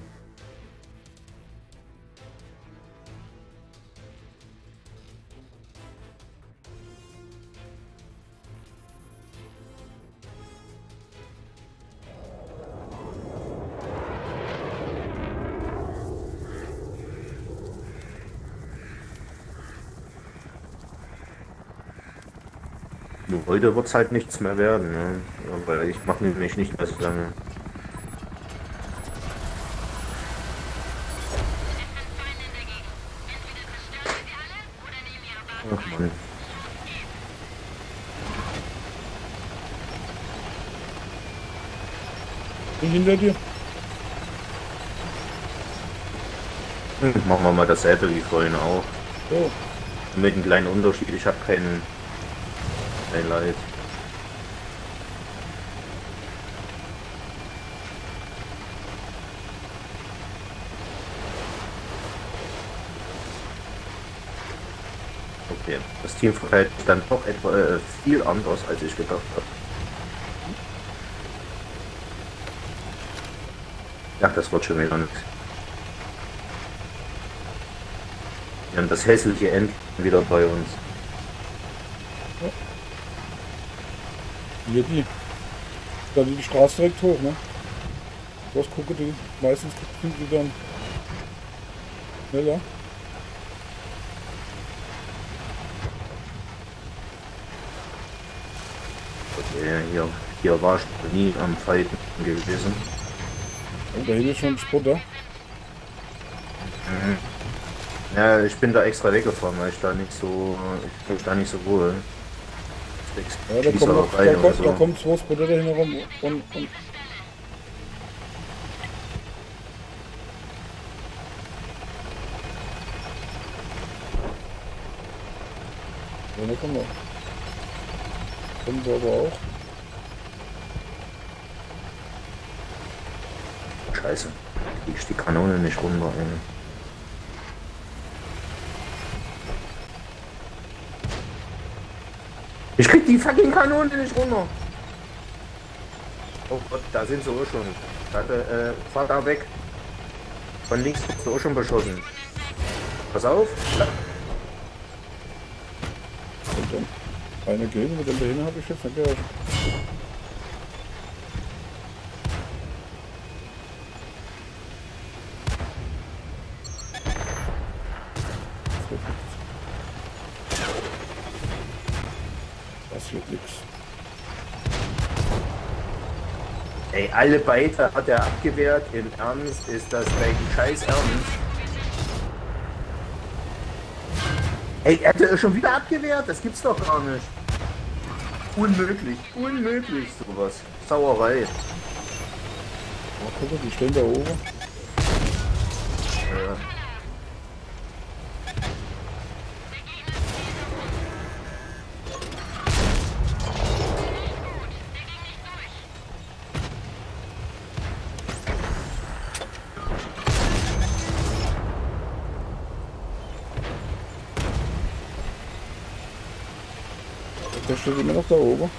Nur heute wird es halt nichts mehr werden, ne? Ja, weil ich mache nämlich nicht mehr so lange. Ach Mann. Bin hinter dir. Machen wir mal dasselbe wie vorhin auch. So. Mit einem kleinen Unterschied, ich habe keinen Highlight. Okay, das Team verhält sich dann doch etwa viel anders, als ich gedacht habe. Ja, das wird schon wieder nichts. Wir haben das hässliche Ent wieder bei uns. Hier da die Straße direkt hoch, ne? Was gucke die? Meistens sind die dann schneller. Okay, hier war ich nie am Fighten gewesen. Und da hinten ist schon ein Sputter. Ja, ich bin da extra weggefahren, weil ich da nicht so, ich fühle mich da nicht so wohl. Ja, da kommt, noch, da kommt zwei Sputter dahin rum und ja, da kommen wir. Kommen sie aber auch. Scheiße, krieg ich die Kanone nicht runter, ey. Ich krieg die fucking Kanone nicht runter. Oh Gott, da sind sie auch schon. Fahr da weg. Von links bist du auch schon beschossen. Pass auf. Und dann eine geben, mit dem dahin habe ich jetzt nicht gehört. Das wird nix. Ey, alle beide hat er abgewehrt. Im Ernst, ist das dein Scheiß Ernst? Ey, er hat er schon wieder abgewehrt? Das gibt's doch gar nicht. Unmöglich, unmöglich sowas. Sauerei. Mal gucken, die stehen da oben. Ja. Der steht immer noch da oben.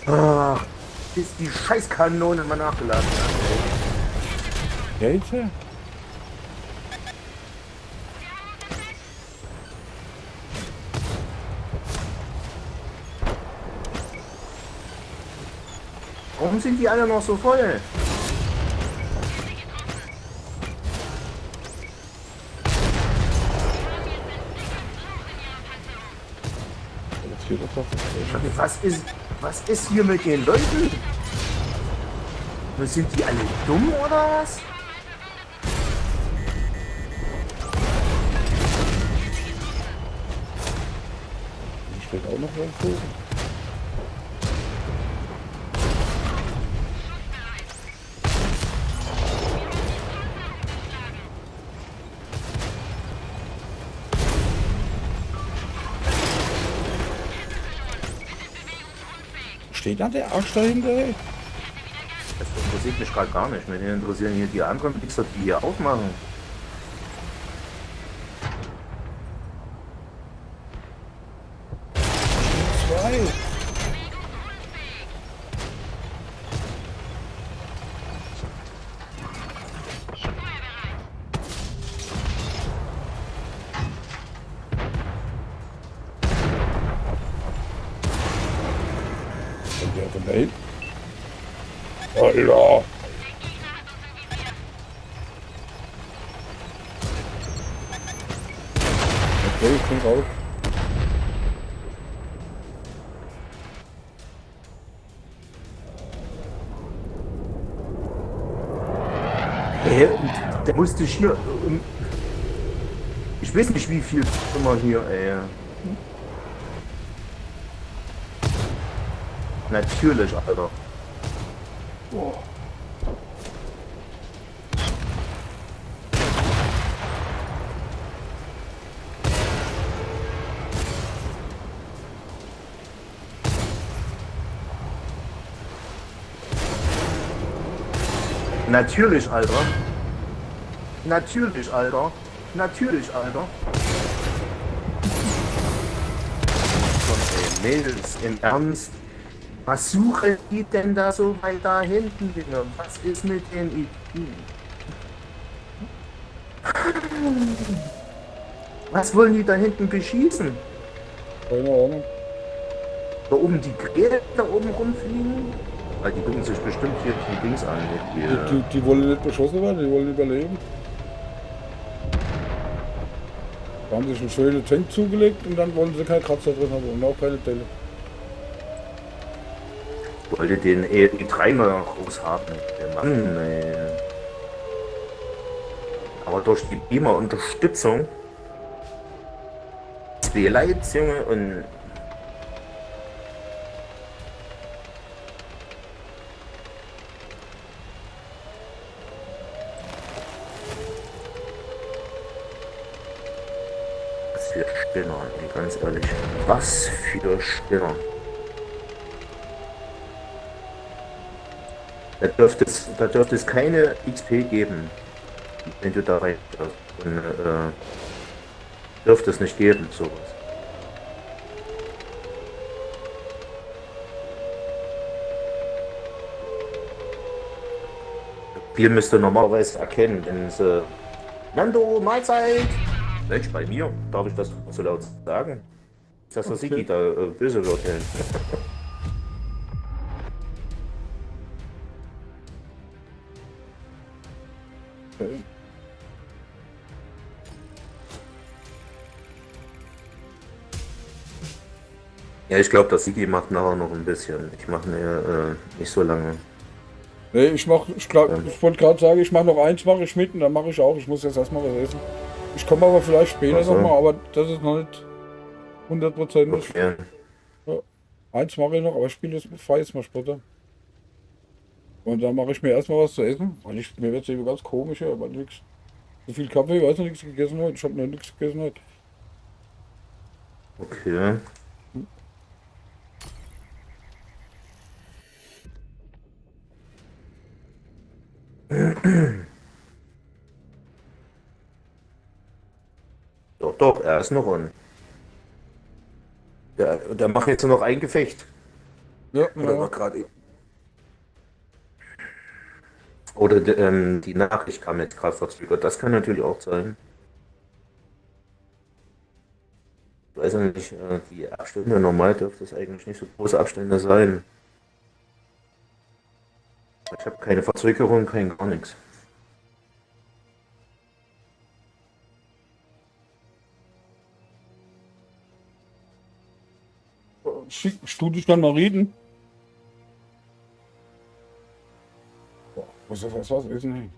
Ach, bis die Scheißkanone mal nachgeladen hat. Kälte? Warum sind die alle noch so voll? Jetzt geht doch. Was ist hier mit den Leuten? Sind die alle dumm oder was? Ich steht auch noch irgendwo. steht da der Arsch dahinter, ey? Das interessiert mich gerade gar nicht. Mich interessieren hier die anderen Mixer, die hier aufmachen. Zwei. Und der von da hinten. Alter! Okay, ich bin raus. Hä? Der musste hier. Ich weiß nicht, wie viel immer hier, ey. Natürlich, Alter. Boah. Natürlich, Alter. Natürlich, Alter. Natürlich, Alter. Komm, ey, Mädels, im Ernst. Was suchen die denn da so weit da hinten, Digga? Was ist mit den Was wollen die da hinten beschießen? Keine Ahnung. Da oben die Krähe da oben rumfliegen? Weil die gucken sich bestimmt hier die Dings an. Die wollen nicht beschossen werden, die wollen überleben. Da haben sich einen schönen Tank zugelegt und dann wollen sie keinen Kratzer drin haben und auch keine Delle. Wollte den E3 mal raushaben. Der Mann, ey. Aber durch die Beamer-Unterstützung, 2 Lights, Junge, und was für Spinner, ey, ganz ehrlich. Was für Spinner. Da dürfte es keine XP geben, wenn du da rein darfst. Und dürfte es nicht geben, sowas. Das Spiel müsste normalerweise erkennen, wenn sie Nando, Mahlzeit! Mensch, bei mir darf ich das so laut sagen. Ist das, was Sigi da böse wird? Ja, ich glaube, das Sigi macht nachher noch ein bisschen. Ich mache nicht so lange. Nee, ich wollte gerade sagen, ich mache noch eins, mache ich mit und dann mache ich auch. Ich muss jetzt erstmal was essen. Ich komme aber vielleicht später so. nochmal, aber das ist noch nicht 100%. Okay. Ja, eins mache ich noch, aber ich fahre jetzt mal später. Und dann mache ich mir erstmal was zu essen, weil mir wird es eben ganz komisch, ja, aber nichts. So viel Kaffee, ich weiß noch nichts gegessen heute. Ich habe noch nichts gegessen heute. Okay. Doch, er ist noch on. Der macht jetzt nur noch ein Gefecht. Ja, Oder war gerade. Oder die Nachricht kam jetzt gerade verzögert. Das kann natürlich auch sein. Ich weiß ja nicht, die Abstände normal dürfte es eigentlich nicht so große Abstände sein. Ich habe keine Verzögerung, kein gar nichts. Schickst du dich dann mal reden? Boah, was ist denn?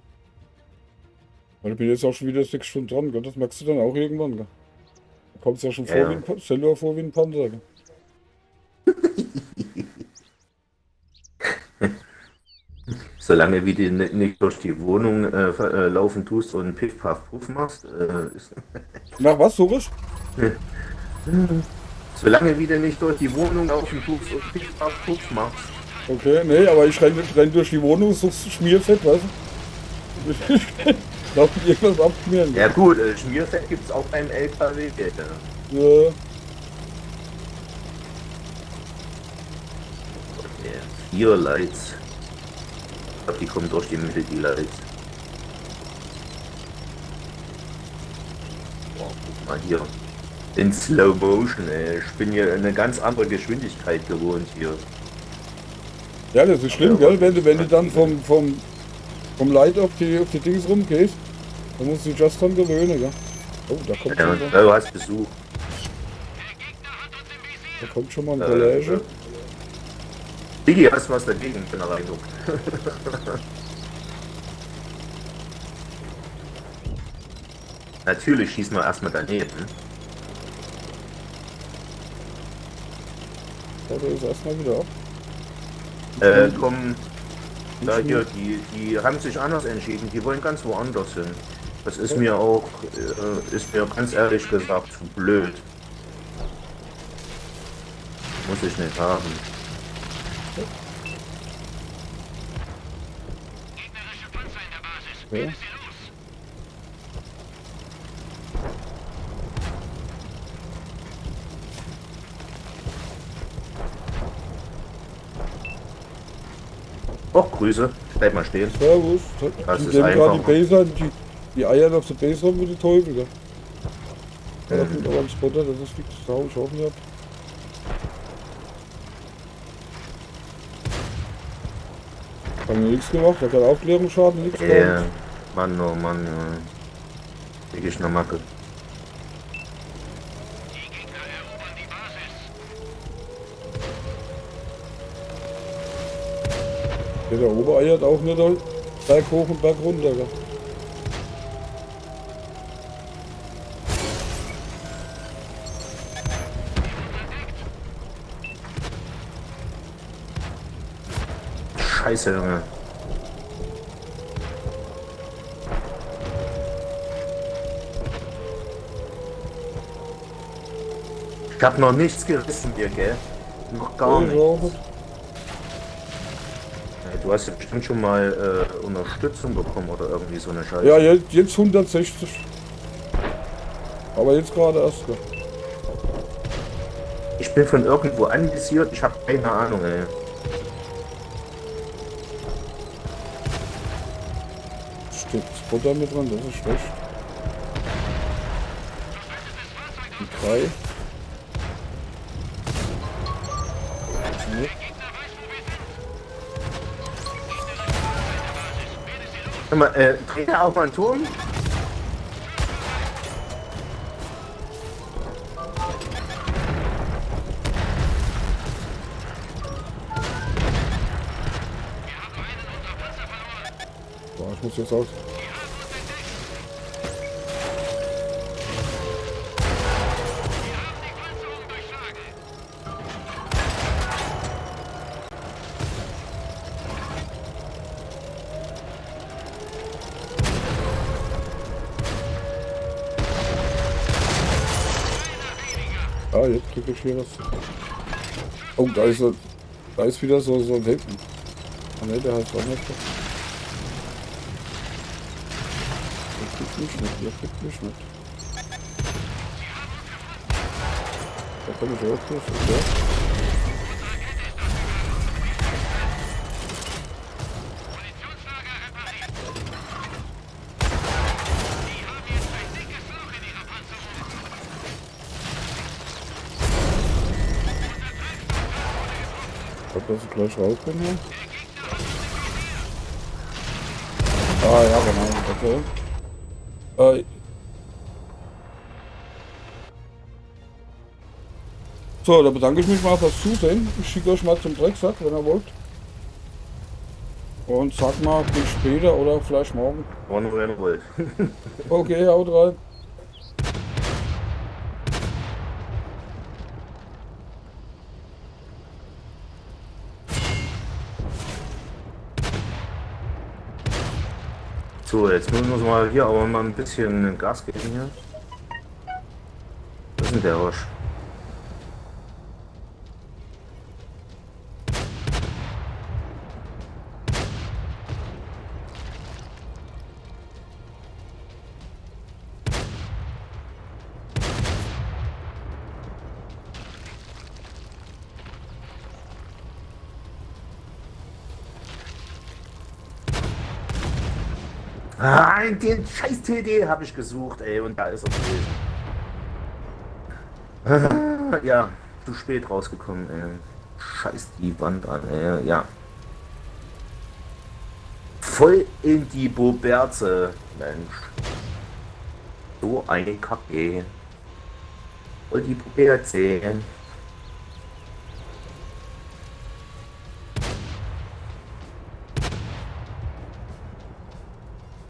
Weil ich bin jetzt auch schon wieder 6 Stunden dran, gell? Das merkst du dann auch irgendwann, gell? Da kommt es ja schon vor wie ein Panzer. Gell? Solange wie du nicht durch die Wohnung laufen tust und Piff Puff Puff machst, ist Nach was suche ich? Solange wie du nicht durch die Wohnung laufen tust und Piff auf Puff machst. Okay, nee, aber ich renn durch die Wohnung, suchst Schmierfett, weißt du? Lass mich irgendwas abschmieren. Ja gut, Schmierfett gibt's auch beim LKW. Ja. Ja. Hier Lights. Ich glaube, die kommen durch die Mitte, die Lights. Boah, guck mal hier. In Slow Motion, ey. Ich bin hier eine ganz andere Geschwindigkeit gewohnt hier. Ja, das ist schlimm, gell? Wenn du dann vom Light auf die Dings rumgehst, dann musst du dich just dran gewöhnen, gell? Oh, da kommt Ja, schon mal, du hast Besuch. da kommt schon mal ein Kollege. Digi, hast du was dagegen, wenn er reinguckt? Natürlich schießen wir erstmal daneben. Ja, der ist erstmal wieder ab. Kommen da hier, die haben sich anders entschieden, die wollen ganz woanders hin. Das ist mir auch, ist mir ganz ehrlich gesagt zu blöd. Muss ich nicht haben. Gegnerische Panzer in der Basis. Okay. Bitte sie los. Och, Grüße. Bleib mal stehen. Servus. Das Die ist nehmen gerade einfach. die Base an, die eiern auf der Base rum wie die Teufel, gell? Ja, das mit eurem Spotter, das ist fix. Sau, ich hoffe nicht. Haben wir nichts gemacht, da kein Aufklärungsschaden, nichts gemacht. Mann, oh Mann, ja. Krieg ich ne Macke. Die Gegner erobern die Basis. Der da oben eiert auch nicht Berg hoch und Berg runter, gell? Scheiße, Junge. Ich hab noch nichts gerissen hier, gell? Noch gar Ich nicht. auch nicht. Du hast ja bestimmt schon mal Unterstützung bekommen oder irgendwie so eine Scheiße. Ja, jetzt 160. Aber jetzt gerade erst, gell? Ich bin von irgendwo anvisiert, ich habe keine Ahnung, ey. Steht Spotter mit dran, das ist schlecht. Die 3. Sag mal, dreht er auch mal einen Turm? Boah, ich muss jetzt aus. Ah, jetzt krieg ich hier was. Oh, da ist wieder so ein Weppen. Ah ne, der heißt auch nicht. Der kriegt mich nicht, der kriegt mich nicht. Da komme ich auch durch, okay. Munitionslager repariert. Die haben jetzt ein dickes Loch in ihrer Panzerung. Ich glaube, dass ich gleich raus bin hier. Ah ja, genau, okay. So, da bedanke ich mich mal fürs Zusehen. Ich schicke euch mal zum Drecksack, wenn ihr wollt. Und sag mal, bis später oder vielleicht morgen. Wann ihr wollt. Okay, haut rein. So, jetzt müssen wir mal hier aber mal ein bisschen Gas geben hier. Was ist denn der Rosch? Den scheiß TD habe ich gesucht, ey, und da ist er gewesen. Ja, zu spät rausgekommen, ey. Scheiß die Wand an, ey, ja. Voll in die Boberze, Mensch. So eine Kacke. Voll die Boberze.